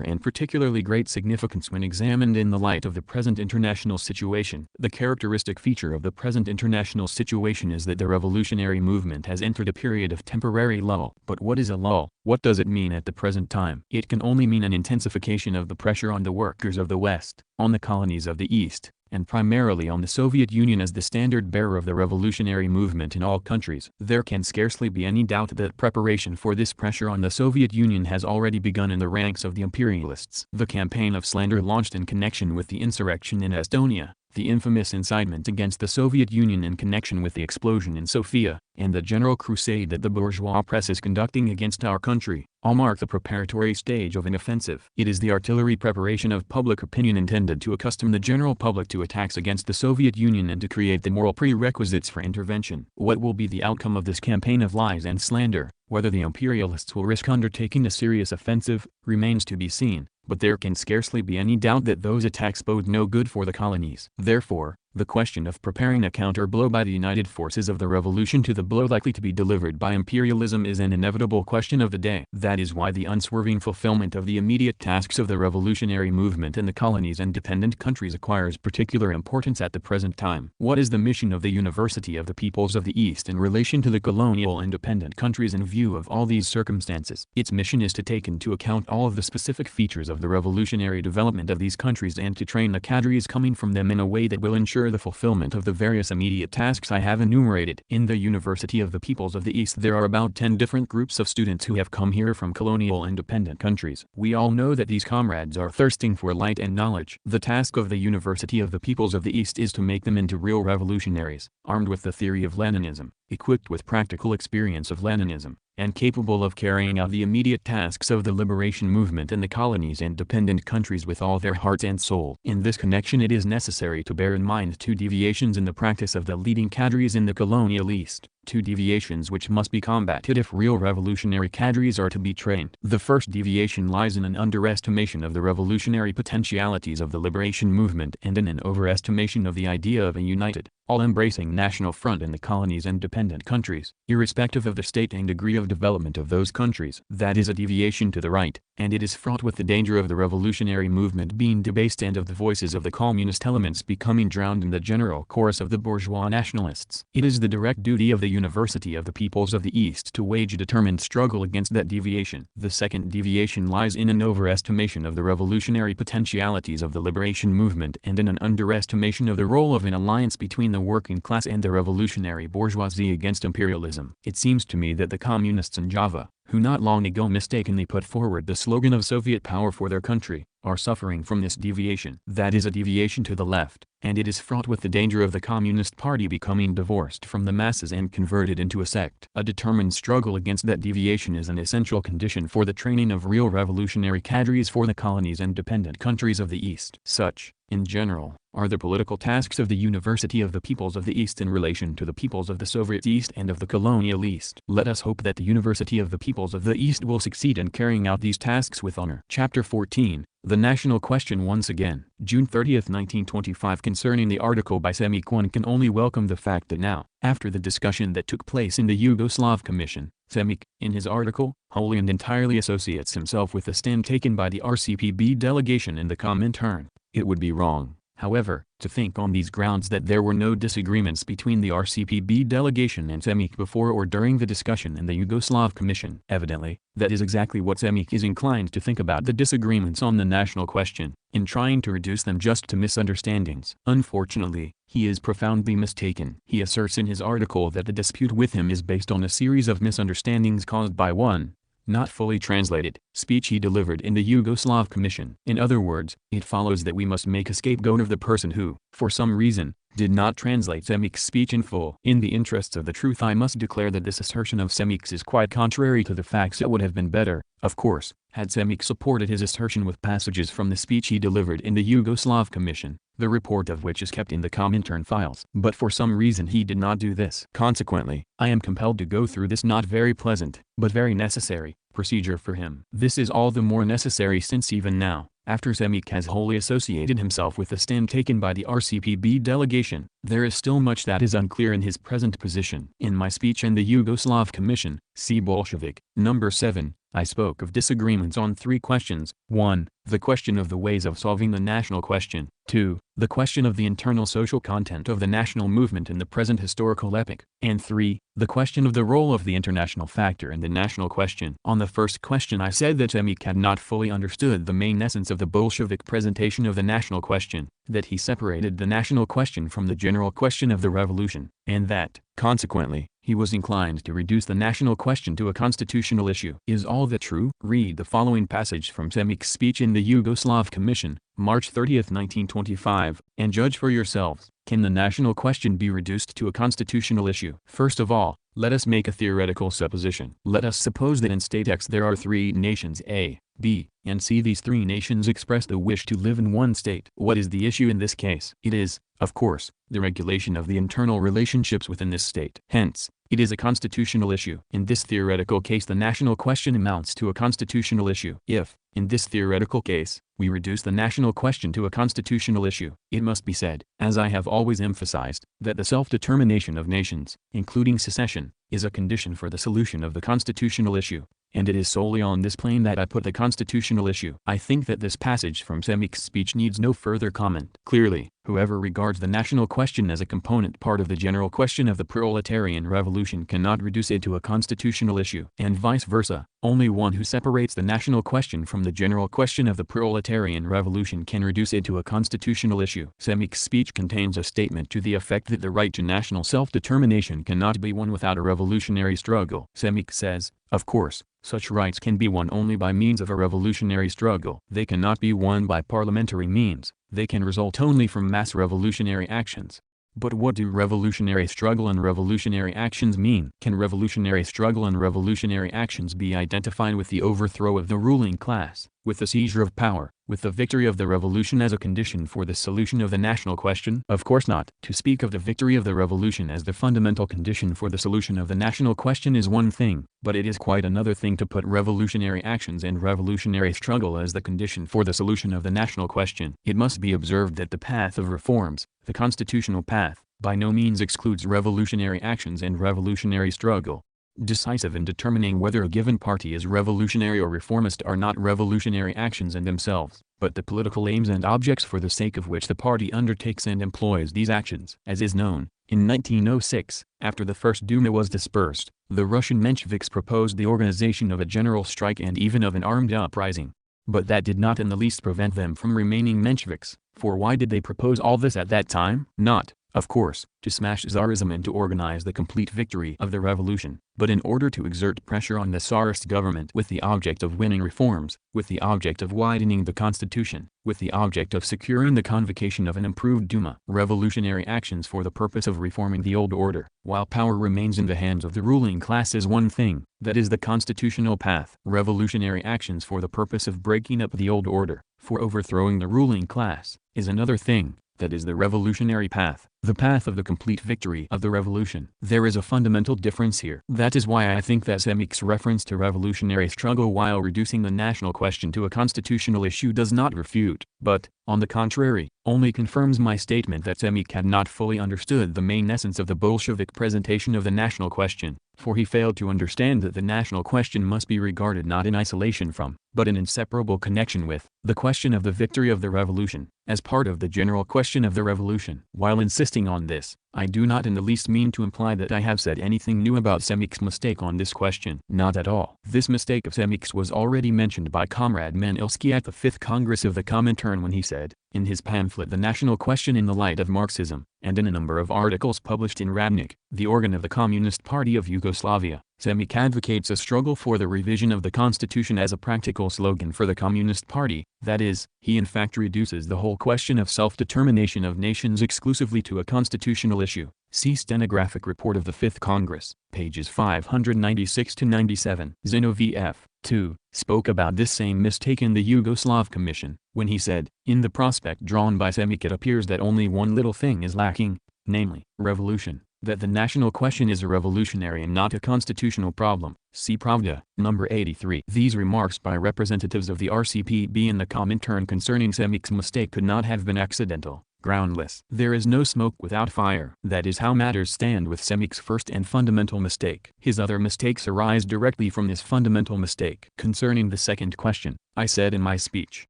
A: and particularly great significance when examined in the light of the present international situation. The characteristic feature of the present international situation is that the revolutionary movement has entered a period of temporary lull. But what is a lull? What does it mean at the present time? It can only mean an intensification of the pressure on the workers of the West, on the colonies of the East, and primarily on the Soviet Union as the standard-bearer of the revolutionary movement in all countries. There can scarcely be any doubt that preparation for this pressure on the Soviet Union has already begun in the ranks of the imperialists. The campaign of slander launched in connection with the insurrection in Estonia, the infamous incitement against the Soviet Union in connection with the explosion in Sofia, and the general crusade that the bourgeois press is conducting against our country, all mark the preparatory stage of an offensive. It is the artillery preparation of public opinion intended to accustom the general public to attacks against the Soviet Union and to create the moral prerequisites for intervention. What will be the outcome of this campaign of lies and slander, whether the imperialists will risk undertaking a serious offensive, remains to be seen, but there can scarcely be any doubt that those attacks bode no good for the colonies. Therefore, the question of preparing a counter-blow by the united forces of the revolution to the blow likely to be delivered by imperialism is an inevitable question of the day. That is why the unswerving fulfillment of the immediate tasks of the revolutionary movement in the colonies and dependent countries acquires particular importance at the present time. What is the mission of the University of the Peoples of the East in relation to the colonial and dependent countries in view of all these circumstances? Its mission is to take into account all of the specific features of the revolutionary development of these countries and to train the cadres coming from them in a way that will ensure the fulfillment of the various immediate tasks I have enumerated. In the University of the Peoples of the East there are about 10 different groups of students who have come here from colonial and dependent countries. We all know that these comrades are thirsting for light and knowledge. The task of the University of the Peoples of the East is to make them into real revolutionaries, armed with the theory of Leninism, equipped with practical experience of Leninism, and capable of carrying out the immediate tasks of the liberation movement in the colonies and dependent countries with all their heart and soul. In this connection it is necessary to bear in mind two deviations in the practice of the leading cadres in the colonial East, two deviations which must be combated if real revolutionary cadres are to be trained. The first deviation lies in an underestimation of the revolutionary potentialities of the liberation movement and in an overestimation of the idea of a united, all-embracing national front in the colonies and dependent countries, irrespective of the state and degree of development of those countries. That is a deviation to the right, and it is fraught with the danger of the revolutionary movement being debased and of the voices of the communist elements becoming drowned in the general chorus of the bourgeois nationalists. It is the direct duty of the University of the Peoples of the East to wage a determined struggle against that deviation. The second deviation lies in an overestimation of the revolutionary potentialities of the liberation movement and in an underestimation of the role of an alliance between the working class and the revolutionary bourgeoisie against imperialism. It seems to me that the communists in Java, who not long ago mistakenly put forward the slogan of Soviet power for their country, are suffering from this deviation. That is a deviation to the left, and it is fraught with the danger of the Communist Party becoming divorced from the masses and converted into a sect. A determined struggle against that deviation is an essential condition for the training of real revolutionary cadres for the colonies and dependent countries of the East. Such, in general, are the political tasks of the University of the Peoples of the East in relation to the peoples of the Soviet East and of the colonial East. Let us hope that the University of the Peoples of the East will succeed in carrying out these tasks with honor. Chapter 14. The National Question. Once again, June 30, 1925. Concerning the article by Semik, one can only welcome the fact that now, after the discussion that took place in the Yugoslav Commission, Semik, in his article, wholly and entirely associates himself with the stand taken by the RCPB delegation in the Comintern. It would be wrong, however, to think on these grounds that there were no disagreements between the RCPB delegation and Semik before or during the discussion in the Yugoslav Commission. Evidently, that is exactly what Semik is inclined to think about the disagreements on the national question, in trying to reduce them just to misunderstandings. Unfortunately, he is profoundly mistaken. He asserts in his article that the dispute with him is based on a series of misunderstandings caused by one, not fully translated, speech he delivered in the Yugoslav Commission. In other words, it follows that we must make a scapegoat of the person who, for some reason, did not translate Semik's speech in full. In the interests of the truth I must declare that this assertion of Semik's is quite contrary to the facts. It would have been better, of course, had Semik supported his assertion with passages from the speech he delivered in the Yugoslav Commission, the report of which is kept in the Comintern files. But for some reason he did not do this. Consequently, I am compelled to go through this not very pleasant, but very necessary, procedure for him. This is all the more necessary since even now, after Semik has wholly associated himself with the stand taken by the RCPB delegation, there is still much that is unclear in his present position. In my speech in the Yugoslav Commission, see Bolshevik, number 7, I spoke of disagreements on three questions: 1. The question of the ways of solving the national question; 2. The question of the internal social content of the national movement in the present historical epoch; and 3. The question of the role of the international factor in the national question. On the first question I said that Semik had not fully understood the main essence of the Bolshevik presentation of the national question, that he separated the national question from the general question of the revolution, and that, consequently, he was inclined to reduce the national question to a constitutional issue. Is all that true? Read the following passage from Semik's speech in the Yugoslav Commission, March 30, 1925, and judge for yourselves. Can the national question be reduced to a constitutional issue? First of all, let us make a theoretical supposition. Let us suppose that in state X there are three nations A, B, and C. These three nations express the wish to live in one state. What is the issue in this case? It is, of course, the regulation of the internal relationships within this state. Hence, it is a constitutional issue. In this theoretical case, the national question amounts to a constitutional issue. If, in this theoretical case, we reduce the national question to a constitutional issue, it must be said, as I have always emphasized, that the self-determination of nations, including secession, is a condition for the solution of the constitutional issue, and it is solely on this plane that I put the constitutional issue. I think that this passage from Semik's speech needs no further comment. Clearly, whoever regards the national question as a component part of the general question of the proletarian revolution cannot reduce it to a constitutional issue, and vice versa. Only one who separates the national question from the general question of the proletarian revolution can reduce it to a constitutional issue. Semik's speech contains a statement to the effect that the right to national self-determination cannot be won without a revolutionary struggle. Semik says, of course, such rights can be won only by means of a revolutionary struggle. They cannot be won by parliamentary means. They can result only from mass revolutionary actions. But what do revolutionary struggle and revolutionary actions mean? Can revolutionary struggle and revolutionary actions be identified with the overthrow of the ruling class, with the seizure of power, with the victory of the revolution as a condition for the solution of the national question? Of course not. To speak of the victory of the revolution as the fundamental condition for the solution of the national question is one thing, but it is quite another thing to put revolutionary actions and revolutionary struggle as the condition for the solution of the national question. It must be observed that the path of reforms, the constitutional path, by no means excludes revolutionary actions and revolutionary struggle. Decisive in determining whether a given party is revolutionary or reformist are not revolutionary actions in themselves, but the political aims and objects for the sake of which the party undertakes and employs these actions. As is known, in 1906, after the First Duma was dispersed, the Russian Mensheviks proposed the organization of a general strike and even of an armed uprising. But that did not in the least prevent them from remaining Mensheviks, for why did they propose all this at that time? Not, of course, to smash Tsarism and to organize the complete victory of the revolution, but in order to exert pressure on the Tsarist government with the object of winning reforms, with the object of widening the constitution, with the object of securing the convocation of an improved Duma. Revolutionary actions for the purpose of reforming the old order, while power remains in the hands of the ruling class, is one thing, that is the constitutional path. Revolutionary actions for the purpose of breaking up the old order, for overthrowing the ruling class, is another thing, that is the revolutionary path, the path of the complete victory of the revolution. There is a fundamental difference here. That is why I think that Semik's reference to revolutionary struggle while reducing the national question to a constitutional issue does not refute, but, on the contrary, only confirms my statement that Semik had not fully understood the main essence of the Bolshevik presentation of the national question, for he failed to understand that the national question must be regarded not in isolation from, but in inseparable connection with, the question of the victory of the revolution, as part of the general question of the revolution. While insisting on this, I do not in the least mean to imply that I have said anything new about Semik's mistake on this question. Not at all. This mistake of Semik's was already mentioned by Comrade Manilsky at the 5th Congress of the Comintern when he said, in his pamphlet The National Question in the Light of Marxism, and in a number of articles published in Radnik, the organ of the Communist Party of Yugoslavia, Semik advocates a struggle for the revision of the constitution as a practical slogan for the Communist Party. That is, he in fact reduces the whole question of self-determination of nations exclusively to a constitutional issue. See Stenographic Report of the 5th Congress, pages 596-97. Zinoviev, too, spoke about this same mistake in the Yugoslav Commission, when he said, in the prospect drawn by Semik it appears that only one little thing is lacking, namely, revolution, that the national question is a revolutionary and not a constitutional problem. See Pravda, number 83. These remarks by representatives of the RCPB in the Comintern concerning Semik's mistake could not have been accidental. groundless. There is no smoke without fire. That is how matters stand with Semik's first and fundamental mistake. His other mistakes arise directly from this fundamental mistake. Concerning the second question, I said in my speech,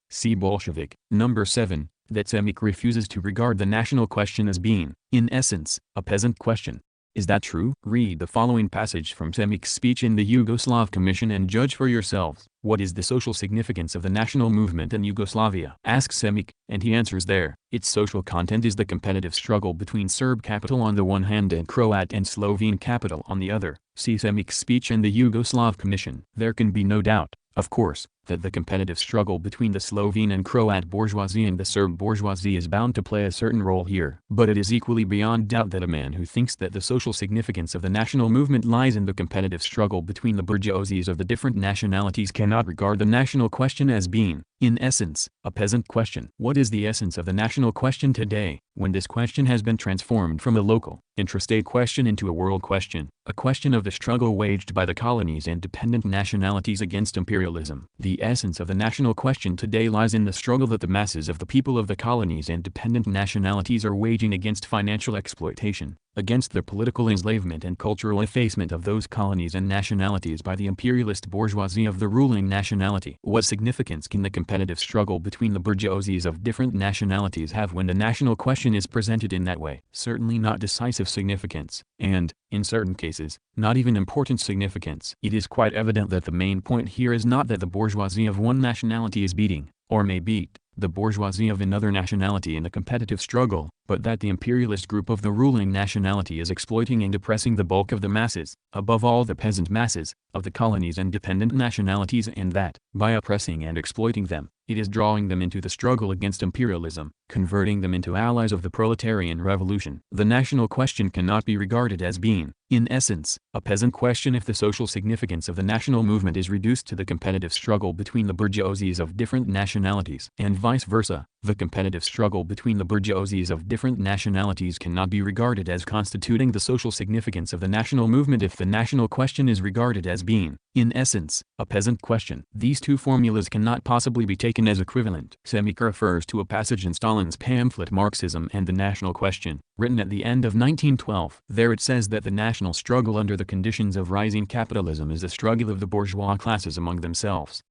A: see Bolshevik, number 7, that Semik refuses to regard the national question as being, in essence, a peasant question. Is that true? Read the following passage from Semik's speech in the Yugoslav Commission and judge for yourselves. What is the social significance of the national movement in Yugoslavia? Asks Semik, and he answers there. Its social content is the competitive struggle between Serb capital on the one hand and Croat and Slovene capital on the other. See Semik's speech in the Yugoslav Commission. There can be no doubt, of course, that the competitive struggle between the Slovene and Croat bourgeoisie and the Serb bourgeoisie is bound to play a certain role here. But it is equally beyond doubt that a man who thinks that the social significance of the national movement lies in the competitive struggle between the bourgeoisies of the different nationalities cannot regard the national question as being, in essence, a peasant question. What is the essence of the national question today, when this question has been transformed from a local, intrastate question into a world question, a question of the struggle waged by the colonies and dependent nationalities against imperialism? The essence of the national question today lies in the struggle that the masses of the people of the colonies and dependent nationalities are waging against financial exploitation, against the political enslavement and cultural effacement of those colonies and nationalities by the imperialist bourgeoisie of the ruling nationality. What significance can the competitive struggle between the bourgeoisies of different nationalities have when the national question is presented in that way? Certainly not decisive significance, and, in certain cases, not even important significance. It is quite evident that the main point here is not that the bourgeoisie of one nationality is beating, or may beat, the bourgeoisie of another nationality in a competitive struggle, but that the imperialist group of the ruling nationality is exploiting and oppressing the bulk of the masses, above all the peasant masses, of the colonies and dependent nationalities, and that, by oppressing and exploiting them, it is drawing them into the struggle against imperialism, converting them into allies of the proletarian revolution. The national question cannot be regarded as being, in essence, a peasant question if the social significance of the national movement is reduced to the competitive struggle between the bourgeoisies of different nationalities, and vice versa. The competitive struggle between the bourgeoisies of different nationalities cannot be regarded as constituting the social significance of the national movement if the national question is regarded as being, in essence, a peasant question. These two formulas cannot possibly be taken as equivalent. Semik refers to a passage in Stalin's pamphlet Marxism and the National Question, written at the end of 1912. There it says that the national struggle under the conditions of rising capitalism is the struggle of the bourgeois classes among themselves.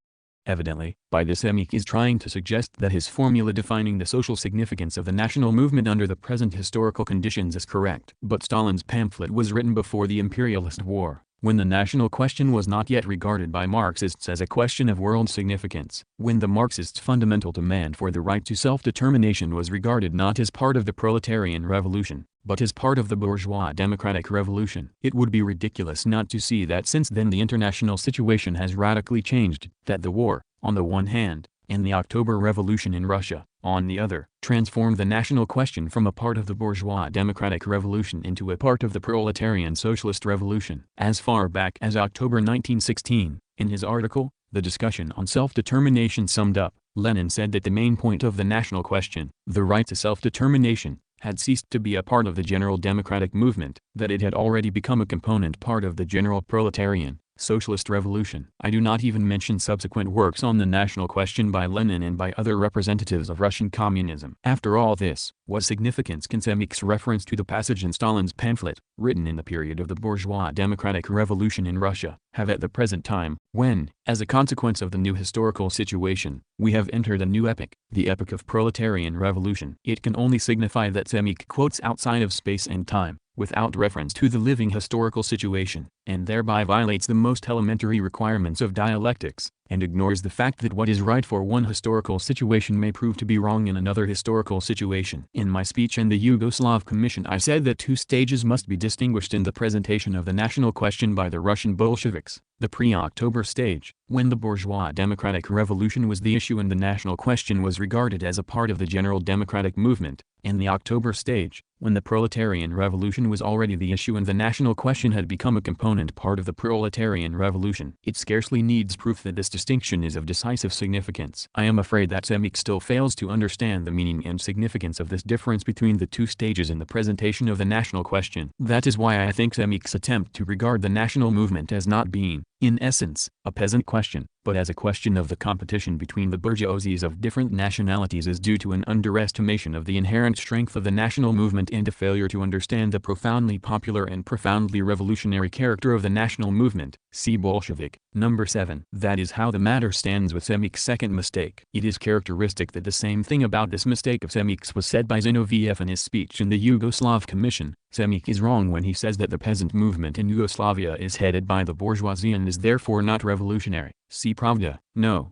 A: Evidently, by this Semik is trying to suggest that his formula defining the social significance of the national movement under the present historical conditions is correct. But Stalin's pamphlet was written before the imperialist war, when the national question was not yet regarded by Marxists as a question of world significance, when the Marxists' fundamental demand for the right to self-determination was regarded not as part of the proletarian revolution, but as part of the bourgeois democratic revolution. It would be ridiculous not to see that since then the international situation has radically changed, that the war, on the one hand, and the October Revolution in Russia, on the other, transformed the national question from a part of the bourgeois democratic revolution into a part of the proletarian socialist revolution. As far back as October 1916, in his article, The Discussion on Self-Determination Summed Up, Lenin said that the main point of the national question, the right to self-determination, had ceased to be a part of the general democratic movement, that it had already become a component part of the general proletarian, socialist revolution. I do not even mention subsequent works on the national question by Lenin and by other representatives of Russian communism. After all this, what significance can Semik's reference to the passage in Stalin's pamphlet, written in the period of the bourgeois democratic revolution in Russia, have at the present time, when, as a consequence of the new historical situation, we have entered a new epoch, the epoch of proletarian revolution? It can only signify that Semik quotes outside of space and time, without reference to the living historical situation, and thereby violates the most elementary requirements of dialectics, and ignores the fact that what is right for one historical situation may prove to be wrong in another historical situation. In my speech in the Yugoslav Commission I said that two stages must be distinguished in the presentation of the national question by the Russian Bolsheviks: the pre-October stage, when the bourgeois democratic revolution was the issue and the national question was regarded as a part of the general democratic movement, and the October stage, when the proletarian revolution was already the issue and the national question had become a component part of the proletarian revolution. It scarcely needs proof that this distinction is of decisive significance. I am afraid that Semik still fails to understand the meaning and significance of this difference between the two stages in the presentation of the national question. That is why I think Semik's attempt to regard the national movement as not being, in essence, a peasant question, but as a question of the competition between the bourgeoisies of different nationalities is due to an underestimation of the inherent strength of the national movement and a failure to understand the profoundly popular and profoundly revolutionary character of the national movement. See Bolshevik. Number 7. That is how the matter stands with Semik's second mistake. It is characteristic that the same thing about this mistake of Semik's was said by Zinoviev in his speech in the Yugoslav Commission. Semik is wrong when he says that the peasant movement in Yugoslavia is headed by the bourgeoisie and is therefore not revolutionary. See Pravda. No.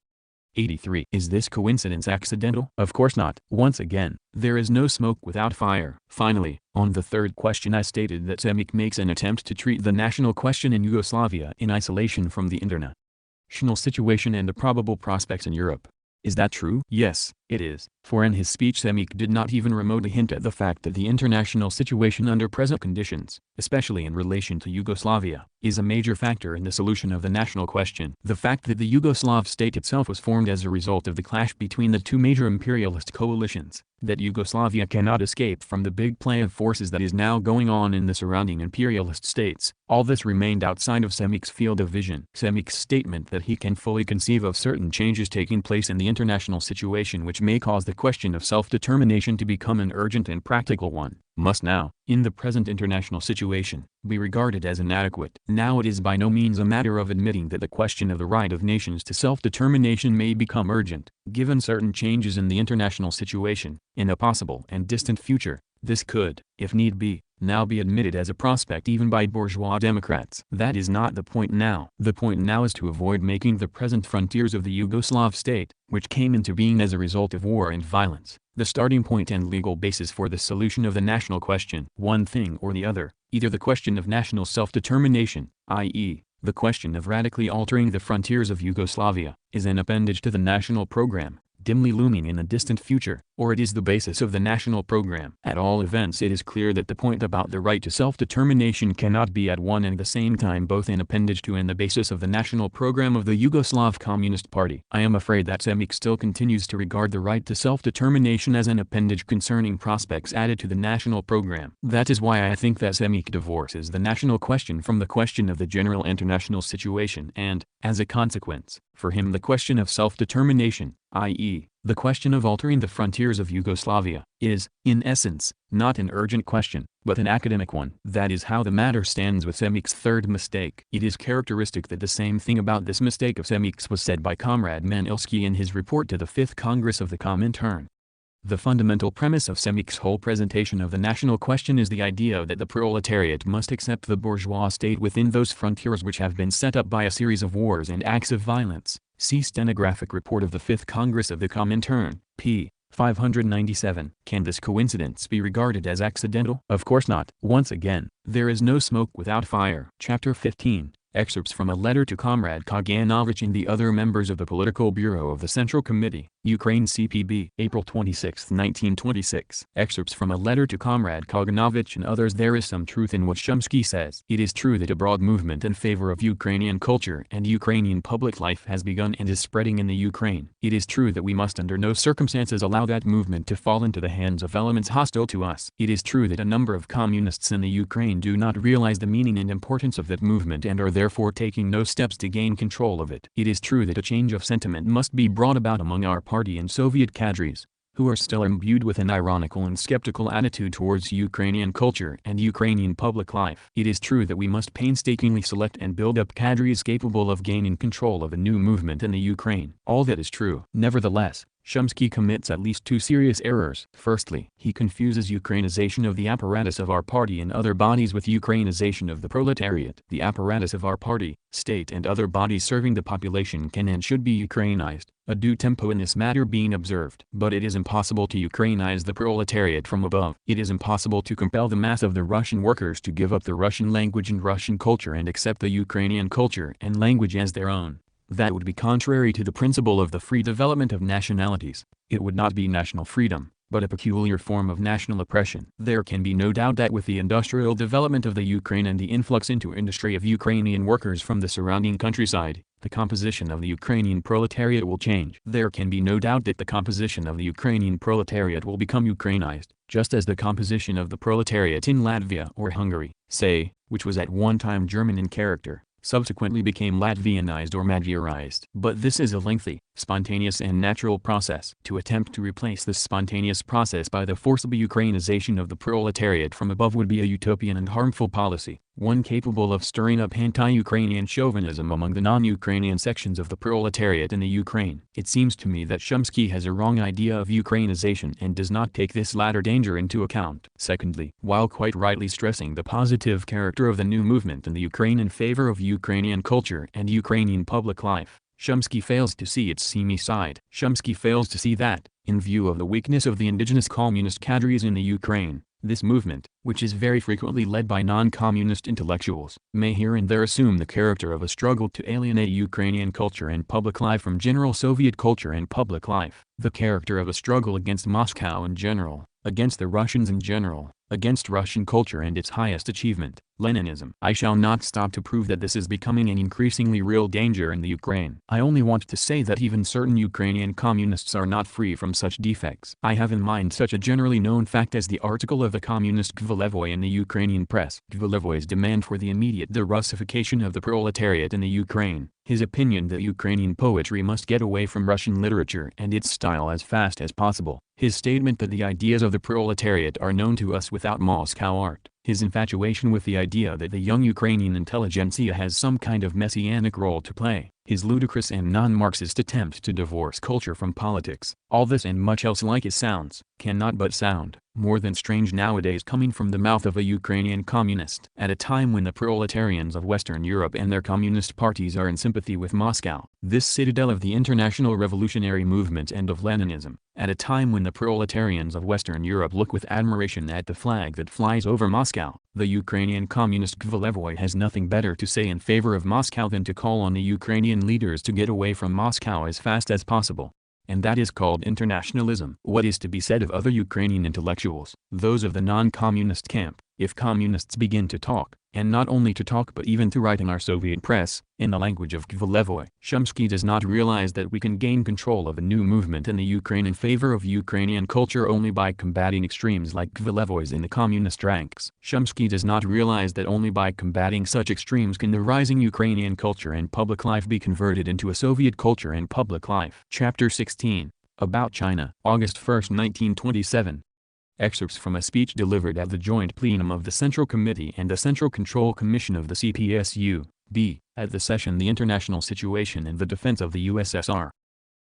A: 83. Is this coincidence accidental? Of course not. Once again, there is no smoke without fire. Finally, on the third question I stated that Semik makes an attempt to treat the national question in Yugoslavia in isolation from the international situation and the probable prospects in Europe. Is that true? Yes, it is. For in his speech Semik did not even remotely hint at the fact that the international situation under present conditions, especially in relation to Yugoslavia, is a major factor in the solution of the national question. The fact that the Yugoslav state itself was formed as a result of the clash between the two major imperialist coalitions, that Yugoslavia cannot escape from the big play of forces that is now going on in the surrounding imperialist states, all this remained outside of Semik's field of vision. Semik's statement that he can fully conceive of certain changes taking place in the international situation which may cause the question of self-determination to become an urgent and practical one, must now, in the present international situation, be regarded as inadequate. Now it is by no means a matter of admitting that the question of the right of nations to self-determination may become urgent, given certain changes in the international situation, in a possible and distant future. This could, if need be, now be admitted as a prospect even by bourgeois Democrats. That is not the point now. The point now is to avoid making the present frontiers of the Yugoslav state, which came into being as a result of war and violence, the starting point and legal basis for the solution of the national question. One thing or the other, either the question of national self-determination, i.e., the question of radically altering the frontiers of Yugoslavia, is an appendage to the national program, dimly looming in a distant future, or it is the basis of the national program. At all events it is clear that the point about the right to self-determination cannot be at one and the same time both an appendage to and the basis of the national program of the Yugoslav Communist Party. I am afraid that Semik still continues to regard the right to self-determination as an appendage concerning prospects added to the national program. That is why I think that Semik divorces the national question from the question of the general international situation and, as a consequence, for him the question of self-determination, i.e., the question of altering the frontiers of Yugoslavia, is, in essence, not an urgent question, but an academic one. That is how the matter stands with Semik's third mistake. It is characteristic that the same thing about this mistake of Semik's was said by Comrade Manilsky in his report to the Fifth Congress of the Comintern. The fundamental premise of Semik's whole presentation of the national question is the idea that the proletariat must accept the bourgeois state within those frontiers which have been set up by a series of wars and acts of violence. See Stenographic Report of the Fifth Congress of the Comintern, p. 597. Can this coincidence be regarded as accidental? Of course not. Once again, there is no smoke without fire. Chapter 15. Excerpts from a letter to Comrade Kaganovich and the other members of the Political Bureau of the Central Committee, Ukraine CPB, April 26, 1926. Excerpts from a letter to Comrade Kaganovich and others. There is some truth in what Chomsky says. It is true that a broad movement in favor of Ukrainian culture and Ukrainian public life has begun and is spreading in the Ukraine. It is true that we must under no circumstances allow that movement to fall into the hands of elements hostile to us. It is true that a number of communists in the Ukraine do not realize the meaning and importance of that movement and are therefore taking no steps to gain control of it. It is true that a change of sentiment must be brought about among our party and Soviet cadres, who are still imbued with an ironical and skeptical attitude towards Ukrainian culture and Ukrainian public life. It is true that we must painstakingly select and build up cadres capable of gaining control of a new movement in the Ukraine. All that is true. Nevertheless, Chomsky commits at least two serious errors. Firstly, he confuses Ukrainization of the apparatus of our party and other bodies with Ukrainization of the proletariat. The apparatus of our party, state and other bodies serving the population can and should be Ukrainized, a due tempo in this matter being observed. But it is impossible to Ukrainize the proletariat from above. It is impossible to compel the mass of the Russian workers to give up the Russian language and Russian culture and accept the Ukrainian culture and language as their own. That would be contrary to the principle of the free development of nationalities. It would not be national freedom, but a peculiar form of national oppression. There can be no doubt that with the industrial development of the Ukraine and the influx into industry of Ukrainian workers from the surrounding countryside, the composition of the Ukrainian proletariat will change. There can be no doubt that the composition of the Ukrainian proletariat will become Ukrainized, just as the composition of the proletariat in Latvia or Hungary, say, which was at one time German in character, subsequently became Latvianized or Magyarized. But this is a lengthy, spontaneous and natural process. To attempt to replace this spontaneous process by the forcible Ukrainization of the proletariat from above would be a utopian and harmful policy, one capable of stirring up anti-Ukrainian chauvinism among the non-Ukrainian sections of the proletariat in the Ukraine. It seems to me that Chomsky has a wrong idea of Ukrainization and does not take this latter danger into account. Secondly, while quite rightly stressing the positive character of the new movement in the Ukraine in favor of Ukrainian culture and Ukrainian public life, Chomsky fails to see its seamy side. Chomsky fails to see that, in view of the weakness of the indigenous communist cadres in the Ukraine, this movement, which is very frequently led by non-communist intellectuals, may here and there assume the character of a struggle to alienate Ukrainian culture and public life from general Soviet culture and public life, the character of a struggle against Moscow in general, against the Russians in general, against Russian culture and its highest achievement, Leninism. I shall not stop to prove that this is becoming an increasingly real danger in the Ukraine. I only want to say that even certain Ukrainian communists are not free from such defects. I have in mind such a generally known fact as the article of the communist Kvalevoy in the Ukrainian press. Kvalevoy's demand for the immediate de-Russification of the proletariat in the Ukraine, his opinion that Ukrainian poetry must get away from Russian literature and its style as fast as possible, his statement that the ideas of the proletariat are known to us without Moscow art, his infatuation with the idea that the young Ukrainian intelligentsia has some kind of messianic role to play, his ludicrous and non-Marxist attempt to divorce culture from politics, all this and much else like it sounds, cannot but sound, more than strange nowadays coming from the mouth of a Ukrainian communist. At a time when the proletarians of Western Europe and their communist parties are in sympathy with Moscow, this citadel of the international revolutionary movement and of Leninism, at a time when the proletarians of Western Europe look with admiration at the flag that flies over Moscow, the Ukrainian communist Kvalevoy has nothing better to say in favor of Moscow than to call on the Ukrainian leaders to get away from Moscow as fast as possible. And that is called internationalism. What is to be said of other Ukrainian intellectuals, those of the non-communist camp, if communists begin to talk, and not only to talk but even to write in our Soviet press, in the language of Kvalevoy? Chomsky does not realize that we can gain control of a new movement in the Ukraine in favor of Ukrainian culture only by combating extremes like Kvalevoy's in the communist ranks. Chomsky does not realize that only by combating such extremes can the rising Ukrainian culture and public life be converted into a Soviet culture and public life. Chapter 16. About China. August 1, 1927. Excerpts from a speech delivered at the joint plenum of the Central Committee and the Central Control Commission of the CPSU, B, at the session The International Situation and the Defense of the USSR.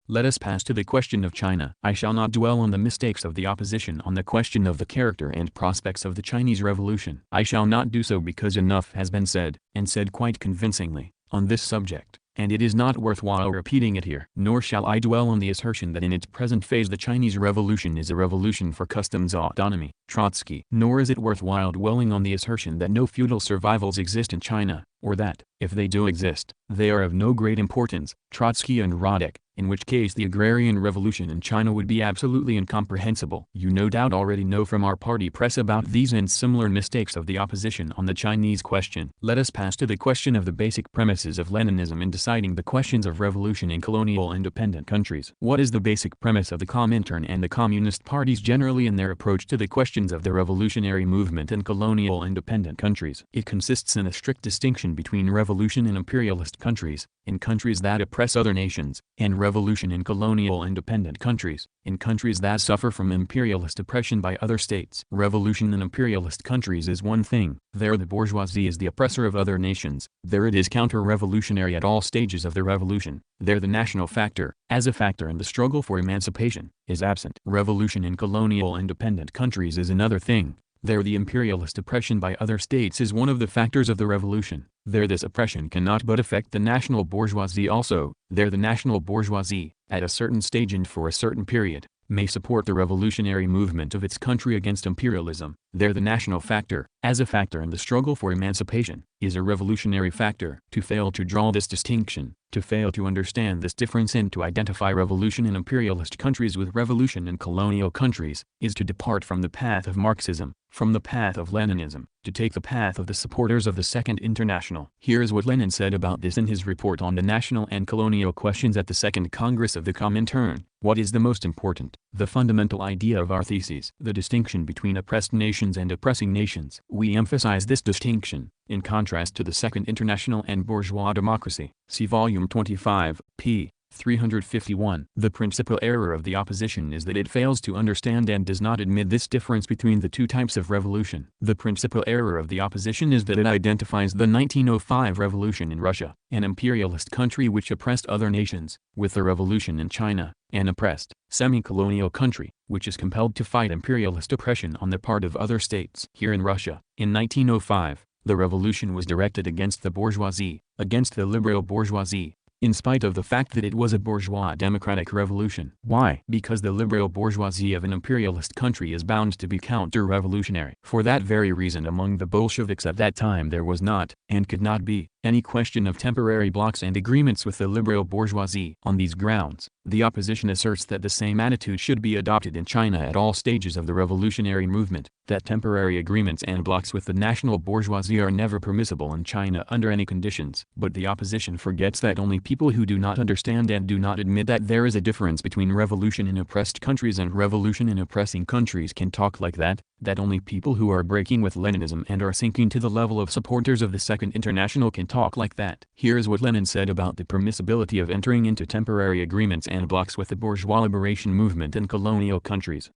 A: Let us pass to the question of China. I shall not dwell on the mistakes of the opposition on the question of the character and prospects of the Chinese Revolution. I shall not do so because enough has been said, and said quite convincingly, on this subject, and it is not worthwhile repeating it here. Nor shall I dwell on the assertion that in its present phase the Chinese Revolution is a revolution for customs autonomy, Trotsky. Nor is it worthwhile dwelling on the assertion that no feudal survivals exist in China, or that, if they do exist, they are of no great importance, Trotsky and Roddick, in which case the agrarian revolution in China would be absolutely incomprehensible. You no doubt already know from our party press about these and similar mistakes of the opposition on the Chinese question. Let us pass to the question of the basic premises of Leninism in deciding the questions of revolution in colonial independent countries. What is the basic premise of the Comintern and the communist parties generally in their approach to the questions of the revolutionary movement in colonial independent countries? It consists in a strict distinction between revolution in imperialist countries, in countries that oppress other nations, and revolution in colonial independent countries, in countries that suffer from imperialist oppression by other states. Revolution in imperialist countries is one thing. There the bourgeoisie is the oppressor of other nations. There it is counter-revolutionary at all stages of the revolution. There the national factor, as a factor in the struggle for emancipation, is absent. Revolution in colonial independent countries is another thing. There the imperialist oppression by other states is one of the factors of the revolution. There this oppression cannot but affect the national bourgeoisie also. There the national bourgeoisie, at a certain stage and for a certain period, may support the revolutionary movement of its country against imperialism. There the national factor, as a factor in the struggle for emancipation, is a revolutionary factor. To fail to draw this distinction, to fail to understand this difference and to identify revolution in imperialist countries with revolution in colonial countries, is to depart from the path of Marxism, from the path of Leninism, to take the path of the supporters of the Second International. Here is what Lenin said about this in his report on the national and colonial questions at the Second Congress of the Comintern. What is the most important, the fundamental idea of our theses? The distinction between oppressed nations and oppressing nations. We emphasize this distinction, in contrast to the Second International and bourgeois democracy. See Volume 25, p. 351. The principal error of the opposition is that it fails to understand and does not admit this difference between the two types of revolution. The principal error of the opposition is that it identifies the 1905 revolution in Russia, an imperialist country which oppressed other nations, with the revolution in China, an oppressed, semi-colonial country, which is compelled to fight imperialist oppression on the part of other states. Here in Russia, in 1905, the revolution was directed against the bourgeoisie, against the liberal bourgeoisie, in spite of the fact that it was a bourgeois democratic revolution. Why? Because the liberal bourgeoisie of an imperialist country is bound to be counter-revolutionary. For that very reason, among the Bolsheviks at that time there was not, and could not be, any question of temporary blocks and agreements with the liberal bourgeoisie. On these grounds, the opposition asserts that the same attitude should be adopted in China at all stages of the revolutionary movement, that temporary agreements and blocks with the national bourgeoisie are never permissible in China under any conditions. But the opposition forgets that only people who do not understand and do not admit that there is a difference between revolution in oppressed countries and revolution in oppressing countries can talk like that only people who are breaking with Leninism and are sinking to the level of supporters of the Second International can talk like that. Here is what Lenin said about the permissibility of entering into temporary agreements and blocks with the bourgeois liberation movement in colonial countries.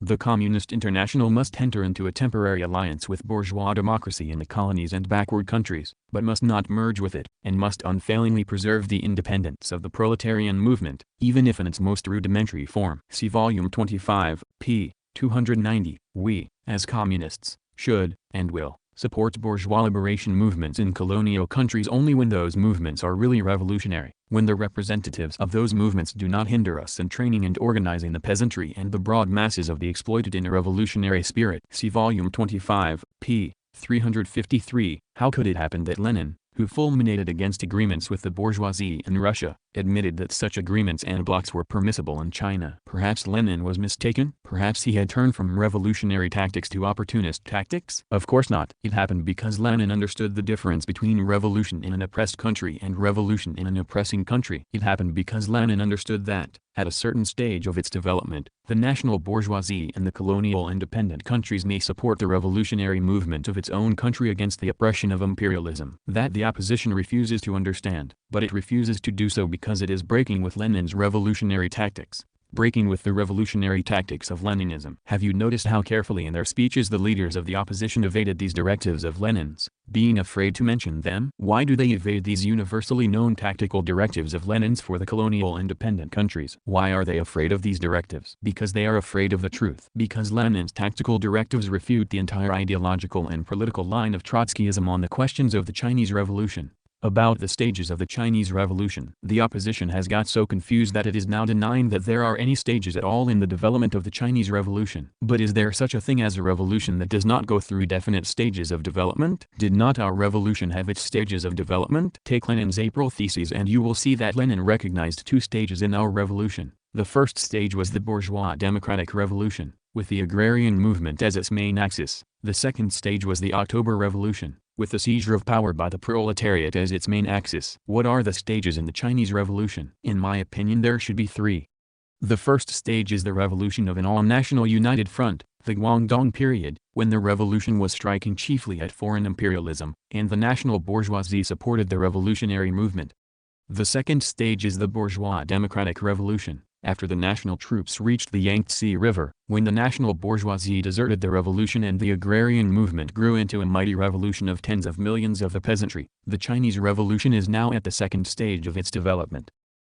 A: The Communist International must enter into a temporary alliance with bourgeois democracy in the colonies and backward countries, but must not merge with it, and must unfailingly preserve the independence of the proletarian movement, even if in its most rudimentary form. See Volume 25, p. 290. We, as communists, should, and will, support bourgeois liberation movements in colonial countries only when those movements are really revolutionary, when the representatives of those movements do not hinder us in training and organizing the peasantry and the broad masses of the exploited in a revolutionary spirit. See Volume 25, p. 353. How could it happen that Lenin, who fulminated against agreements with the bourgeoisie in Russia, admitted that such agreements and blocks were permissible in China? Perhaps Lenin was mistaken? Perhaps he had turned from revolutionary tactics to opportunist tactics? Of course not. It happened because Lenin understood the difference between revolution in an oppressed country and revolution in an oppressing country. It happened because Lenin understood that, at a certain stage of its development, the national bourgeoisie in the colonial independent countries may support the revolutionary movement of its own country against the oppression of imperialism. That the opposition refuses to understand, but it refuses to do so because it is breaking with Lenin's revolutionary tactics, breaking with the revolutionary tactics of Leninism. Have you noticed how carefully in their speeches the leaders of the opposition evaded these directives of Lenin's, being afraid to mention them? Why do they evade these universally known tactical directives of Lenin's for the colonial independent countries? Why are they afraid of these directives? Because they are afraid of the truth. Because Lenin's tactical directives refute the entire ideological and political line of Trotskyism on the questions of the Chinese Revolution. About the stages of the Chinese Revolution. The opposition has got so confused that it is now denying that there are any stages at all in the development of the Chinese Revolution. But is there such a thing as a revolution that does not go through definite stages of development? Did not our revolution have its stages of development? Take Lenin's April theses and you will see that Lenin recognized two stages in our revolution. The first stage was the bourgeois democratic revolution, with the agrarian movement as its main axis. The second stage was the October Revolution, with the seizure of power by the proletariat as its main axis. What are the stages in the Chinese Revolution? In my opinion there should be three. The first stage is the revolution of an all-national united front, the Guangdong period, when the revolution was striking chiefly at foreign imperialism, and the national bourgeoisie supported the revolutionary movement. The second stage is the bourgeois democratic revolution, after the national troops reached the Yangtze River, when the national bourgeoisie deserted the revolution and the agrarian movement grew into a mighty revolution of tens of millions of the peasantry. The Chinese Revolution is now at the second stage of its development.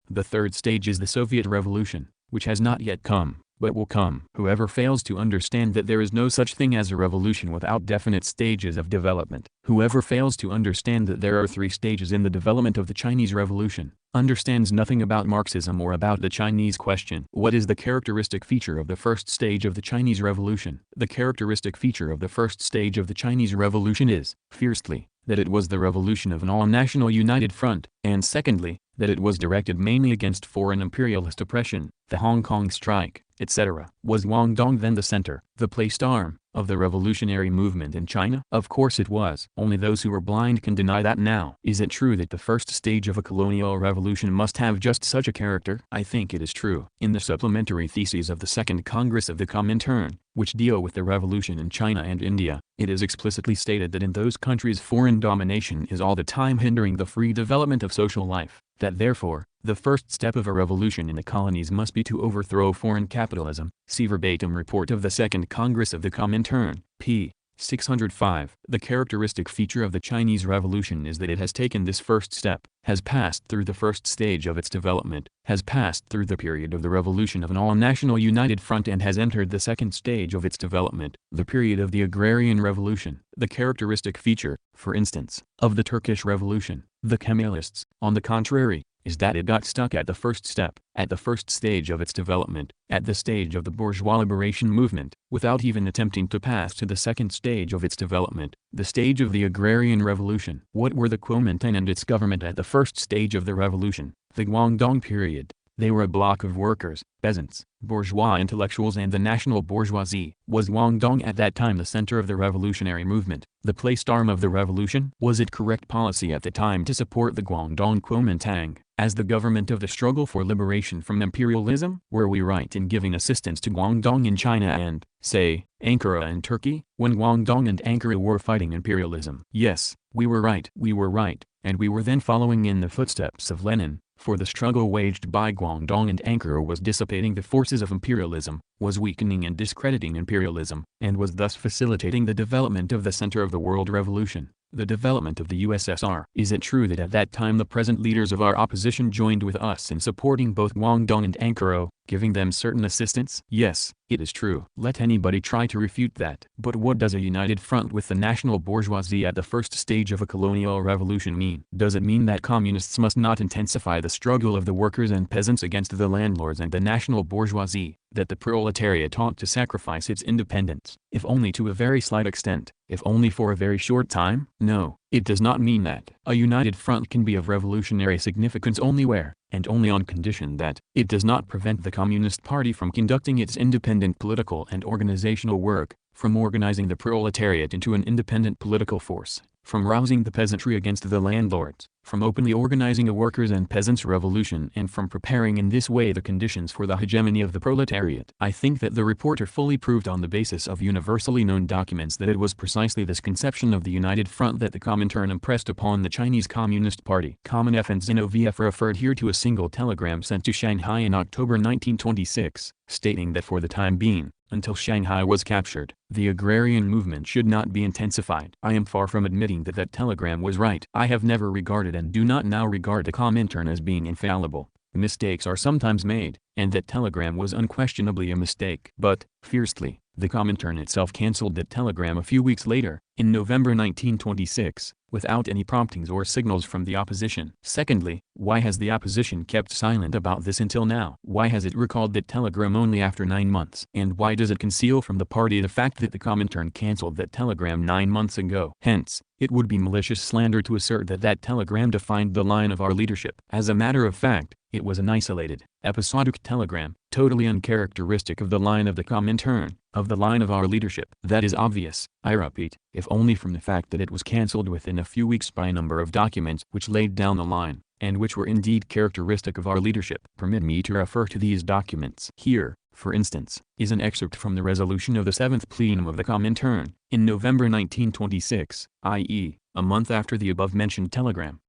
A: The third stage is the Soviet Revolution, which has not yet come, but will come. Whoever fails to understand that there is no such thing as a revolution without definite stages of development, whoever fails to understand that there are three stages in the development of the Chinese Revolution, understands nothing about Marxism or about the Chinese question. What is the characteristic feature of the first stage of the Chinese Revolution? The characteristic feature of the first stage of the Chinese Revolution is, firstly, that it was the revolution of an all-national united front, and secondly, that it was directed mainly against foreign imperialist oppression, the Hong Kong strike, etc. Was Guangdong then the center, the placed arm, of the revolutionary movement in China? Of course it was. Only those who are blind can deny that now. Is it true that the first stage of a colonial revolution must have just such a character? I think it is true. In the supplementary theses of the Second Congress of the Comintern, which deal with the revolution in China and India, it is explicitly stated that in those countries foreign domination is all the time hindering the free development of social life, that therefore, the first step of a revolution in the colonies must be to overthrow foreign capitalism. See verbatim report of the Second Congress of the Comintern, p. 605. The characteristic feature of the Chinese Revolution is that it has taken this first step, has passed through the first stage of its development, has passed through the period of the revolution of an all-national united front and has entered the second stage of its development, the period of the agrarian revolution. The characteristic feature, for instance, of the Turkish Revolution, the Kemalists, on the contrary, is that it got stuck at the first step, at the first stage of its development, at the stage of the bourgeois liberation movement, without even attempting to pass to the second stage of its development, the stage of the agrarian revolution. What were the Kuomintang and its government at the first stage of the revolution, the Guangdong period? They were a block of workers, peasants, bourgeois intellectuals and the national bourgeoisie. Was Guangdong at that time the center of the revolutionary movement, the placed arm of the revolution? Was it correct policy at the time to support the Guangdong Kuomintang as the government of the struggle for liberation from imperialism? Were we right in giving assistance to Guangdong in China and, say, Ankara in Turkey, when Guangdong and Ankara were fighting imperialism? Yes, we were right. We were right, and we were then following in the footsteps of Lenin. For the struggle waged by Guangdong and Ankara was dissipating the forces of imperialism, was weakening and discrediting imperialism, and was thus facilitating the development of the center of the world revolution, the development of the USSR. Is it true that at that time the present leaders of our opposition joined with us in supporting both Guangdong and Ankara, giving them certain assistance? Yes, it is true. Let anybody try to refute that. But what does a united front with the national bourgeoisie at the first stage of a colonial revolution mean? Does it mean that communists must not intensify the struggle of the workers and peasants against the landlords and the national bourgeoisie, that the proletariat ought to sacrifice its independence, if only to a very slight extent, if only for a very short time? No, it does not mean that. A united front can be of revolutionary significance only where, and only on condition that, it does not prevent the Communist Party from conducting its independent political and organizational work, from organizing the proletariat into an independent political force, from rousing the peasantry against the landlords, from openly organizing a workers' and peasants' revolution and from preparing in this way the conditions for the hegemony of the proletariat. I think that the reporter fully proved on the basis of universally known documents that it was precisely this conception of the United Front that the Comintern impressed upon the Chinese Communist Party. Kamenev and Zinoviev referred here to a single telegram sent to Shanghai in October 1926, stating that for the time being, until Shanghai was captured, the agrarian movement should not be intensified. I am far from admitting that that telegram was right. I have never regarded and do not now regard the Comintern as being infallible. Mistakes are sometimes made, and that telegram was unquestionably a mistake. But, fiercely, the Comintern itself cancelled that telegram a few weeks later, in November 1926, without any promptings or signals from the opposition. Secondly, why has the opposition kept silent about this until now? Why has it recalled that telegram only after 9 months? And why does it conceal from the party the fact that the Comintern cancelled that telegram 9 months ago? Hence, it would be malicious slander to assert that that telegram defined the line of our leadership. As a matter of fact, it was an isolated, episodic telegram, totally uncharacteristic of the line of the Comintern, of the line of our leadership. That is obvious, I repeat, if only from the fact that it was cancelled within a few weeks by a number of documents which laid down the line, and which were indeed characteristic of our leadership. Permit me to refer to these documents. Here, for instance, is an excerpt from the resolution of the 7th Plenum of the Comintern, in November 1926, i.e., a month after the above-mentioned telegram.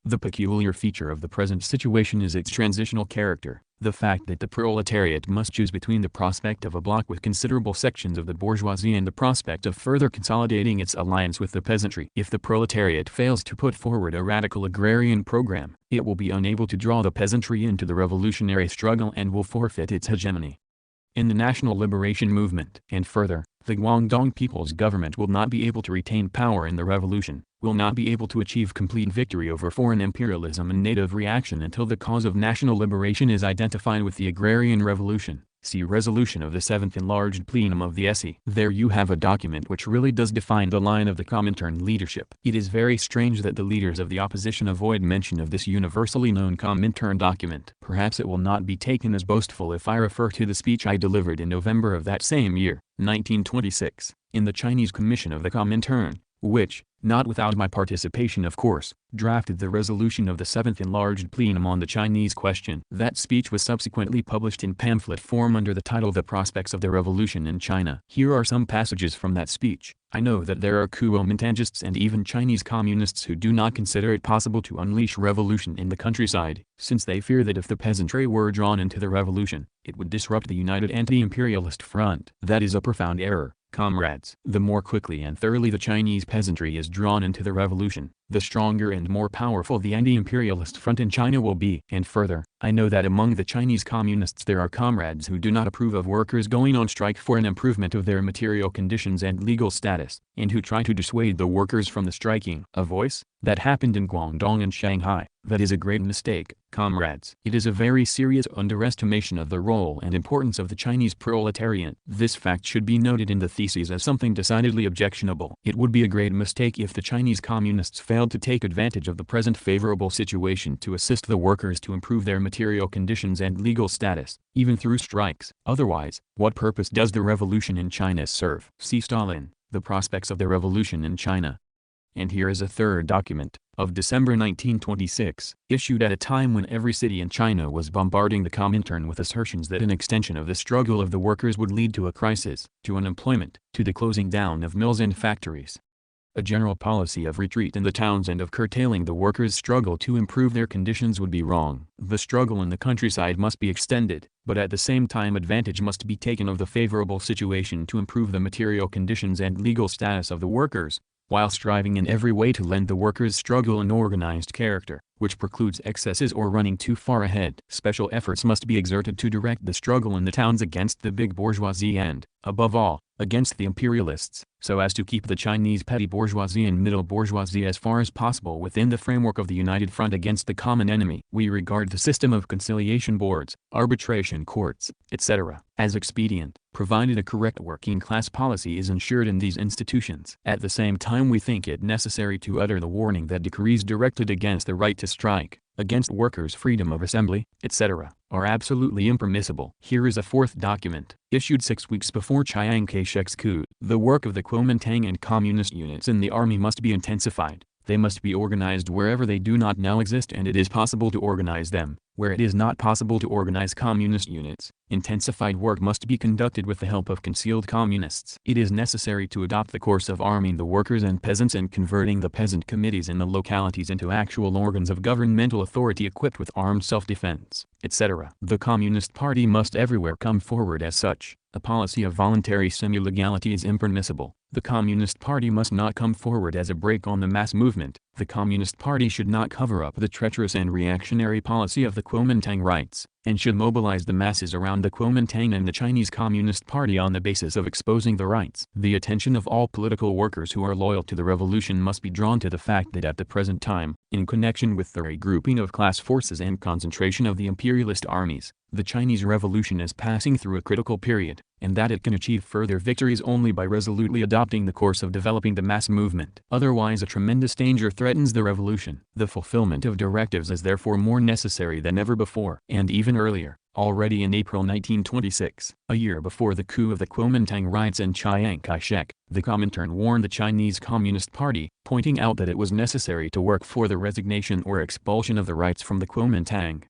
A: The peculiar feature of the present situation is its transitional character, the fact that the proletariat must choose between the prospect of a bloc with considerable sections of the bourgeoisie and the prospect of further consolidating its alliance with the peasantry. If the proletariat fails to put forward a radical agrarian program, it will be unable to draw the peasantry into the revolutionary struggle and will forfeit its hegemony in the national liberation movement. And further, the Guangdong People's Government will not be able to retain power in the revolution, will not be able to achieve complete victory over foreign imperialism and native reaction until the cause of national liberation is identified with the agrarian revolution. See resolution of the 7th enlarged plenum of the SE. There you have a document which really does define the line of the Comintern leadership. It is very strange that the leaders of the opposition avoid mention of this universally known Comintern document. Perhaps it will not be taken as boastful if I refer to the speech I delivered in November of that same year, 1926, in the Chinese Commission of the Comintern, which, not without my participation of course, drafted the resolution of the 7th Enlarged Plenum on the Chinese question. That speech was subsequently published in pamphlet form under the title The Prospects of the Revolution in China. Here are some passages from that speech. I know that there are Kuomintangists and even Chinese communists who do not consider it possible to unleash revolution in the countryside, since they fear that if the peasantry were drawn into the revolution, it would disrupt the united anti-imperialist front. That is a profound error, comrades. The more quickly and thoroughly the Chinese peasantry is drawn into the revolution, the stronger and more powerful the anti-imperialist front in China will be. And further, I know that among the Chinese communists there are comrades who do not approve of workers going on strike for an improvement of their material conditions and legal status, and who try to dissuade the workers from the striking. A voice? That happened in Guangdong and Shanghai. That is a great mistake, comrades. It is a very serious underestimation of the role and importance of the Chinese proletariat. This fact should be noted in the theses as something decidedly objectionable. It would be a great mistake if the Chinese communists failed to take advantage of the present favorable situation to assist the workers to improve their material conditions and legal status, even through strikes. Otherwise, what purpose does the revolution in China serve? See Stalin, The Prospects of the Revolution in China. And here is a third document, of December 1926, issued at a time when every city in China was bombarding the Comintern with assertions that an extension of the struggle of the workers would lead to a crisis, to unemployment, to the closing down of mills and factories. A general policy of retreat in the towns and of curtailing the workers' struggle to improve their conditions would be wrong. The struggle in the countryside must be extended, but at the same time advantage must be taken of the favorable situation to improve the material conditions and legal status of the workers, while striving in every way to lend the workers' struggle an organized character, which precludes excesses or running too far ahead. Special efforts must be exerted to direct the struggle in the towns against the big bourgeoisie and, above all, against the imperialists, so as to keep the Chinese petty bourgeoisie and middle bourgeoisie as far as possible within the framework of the united front against the common enemy. We regard the system of conciliation boards, arbitration courts, etc., as expedient, provided a correct working class policy is ensured in these institutions. At the same time we think it necessary to utter the warning that decrees directed against the right to strike, against workers' freedom of assembly, etc., are absolutely impermissible. Here is a fourth document, issued 6 weeks before Chiang Kai-shek's coup. The work of the Kuomintang and communist units in the army must be intensified. They must be organized wherever they do not now exist, and it is possible to organize them, where it is not possible to organize communist units. Intensified work must be conducted with the help of concealed communists. It is necessary to adopt the course of arming the workers and peasants and converting the peasant committees in the localities into actual organs of governmental authority equipped with armed self-defense, etc. The Communist Party must everywhere come forward as such. A policy of voluntary semi-legality is impermissible. The Communist Party must not come forward as a brake on the mass movement. The Communist Party should not cover up the treacherous and reactionary policy of the Kuomintang rights, and should mobilize the masses around the Kuomintang and the Chinese Communist Party on the basis of exposing the rights. The attention of all political workers who are loyal to the revolution must be drawn to the fact that at the present time, in connection with the regrouping of class forces and concentration of the imperialist armies, the Chinese revolution is passing through a critical period, and that it can achieve further victories only by resolutely adopting the course of developing the mass movement. Otherwise a tremendous danger threatens the revolution. The fulfillment of directives is therefore more necessary than ever before. And even earlier, already in April 1926, a year before the coup of the Kuomintang riots and Chiang Kai-shek, the Comintern warned the Chinese Communist Party, pointing out that it was necessary to work for the resignation or expulsion of the rights from the Kuomintang.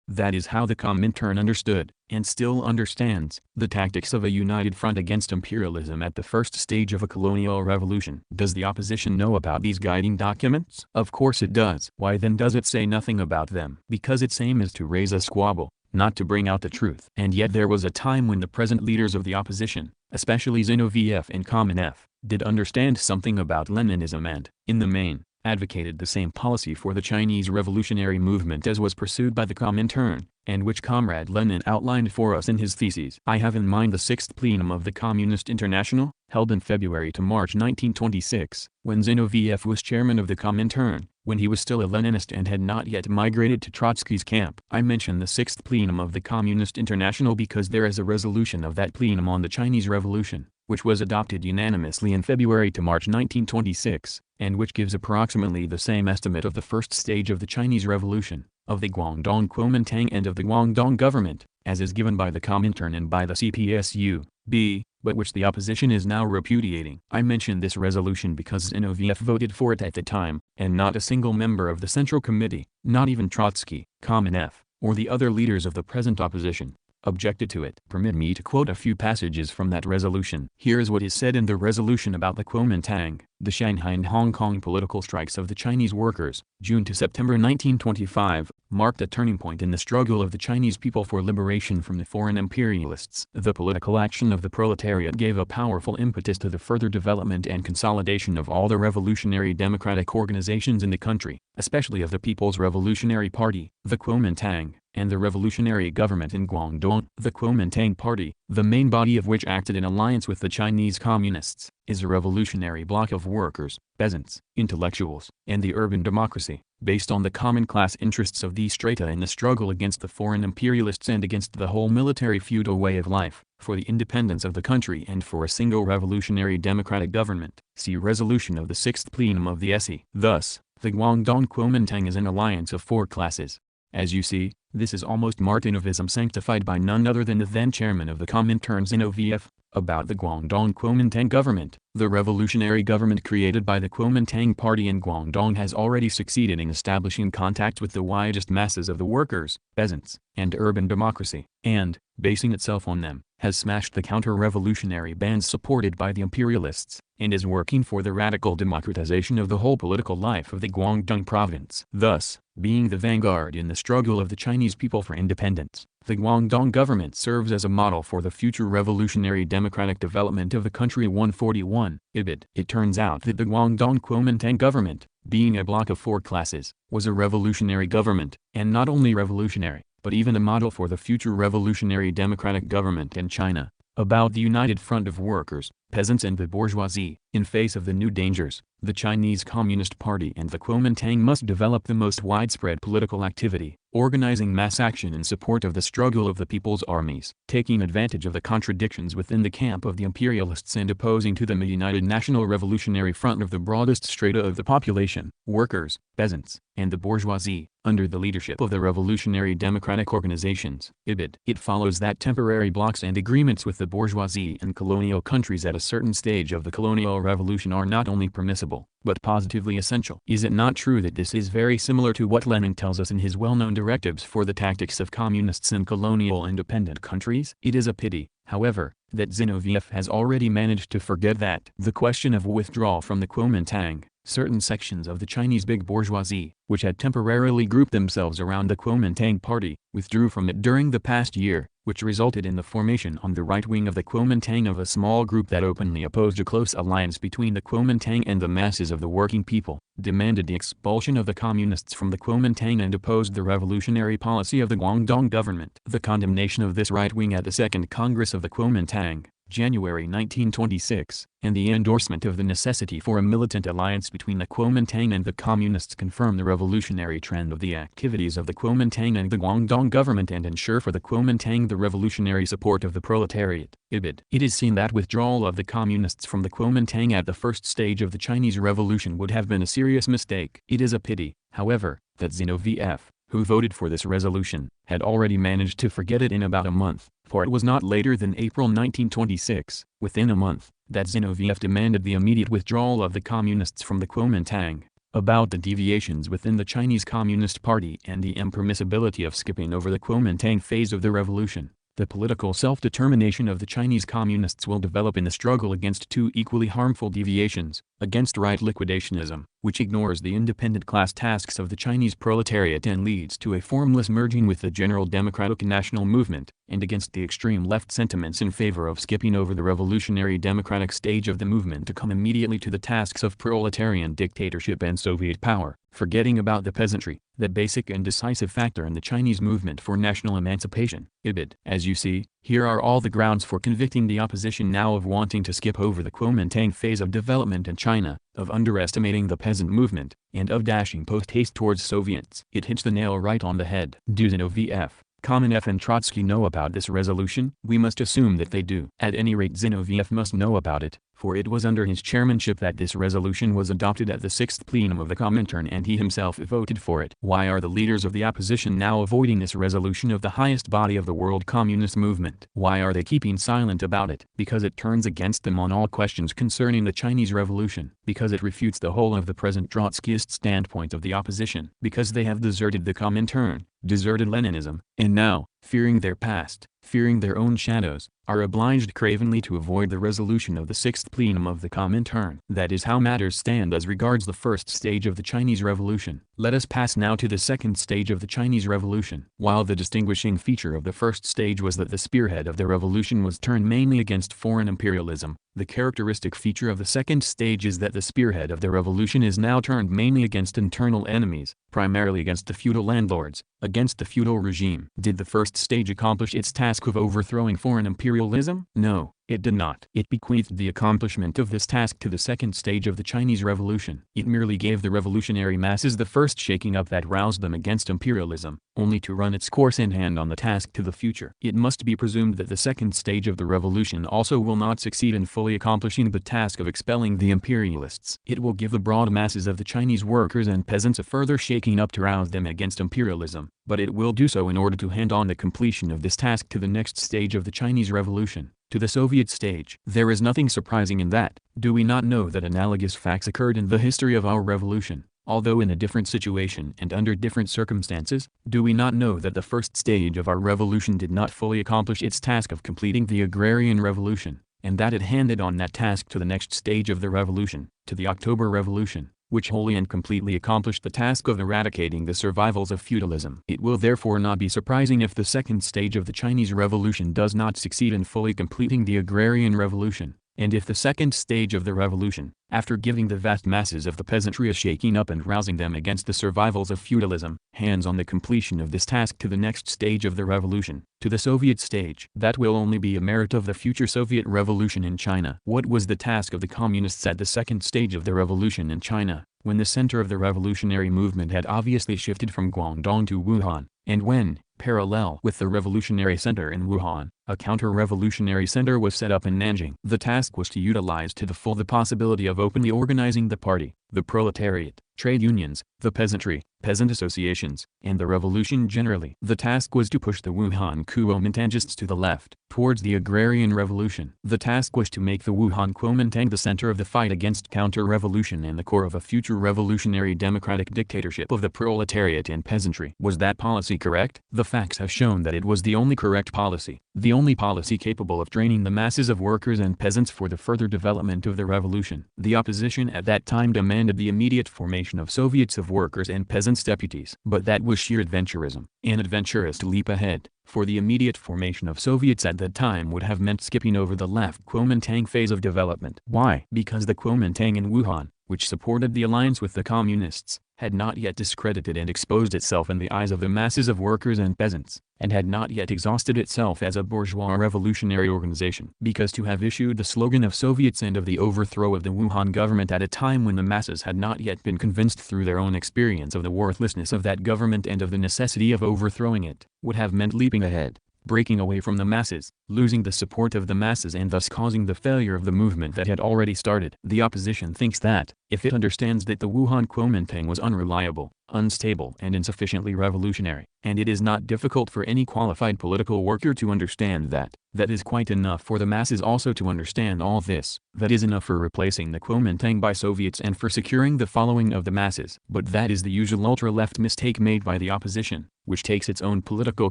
A: That is how the Comintern understood, and still understands, the tactics of a united front against imperialism at the first stage of a colonial revolution. Does the opposition know about these guiding documents? Of course it does. Why then does it say nothing about them? Because its aim is to raise a squabble, not to bring out the truth. And yet there was a time when the present leaders of the opposition, especially Zinoviev and Kamenev, did understand something about Leninism and, in the main, advocated the same policy for the Chinese revolutionary movement as was pursued by the Comintern, and which Comrade Lenin outlined for us in his theses. I have in mind the 6th plenum of the Communist International, held in February to March 1926, when Zinoviev was chairman of the Comintern, when he was still a Leninist and had not yet migrated to Trotsky's camp. I mention the 6th plenum of the Communist International because there is a resolution of that plenum on the Chinese Revolution, which was adopted unanimously in February to March 1926, and which gives approximately the same estimate of the first stage of the Chinese Revolution, of the Guangdong Kuomintang and of the Guangdong government, as is given by the Comintern and by the CPSU. B. but which the opposition is now repudiating. I mention this resolution because Zinoviev voted for it at the time, and not a single member of the Central Committee, not even Trotsky, Kamenev, or the other leaders of the present opposition, objected to it. Permit me to quote a few passages from that resolution. Here is what is said in the resolution about the Kuomintang, the Shanghai and Hong Kong political strikes of the Chinese workers, June to September 1925, marked a turning point in the struggle of the Chinese people for liberation from the foreign imperialists. The political action of the proletariat gave a powerful impetus to the further development and consolidation of all the revolutionary democratic organizations in the country, especially of the People's Revolutionary Party, the Kuomintang, and the revolutionary government in Guangdong. The Kuomintang Party, the main body of which acted in alliance with the Chinese Communists, is a revolutionary bloc of workers, peasants, intellectuals, and the urban democracy, based on the common class interests of these strata in the struggle against the foreign imperialists and against the whole military feudal way of life, for the independence of the country and for a single revolutionary democratic government. See resolution of the 6th plenum of the SE. Thus, the Guangdong Kuomintang is an alliance of 4 classes. As you see, this is almost Martinovism sanctified by none other than the then chairman of the Comintern Zinoviev. About the Guangdong Kuomintang government, the revolutionary government created by the Kuomintang Party in Guangdong has already succeeded in establishing contact with the widest masses of the workers, peasants, and urban democracy, and, basing itself on them, has smashed the counter-revolutionary bands supported by the imperialists, and is working for the radical democratization of the whole political life of the Guangdong province. Thus, being the vanguard in the struggle of the Chinese people for independence, the Guangdong government serves as a model for the future revolutionary democratic development of the country. 141. Ibid. It turns out that the Guangdong Kuomintang government, being a bloc of 4 classes, was a revolutionary government, and not only revolutionary, but even a model for the future revolutionary democratic government in China. About the united front of workers, peasants and the bourgeoisie, in face of the new dangers, the Chinese Communist Party and the Kuomintang must develop the most widespread political activity, organizing mass action in support of the struggle of the people's armies, taking advantage of the contradictions within the camp of the imperialists and opposing to them a united national revolutionary front of the broadest strata of the population, workers, peasants, and the bourgeoisie, under the leadership of the revolutionary democratic organizations. Ibid. It follows that temporary blocks and agreements with the bourgeoisie and colonial countries at a certain stage of the colonial revolution are not only permissible, but positively essential. Is it not true that this is very similar to what Lenin tells us in his well-known directives for the tactics of communists in colonial independent countries? It is a pity, however, that Zinoviev has already managed to forget that. The question of withdrawal from the Kuomintang, certain sections of the Chinese big bourgeoisie, which had temporarily grouped themselves around the Kuomintang Party, withdrew from it during the past year, which resulted in the formation on the right wing of the Kuomintang of a small group that openly opposed a close alliance between the Kuomintang and the masses of the working people, demanded the expulsion of the communists from the Kuomintang and opposed the revolutionary policy of the Guangdong government. The condemnation of this right wing at the Second Congress of the Kuomintang, January 1926, and the endorsement of the necessity for a militant alliance between the Kuomintang and the Communists confirm the revolutionary trend of the activities of the Kuomintang and the Guangdong government and ensure for the Kuomintang the revolutionary support of the proletariat. Ibid. It is seen that withdrawal of the Communists from the Kuomintang at the first stage of the Chinese Revolution would have been a serious mistake. It is a pity, however, that Zinoviev, who voted for this resolution, had already managed to forget it in about a month, for it was not later than April 1926, within a month, that Zinoviev demanded the immediate withdrawal of the communists from the Kuomintang. About the deviations within the Chinese Communist Party and the impermissibility of skipping over the Kuomintang phase of the revolution, the political self-determination of the Chinese Communists will develop in the struggle against 2 equally harmful deviations, against right liquidationism, which ignores the independent class tasks of the Chinese proletariat and leads to a formless merging with the general democratic national movement, and against the extreme left sentiments in favor of skipping over the revolutionary democratic stage of the movement to come immediately to the tasks of proletarian dictatorship and Soviet power, forgetting about the peasantry, that basic and decisive factor in the Chinese movement for national emancipation. Ibid. As you see, here are all the grounds for convicting the opposition now of wanting to skip over the Kuomintang phase of development in China, of underestimating the peasant movement, and of dashing post-haste towards Soviets. It hits the nail right on the head. Do Zinoviev, Kamenev and Trotsky know about this resolution? We must assume that they do. At any rate Zinoviev must know about it, for it was under his chairmanship that this resolution was adopted at the 6th plenum of the Comintern and he himself voted for it. Why are the leaders of the opposition now avoiding this resolution of the highest body of the world communist movement? Why are they keeping silent about it? Because it turns against them on all questions concerning the Chinese Revolution. Because it refutes the whole of the present Trotskyist standpoint of the opposition. Because they have deserted the Comintern, deserted Leninism, and now, fearing their past, fearing their own shadows, are obliged cravenly to avoid the resolution of the 6th plenum of the Comintern. That is how matters stand as regards the first stage of the Chinese Revolution. Let us pass now to the second stage of the Chinese Revolution. While the distinguishing feature of the first stage was that the spearhead of the revolution was turned mainly against foreign imperialism, the characteristic feature of the second stage is that the spearhead of the revolution is now turned mainly against internal enemies, primarily against the feudal landlords, against the feudal regime. Did the first stage accomplish its task of overthrowing foreign imperialism? No, it did not. It bequeathed the accomplishment of this task to the second stage of the Chinese Revolution. It merely gave the revolutionary masses the first shaking up that roused them against imperialism, only to run its course and hand on the task to the future. It must be presumed that the second stage of the revolution also will not succeed in fully accomplishing the task of expelling the imperialists. It will give the broad masses of the Chinese workers and peasants a further shaking up to rouse them against imperialism, but it will do so in order to hand on the completion of this task to the next stage of the Chinese Revolution, to the Soviet stage. There is nothing surprising in that. Do we not know that analogous facts occurred in the history of our revolution, although in a different situation and under different circumstances? Do we not know that the first stage of our revolution did not fully accomplish its task of completing the agrarian revolution, and that it handed on that task to the next stage of the revolution, to the October Revolution, which wholly and completely accomplished the task of eradicating the survivals of feudalism? It will therefore not be surprising if the second stage of the Chinese Revolution does not succeed in fully completing the agrarian revolution, and if the second stage of the revolution, after giving the vast masses of the peasantry a shaking up and rousing them against the survivals of feudalism, hands on the completion of this task to the next stage of the revolution, to the Soviet stage, that will only be a merit of the future Soviet revolution in China. What was the task of the communists at the second stage of the revolution in China, when the center of the revolutionary movement had obviously shifted from Guangdong to Wuhan, and when, parallel with the revolutionary center in Wuhan, a counter-revolutionary center was set up in Nanjing? The task was to utilize to the full the possibility of openly organizing the party, the proletariat, trade unions, the peasantry, peasant associations, and the revolution generally. The task was to push the Wuhan Kuomintangists to the left, towards the agrarian revolution. The task was to make the Wuhan Kuomintang the center of the fight against counter-revolution and the core of a future revolutionary democratic dictatorship of the proletariat and peasantry. Was that policy correct? The facts have shown that it was the only correct policy, the only policy capable of training the masses of workers and peasants for the further development of the revolution. The opposition at that time demanded the immediate formation of Soviets of workers and peasants deputies. But that was sheer adventurism, an adventurist leap ahead, for the immediate formation of Soviets at that time would have meant skipping over the left Kuomintang phase of development. Why? Because the Kuomintang in Wuhan, which supported the alliance with the communists, had not yet discredited and exposed itself in the eyes of the masses of workers and peasants, and had not yet exhausted itself as a bourgeois revolutionary organization. Because to have issued the slogan of Soviets and of the overthrow of the Wuhan government at a time when the masses had not yet been convinced through their own experience of the worthlessness of that government and of the necessity of overthrowing it, would have meant leaping ahead, breaking away from the masses, losing the support of the masses and thus causing the failure of the movement that had already started. The opposition thinks that, if it understands that the Wuhan Kuomintang was unreliable, unstable and insufficiently revolutionary, and it is not difficult for any qualified political worker to understand that, that is quite enough for the masses also to understand all this, that is enough for replacing the Kuomintang by Soviets and for securing the following of the masses. But that is the usual ultra-left mistake made by the opposition, which takes its own political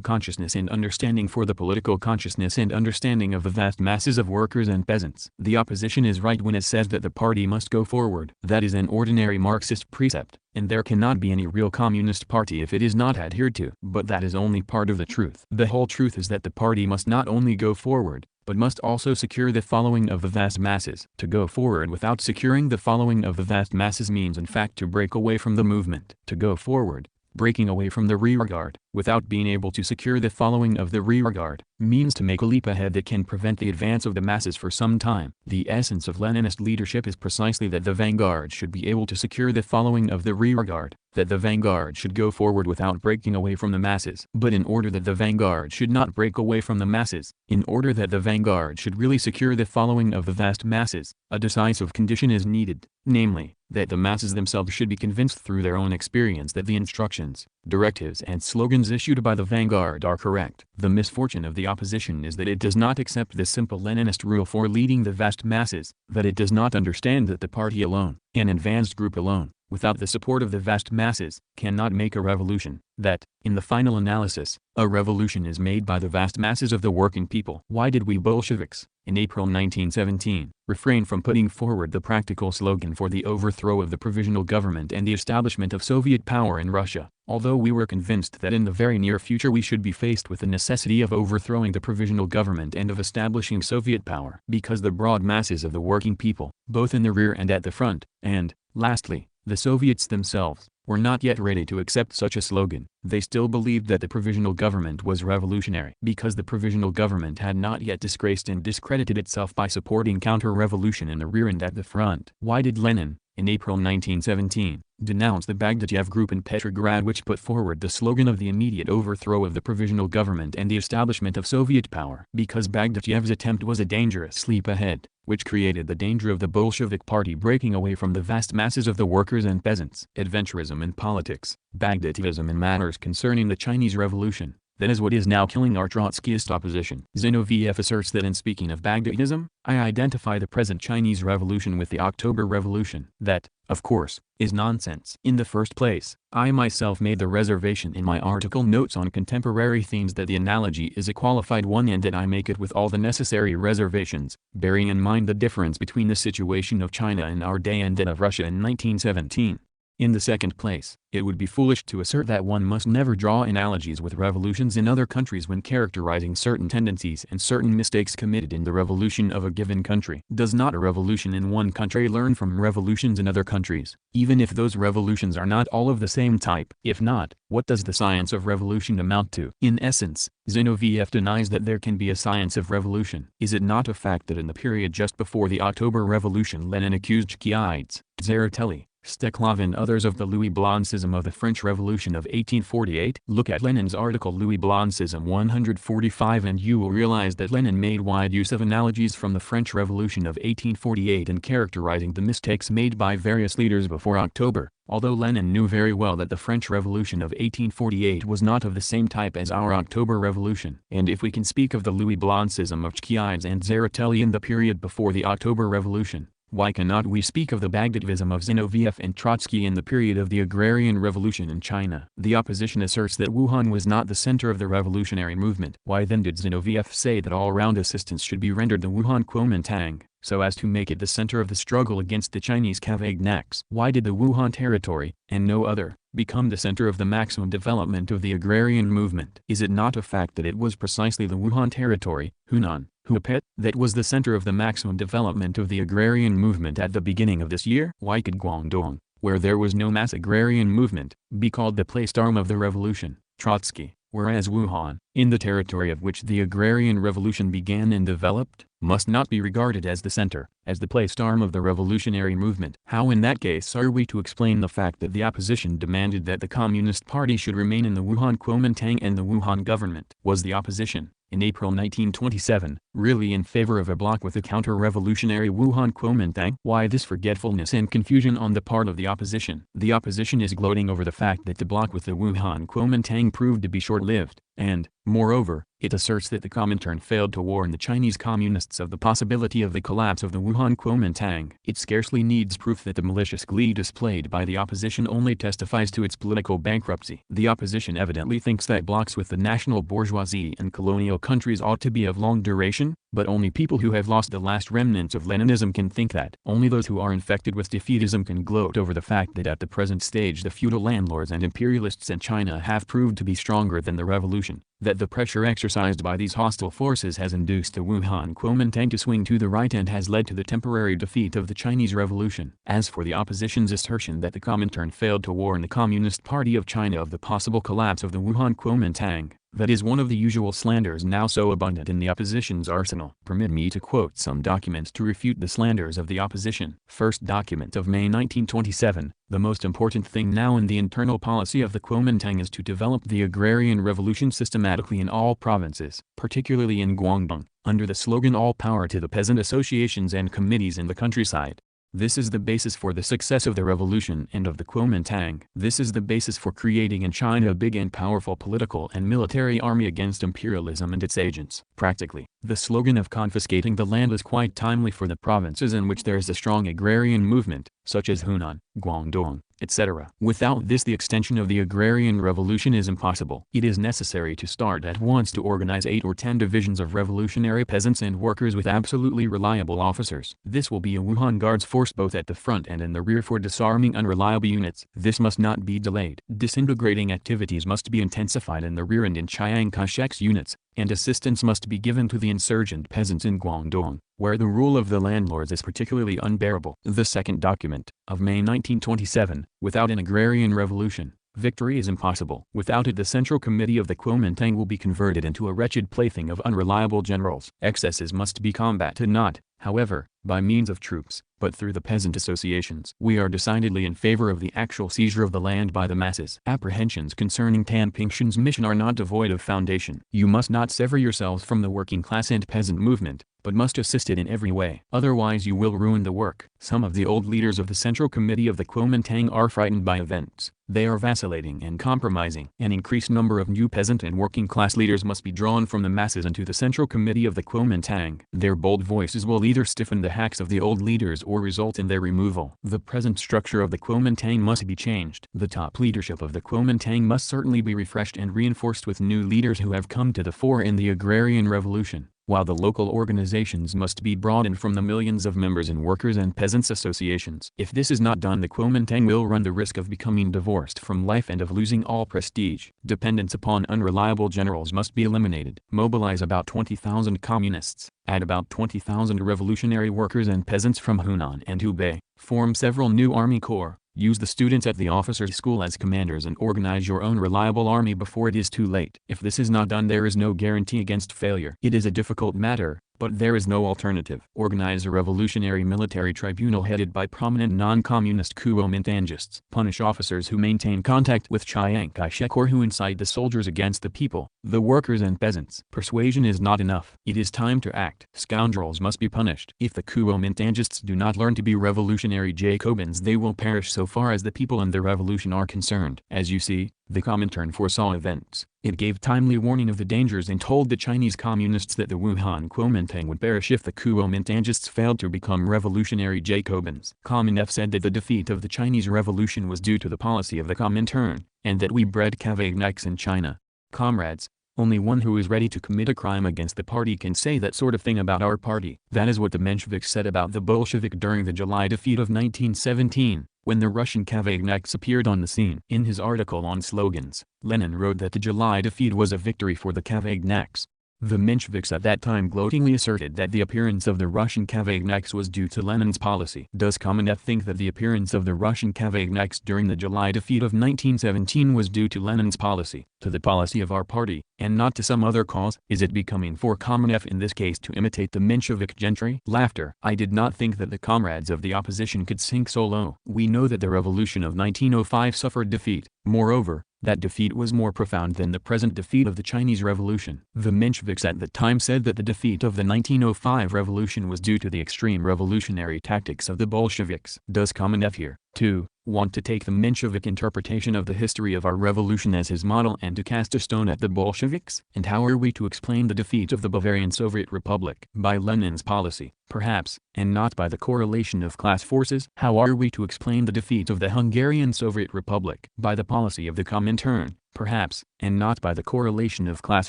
A: consciousness and understanding for the political consciousness and understanding of the vast masses of workers and peasants. The opposition is right when it says that the party must go forward. That is an ordinary Marxist precept, and there cannot be any real communist party if it is not adhered to. But that is only part of the truth. The whole truth is that the party must not only go forward, but must also secure the following of the vast masses. To go forward without securing the following of the vast masses means in fact to break away from the movement. To go forward, breaking away from the rearguard, without being able to secure the following of the rearguard, means to make a leap ahead that can prevent the advance of the masses for some time. The essence of Leninist leadership is precisely that the vanguard should be able to secure the following of the rearguard, that the vanguard should go forward without breaking away from the masses. But in order that the vanguard should not break away from the masses, in order that the vanguard should really secure the following of the vast masses, a decisive condition is needed, namely, that the masses themselves should be convinced through their own experience that the instructions, directives and slogans issued by the vanguard are correct. The misfortune of the opposition is that it does not accept this simple Leninist rule for leading the vast masses, that it does not understand that the party alone, an advanced group alone, without the support of the vast masses, cannot make a revolution, that, in the final analysis, a revolution is made by the vast masses of the working people. Why did we Bolsheviks, in April 1917, refrain from putting forward the practical slogan for the overthrow of the provisional government and the establishment of Soviet power in Russia, although we were convinced that in the very near future we should be faced with the necessity of overthrowing the provisional government and of establishing Soviet power? Because the broad masses of the working people, both in the rear and at the front, and, lastly, the Soviets themselves, were not yet ready to accept such a slogan. They still believed that the provisional government was revolutionary. Because the provisional government had not yet disgraced and discredited itself by supporting counter-revolution in the rear and at the front. Why did Lenin, in April 1917, denounce the Bagdatyev group in Petrograd, which put forward the slogan of the immediate overthrow of the provisional government and the establishment of Soviet power? Because Bagdatyev's attempt was a dangerous leap ahead, which created the danger of the Bolshevik party breaking away from the vast masses of the workers and peasants. Adventurism in politics, Bagdatyevism in matters concerning the Chinese Revolution, that is what is now killing our Trotskyist opposition. Zinoviev asserts that in speaking of Bagdatyism, I identify the present Chinese Revolution with the October Revolution. That, of course, is nonsense. In the first place, I myself made the reservation in my article Notes on Contemporary Themes that the analogy is a qualified one and that I make it with all the necessary reservations, bearing in mind the difference between the situation of China in our day and that of Russia in 1917. In the second place, it would be foolish to assert that one must never draw analogies with revolutions in other countries when characterizing certain tendencies and certain mistakes committed in the revolution of a given country. Does not a revolution in one country learn from revolutions in other countries, even if those revolutions are not all of the same type? If not, what does the science of revolution amount to? In essence, Zinoviev denies that there can be a science of revolution. Is it not a fact that in the period just before the October Revolution Lenin accused Caucasians, Tseretelli, Steklov and others of the Louis Blancism of the French Revolution of 1848? Look at Lenin's article Louis Blancism 145 and you will realize that Lenin made wide use of analogies from the French Revolution of 1848 in characterizing the mistakes made by various leaders before October, although Lenin knew very well that the French Revolution of 1848 was not of the same type as our October Revolution. And if we can speak of the Louis Blancism of Caucasians and Tseretelli in the period before the October Revolution, why cannot we speak of the Bagdatyevism of Zinoviev and Trotsky in the period of the Agrarian Revolution in China? The opposition asserts that Wuhan was not the center of the revolutionary movement. Why then did Zinoviev say that all-round assistance should be rendered the Wuhan Kuomintang, so as to make it the center of the struggle against the Chinese Kavagnaks? Why did the Wuhan territory, and no other, become the center of the maximum development of the agrarian movement? Is it not a fact that it was precisely the Wuhan territory, Hunan, Hubei, that was the center of the maximum development of the agrarian movement at the beginning of this year? Why could Guangdong, where there was no mass agrarian movement, be called the placearm of the revolution, Trotsky, whereas Wuhan, in the territory of which the agrarian revolution began and developed, must not be regarded as the center, as the placearm of the revolutionary movement? How in that case are we to explain the fact that the opposition demanded that the Communist Party should remain in the Wuhan Kuomintang and the Wuhan government? Was the opposition, in April 1927, really in favor of a bloc with the counter-revolutionary Wuhan Kuomintang? Why this forgetfulness and confusion on the part of the opposition? The opposition is gloating over the fact that the bloc with the Wuhan Kuomintang proved to be short-lived, and, moreover, it asserts that the Comintern failed to warn the Chinese Communists of the possibility of the collapse of the Wuhan Kuomintang. It scarcely needs proof that the malicious glee displayed by the opposition only testifies to its political bankruptcy. The opposition evidently thinks that blocs with the national bourgeoisie and colonial countries ought to be of long duration, but only people who have lost the last remnants of Leninism can think that. Only those who are infected with defeatism can gloat over the fact that at the present stage the feudal landlords and imperialists in China have proved to be stronger than the revolution, that the pressure exercised by these hostile forces has induced the Wuhan Kuomintang to swing to the right and has led to the temporary defeat of the Chinese Revolution. As for the opposition's assertion that the Comintern failed to warn the Communist Party of China of the possible collapse of the Wuhan Kuomintang, that is one of the usual slanders now so abundant in the opposition's arsenal. Permit me to quote some documents to refute the slanders of the opposition. First document of May 1927, the most important thing now in the internal policy of the Kuomintang is to develop the agrarian revolution systematically in all provinces, particularly in Guangdong, under the slogan "All power to the peasant associations and committees in the countryside." This is the basis for the success of the revolution and of the Kuomintang. This is the basis for creating in China a big and powerful political and military army against imperialism and its agents. Practically, the slogan of confiscating the land is quite timely for the provinces in which there is a strong agrarian movement, such as Hunan, Guangdong, etc. Without this, the extension of the agrarian revolution is impossible. It is necessary to start at once to organize 8 or 10 divisions of revolutionary peasants and workers with absolutely reliable officers. This will be a Wuhan Guards force both at the front and in the rear for disarming unreliable units. This must not be delayed. Disintegrating activities must be intensified in the rear and in Chiang Kai-shek's units, and assistance must be given to the insurgent peasants in Guangdong, where the rule of the landlords is particularly unbearable. The second document, of May 1927, without an agrarian revolution, victory is impossible. Without it, the Central Committee of the Kuomintang will be converted into a wretched plaything of unreliable generals. Excesses must be combated not, however, by means of troops, but through the peasant associations. We are decidedly in favor of the actual seizure of the land by the masses. Apprehensions concerning Tan Pingshan's mission are not devoid of foundation. You must not sever yourselves from the working class and peasant movement, but must assist it in every way. Otherwise you will ruin the work. Some of the old leaders of the Central Committee of the Kuomintang are frightened by events. They are vacillating and compromising. An increased number of new peasant and working class leaders must be drawn from the masses into the Central Committee of the Kuomintang. Their bold voices will either stiffen the hacks of the old leaders or result in their removal. The present structure of the Kuomintang must be changed. The top leadership of the Kuomintang must certainly be refreshed and reinforced with new leaders who have come to the fore in the agrarian revolution, while the local organizations must be broadened from the millions of members in workers' and peasants' associations. If this is not done, the Kuomintang will run the risk of becoming divorced from life and of losing all prestige. Dependence upon unreliable generals must be eliminated. Mobilize about 20,000 communists, add about 20,000 revolutionary workers and peasants from Hunan and Hubei, form several new army corps. Use the students at the officers' school as commanders and organize your own reliable army before it is too late. If this is not done, there is no guarantee against failure. It is a difficult matter, but there is no alternative. Organize a revolutionary military tribunal headed by prominent non-communist Kuomintangists. Punish officers who maintain contact with Chiang Kai-shek or who incite the soldiers against the people, the workers and peasants. Persuasion is not enough. It is time to act. Scoundrels must be punished. If the Kuomintangists do not learn to be revolutionary Jacobins, they will perish so far as the people and the revolution are concerned. As you see, the Comintern foresaw events. It gave timely warning of the dangers and told the Chinese communists that the Wuhan Kuomintang would perish if the Kuomintangists failed to become revolutionary Jacobins. Kamenev said that the defeat of the Chinese revolution was due to the policy of the Comintern, and that we bred Cavagnacks in China. Comrades, only one who is ready to commit a crime against the party can say that sort of thing about our party. That is what the Mensheviks said about the Bolshevik during the July defeat of 1917. When the Russian Cavagnacks appeared on the scene. In his article on slogans, Lenin wrote that the July defeat was a victory for the Cavagnacks. The Mensheviks at that time gloatingly asserted that the appearance of the Russian Cavagnacks was due to Lenin's policy. Does Kamenev think that the appearance of the Russian Cavagnacks during the July defeat of 1917 was due to Lenin's policy, to the policy of our party, and not to some other cause? Is it becoming for Kamenev in this case to imitate the Menshevik gentry? Laughter. I did not think that the comrades of the opposition could sink so low. We know that the revolution of 1905 suffered defeat. Moreover, that defeat was more profound than the present defeat of the Chinese Revolution. The Mensheviks at the time said that the defeat of the 1905 revolution was due to the extreme revolutionary tactics of the Bolsheviks. Does Kamenev here, too, want to take the Menshevik interpretation of the history of our revolution as his model and to cast a stone at the Bolsheviks? And how are we to explain the defeat of the Bavarian Soviet Republic? By Lenin's policy, perhaps, and not by the correlation of class forces. How are we to explain the defeat of the Hungarian Soviet Republic? By the policy of the Comintern, perhaps, and not by the correlation of class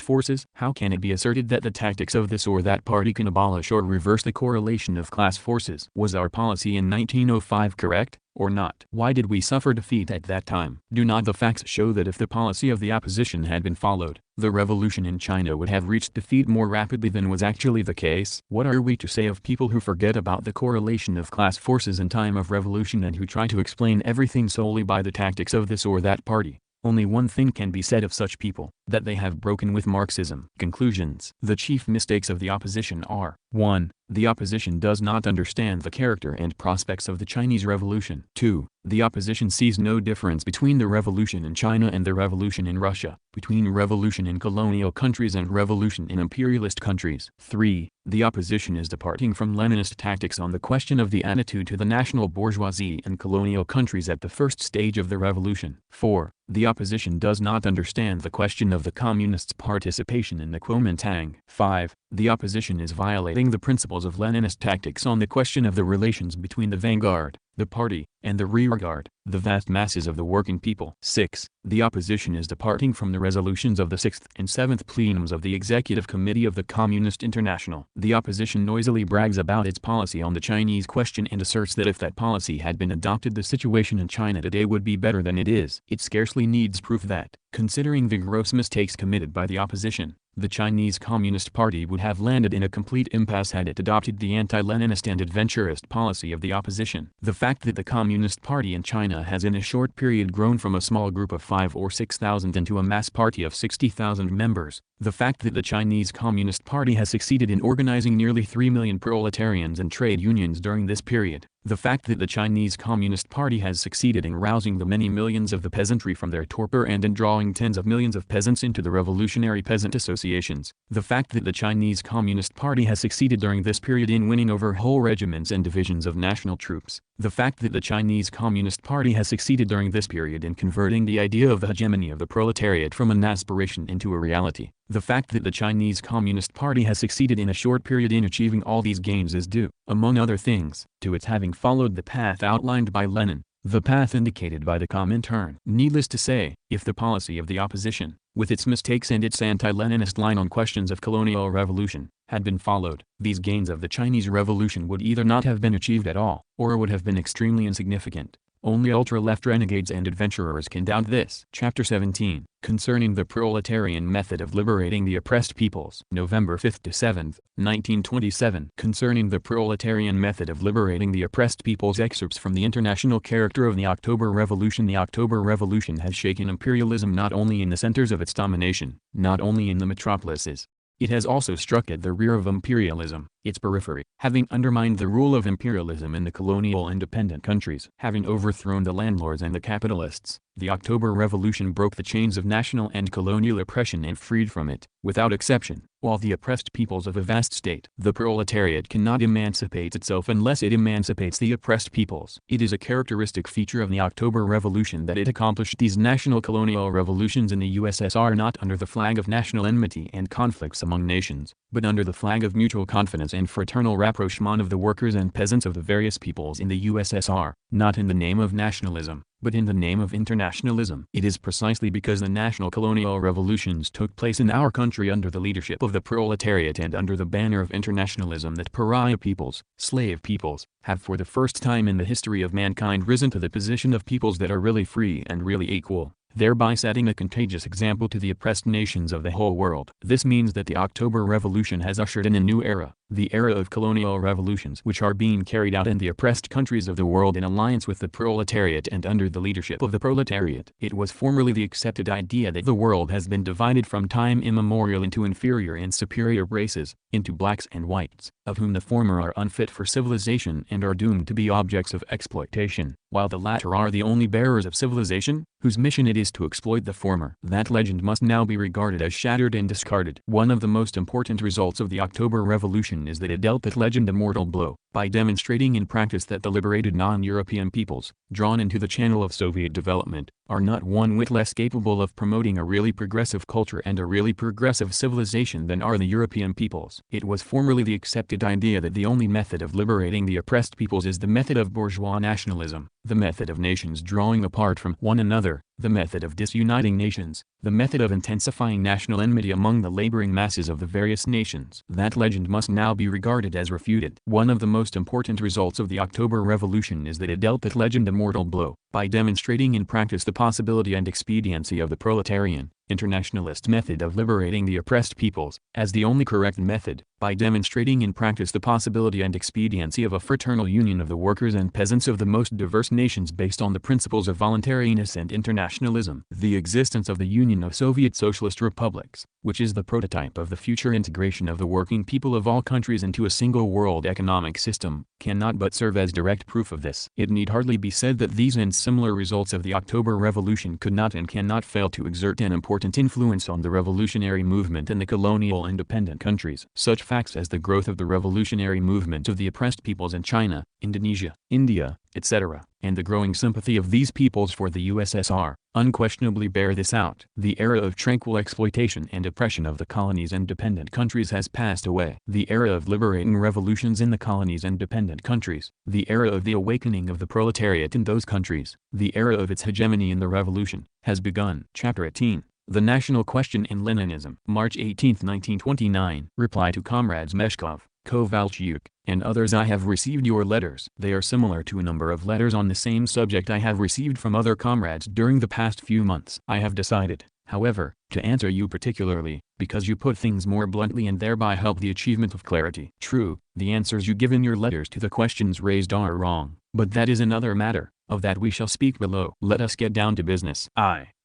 A: forces. How can it be asserted that the tactics of this or that party can abolish or reverse the correlation of class forces? Was our policy in 1905 correct, or not? Why did we suffer defeat at that time? Do not the facts show that if the policy of the opposition had been followed, the revolution in China would have reached defeat more rapidly than was actually the case. What are we to say of people who forget about the correlation of class forces in time of revolution and who try to explain everything solely by the tactics of this or that party? Only one thing can be said of such people, that they have broken with Marxism. Conclusions. The chief mistakes of the opposition are: 1. The opposition does not understand the character and prospects of the Chinese Revolution. 2. The opposition sees no difference between the revolution in China and the revolution in Russia, between revolution in colonial countries and revolution in imperialist countries. 3. The opposition is departing from Leninist tactics on the question of the attitude to the national bourgeoisie in colonial countries at the first stage of the revolution. 4. The opposition does not understand the question of the communists' participation in the Kuomintang. 5. The opposition is violating the principles of Leninist tactics on the question of the relations between the vanguard, the party, and the rearguard, the vast masses of the working people. 6. The opposition is departing from the resolutions of the 6th and 7th plenums of the Executive Committee of the Communist International. The opposition noisily brags about its policy on the Chinese question and asserts that if that policy had been adopted, the situation in China today would be better than it is. It scarcely needs proof that, considering the gross mistakes committed by the opposition, the Chinese Communist Party would have landed in a complete impasse had it adopted the anti-Leninist and adventurist policy of the opposition. The fact that the Communist Party in China has in a short period grown from a small group of 5 or 6,000 into a mass party of 60,000 members, the fact that the Chinese Communist Party has succeeded in organizing nearly 3 million proletarians and trade unions during this period, the fact that the Chinese Communist Party has succeeded in rousing the many millions of the peasantry from their torpor and in drawing tens of millions of peasants into the revolutionary peasant associations, the fact that the Chinese Communist Party has succeeded during this period in winning over whole regiments and divisions of national troops, the fact that the Chinese Communist Party has succeeded during this period in converting the idea of the hegemony of the proletariat from an aspiration into a reality, the fact that the Chinese Communist Party has succeeded in a short period in achieving all these gains is due, among other things, to its having followed the path outlined by Lenin, the path indicated by the Comintern. Needless to say, if the policy of the opposition, with its mistakes and its anti-Leninist line on questions of colonial revolution, had been followed, these gains of the Chinese Revolution would either not have been achieved at all, or would have been extremely insignificant. Only ultra-left renegades and adventurers can doubt this. Chapter 17, Concerning the Proletarian Method of Liberating the Oppressed Peoples. November 5 to 7, 1927. Concerning the Proletarian Method of Liberating the Oppressed Peoples. Excerpts from the international character of the October Revolution. The October Revolution has shaken imperialism not only in the centers of its domination, not only in the metropolises. It has also struck at the rear of imperialism, its periphery, having undermined the rule of imperialism in the colonial independent countries. Having overthrown the landlords and the capitalists, the October Revolution broke the chains of national and colonial oppression and freed from it, without exception, all the oppressed peoples of a vast state. The proletariat cannot emancipate itself unless it emancipates the oppressed peoples. It is a characteristic feature of the October Revolution that it accomplished these national colonial revolutions in the USSR not under the flag of national enmity and conflicts among nations, but under the flag of mutual confidence and fraternal rapprochement of the workers and peasants of the various peoples in the USSR, not in the name of nationalism, but in the name of internationalism. It is precisely because the national colonial revolutions took place in our country under the leadership of the proletariat and under the banner of internationalism that pariah peoples, slave peoples, have for the first time in the history of mankind risen to the position of peoples that are really free and really equal, thereby setting a contagious example to the oppressed nations of the whole world. This means that the October Revolution has ushered in a new era, the era of colonial revolutions which are being carried out in the oppressed countries of the world in alliance with the proletariat and under the leadership of the proletariat. It was formerly the accepted idea that the world has been divided from time immemorial into inferior and superior races, into blacks and whites, of whom the former are unfit for civilization and are doomed to be objects of exploitation, while the latter are the only bearers of civilization, whose mission it is to exploit the former. That legend must now be regarded as shattered and discarded. One of the most important results of the October Revolution is that it dealt that legend a mortal blow, by demonstrating in practice that the liberated non-European peoples, drawn into the channel of Soviet development, are not one whit less capable of promoting a really progressive culture and a really progressive civilization than are the European peoples. It was formerly the accepted idea that the only method of liberating the oppressed peoples is the method of bourgeois nationalism, the method of nations drawing apart from one another, the method of disuniting nations, the method of intensifying national enmity among the laboring masses of the various nations. That legend must now be regarded as refuted. One of the most important results of the October Revolution is that it dealt that legend a mortal blow, by demonstrating in practice the possibility and expediency of the proletarian, internationalist method of liberating the oppressed peoples, as the only correct method, by demonstrating in practice the possibility and expediency of a fraternal union of the workers and peasants of the most diverse nations based on the principles of voluntariness and internationalism. The existence of the Union of Soviet Socialist Republics, which is the prototype of the future integration of the working people of all countries into a single world economic system, cannot but serve as direct proof of this. It need hardly be said that these and similar results of the October Revolution could not and cannot fail to exert an important influence on the revolutionary movement in the colonial independent countries. Such facts as the growth of the revolutionary movement of the oppressed peoples in China, Indonesia, India, etc., and the growing sympathy of these peoples for the USSR, unquestionably bear this out. The era of tranquil exploitation and oppression of the colonies and dependent countries has passed away. The era of liberating revolutions in the colonies and dependent countries, the era of the awakening of the proletariat in those countries, the era of its hegemony in the revolution, has begun. Chapter 18. The National Question in Leninism. March 18, 1929. Reply to Comrades Meshkov, Kovalchuk, and others. I have received your letters. They are similar to a number of letters on the same subject I have received from other comrades during the past few months. I have decided, however, to answer you particularly, because you put things more bluntly and thereby help the achievement of clarity. True, the answers you give in your letters to the questions raised are wrong, but that is another matter. Of that we shall speak below. Let us get down to business.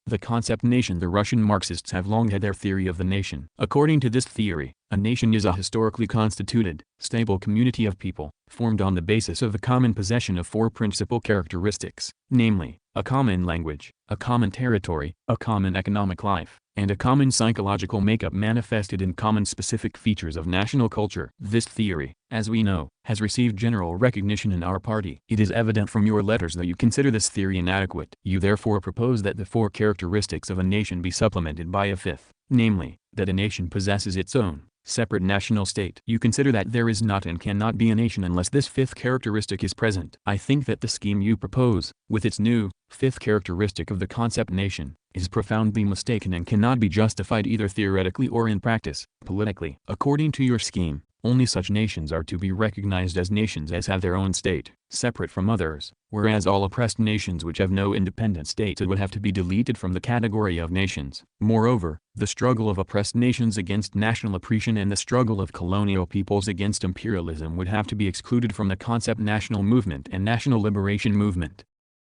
A: The concept nation. The Russian Marxists have long had their theory of the nation. According to this theory, a nation is a historically constituted, stable community of people, formed on the basis of the common possession of four principal characteristics, namely, a common language, a common territory, a common economic life, and a common psychological makeup manifested in common specific features of national culture. This theory, as we know, has received general recognition in our party. It is evident from your letters that you consider this theory inadequate. You therefore propose that the four characteristics of a nation be supplemented by a fifth, namely, that a nation possesses its own, separate national state. You consider that there is not and cannot be a nation unless this fifth characteristic is present. I think that the scheme you propose, with its new, fifth characteristic of the concept nation, is profoundly mistaken and cannot be justified either theoretically or in practice, politically. According to your scheme, only such nations are to be recognized as nations as have their own state, separate from others, whereas all oppressed nations which have no independent state would have to be deleted from the category of nations. Moreover, the struggle of oppressed nations against national oppression and the struggle of colonial peoples against imperialism would have to be excluded from the concept national movement and national liberation movement.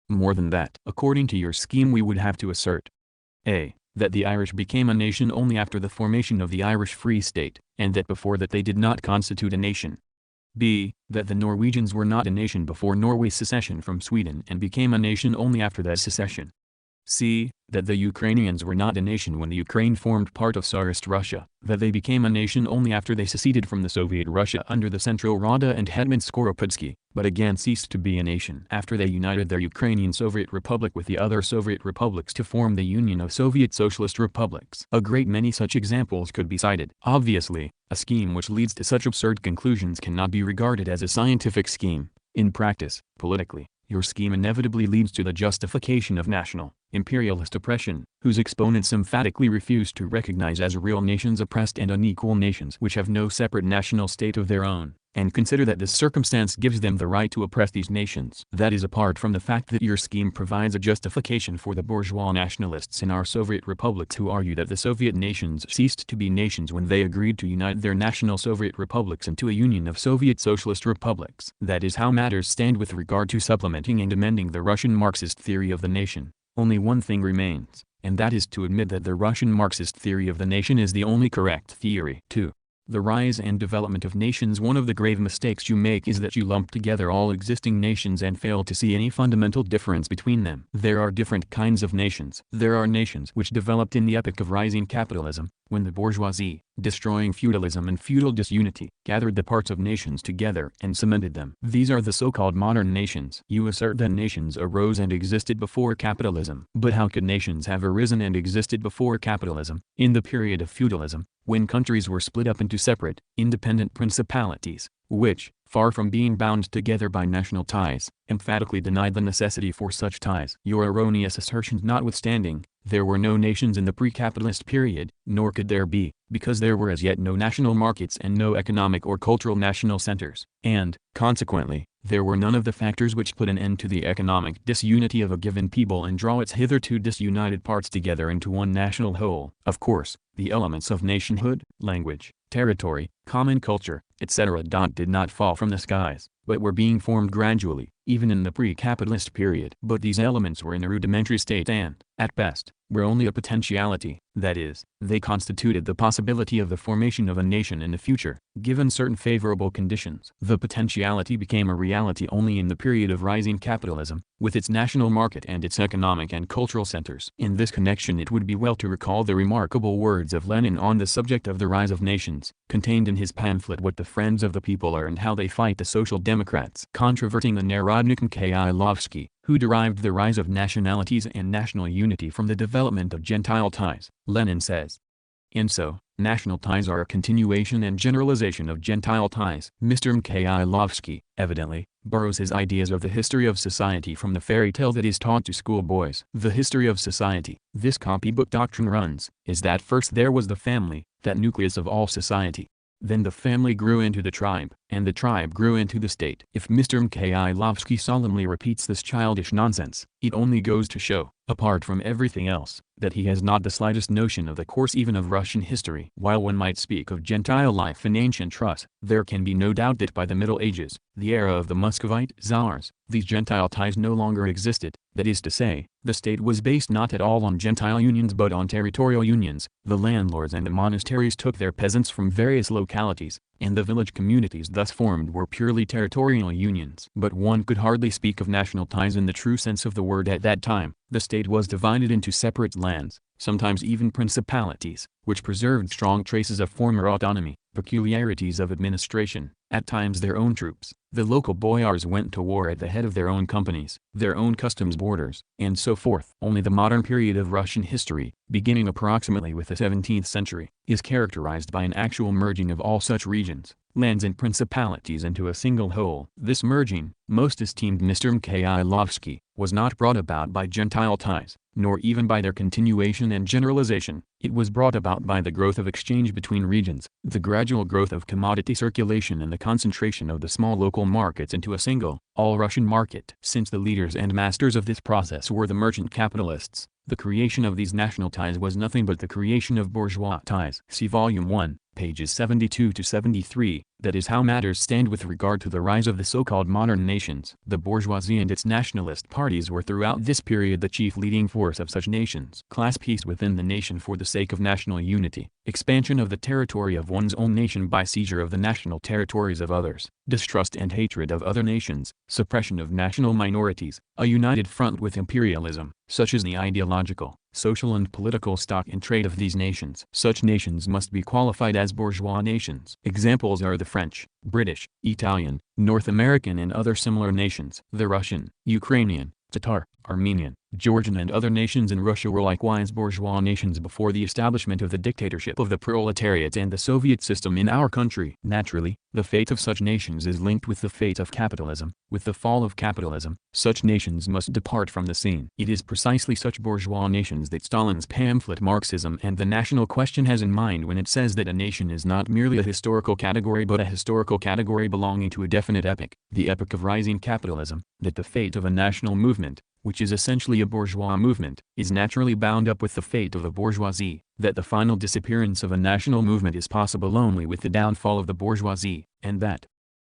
A: More than that, according to your scheme we would have to assert a. That the Irish became a nation only after the formation of the Irish Free State, and that before that they did not constitute a nation. b. That the Norwegians were not a nation before Norway's secession from Sweden and became a nation only after that secession. c. That the Ukrainians were not a nation when the Ukraine formed part of Tsarist Russia, that they became a nation only after they seceded from the Soviet Russia under the Central Rada and Hetman Skoropadsky, but again ceased to be a nation after they united their Ukrainian Soviet Republic with the other Soviet republics to form the Union of Soviet Socialist Republics. A great many such examples could be cited. Obviously, a scheme which leads to such absurd conclusions cannot be regarded as a scientific scheme. In practice, politically, your scheme inevitably leads to the justification of national, imperialist oppression, whose exponents emphatically refuse to recognize as real nations oppressed and unequal nations which have no separate national state of their own, and consider that this circumstance gives them the right to oppress these nations. That is apart from the fact that your scheme provides a justification for the bourgeois nationalists in our Soviet republics who argue that the Soviet nations ceased to be nations when they agreed to unite their national Soviet republics into a union of Soviet Socialist republics. That is how matters stand with regard to supplementing and amending the Russian Marxist theory of the nation. Only one thing remains, and that is to admit that the Russian Marxist theory of the nation is the only correct theory. 2. The rise and development of nations. One of the grave mistakes you make is that you lump together all existing nations and fail to see any fundamental difference between them. There are different kinds of nations. There are nations which developed in the epoch of rising capitalism, when the bourgeoisie, destroying feudalism and feudal disunity, gathered the parts of nations together and cemented them. These are the so-called modern nations. You assert that nations arose and existed before capitalism. But how could nations have arisen and existed before capitalism? In the period of feudalism, when countries were split up into separate, independent principalities, which, far from being bound together by national ties, emphatically denied the necessity for such ties. Your erroneous assertions notwithstanding, there were no nations in the pre-capitalist period, nor could there be, because there were as yet no national markets and no economic or cultural national centers, and, consequently, There were none of the factors which put an end to the economic disunity of a given people and draw its hitherto disunited parts together into one national whole. Of course, the elements of nationhood, language, territory, common culture, etc. did not fall from the skies, but were being formed gradually, even in the pre-capitalist period. But these elements were in a rudimentary state and, at best, were only a potentiality, that is, they constituted the possibility of the formation of a nation in the future, given certain favorable conditions. The potentiality became a reality only in the period of rising capitalism, with its national market and its economic and cultural centers. In this connection it would be well to recall the remarkable words of Lenin on the subject of the rise of nations, contained in his pamphlet What the Friends of the People Are and How They Fight the Social Democrats. Controverting the Narodnik Mikhailovsky, who derived the rise of nationalities and national unity from the development of Gentile ties, Lenin says, "And so, national ties are a continuation and generalization of Gentile ties." Mr. Mikhailovsky, evidently, borrows his ideas of the history of society from the fairy tale that is taught to schoolboys. The history of society, this copybook doctrine runs, is that first there was the family, that nucleus of all society. Then the family grew into the tribe, and the tribe grew into the state. If Mr. Mikhailovsky solemnly repeats this childish nonsense, it only goes to show, apart from everything else, that he has not the slightest notion of the course even of Russian history. While one might speak of Gentile life in ancient Rus, there can be no doubt that by the Middle Ages, the era of the Muscovite Tsars, these Gentile ties no longer existed. That is to say, the state was based not at all on Gentile unions but on territorial unions. The landlords and the monasteries took their peasants from various localities, and the village communities thus formed were purely territorial unions. But one could hardly speak of national ties in the true sense of the word at that time. The state was divided into separate lands, sometimes even principalities, which preserved strong traces of former autonomy, peculiarities of administration, at times their own troops. The local boyars went to war at the head of their own companies, their own customs borders, and so forth. Only the modern period of Russian history, beginning approximately with the 17th century, is characterized by an actual merging of all such regions, lands and principalities into a single whole. This merging, most esteemed Mr. Mikhailovsky, was not brought about by Gentile ties, nor even by their continuation and generalization. It was brought about by the growth of exchange between regions, the gradual growth of commodity circulation and the concentration of the small local markets into a single, all-Russian market. Since the leaders and masters of this process were the merchant capitalists, the creation of these national ties was nothing but the creation of bourgeois ties. See Volume 1, pages 72 to 73. That is how matters stand with regard to the rise of the so-called modern nations. The bourgeoisie and its nationalist parties were throughout this period the chief leading force of such nations. Class peace within the nation for the sake of national unity, expansion of the territory of one's own nation by seizure of the national territories of others, distrust and hatred of other nations, suppression of national minorities, a united front with imperialism, such is the ideological, social and political stock in trade of these nations. Such nations must be qualified as bourgeois nations. Examples are the French, British, Italian, North American and other similar nations. The Russian, Ukrainian, Tatar, Armenian, Georgian and other nations in Russia were likewise bourgeois nations before the establishment of the dictatorship of the proletariat and the Soviet system in our country. Naturally, the fate of such nations is linked with the fate of capitalism. With the fall of capitalism, such nations must depart from the scene. It is precisely such bourgeois nations that Stalin's pamphlet Marxism and the National Question has in mind when it says that a nation is not merely a historical category but a historical category belonging to a definite epoch, the epoch of rising capitalism, that the fate of a national movement, which is essentially a bourgeois movement, is naturally bound up with the fate of the bourgeoisie, that the final disappearance of a national movement is possible only with the downfall of the bourgeoisie, and that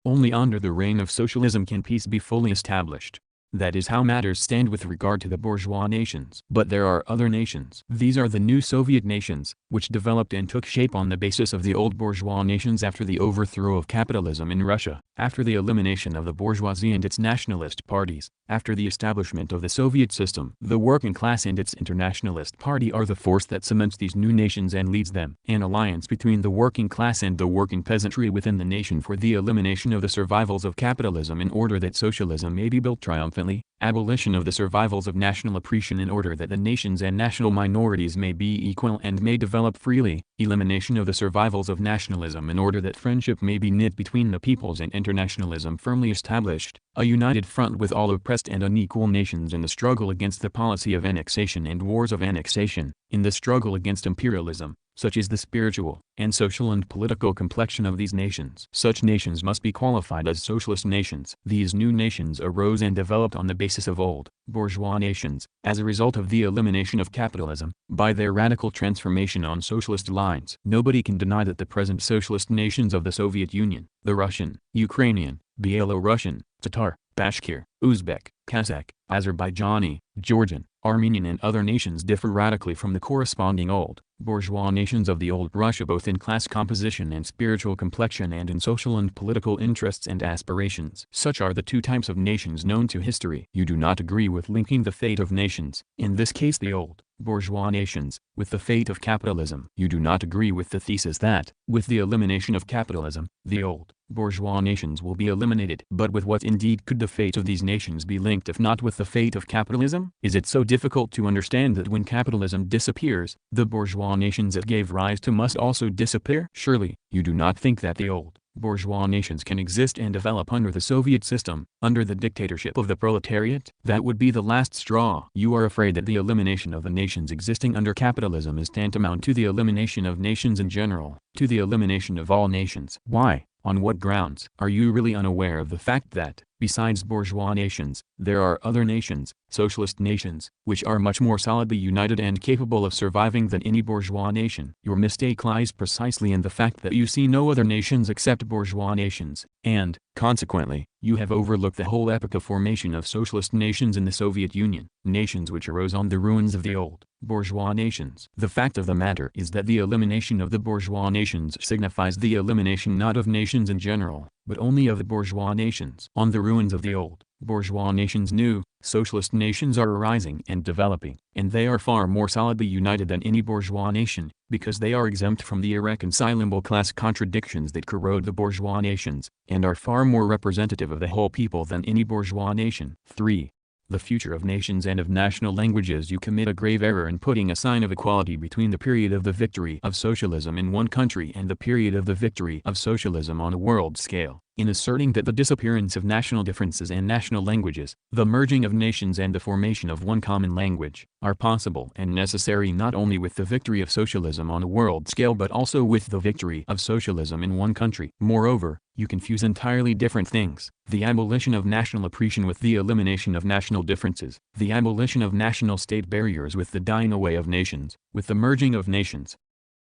A: only under the reign of socialism can peace be fully established. That is how matters stand with regard to the bourgeois nations. But there are other nations. These are the new Soviet nations, which developed and took shape on the basis of the old bourgeois nations after the overthrow of capitalism in Russia, after the elimination of the bourgeoisie and its nationalist parties, after the establishment of the Soviet system. The working class and its internationalist party are the force that cements these new nations and leads them. An alliance between the working class and the working peasantry within the nation for the elimination of the survivals of capitalism in order that socialism may be built triumphantly, abolition of the survivals of national oppression in order that the nations and national minorities may be equal and may develop freely, elimination of the survivals of nationalism in order that friendship may be knit between the peoples and internationalism firmly established, a united front with all oppressed and unequal nations in the struggle against the policy of annexation and wars of annexation, in the struggle against imperialism, Such is the spiritual, and social and political complexion of these nations. Such nations must be qualified as socialist nations. These new nations arose and developed on the basis of old, bourgeois nations, as a result of the elimination of capitalism, by their radical transformation on socialist lines. Nobody can deny that the present socialist nations of the Soviet Union, the Russian, Ukrainian, Belarusian, Tatar, Bashkir, Uzbek, Kazakh, Azerbaijani, Georgian, Armenian and other nations differ radically from the corresponding old, bourgeois nations of the old Russia both in class composition and spiritual complexion and in social and political interests and aspirations. Such are the two types of nations known to history. You do not agree with linking the fate of nations, in this case the old, bourgeois nations, with the fate of capitalism. You do not agree with the thesis that, with the elimination of capitalism, the old, bourgeois nations will be eliminated. But with what indeed could the fate of these nations be linked if not with the fate of capitalism? Is it so difficult to understand that when capitalism disappears, the bourgeois nations it gave rise to must also disappear? Surely, you do not think that the old, bourgeois nations can exist and develop under the Soviet system, under the dictatorship of the proletariat? That would be the last straw. You are afraid that the elimination of the nations existing under capitalism is tantamount to the elimination of nations in general, to the elimination of all nations. Why? On what grounds? Are you really unaware of the fact that, besides bourgeois nations, there are other nations, socialist nations, which are much more solidly united and capable of surviving than any bourgeois nation? Your mistake lies precisely in the fact that you see no other nations except bourgeois nations, and, consequently, you have overlooked the whole epoch of formation of socialist nations in the Soviet Union, nations which arose on the ruins of the old, bourgeois nations. The fact of the matter is that the elimination of the bourgeois nations signifies the elimination not of nations in general, but only of the bourgeois nations. On the ruins of the old, bourgeois nations new, socialist nations are arising and developing, and they are far more solidly united than any bourgeois nation, because they are exempt from the irreconcilable class contradictions that corrode the bourgeois nations, and are far more representative of the whole people than any bourgeois nation. 3. The future of nations and of national languages. You commit a grave error in putting a sign of equality between the period of the victory of socialism in one country and the period of the victory of socialism on a world scale, in asserting that the disappearance of national differences and national languages, the merging of nations and the formation of one common language, are possible and necessary not only with the victory of socialism on a world scale but also with the victory of socialism in one country. Moreover, you confuse entirely different things: the abolition of national oppression with the elimination of national differences, the abolition of national state barriers with the dying away of nations, with the merging of nations.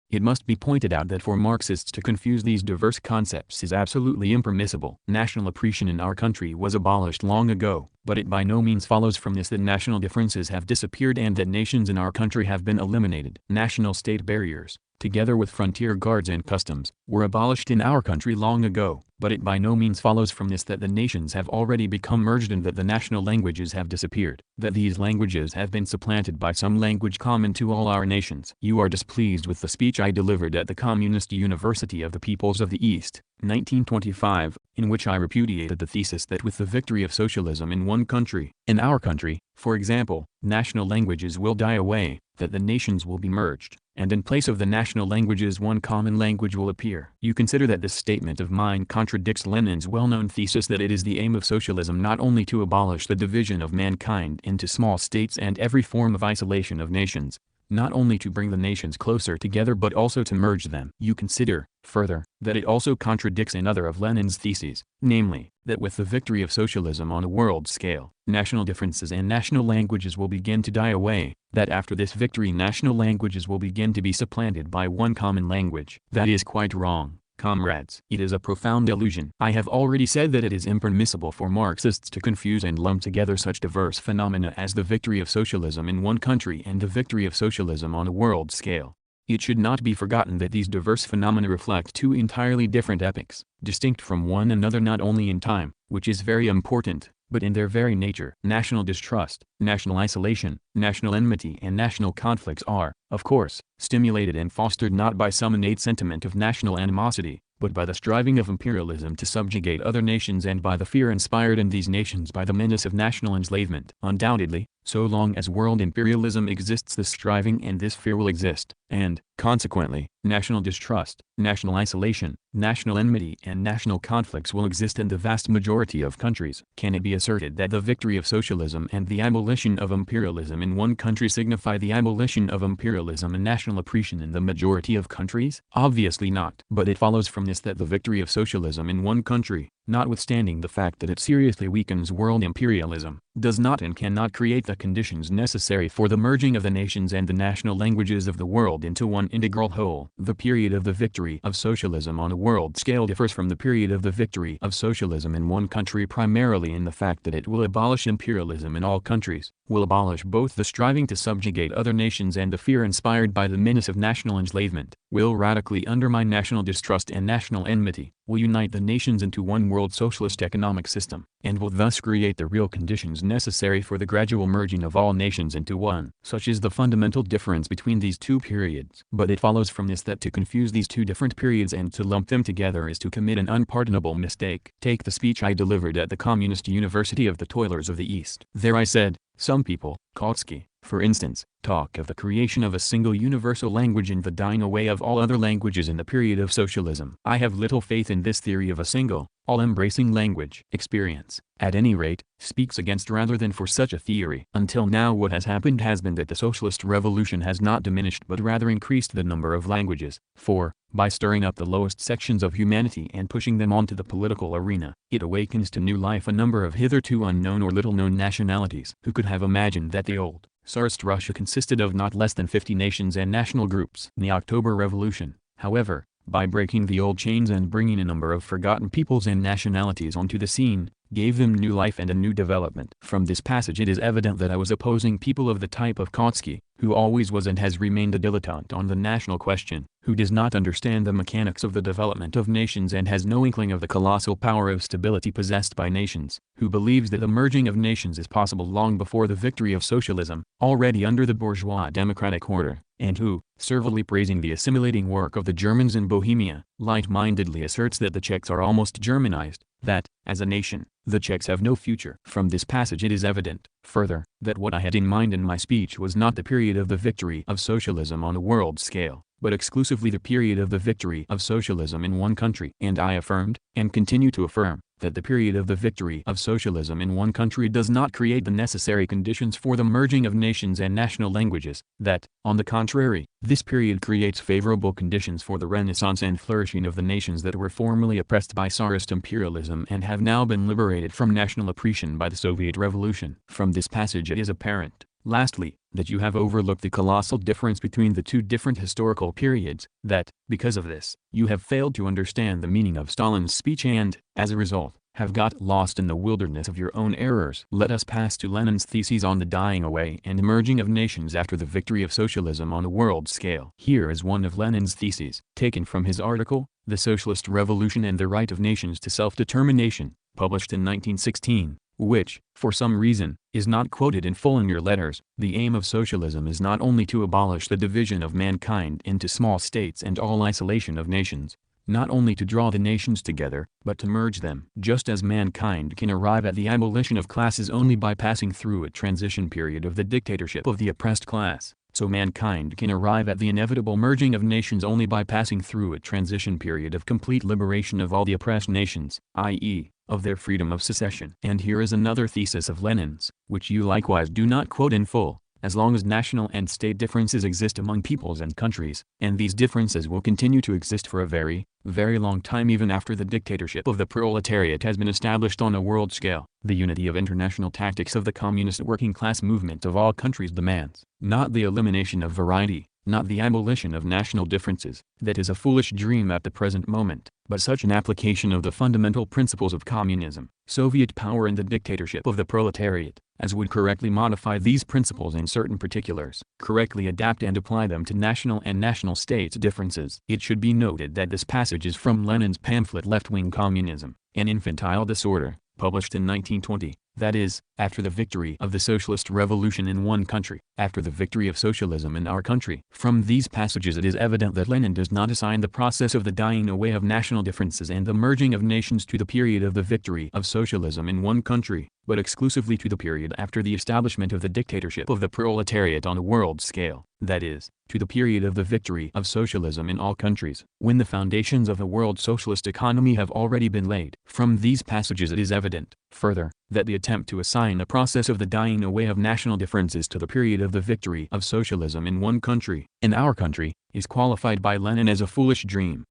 A: It must be pointed out that for Marxists to confuse these diverse concepts is absolutely impermissible. National oppression in our country was abolished long ago, but it by no means follows from this that national differences have disappeared and that nations in our country have been eliminated. National state barriers, together with frontier guards and customs, were abolished in our country long ago, but it by no means follows from this that the nations have already become merged and that the national languages have disappeared, that these languages have been supplanted by some language common to all our nations. You are displeased with the speech I delivered at the Communist University of the Peoples of the East, 1925, in which I repudiated the thesis that with the victory of socialism in one country, in our country, for example, national languages will die away, that the nations will be merged, and in place of the national languages one common language will appear. You consider that this statement of mine contradicts Lenin's well-known thesis that it is the aim of socialism not only to abolish the division of mankind into small states and every form of isolation of nations, not only to bring the nations closer together but also to merge them. You consider, further, that it also contradicts another of Lenin's theses, namely, that with the victory of socialism on a world scale, national differences and national languages will begin to die away, that after this victory national languages will begin to be supplanted by one common language. That is quite wrong, comrades. It is a profound illusion. I have already said that it is impermissible for Marxists to confuse and lump together such diverse phenomena as the victory of socialism in one country and the victory of socialism on a world scale. It should not be forgotten that these diverse phenomena reflect two entirely different epochs, distinct from one another not only in time, which is very important, but in their very nature. National distrust, national isolation, national enmity and national conflicts are, of course, stimulated and fostered not by some innate sentiment of national animosity, but by the striving of imperialism to subjugate other nations and by the fear inspired in these nations by the menace of national enslavement. Undoubtedly, So long as world imperialism exists, this striving and this fear will exist, and, consequently, national distrust, national isolation, national enmity and national conflicts will exist in the vast majority of countries. Can it be asserted that the victory of socialism and the abolition of imperialism in one country signify the abolition of imperialism and national oppression in the majority of countries? Obviously not. But it follows from this that the victory of socialism in one country, notwithstanding the fact that it seriously weakens world imperialism, does not and cannot create the conditions necessary for the merging of the nations and the national languages of the world into one integral whole. The period of the victory of socialism on a world scale differs from the period of the victory of socialism in one country primarily in the fact that it will abolish imperialism in all countries, will abolish both the striving to subjugate other nations and the fear inspired by the menace of national enslavement, will radically undermine national distrust and national enmity, will unite the nations into one world socialist economic system, and will thus create the real conditions necessary for the gradual merging of all nations into one. Such is the fundamental difference between these two periods. But it follows from this that to confuse these two different periods and to lump them together is to commit an unpardonable mistake. Take the speech I delivered at the Communist University of the Toilers of the East. There I said, some people, Kautsky, for instance, talk of the creation of a single universal language and the dying away of all other languages in the period of socialism. I have little faith in this theory of a single, all-embracing language. Experience, at any rate, speaks against rather than for such a theory. Until now what has happened has been that the socialist revolution has not diminished but rather increased the number of languages, for, by stirring up the lowest sections of humanity and pushing them onto the political arena, it awakens to new life a number of hitherto unknown or little-known nationalities. Who could have imagined that the old, Tsarist Russia consisted of not less than 50 nations and national groups? The October Revolution, however, by breaking the old chains and bringing a number of forgotten peoples and nationalities onto the scene, gave them new life and a new development. From this passage it is evident that I was opposing people of the type of Kautsky, who always was and has remained a dilettante on the national question, who does not understand the mechanics of the development of nations and has no inkling of the colossal power of stability possessed by nations, who believes that the merging of nations is possible long before the victory of socialism, already under the bourgeois democratic order, and who, servilely praising the assimilating work of the Germans in Bohemia, light-mindedly asserts that the Czechs are almost Germanized, that, as a nation, the Czechs have no future. From this passage it is evident, further, that what I had in mind in my speech was not the period of the victory of socialism on a world scale, but exclusively the period of the victory of socialism in one country. And I affirmed, and continue to affirm, that the period of the victory of socialism in one country does not create the necessary conditions for the merging of nations and national languages, that, on the contrary, this period creates favorable conditions for the renaissance and flourishing of the nations that were formerly oppressed by Tsarist imperialism and have now been liberated from national oppression by the Soviet Revolution. From this passage it is apparent, lastly, that you have overlooked the colossal difference between the two different historical periods, that, because of this, you have failed to understand the meaning of Stalin's speech and, as a result, have got lost in the wilderness of your own errors. Let us pass to Lenin's theses on the dying away and merging of nations after the victory of socialism on a world scale. Here is one of Lenin's theses, taken from his article, The Socialist Revolution and the Right of Nations to Self-Determination, published in 1916. Which, for some reason, is not quoted in full in your letters. The aim of socialism is not only to abolish the division of mankind into small states and all isolation of nations, not only to draw the nations together, but to merge them. Just as mankind can arrive at the abolition of classes only by passing through a transition period of the dictatorship of the oppressed class, so mankind can arrive at the inevitable merging of nations only by passing through a transition period of complete liberation of all the oppressed nations, i.e., of their freedom of secession. And here is another thesis of Lenin's, which you likewise do not quote in full. As long as national and state differences exist among peoples and countries, and these differences will continue to exist for a very, very long time even after the dictatorship of the proletariat has been established on a world scale, the unity of international tactics of the communist working class movement of all countries demands, not the elimination of variety, not the abolition of national differences, that is a foolish dream at the present moment, but such an application of the fundamental principles of communism, Soviet power and the dictatorship of the proletariat, as would correctly modify these principles in certain particulars, correctly adapt and apply them to national and national states differences. It should be noted that this passage is from Lenin's pamphlet Left-Wing Communism, an Infantile Disorder, published in 1920, that is, after the victory of the socialist revolution in one country, after the victory of socialism in our country. From these passages it is evident that Lenin does not assign the process of the dying away of national differences and the merging of nations to the period of the victory of socialism in one country, but exclusively to the period after the establishment of the dictatorship of the proletariat on a world scale, that is, to the period of the victory of socialism in all countries, when the foundations of a world socialist economy have already been laid. From these passages it is evident, further, that the attempt to assign the process of the dying away of national differences to the period of the victory of socialism in one country, in our country, is qualified by Lenin as a foolish dream.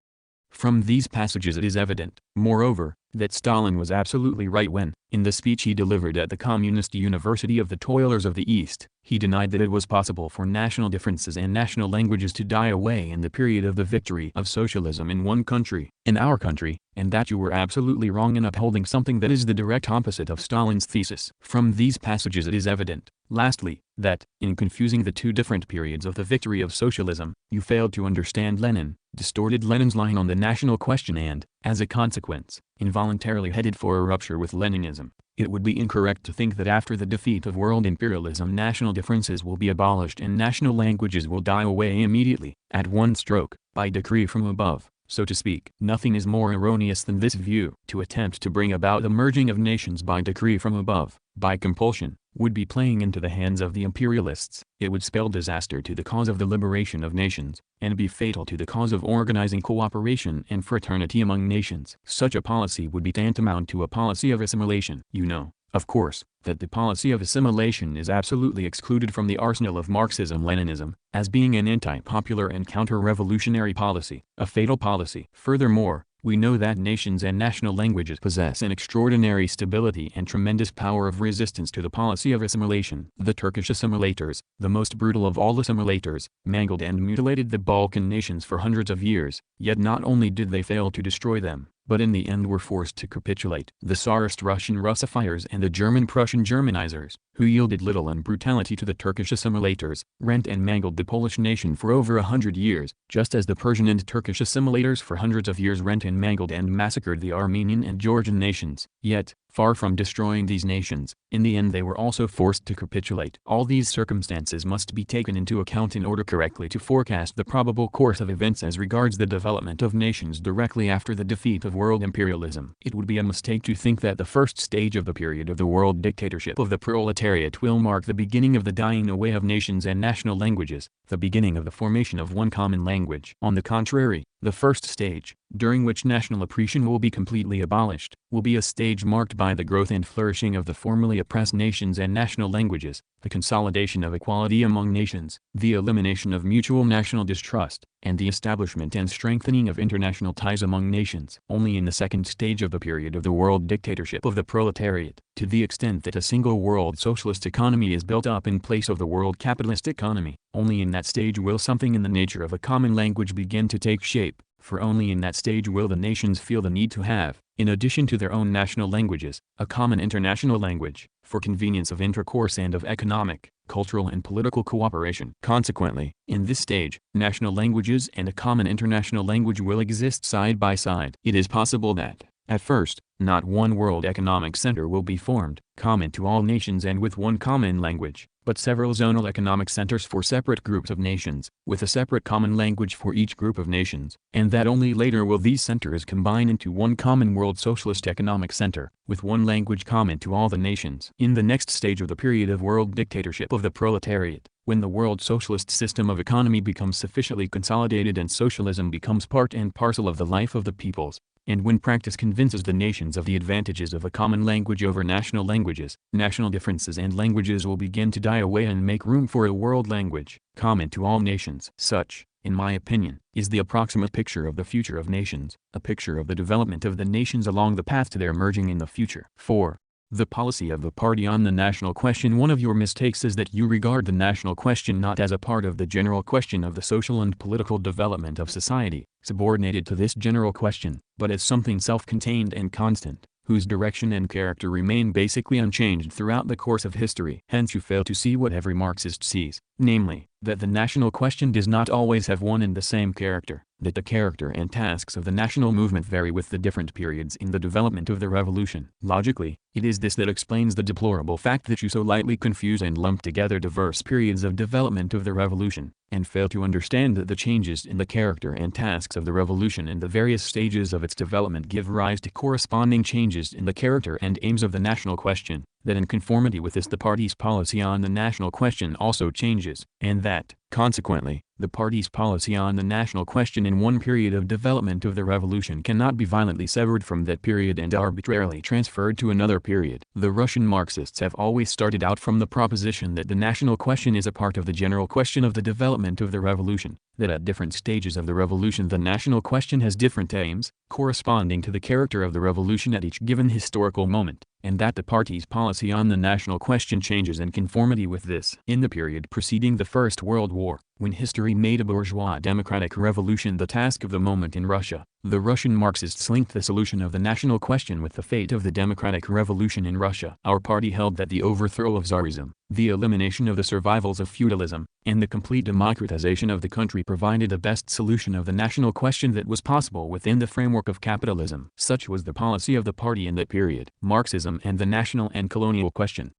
A: From these passages it is evident, moreover, that Stalin was absolutely right when, in the speech he delivered at the Communist University of the Toilers of the East, he denied that it was possible for national differences and national languages to die away in the period of the victory of socialism in one country, in our country, and that you were absolutely wrong in upholding something that is the direct opposite of Stalin's thesis. From these passages it is evident, lastly, that, in confusing the two different periods of the victory of socialism, you failed to understand Lenin, distorted Lenin's line on the national question and, as a consequence, involuntarily headed for a rupture with Leninism. It would be incorrect to think that after the defeat of world imperialism national differences will be abolished and national languages will die away immediately, at one stroke, by decree from above, so to speak. Nothing is more erroneous than this view. To attempt to bring about the merging of nations by decree from above, by compulsion, would be playing into the hands of the imperialists. It would spell disaster to the cause of the liberation of nations, and be fatal to the cause of organizing cooperation and fraternity among nations. Such a policy would be tantamount to a policy of assimilation. You know, of course, that the policy of assimilation is absolutely excluded from the arsenal of Marxism-Leninism, as being an anti-popular and counter-revolutionary policy, a fatal policy. Furthermore, we know that nations and national languages possess an extraordinary stability and tremendous power of resistance to the policy of assimilation. The Turkish assimilators, the most brutal of all assimilators, mangled and mutilated the Balkan nations for hundreds of years, yet not only did they fail to destroy them, but in the end were forced to capitulate. The Tsarist Russian Russifiers and the German Prussian Germanizers, who yielded little in brutality to the Turkish assimilators, rent and mangled the Polish nation for over 100 years, just as the Persian and Turkish assimilators for hundreds of years rent and mangled and massacred the Armenian and Georgian nations. Yet, far from destroying these nations, in the end they were also forced to capitulate. All these circumstances must be taken into account in order correctly to forecast the probable course of events as regards the development of nations directly after the defeat of world imperialism. It would be a mistake to think that the first stage of the period of the world dictatorship of the proletariat will mark the beginning of the dying away of nations and national languages, the beginning of the formation of one common language. On the contrary, the first stage, during which national oppression will be completely abolished, will be a stage marked by the growth and flourishing of the formerly oppressed nations and national languages, the consolidation of equality among nations, the elimination of mutual national distrust, and the establishment and strengthening of international ties among nations. Only in the second stage of the period of the world dictatorship of the proletariat, to the extent that a single world socialist economy is built up in place of the world capitalist economy, only in that stage will something in the nature of a common language begin to take shape, for only in that stage will the nations feel the need to have, in addition to their own national languages, a common international language, for convenience of intercourse and of economic, cultural and political cooperation. Consequently, in this stage, national languages and a common international language will exist side by side. It is possible that, at first, not one world economic center will be formed, common to all nations and with one common language, but several zonal economic centers for separate groups of nations, with a separate common language for each group of nations, and that only later will these centers combine into one common world socialist economic center, with one language common to all the nations. In the next stage of the period of world dictatorship of the proletariat, when the world socialist system of economy becomes sufficiently consolidated and socialism becomes part and parcel of the life of the peoples, and when practice convinces the nations of the advantages of a common language over national languages, national differences and languages will begin to die away and make room for a world language, common to all nations. Such, in my opinion, is the approximate picture of the future of nations, a picture of the development of the nations along the path to their merging in the future. 4. The policy of the party on the national question. One of your mistakes is that you regard the national question not as a part of the general question of the social and political development of society, subordinated to this general question, but as something self-contained and constant, whose direction and character remain basically unchanged throughout the course of history. Hence you fail to see what every Marxist sees, namely, that the national question does not always have one and the same character, that the character and tasks of the national movement vary with the different periods in the development of the revolution. Logically, it is this that explains the deplorable fact that you so lightly confuse and lump together diverse periods of development of the revolution, and fail to understand that the changes in the character and tasks of the revolution and the various stages of its development give rise to corresponding changes in the character and aims of the national question, that in conformity with this the party's policy on the national question also changes, and that, consequently, the party's policy on the national question in one period of development of the revolution cannot be violently severed from that period and arbitrarily transferred to another period. The Russian Marxists have always started out from the proposition that the national question is a part of the general question of the development of the revolution, that at different stages of the revolution the national question has different aims, corresponding to the character of the revolution at each given historical moment, and that the party's policy on the national question changes in conformity with this. In the period preceding the First World War, when history made a bourgeois democratic revolution the task of the moment in Russia, the Russian Marxists linked the solution of the national question with the fate of the democratic revolution in Russia. Our party held that the overthrow of Tsarism, the elimination of the survivals of feudalism, and the complete democratization of the country provided the best solution of the national question that was possible within the framework of capitalism. Such was the policy of the party in that period. Marxism and the national and colonial question.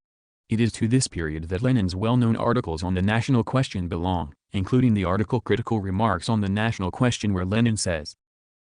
A: It is to this period that Lenin's well-known articles on the national question belong, including the article Critical Remarks on the National Question, where Lenin says,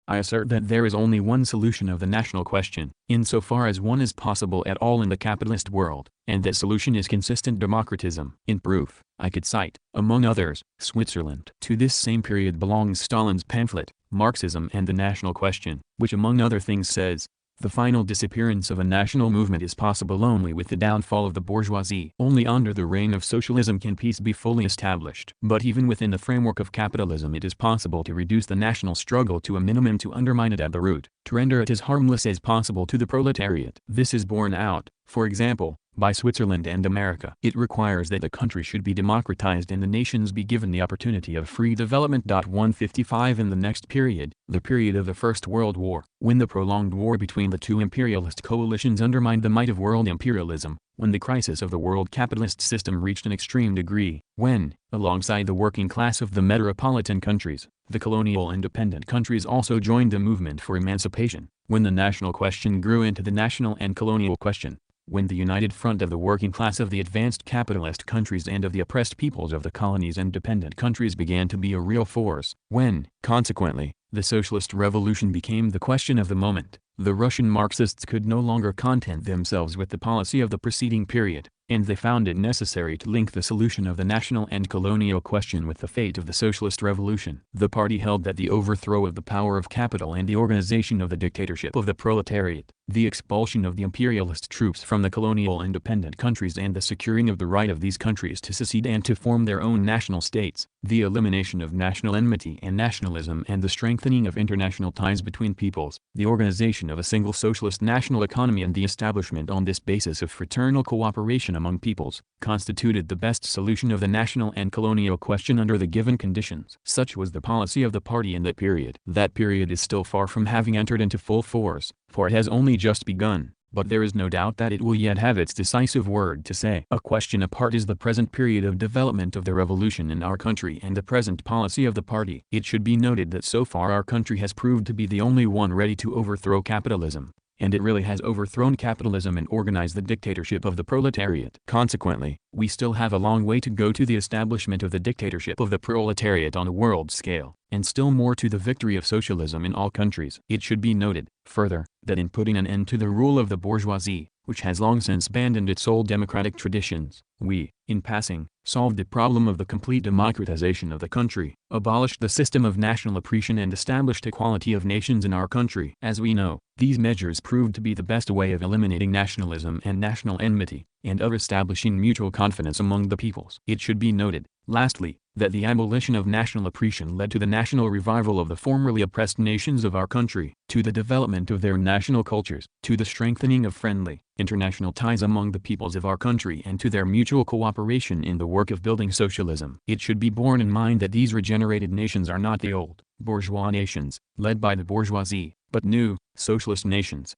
A: "I assert that there is only one solution of the national question, insofar as one is possible at all in the capitalist world, and that solution is consistent democratism." In proof, I could cite, among others, Switzerland. To this same period belongs Stalin's pamphlet, Marxism and the National Question, which among other things says, "The final disappearance of a national movement is possible only with the downfall of the bourgeoisie. Only under the reign of socialism can peace be fully established. But even within the framework of capitalism it is possible to reduce the national struggle to a minimum, to undermine it at the root, to render it as harmless as possible to the proletariat. This is borne out, for example, by Switzerland and America. It requires that the country should be democratized and the nations be given the opportunity of free development." 155 In the next period, the period of the First World War, when the prolonged war between the two imperialist coalitions undermined the might of world imperialism, when the crisis of the world capitalist system reached an extreme degree, when, alongside the working class of the metropolitan countries, the colonial independent countries also joined the movement for emancipation, when the national question grew into the national and colonial question, when the united front of the working class of the advanced capitalist countries and of the oppressed peoples of the colonies and dependent countries began to be a real force, when, consequently, the socialist revolution became the question of the moment, the Russian Marxists could no longer content themselves with the policy of the preceding period, and they found it necessary to link the solution of the national and colonial question with the fate of the socialist revolution. The party held that the overthrow of the power of capital and the organization of the dictatorship of the proletariat, the expulsion of the imperialist troops from the colonial independent countries and the securing of the right of these countries to secede and to form their own national states, the elimination of national enmity and nationalism and the strengthening of international ties between peoples, the organization of a single socialist national economy and the establishment on this basis of fraternal cooperation among peoples, constituted the best solution of the national and colonial question under the given conditions. Such was the policy of the party in that period. That period is still far from having entered into full force, for it has only just begun, but there is no doubt that it will yet have its decisive word to say. A question apart is the present period of development of the revolution in our country and the present policy of the party. It should be noted that so far our country has proved to be the only one ready to overthrow capitalism, and it really has overthrown capitalism and organized the dictatorship of the proletariat. Consequently, we still have a long way to go to the establishment of the dictatorship of the proletariat on a world scale, and still more to the victory of socialism in all countries. It should be noted, further, that in putting an end to the rule of the bourgeoisie, which has long since abandoned its old democratic traditions, we, in passing, solved the problem of the complete democratization of the country, abolished the system of national oppression and established equality of nations in our country. As we know, these measures proved to be the best way of eliminating nationalism and national enmity, and of establishing mutual confidence among the peoples. It should be noted, lastly, that the abolition of national oppression led to the national revival of the formerly oppressed nations of our country, to the development of their national cultures, to the strengthening of friendly, international ties among the peoples of our country and to their mutual cooperation in the work of building socialism. It should be borne in mind that these regenerated nations are not the old, bourgeois nations, led by the bourgeoisie, but new, socialist nations.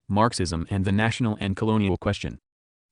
A: Marxism and the National and Colonial Question.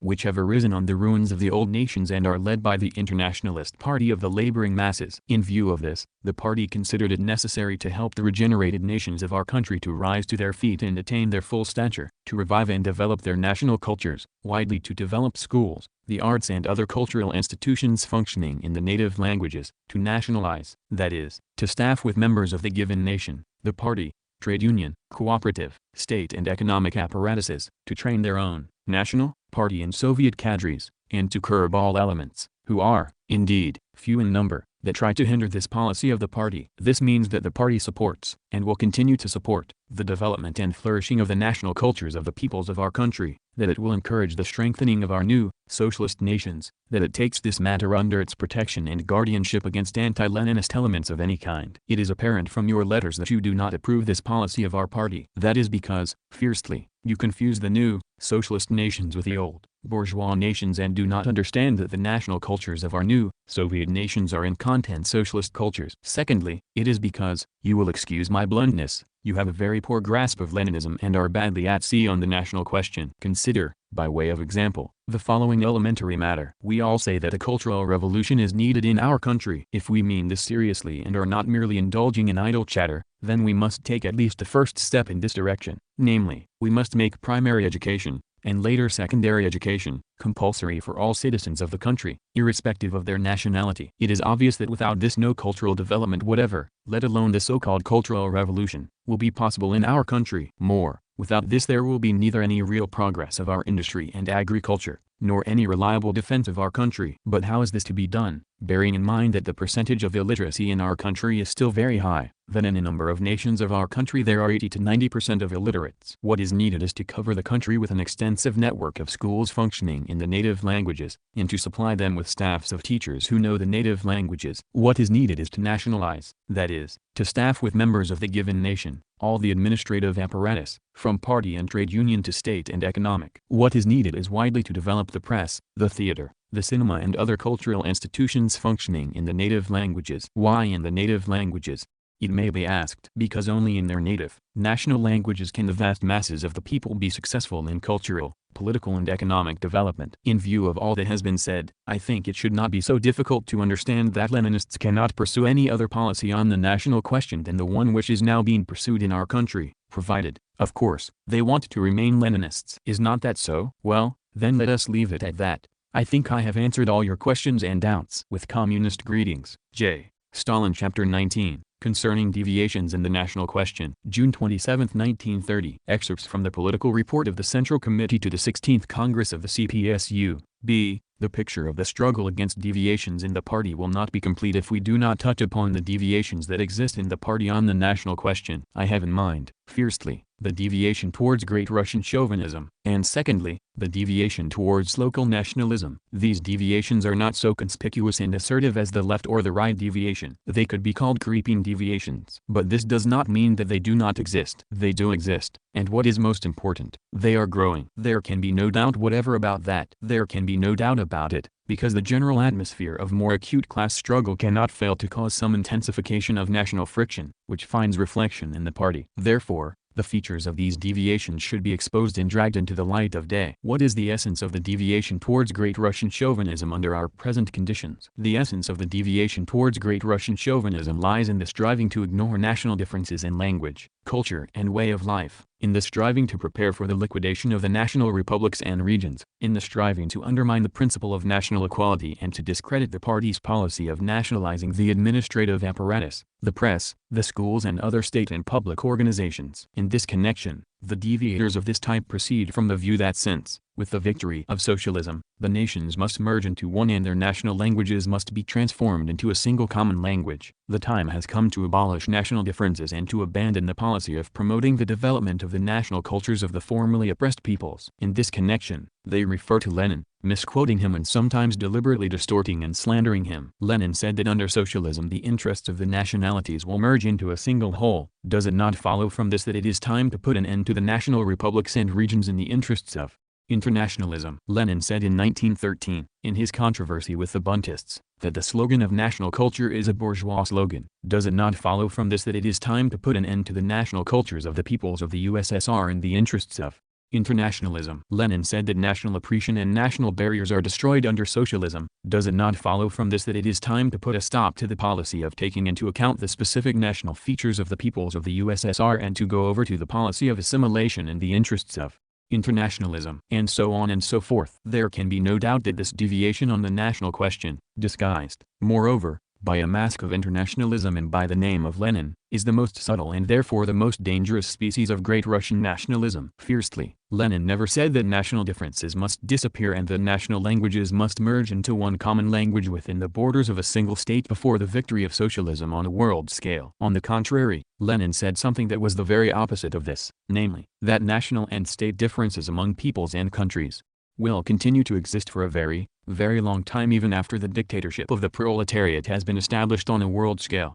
A: which have arisen on the ruins of the old nations and are led by the Internationalist Party of the laboring masses. In view of this, the party considered it necessary to help the regenerated nations of our country to rise to their feet and attain their full stature, to revive and develop their national cultures, widely to develop schools, the arts and other cultural institutions functioning in the native languages, to nationalize, that is, to staff with members of the given nation, the party, trade union, cooperative, state and economic apparatuses, to train their own, national, party and Soviet cadres, and to curb all elements, who are, indeed, few in number, that try to hinder this policy of the party. This means that the party supports, and will continue to support, the development and flourishing of the national cultures of the peoples of our country, that it will encourage the strengthening of our new, socialist nations, that it takes this matter under its protection and guardianship against anti-Leninist elements of any kind. It is apparent from your letters that you do not approve this policy of our party. That is because, fiercely, you confuse the new, socialist nations with the old, bourgeois nations and do not understand that the national cultures of our new, Soviet nations are in content socialist cultures. Secondly, it is because, you will excuse my bluntness, you have a very poor grasp of Leninism and are badly at sea on the national question. Consider, by way of example, the following elementary matter. We all say that a cultural revolution is needed in our country. If we mean this seriously and are not merely indulging in idle chatter, then we must take at least the first step in this direction. Namely, we must make primary education, and later secondary education, compulsory for all citizens of the country, irrespective of their nationality. It is obvious that without this no cultural development whatever, let alone the so-called cultural revolution, will be possible in our country. More, without this there will be neither any real progress of our industry and agriculture, nor any reliable defense of our country. But how is this to be done, bearing in mind that the percentage of illiteracy in our country is still very high, that in a number of nations of our country there are 80 to 90% of illiterates? What is needed is to cover the country with an extensive network of schools functioning in the native languages, and to supply them with staffs of teachers who know the native languages. What is needed is to nationalize, that is, to staff with members of the given nation, all the administrative apparatus, from party and trade union to state and economic. What is needed is widely to develop the press, the theater, the cinema and other cultural institutions functioning in the native languages. Why in the native languages? It may be asked. Because only in their native, national languages can the vast masses of the people be successful in cultural, political and economic development. In view of all that has been said, I think it should not be so difficult to understand that Leninists cannot pursue any other policy on the national question than the one which is now being pursued in our country, provided, of course, they want to remain Leninists. Is not that so? Well, then let us leave it at that. I think I have answered all your questions and doubts. With communist greetings, J. Stalin. Chapter 19, Concerning Deviations in the National Question. June 27, 1930. Excerpts from the Political Report of the Central Committee to the 16th Congress of the CPSU. B. The picture of the struggle against deviations in the party will not be complete if we do not touch upon the deviations that exist in the party on the national question. I have in mind, firstly, the deviation towards Great Russian chauvinism, and secondly, the deviation towards local nationalism. These deviations are not so conspicuous and assertive as the left or the right deviation. They could be called creeping deviations. But this does not mean that they do not exist. They do exist, and what is most important, they are growing. There can be no doubt whatever about that. There can be no doubt about it, because the general atmosphere of more acute class struggle cannot fail to cause some intensification of national friction, which finds reflection in the party. Therefore, the features of these deviations should be exposed and dragged into the light of day. What is the essence of the deviation towards Great Russian chauvinism under our present conditions? The essence of the deviation towards Great Russian chauvinism lies in the striving to ignore national differences in language, culture and way of life, in the striving to prepare for the liquidation of the national republics and regions, in the striving to undermine the principle of national equality and to discredit the party's policy of nationalizing the administrative apparatus, the press, the schools and other state and public organizations. In this connection, the deviators of this type proceed from the view that since, with the victory of socialism, the nations must merge into one and their national languages must be transformed into a single common language, the time has come to abolish national differences and to abandon the policy of promoting the development of the national cultures of the formerly oppressed peoples. In this connection, they refer to Lenin, misquoting him and sometimes deliberately distorting and slandering him. Lenin said that under socialism the interests of the nationalities will merge into a single whole. Does it not follow from this that it is time to put an end to the national republics and regions in the interests of internationalism? Lenin said in 1913, in his controversy with the Buntists, that the slogan of national culture is a bourgeois slogan. Does it not follow from this that it is time to put an end to the national cultures of the peoples of the USSR in the interests of Internationalism. Lenin said that national oppression and national barriers are destroyed under socialism. Does it not follow from this that it is time to put a stop to the policy of taking into account the specific national features of the peoples of the USSR and to go over to the policy of assimilation in the interests of internationalism, and so on and so forth? There can be no doubt that this deviation on the national question, disguised, moreover, by a mask of internationalism and by the name of Lenin, is the most subtle and therefore the most dangerous species of great Russian nationalism. Fiercely, Lenin never said that national differences must disappear and that national languages must merge into one common language within the borders of a single state before the victory of socialism on a world scale. On the contrary, Lenin said something that was the very opposite of this, namely, that national and state differences among peoples and countries will continue to exist for a very, very long time even after the dictatorship of the proletariat has been established on a world scale.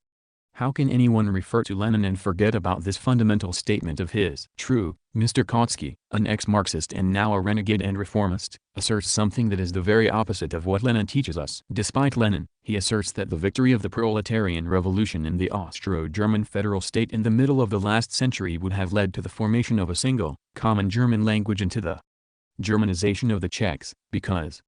A: How can anyone refer to Lenin and forget about this fundamental statement of his? True, Mr. Kautsky, an ex-Marxist and now a renegade and reformist, asserts something that is the very opposite of what Lenin teaches us. Despite Lenin, he asserts that the victory of the proletarian revolution in the Austro-German federal state in the middle of the last century would have led to the formation of a single, common German language and to the Germanization of the Czechs, because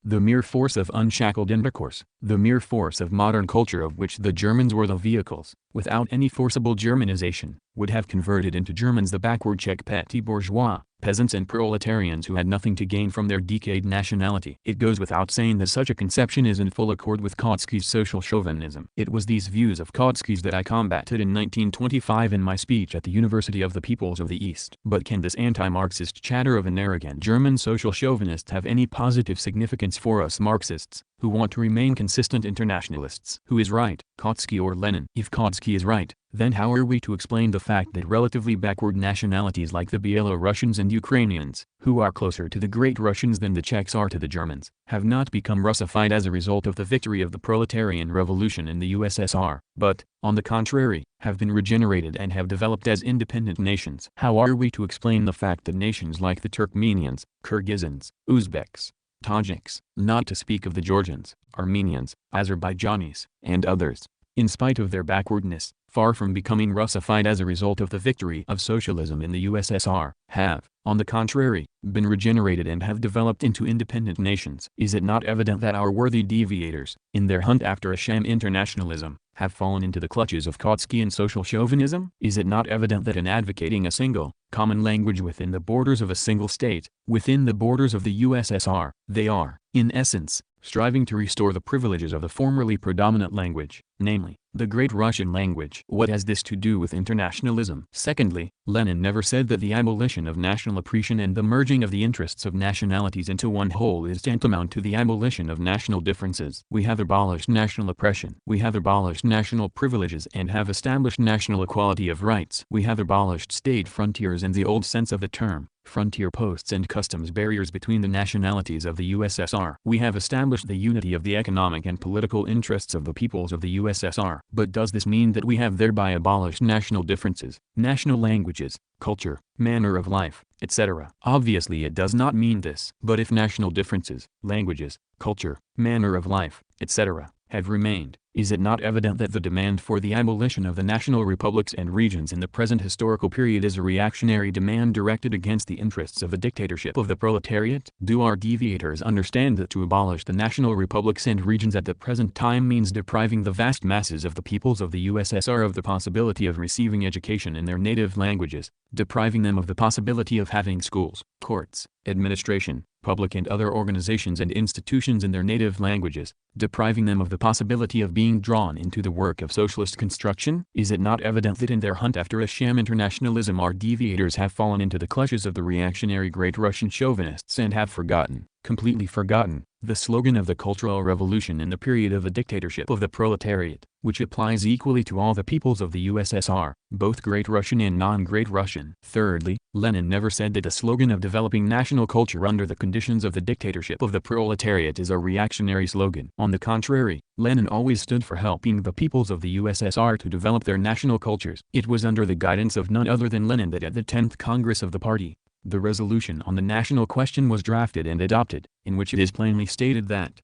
A: the mere force of unshackled intercourse, the mere force of modern culture of which the Germans were the vehicles, without any forcible Germanization, would have converted into Germans the backward Czech petty bourgeois, peasants and proletarians who had nothing to gain from their decayed nationality. It goes without saying that such a conception is in full accord with Kautsky's social chauvinism. It was these views of Kautsky's that I combated in 1925 in my speech at the University of the Peoples of the East. But can this anti-Marxist chatter of an arrogant German social chauvinist have any positive significance for us Marxists, who want to remain consistent internationalists? Who is right, Kautsky or Lenin? If Kautsky is right, then how are we to explain the fact that relatively backward nationalities like the Belarusians and Ukrainians, who are closer to the Great Russians than the Czechs are to the Germans, have not become Russified as a result of the victory of the proletarian revolution in the USSR, but, on the contrary, have been regenerated and have developed as independent nations? How are we to explain the fact that nations like the Turkmenians, Kyrgyzans, Uzbeks, Tajiks, not to speak of the Georgians, Armenians, Azerbaijanis, and others, in spite of their backwardness, far from becoming Russified as a result of the victory of socialism in the USSR, have, on the contrary, been regenerated and have developed into independent nations? Is it not evident that our worthy deviators, in their hunt after a sham internationalism, have fallen into the clutches of Kautskyan social chauvinism? Is it not evident that in advocating a single, common language within the borders of a single state, within the borders of the USSR, they are, in essence, striving to restore the privileges of the formerly predominant language, namely, the Great Russian language? What has this to do with internationalism? Secondly, Lenin never said that the abolition of national oppression and the merging of the interests of nationalities into one whole is tantamount to the abolition of national differences. We have abolished national oppression. We have abolished national privileges and have established national equality of rights. We have abolished state frontiers in the old sense of the term, frontier posts and customs barriers between the nationalities of the USSR. We have established the unity of the economic and political interests of the peoples of the USSR. But does this mean that we have thereby abolished national differences, national languages, culture, manner of life, etc.? Obviously it does not mean this. But if national differences, languages, culture, manner of life, etc., have remained, is it not evident that the demand for the abolition of the national republics and regions in the present historical period is a reactionary demand directed against the interests of the dictatorship of the proletariat? Do our deviators understand that to abolish the national republics and regions at the present time means depriving the vast masses of the peoples of the USSR of the possibility of receiving education in their native languages, depriving them of the possibility of having schools, courts, administration, public and other organizations and institutions in their native languages, depriving them of the possibility of being drawn into the work of socialist construction? Is it not evident that in their hunt after a sham internationalism our deviators have fallen into the clutches of the reactionary Great Russian chauvinists and have forgotten, completely forgotten, the slogan of the Cultural Revolution in the period of the dictatorship of the proletariat, which applies equally to all the peoples of the USSR, both Great Russian and non-Great Russian? Thirdly, Lenin never said that the slogan of developing national culture under the conditions of the dictatorship of the proletariat is a reactionary slogan. On the contrary, Lenin always stood for helping the peoples of the USSR to develop their national cultures. It was under the guidance of none other than Lenin that at the 10th Congress of the party, the resolution on the national question was drafted and adopted, in which it is plainly stated that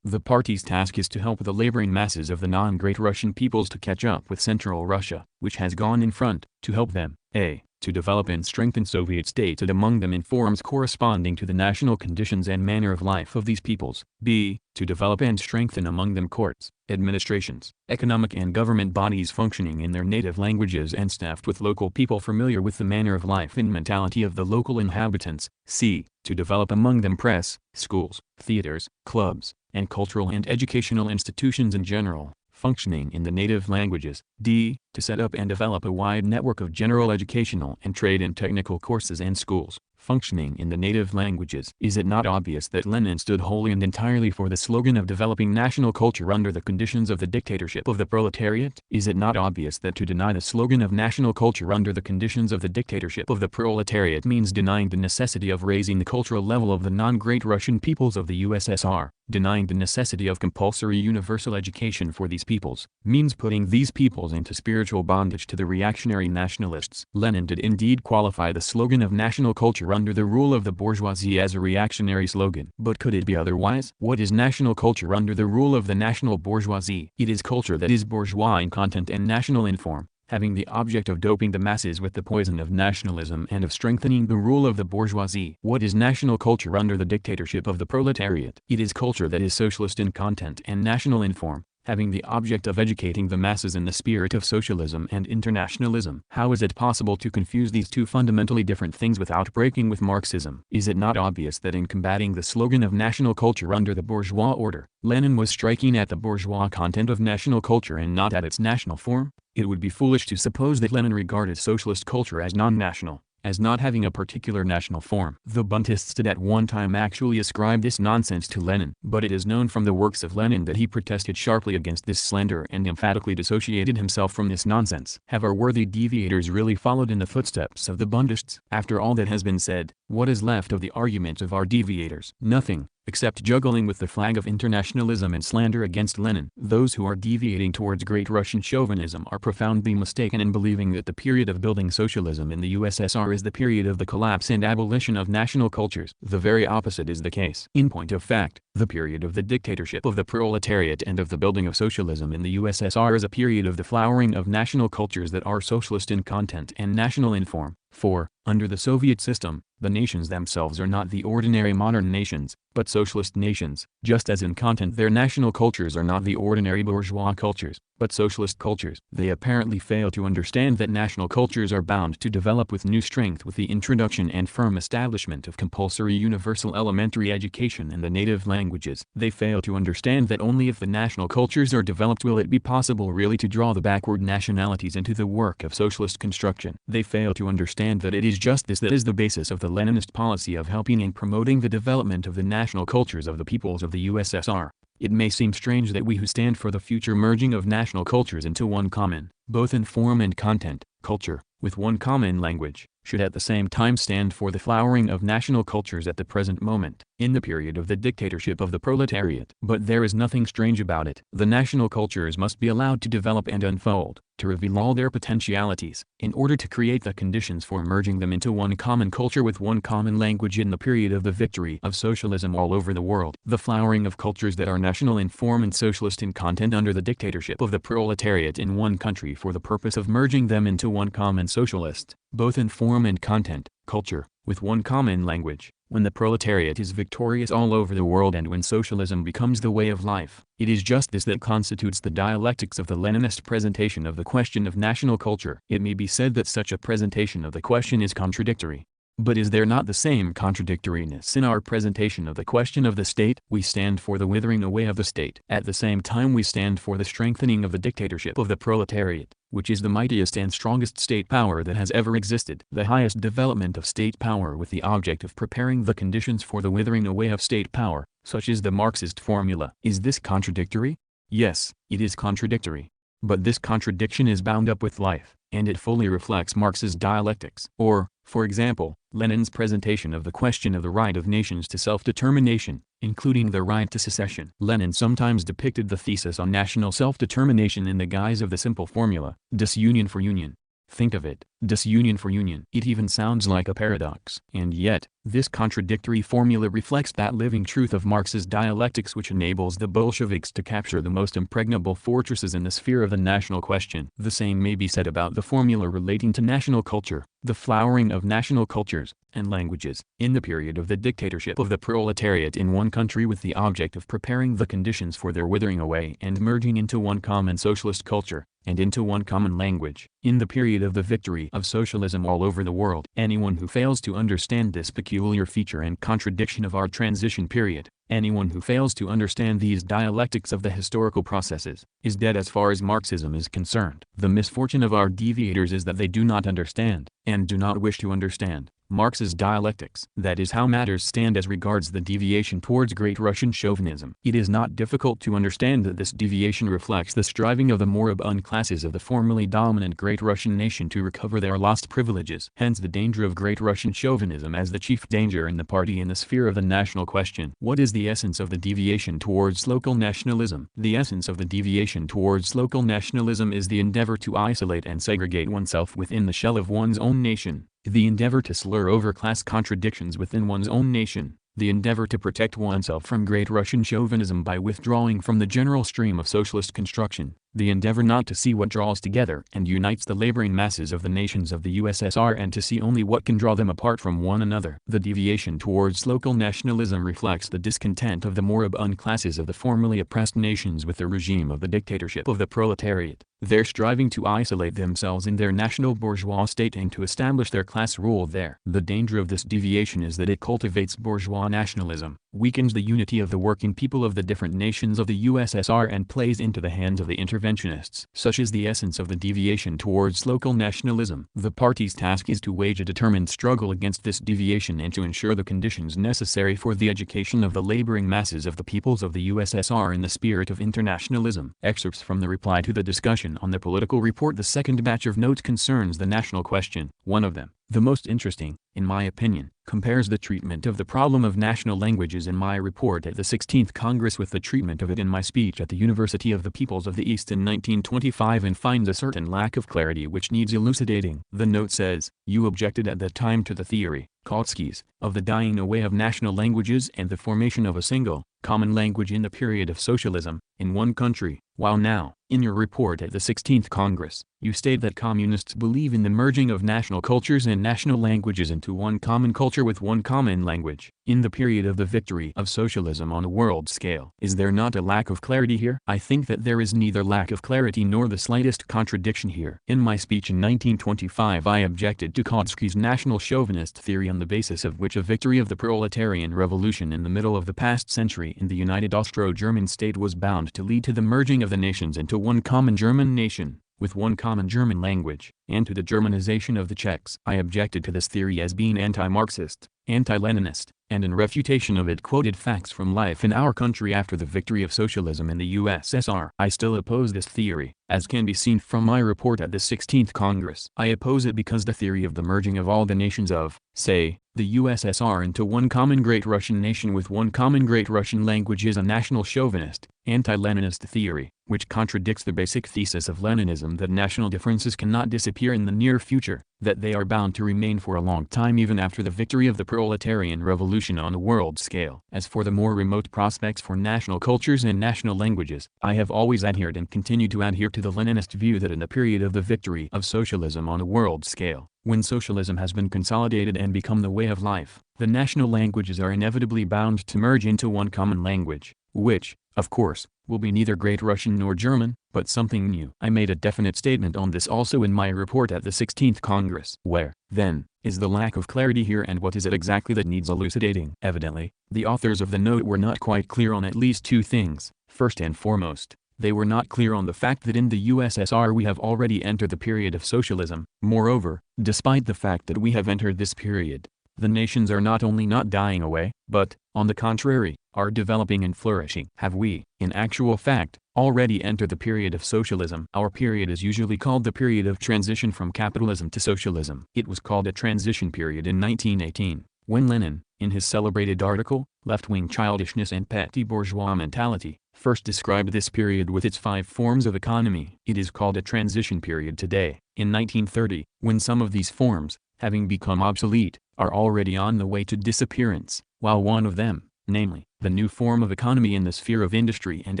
A: the party's task is to help the laboring masses of the non-Great Russian peoples to catch up with Central Russia, which has gone in front, to help them, a. to develop and strengthen Soviet statehood among them in forms corresponding to the national conditions and manner of life of these peoples. B. To develop and strengthen among them courts, administrations, economic and government bodies functioning in their native languages and staffed with local people familiar with the manner of life and mentality of the local inhabitants. C. To develop among them press, schools, theaters, clubs, and cultural and educational institutions in general, functioning in the native languages. D. To set up and develop a wide network of general educational and trade and technical courses and schools, functioning in the native languages. Is it not obvious that Lenin stood wholly and entirely for the slogan of developing national culture under the conditions of the dictatorship of the proletariat? Is it not obvious that to deny the slogan of national culture under the conditions of the dictatorship of the proletariat means denying the necessity of raising the cultural level of the non-great Russian peoples of the USSR, denying the necessity of compulsory universal education for these peoples, means putting these peoples into spiritual bondage to the reactionary nationalists. Lenin did indeed qualify the slogan of national culture under the rule of the bourgeoisie as a reactionary slogan. But could it be otherwise? What is national culture under the rule of the national bourgeoisie? It is culture that is bourgeois in content and national in form, having the object of doping the masses with the poison of nationalism and of strengthening the rule of the bourgeoisie. What is national culture under the dictatorship of the proletariat? It is culture that is socialist in content and national in form, having the object of educating the masses in the spirit of socialism and internationalism. How is it possible to confuse these two fundamentally different things without breaking with Marxism? Is it not obvious that in combating the slogan of national culture under the bourgeois order, Lenin was striking at the bourgeois content of national culture and not at its national form? It would be foolish to suppose that Lenin regarded socialist culture as non-national, as not having a particular national form. The Buntists did at one time actually ascribe this nonsense to Lenin, but it is known from the works of Lenin that he protested sharply against this slander and emphatically dissociated himself from this nonsense. Have our worthy deviators really followed in the footsteps of the Buntists? After all that has been said, what is left of the arguments of our deviators? Nothing, except juggling with the flag of internationalism and slander against Lenin. Those who are deviating towards great Russian chauvinism are profoundly mistaken in believing that the period of building socialism in the USSR is the period of the collapse and abolition of national cultures. The very opposite is the case. In point of fact, the period of the dictatorship of the proletariat and of the building of socialism in the USSR is a period of the flowering of national cultures that are socialist in content and national in form. For, under the Soviet system, the nations themselves are not the ordinary modern nations, but socialist nations. Just as in content their national cultures are not the ordinary bourgeois cultures, but socialist cultures. They apparently fail to understand that national cultures are bound to develop with new strength with the introduction and firm establishment of compulsory universal elementary education in the native languages. They fail to understand that only if the national cultures are developed will it be possible really to draw the backward nationalities into the work of socialist construction. They fail to understand that it is just this that is the basis of the Leninist policy of helping and promoting the development of the national cultures of the peoples of the USSR. It may seem strange that we who stand for the future merging of national cultures into one common, both in form and content, culture, with one common language, should at the same time stand for the flowering of national cultures at the present moment, in the period of the dictatorship of the proletariat. But there is nothing strange about it. The national cultures must be allowed to develop and unfold, to reveal all their potentialities, in order to create the conditions for merging them into one common culture with one common language in the period of the victory of socialism all over the world. The flowering of cultures that are national in form and socialist in content under the dictatorship of the proletariat in one country for the purpose of merging them into one common socialist, both in form and content, culture, with one common language. When the proletariat is victorious all over the world and when socialism becomes the way of life, it is just this that constitutes the dialectics of the Leninist presentation of the question of national culture. It may be said that such a presentation of the question is contradictory. But is there not the same contradictoriness in our presentation of the question of the state? We stand for the withering away of the state. At the same time we stand for the strengthening of the dictatorship of the proletariat, which is the mightiest and strongest state power that has ever existed. The highest development of state power with the object of preparing the conditions for the withering away of state power, such is the Marxist formula. Is this contradictory? Yes, it is contradictory. But this contradiction is bound up with life, and it fully reflects Marx's dialectics. Or, for example, Lenin's presentation of the question of the right of nations to self-determination, including the right to secession. Lenin sometimes depicted the thesis on national self-determination in the guise of the simple formula, disunion for union. Think of it, disunion for union. It even sounds like a paradox. And yet, this contradictory formula reflects that living truth of Marx's dialectics which enables the Bolsheviks to capture the most impregnable fortresses in the sphere of the national question. The same may be said about the formula relating to national culture, the flowering of national cultures and languages. In the period of the dictatorship of the proletariat in one country with the object of preparing the conditions for their withering away and merging into one common socialist culture, and into one common language. In the period of the victory of socialism all over the world, anyone who fails to understand this peculiar feature and contradiction of our transition period, anyone who fails to understand these dialectics of the historical processes, is dead as far as Marxism is concerned. The misfortune of our deviators is that they do not understand, and do not wish to understand, Marx's dialectics. That is how matters stand as regards the deviation towards Great Russian chauvinism. It is not difficult to understand that this deviation reflects the striving of the moribund classes of the formerly dominant Great Russian nation to recover their lost privileges. Hence the danger of Great Russian chauvinism as the chief danger in the party in the sphere of the national question. What is the essence of the deviation towards local nationalism? The essence of the deviation towards local nationalism is the endeavor to isolate and segregate oneself within the shell of one's own nation, the endeavor to slur over class contradictions within one's own nation, the endeavor to protect oneself from Great Russian chauvinism by withdrawing from the general stream of socialist construction, the endeavor not to see what draws together and unites the laboring masses of the nations of the USSR and to see only what can draw them apart from one another. The deviation towards local nationalism reflects the discontent of the moribund classes of the formerly oppressed nations with the regime of the dictatorship of the proletariat. They're striving to isolate themselves in their national bourgeois state and to establish their class rule there. The danger of this deviation is that it cultivates bourgeois nationalism, weakens the unity of the working people of the different nations of the USSR and plays into the hands of the interventionists. Such is the essence of the deviation towards local nationalism. The party's task is to wage a determined struggle against this deviation and to ensure the conditions necessary for the education of the laboring masses of the peoples of the USSR in the spirit of internationalism. Excerpts from the reply to the discussion on the political report. The second batch of notes concerns the national question. One of them, the most interesting, in my opinion, compares the treatment of the problem of national languages in my report at the 16th Congress with the treatment of it in my speech at the University of the Peoples of the East in 1925 and finds a certain lack of clarity which needs elucidating. The note says, you objected at that time to the theory, Kautsky's, of the dying away of national languages and the formation of a single, common language in the period of socialism, in one country, while now, in your report at the 16th Congress, you state that communists believe in the merging of national cultures and national languages into one common culture with one common language, in the period of the victory of socialism on a world scale. Is there not a lack of clarity here? I think that there is neither lack of clarity nor the slightest contradiction here. In my speech in 1925 I objected to Kautsky's national chauvinist theory on the basis of which a victory of the proletarian revolution in the middle of the past century in the United Austro-German state was bound to lead to the merging of the nations into one common German nation, with one common German language, and to the Germanization of the Czechs. I objected to this theory as being anti-Marxist, anti-Leninist, and in refutation of it quoted facts from life in our country after the victory of socialism in the USSR. I still oppose this theory, as can be seen from my report at the 16th Congress. I oppose it because the theory of the merging of all the nations of, say, the USSR into one common Great Russian nation with one common Great Russian language is a national chauvinist, anti-Leninist theory, which contradicts the basic thesis of Leninism that national differences cannot disappear in the near future, that they are bound to remain for a long time even after the victory of the proletarian revolution on a world scale. As for the more remote prospects for national cultures and national languages, I have always adhered and continue to adhere to the Leninist view that in the period of the victory of socialism on a world scale, when socialism has been consolidated and become the way of life, the national languages are inevitably bound to merge into one common language, which, of course, will be neither Great Russian nor German, but something new. I made a definite statement on this also in my report at the 16th Congress. Where, then, is the lack of clarity here and what is it exactly that needs elucidating? Evidently, the authors of the note were not quite clear on at least two things. First and foremost, they were not clear on the fact that in the USSR we have already entered the period of socialism. Moreover, despite the fact that we have entered this period, the nations are not only not dying away, but, on the contrary, are developing and flourishing. Have we, in actual fact, already entered the period of socialism? Our period is usually called the period of transition from capitalism to socialism. It was called a transition period in 1918, When Lenin, in his celebrated article, Left-Wing Childishness and Petty Bourgeois Mentality, first described this period with its 5 forms of economy, it is called a transition period today. In 1930, when some of these forms, having become obsolete, are already on the way to disappearance, while one of them, namely, the new form of economy in the sphere of industry and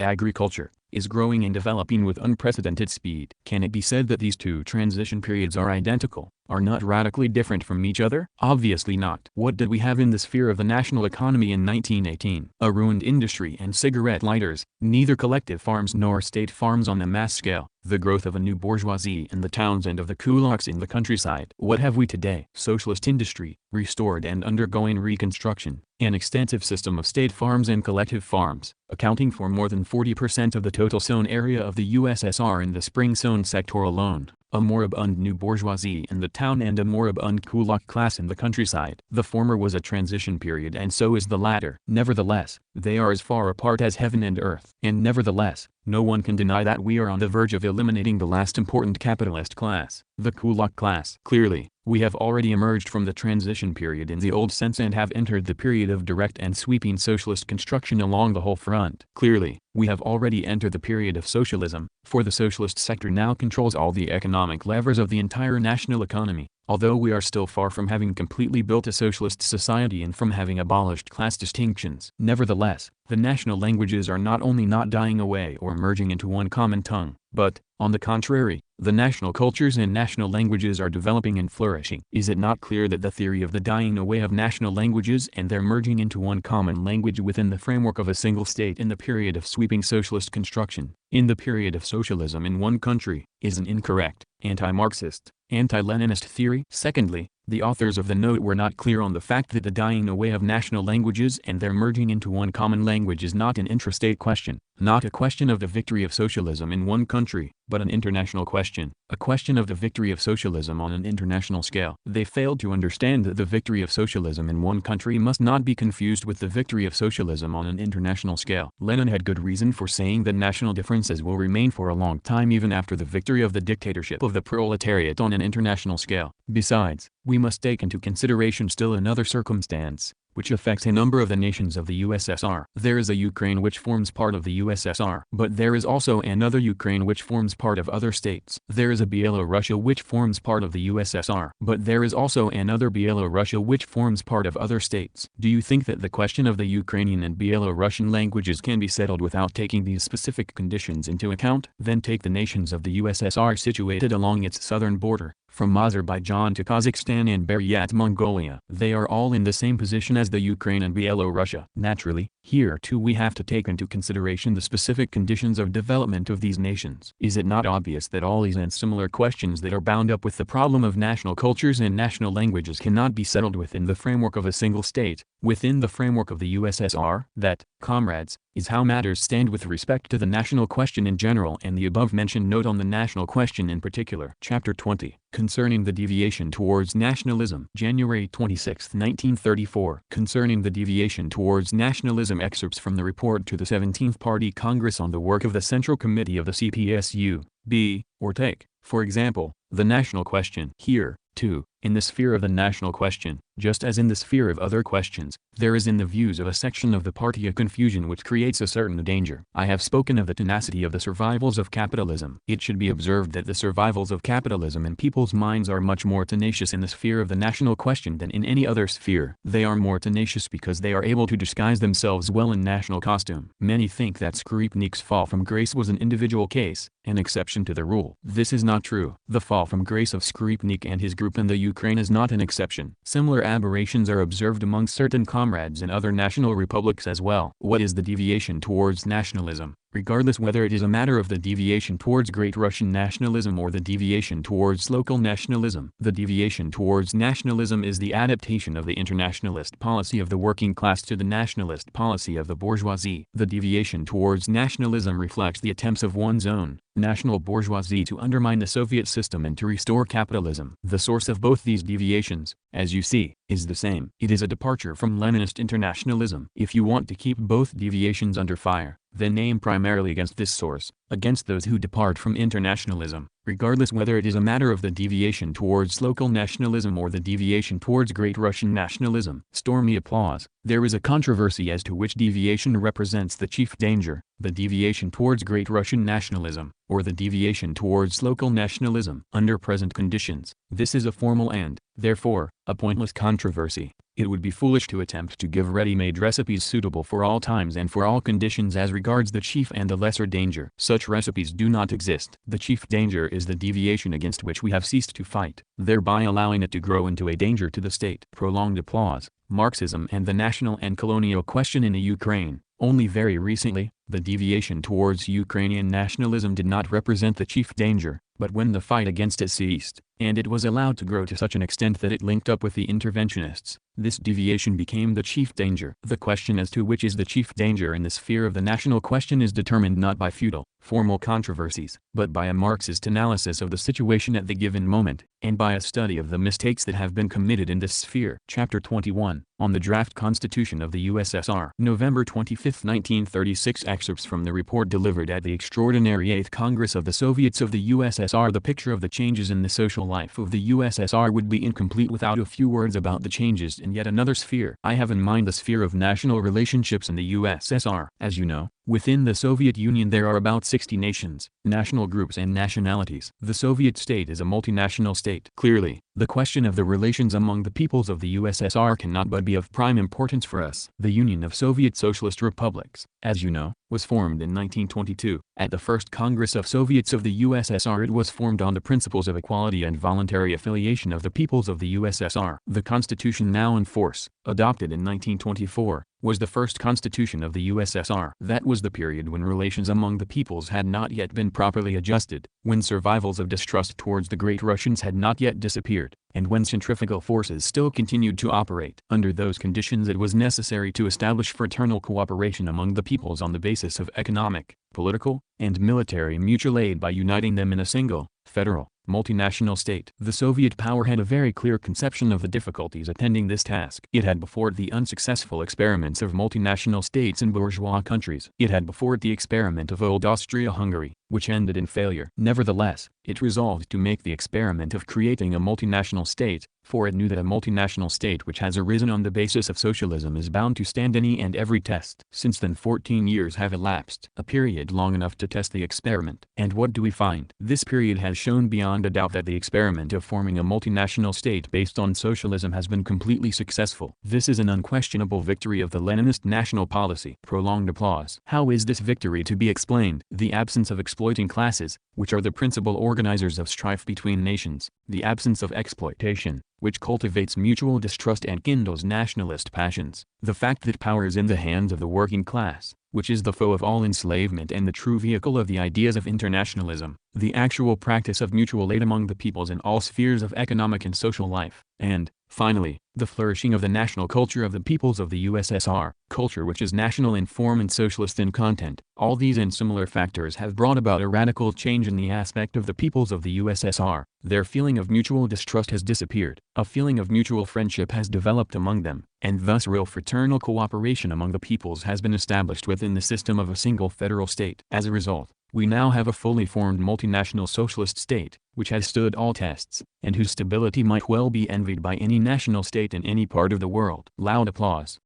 A: agriculture, is growing and developing with unprecedented speed. Can it be said that these two transition periods are identical, are not radically different from each other? Obviously not. What did we have in the sphere of the national economy in 1918? A ruined industry and cigarette lighters, neither collective farms nor state farms on a mass scale, the growth of a new bourgeoisie in the towns and of the kulaks in the countryside. What have we today? Socialist industry, restored and undergoing reconstruction, an extensive system of state farms and collective farms, accounting for more than 40% of the total sown area of the USSR in the spring sown sector alone, a moribund new bourgeoisie in the town and a moribund kulak class in the countryside. The former was a transition period and so is the latter. Nevertheless, they are as far apart as heaven and earth. And nevertheless, no one can deny that we are on the verge of eliminating the last important capitalist class, the kulak class. Clearly, we have already emerged from the transition period in the old sense and have entered the period of direct and sweeping socialist construction along the whole front. Clearly, we have already entered the period of socialism, for the socialist sector now controls all the economic levers of the entire national economy. Although we are still far from having completely built a socialist society and from having abolished class distinctions. Nevertheless, the national languages are not only not dying away or merging into one common tongue, but, on the contrary, the national cultures and national languages are developing and flourishing. Is it not clear that the theory of the dying away of national languages and their merging into one common language within the framework of a single state in the period of sweeping socialist construction, in the period of socialism in one country, is an incorrect, anti-Marxist, anti-Leninist theory? Secondly, the authors of the note were not clear on the fact that the dying away of national languages and their merging into one common language is not an intrastate question, not a question of the victory of socialism in one country, but an international question, a question of the victory of socialism on an international scale. They failed to understand that the victory of socialism in one country must not be confused with the victory of socialism on an international scale. Lenin had good reason for saying that national differences will remain for a long time even after the victory of the dictatorship of the proletariat on an international scale. Besides, we must take into consideration still another circumstance, which affects a number of the nations of the USSR. There is a Ukraine which forms part of the USSR. But there is also another Ukraine which forms part of other states. There is a Bielorussia which forms part of the USSR. But there is also another Bielorussia which forms part of other states. Do you think that the question of the Ukrainian and Bielorussian languages can be settled without taking these specific conditions into account? Then take the nations of the USSR situated along its southern border, from Azerbaijan to Kazakhstan and Buryat Mongolia. They are all in the same position as the Ukraine and Bielorussia. Naturally, here too we have to take into consideration the specific conditions of development of these nations. Is it not obvious that all these and similar questions that are bound up with the problem of national cultures and national languages cannot be settled within the framework of a single state, within the framework of the USSR? That, comrades, is how matters stand with respect to the national question in general and the above-mentioned note on the national question in particular. Chapter 20. Concerning the deviation towards nationalism. January 26, 1934. Concerning the deviation towards nationalism. Excerpts from the report to the 17th Party Congress on the work of the Central Committee of the CPSU. B, or take, for example, the national question. Here, too, in the sphere of the national question, just as in the sphere of other questions, there is in the views of a section of the party a confusion which creates a certain danger. I have spoken of the tenacity of the survivals of capitalism. It should be observed that the survivals of capitalism in people's minds are much more tenacious in the sphere of the national question than in any other sphere. They are more tenacious because they are able to disguise themselves well in national costume. Many think that Skripnik's fall from grace was an individual case, an exception to the rule. This is not true. The fall from grace of Skripnik and his group in the Ukraine is not an exception. Similar aberrations are observed among certain comrades in other national republics as well. What is the deviation towards nationalism? Regardless whether it is a matter of the deviation towards Great Russian nationalism or the deviation towards local nationalism. The deviation towards nationalism is the adaptation of the internationalist policy of the working class to the nationalist policy of the bourgeoisie. The deviation towards nationalism reflects the attempts of one's own national bourgeoisie to undermine the Soviet system and to restore capitalism. The source of both these deviations, as you see, is the same. It is a departure from Leninist internationalism. If you want to keep both deviations under fire, then aim primarily against this source, against those who depart from internationalism, regardless whether it is a matter of the deviation towards local nationalism or the deviation towards Great Russian nationalism. Stormy applause. There is a controversy as to which deviation represents the chief danger, the deviation towards Great Russian nationalism, or the deviation towards local nationalism. Under present conditions, this is a formal and, therefore, a pointless controversy. It would be foolish to attempt to give ready-made recipes suitable for all times and for all conditions as regards the chief and the lesser danger. Such recipes do not exist. The chief danger is the deviation against which we have ceased to fight, thereby allowing it to grow into a danger to the state. Prolonged applause. Marxism and the national and colonial question in the Ukraine. Only very recently, the deviation towards Ukrainian nationalism did not represent the chief danger, but when the fight against it ceased, and it was allowed to grow to such an extent that it linked up with the interventionists, this deviation became the chief danger. The question as to which is the chief danger in the sphere of the national question is determined not by feudal, formal controversies, but by a Marxist analysis of the situation at the given moment, and by a study of the mistakes that have been committed in this sphere. Chapter 21, on the Draft Constitution of the USSR. November 25, 1936. Excerpts from the report delivered at the Extraordinary 8th Congress of the Soviets of the USSR. The picture of the changes in the social life of the USSR would be incomplete without a few words about the changes in yet another sphere. I have in mind the sphere of national relationships in the USSR. As you know, within the Soviet Union there are about 60 nations, national groups and nationalities. The Soviet state is a multinational state. Clearly, the question of the relations among the peoples of the USSR cannot but be of prime importance for us. The Union of Soviet Socialist Republics, as you know, was formed in 1922. At the First Congress of Soviets of the USSR it was formed on the principles of equality and voluntary affiliation of the peoples of the USSR. The constitution now in force, adopted in 1924, was the first constitution of the USSR. That was the period when relations among the peoples had not yet been properly adjusted, when survivals of distrust towards the Great Russians had not yet disappeared, and when centrifugal forces still continued to operate. Under those conditions it was necessary to establish fraternal cooperation among the peoples on the basis of economic, political, and military mutual aid by uniting them in a single, federal, multinational state. The Soviet power had a very clear conception of the difficulties attending this task. It had before it the unsuccessful experiments of multinational states in bourgeois countries. It had before it the experiment of old Austria-Hungary, which ended in failure. Nevertheless, it resolved to make the experiment of creating a multinational state, for it knew that a multinational state which has arisen on the basis of socialism is bound to stand any and every test. Since then 14 years have elapsed, a period long enough to test the experiment. And what do we find? This period has shown beyond a doubt that the experiment of forming a multinational state based on socialism has been completely successful. This is an unquestionable victory of the Leninist national policy. Prolonged applause. How is this victory to be explained? The absence of exploiting classes, which are the principal organizers of strife between nations, the absence of exploitation, which cultivates mutual distrust and kindles nationalist passions, the fact that power is in the hands of the working class, which is the foe of all enslavement and the true vehicle of the ideas of internationalism, the actual practice of mutual aid among the peoples in all spheres of economic and social life, and, finally, the flourishing of the national culture of the peoples of the USSR, culture which is national in form and socialist in content. All these and similar factors have brought about a radical change in the aspect of the peoples of the USSR. Their feeling of mutual distrust has disappeared. A feeling of mutual friendship has developed among them, and thus real fraternal cooperation among the peoples has been established within the system of a single federal state. As a result, we now have a fully formed multinational socialist state, which has stood all tests, and whose stability might well be envied by any national state in any part of the world. Loud applause.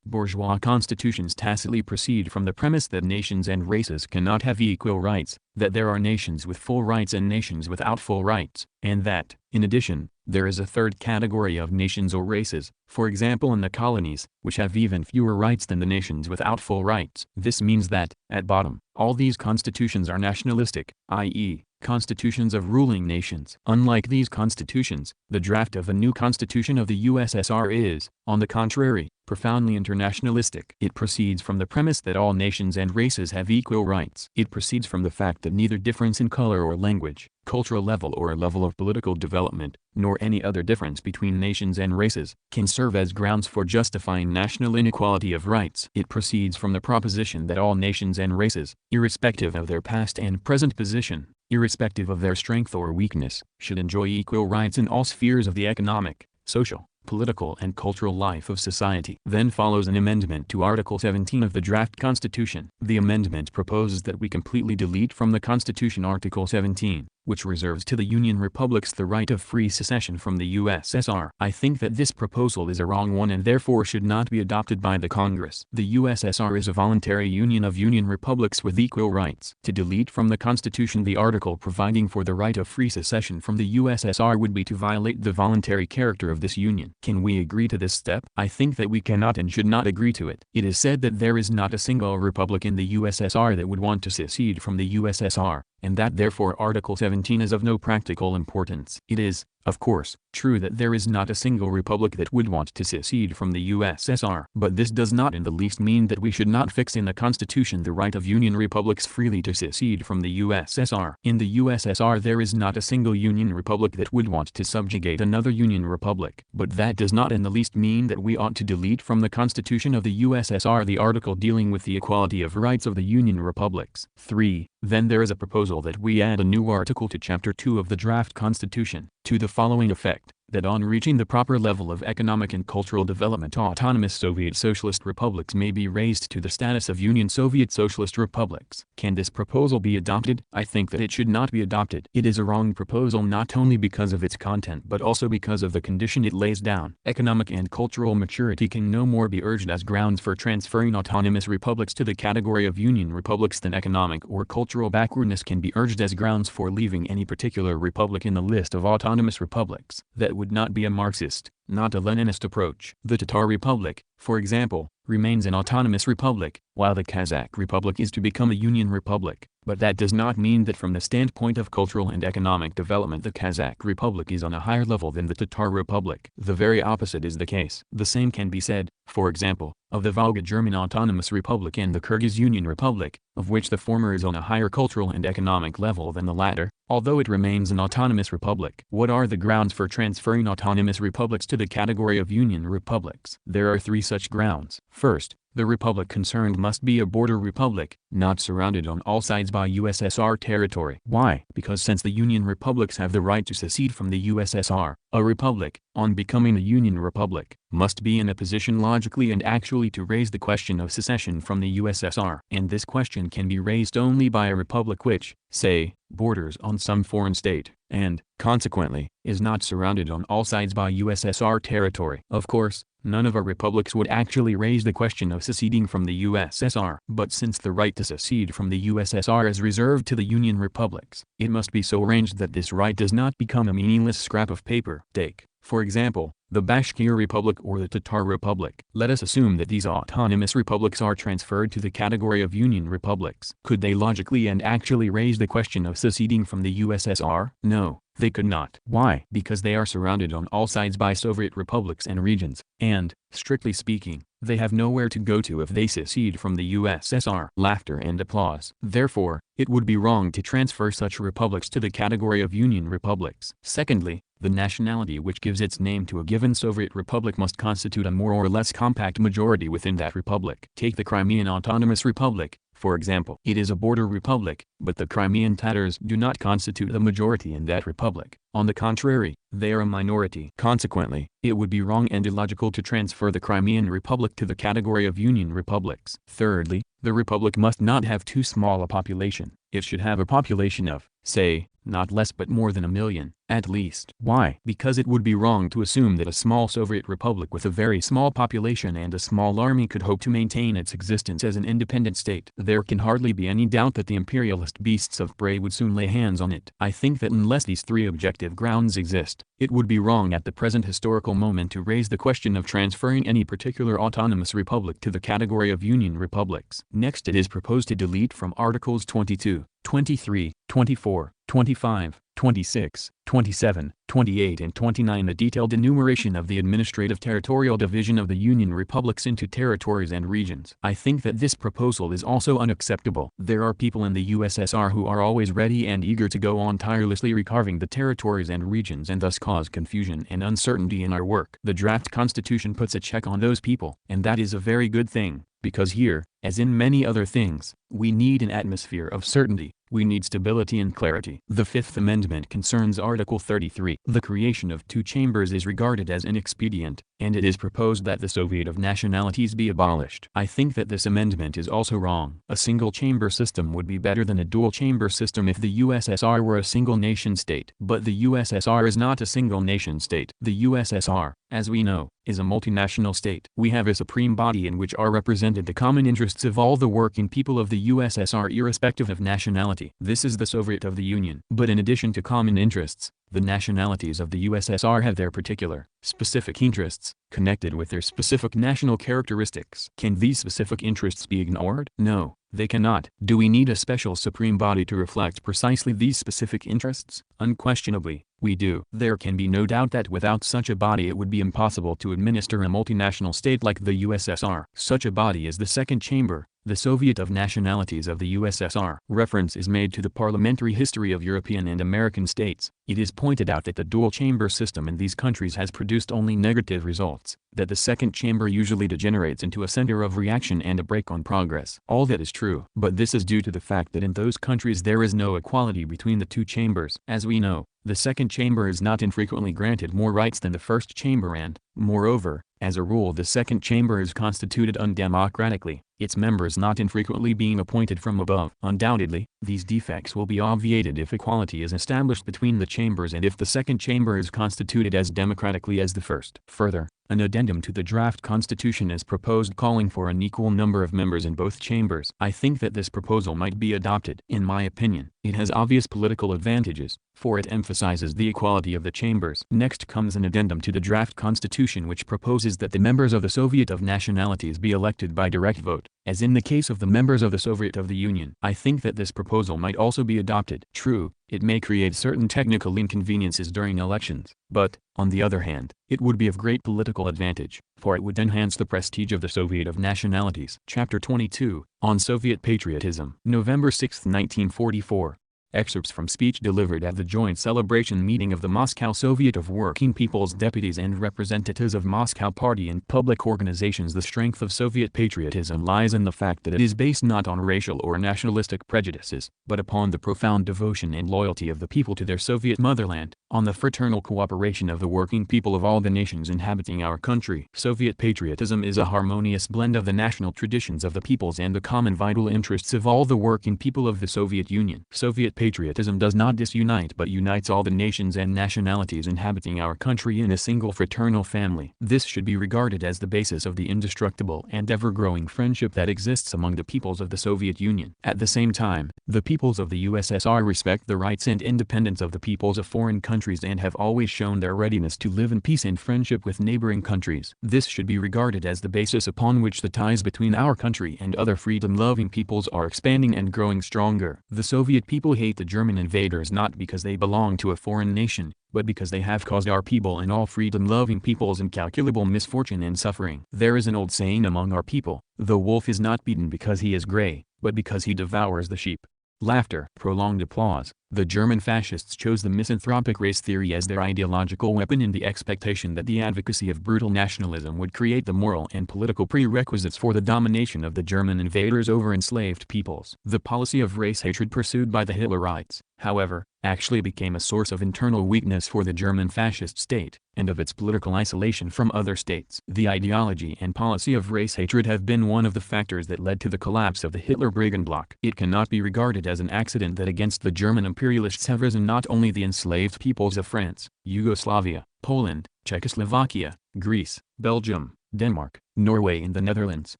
A: Bourgeois constitutions tacitly proceed from the premise that nations and races cannot have equal rights, that there are nations with full rights and nations without full rights, and that, in addition, there is a third category of nations or races, for example in the colonies, which have even fewer rights than the nations without full rights. This means that, at bottom, all these constitutions are nationalistic, i.e., constitutions of ruling nations. Unlike these constitutions, the draft of the new constitution of the USSR is, on the contrary, profoundly internationalistic. It proceeds from the premise that all nations and races have equal rights. It proceeds from the fact that neither difference in color or language, cultural level or level of political development, nor any other difference between nations and races, can serve as grounds for justifying national inequality of rights. It proceeds from the proposition that all nations and races, irrespective of their past and present position, irrespective of their strength or weakness, should enjoy equal rights in all spheres of the economic, social, political and cultural life of society. Then follows an amendment to Article 17 of the draft Constitution. The amendment proposes that we completely delete from the Constitution Article 17, which reserves to the Union Republics the right of free secession from the USSR. I think that this proposal is a wrong one and therefore should not be adopted by the Congress. The USSR is a voluntary union of Union Republics with equal rights. To delete from the Constitution the article providing for the right of free secession from the USSR would be to violate the voluntary character of this union. Can we agree to this step? I think that we cannot and should not agree to it. It is said that there is not a single republic in the USSR that would want to secede from the USSR, and that therefore Article 17 is of no practical importance. It is, of course, true that there is not a single republic that would want to secede from the USSR. But this does not in the least mean that we should not fix in the Constitution the right of Union republics freely to secede from the USSR. In the USSR there is not a single Union republic that would want to subjugate another Union republic. But that does not in the least mean that we ought to delete from the Constitution of the USSR the article dealing with the equality of rights of the Union republics. 3. Then there is a proposal that we add a new article to Chapter 2 of the draft Constitution, to the following effect, that on reaching the proper level of economic and cultural development autonomous Soviet Socialist republics may be raised to the status of Union Soviet Socialist republics. Can this proposal be adopted? I think that it should not be adopted. It is a wrong proposal not only because of its content but also because of the condition it lays down. Economic and cultural maturity can no more be urged as grounds for transferring autonomous republics to the category of Union republics than economic or cultural backwardness can be urged as grounds for leaving any particular republic in the list of autonomous republics. That would not be a Marxist, not a Leninist approach. The Tatar Republic, for example, remains an autonomous republic, while the Kazakh Republic is to become a Union Republic. But that does not mean that from the standpoint of cultural and economic development the Kazakh Republic is on a higher level than the Tatar Republic. The very opposite is the case. The same can be said, for example, of the Volga German Autonomous Republic and the Kyrgyz Union Republic, of which the former is on a higher cultural and economic level than the latter, although it remains an autonomous republic. What are the grounds for transferring autonomous republics to the category of Union republics? There are 3 such grounds. First, the republic concerned must be a border republic, not surrounded on all sides by USSR territory. Why? Because since the Union republics have the right to secede from the USSR, a republic, on becoming a Union republic, must be in a position logically and actually to raise the question of secession from the USSR. And this question can be raised only by a republic which, say, borders on some foreign state, and, consequently, is not surrounded on all sides by USSR territory. Of course, none of our republics would actually raise the question of seceding from the USSR. But since the right to secede from the USSR is reserved to the Union republics, it must be so arranged that this right does not become a meaningless scrap of paper. Take, for example, the Bashkir Republic or the Tatar Republic. Let us assume that these autonomous republics are transferred to the category of Union republics. Could they logically and actually raise the question of seceding from the USSR? No, they could not. Why? Because they are surrounded on all sides by Soviet republics and regions, and, strictly speaking, they have nowhere to go to if they secede from the USSR. Laughter and applause. Therefore, it would be wrong to transfer such republics to the category of Union republics. Secondly, the nationality which gives its name to a given Soviet republic must constitute a more or less compact majority within that republic. Take the Crimean Autonomous Republic, for example. It is a border republic, but the Crimean Tatars do not constitute a majority in that republic. On the contrary, they are a minority. Consequently, it would be wrong and illogical to transfer the Crimean Republic to the category of Union republics. Thirdly, the republic must not have too small a population. It should have a population of, say, not less but more than 1 million, at least. Why? Because it would be wrong to assume that a small Soviet republic with a very small population and a small army could hope to maintain its existence as an independent state. There can hardly be any doubt that the imperialist beasts of prey would soon lay hands on it. I think that unless these 3 objective grounds exist, it would be wrong at the present historical moment to raise the question of transferring any particular autonomous republic to the category of Union republics. Next, it is proposed to delete from Articles 22, 23, 24, 25, 26, 27, 28 and 29 a detailed enumeration of the administrative territorial division of the Union republics into territories and regions. I think that this proposal is also unacceptable. There are people in the USSR who are always ready and eager to go on tirelessly recarving the territories and regions and thus cause confusion and uncertainty in our work. The draft constitution puts a check on those people, and that is a very good thing, because here, as in many other things, we need an atmosphere of certainty, We need stability and clarity. The Fifth Amendment concerns Article 33. The creation of two chambers is regarded as inexpedient, and it is proposed that the Soviet of Nationalities be abolished. I think that this amendment is also wrong. A single-chamber system would be better than a dual-chamber system if the USSR were a single nation-state. But the USSR is not a single nation-state. The USSR, as we know, is a multinational state. We have a supreme body in which are represented the common interests of all the working people of the USSR irrespective of nationality. This is the Soviet of the Union. But in addition to common interests, the nationalities of the USSR have their particular, specific interests, connected with their specific national characteristics. Can these specific interests be ignored? No, they cannot. Do we need a special supreme body to reflect precisely these specific interests? Unquestionably, we do. There can be no doubt that without such a body it would be impossible to administer a multinational state like the USSR. Such a body is the second chamber, the Soviet of Nationalities of the USSR. Reference is made to the parliamentary history of European and American states. It is pointed out that the dual-chamber system in these countries has produced only negative results, that the second chamber usually degenerates into a center of reaction and a brake on progress. All that is true. But this is due to the fact that in those countries there is no equality between the two chambers. As we know, the second chamber is not infrequently granted more rights than the first chamber and, moreover, as a rule the second chamber is constituted undemocratically, its members not infrequently being appointed from above. Undoubtedly, these defects will be obviated if equality is established between the chambers and if the second chamber is constituted as democratically as the first. Further, an addendum to the draft constitution is proposed calling for an equal number of members in both chambers. I think that this proposal might be adopted. In my opinion, it has obvious political advantages, for it emphasizes the equality of the chambers. Next comes an addendum to the draft constitution which proposes that the members of the Soviet of Nationalities be elected by direct vote, as in the case of the members of the Soviet of the Union. I think that this proposal might also be adopted. True, it may create certain technical inconveniences during elections, but, on the other hand, it would be of great political advantage, for it would enhance the prestige of the Soviet of Nationalities. Chapter 22, On Soviet Patriotism. November 6, 1944. Excerpts from speech delivered at the joint celebration meeting of the Moscow Soviet of Working People's Deputies and Representatives of Moscow Party and Public Organizations. The strength of Soviet patriotism lies in the fact that it is based not on racial or nationalistic prejudices, but upon the profound devotion and loyalty of the people to their Soviet motherland, on the fraternal cooperation of the working people of all the nations inhabiting our country. Soviet patriotism is a harmonious blend of the national traditions of the peoples and the common vital interests of all the working people of the Soviet Union. Soviet patriotism does not disunite but unites all the nations and nationalities inhabiting our country in a single fraternal family. This should be regarded as the basis of the indestructible and ever-growing friendship that exists among the peoples of the Soviet Union. At the same time, the peoples of the USSR respect the rights and independence of the peoples of foreign countries and have always shown their readiness to live in peace and friendship with neighboring countries. This should be regarded as the basis upon which the ties between our country and other freedom-loving peoples are expanding and growing stronger. The Soviet people hate the German invaders not because they belong to a foreign nation, but because they have caused our people and all freedom-loving peoples incalculable misfortune and suffering. There is an old saying among our people, the wolf is not beaten because he is gray, but because he devours the sheep. Laughter. Prolonged applause. The German fascists chose the misanthropic race theory as their ideological weapon in the expectation that the advocacy of brutal nationalism would create the moral and political prerequisites for the domination of the German invaders over enslaved peoples. The policy of race hatred pursued by the Hitlerites, however, actually became a source of internal weakness for the German fascist state, and of its political isolation from other states. The ideology and policy of race hatred have been one of the factors that led to the collapse of the Hitler Brigand bloc. It cannot be regarded as an accident that against the German imperialists have risen not only the enslaved peoples of France, Yugoslavia, Poland, Czechoslovakia, Greece, Belgium, Denmark, Norway and the Netherlands,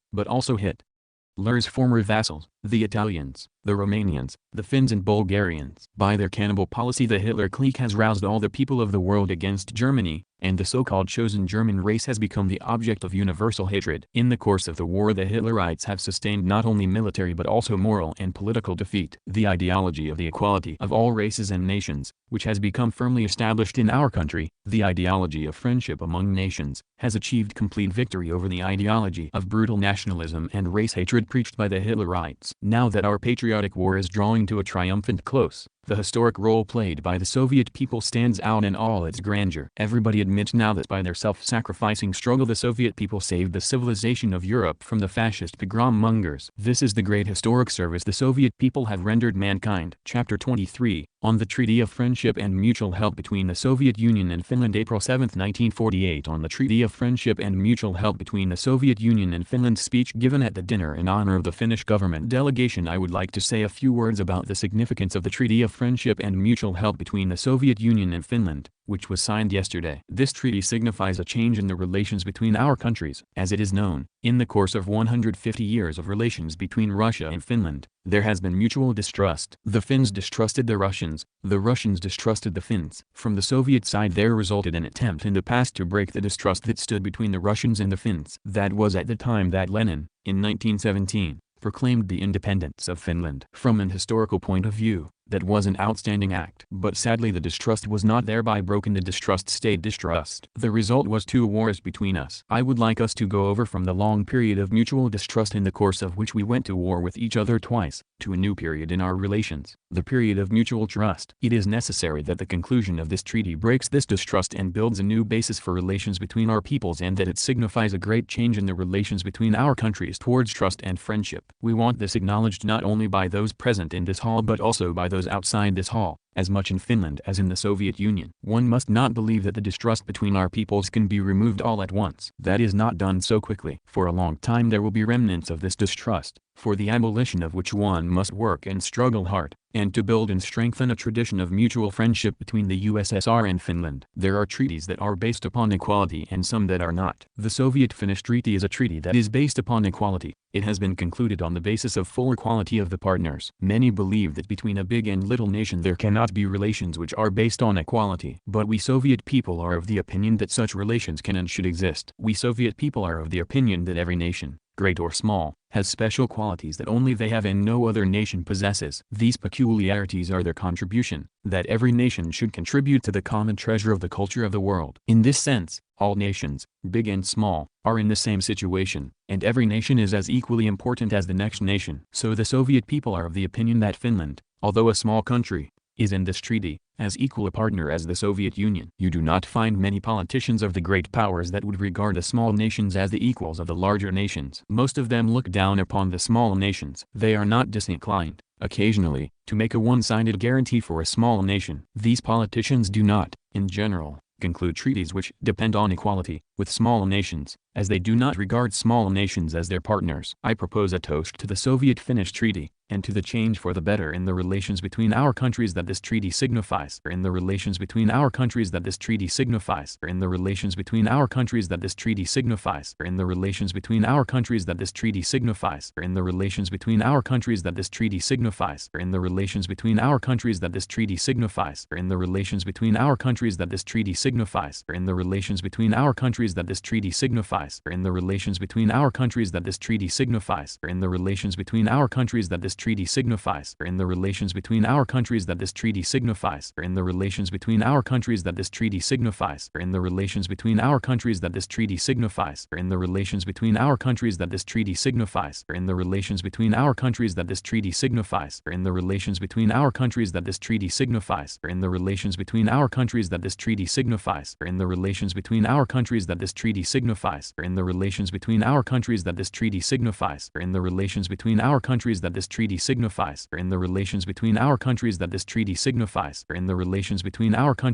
A: but also Hitler's former vassals, the Italians, the Romanians, the Finns and Bulgarians. By their cannibal policy the Hitler clique has roused all the people of the world against Germany, and the so-called chosen German race has become the object of universal hatred. In the course of the war the Hitlerites have sustained not only military but also moral and political defeat. The ideology of the equality of all races and nations, which has become firmly established in our country, the ideology of friendship among nations, has achieved complete victory over the ideology of brutal nationalism and race hatred preached by the Hitlerites. Now that our patriotic war is drawing to a triumphant close, The historic role played by the Soviet people stands out in all its grandeur. Everybody admits now that by their self-sacrificing struggle the Soviet people saved the civilization of Europe from the fascist pogrom-mongers. This is the great historic service the Soviet people have rendered mankind. Chapter 23, on the Treaty of Friendship and Mutual Help between the Soviet Union and Finland, April 7, 1948. On the Treaty of Friendship and Mutual Help between the Soviet Union and Finland. Speech given at the dinner in honor of the Finnish government delegation. I would like to say a few words about the significance of the Treaty of Friendship and Mutual Help between the Soviet Union and Finland, which was signed yesterday. This treaty signifies a change in the relations between our countries. As it is known, in the course of 150 years of relations between Russia and Finland, there has been mutual distrust. The Finns distrusted the Russians distrusted the Finns. From the Soviet side there resulted an attempt in the past to break the distrust that stood between the Russians and the Finns. That was at the time that Lenin, in 1917, proclaimed the independence of Finland. From an historical point of view, that was an outstanding act. But sadly the distrust was not thereby broken. The distrust stayed distrust. The result was 2 wars between us. I would like us to go over from the long period of mutual distrust in the course of which we went to war with each other twice, to a new period in our relations, the period of mutual trust. It is necessary that the conclusion of this treaty breaks this distrust and builds a new basis for relations between our peoples, and that it signifies a great change in the relations between our countries towards trust and friendship. We want this acknowledged not only by those present in this hall but also by those outside this hall, as much in Finland as in the Soviet Union. One must not believe that the distrust between our peoples can be removed all at once. That is not done so quickly. For a long time there will be remnants of this distrust, for the abolition of which one must work and struggle hard, and to build and strengthen a tradition of mutual friendship between the USSR and Finland. There are treaties that are based upon equality and some that are not. The Soviet-Finnish Treaty is a treaty that is based upon equality. It has been concluded on the basis of full equality of the partners. Many believe that between a big and little nation there cannot be relations which are based on equality. But we Soviet people are of the opinion that such relations can and should exist. We Soviet people are of the opinion that every nation, great or small, has special qualities that only they have and no other nation possesses. These peculiarities are their contribution, that every nation should contribute to the common treasure of the culture of the world. In this sense, all nations, big and small, are in the same situation, and every nation is as equally important as the next nation. So the Soviet people are of the opinion that Finland, although a small country, is in this treaty, as equal a partner as the Soviet Union. You do not find many politicians of the great powers that would regard the small nations as the equals of the larger nations. Most of them look down upon the small nations. They are not disinclined, occasionally, to make a one-sided guarantee for a small nation. These politicians do not, in general, conclude treaties which depend on equality with small nations, as they do not regard small nations as their partners. I propose a toast to the Soviet-Finnish Treaty, and to the change for the better in the relations between our countries that this treaty signifies. In the relations between our countries that this treaty signifies. In the relations between our countries that this treaty signifies. In the relations between our countries that this treaty signifies. In the relations between our countries that this treaty signifies. In the relations between our countries that this treaty signifies. In the relations between our countries that this treaty signifies. In the relations between our countries that this treaty signifies. In the relations between our countries that this treaty signifies. In the relations between our countries that this treaty signifies. In the relations between our countries that this treaty signifies. In the relations between our countries that this treaty signifies. In the relations between our countries that this treaty signifies. In the relations between our countries that this treaty signifies. In the relations between our countries that this treaty signifies. In the relations between our countries that this treaty signifies. In the relations between our countries that this treaty signifies. In the relations between our countries that this treaty signifies. In the relations between our countries that this treaty signifies. In the relations between our countries that this treaty signifies. In the relations between our countries that this treaty signifies. In the relations between our countries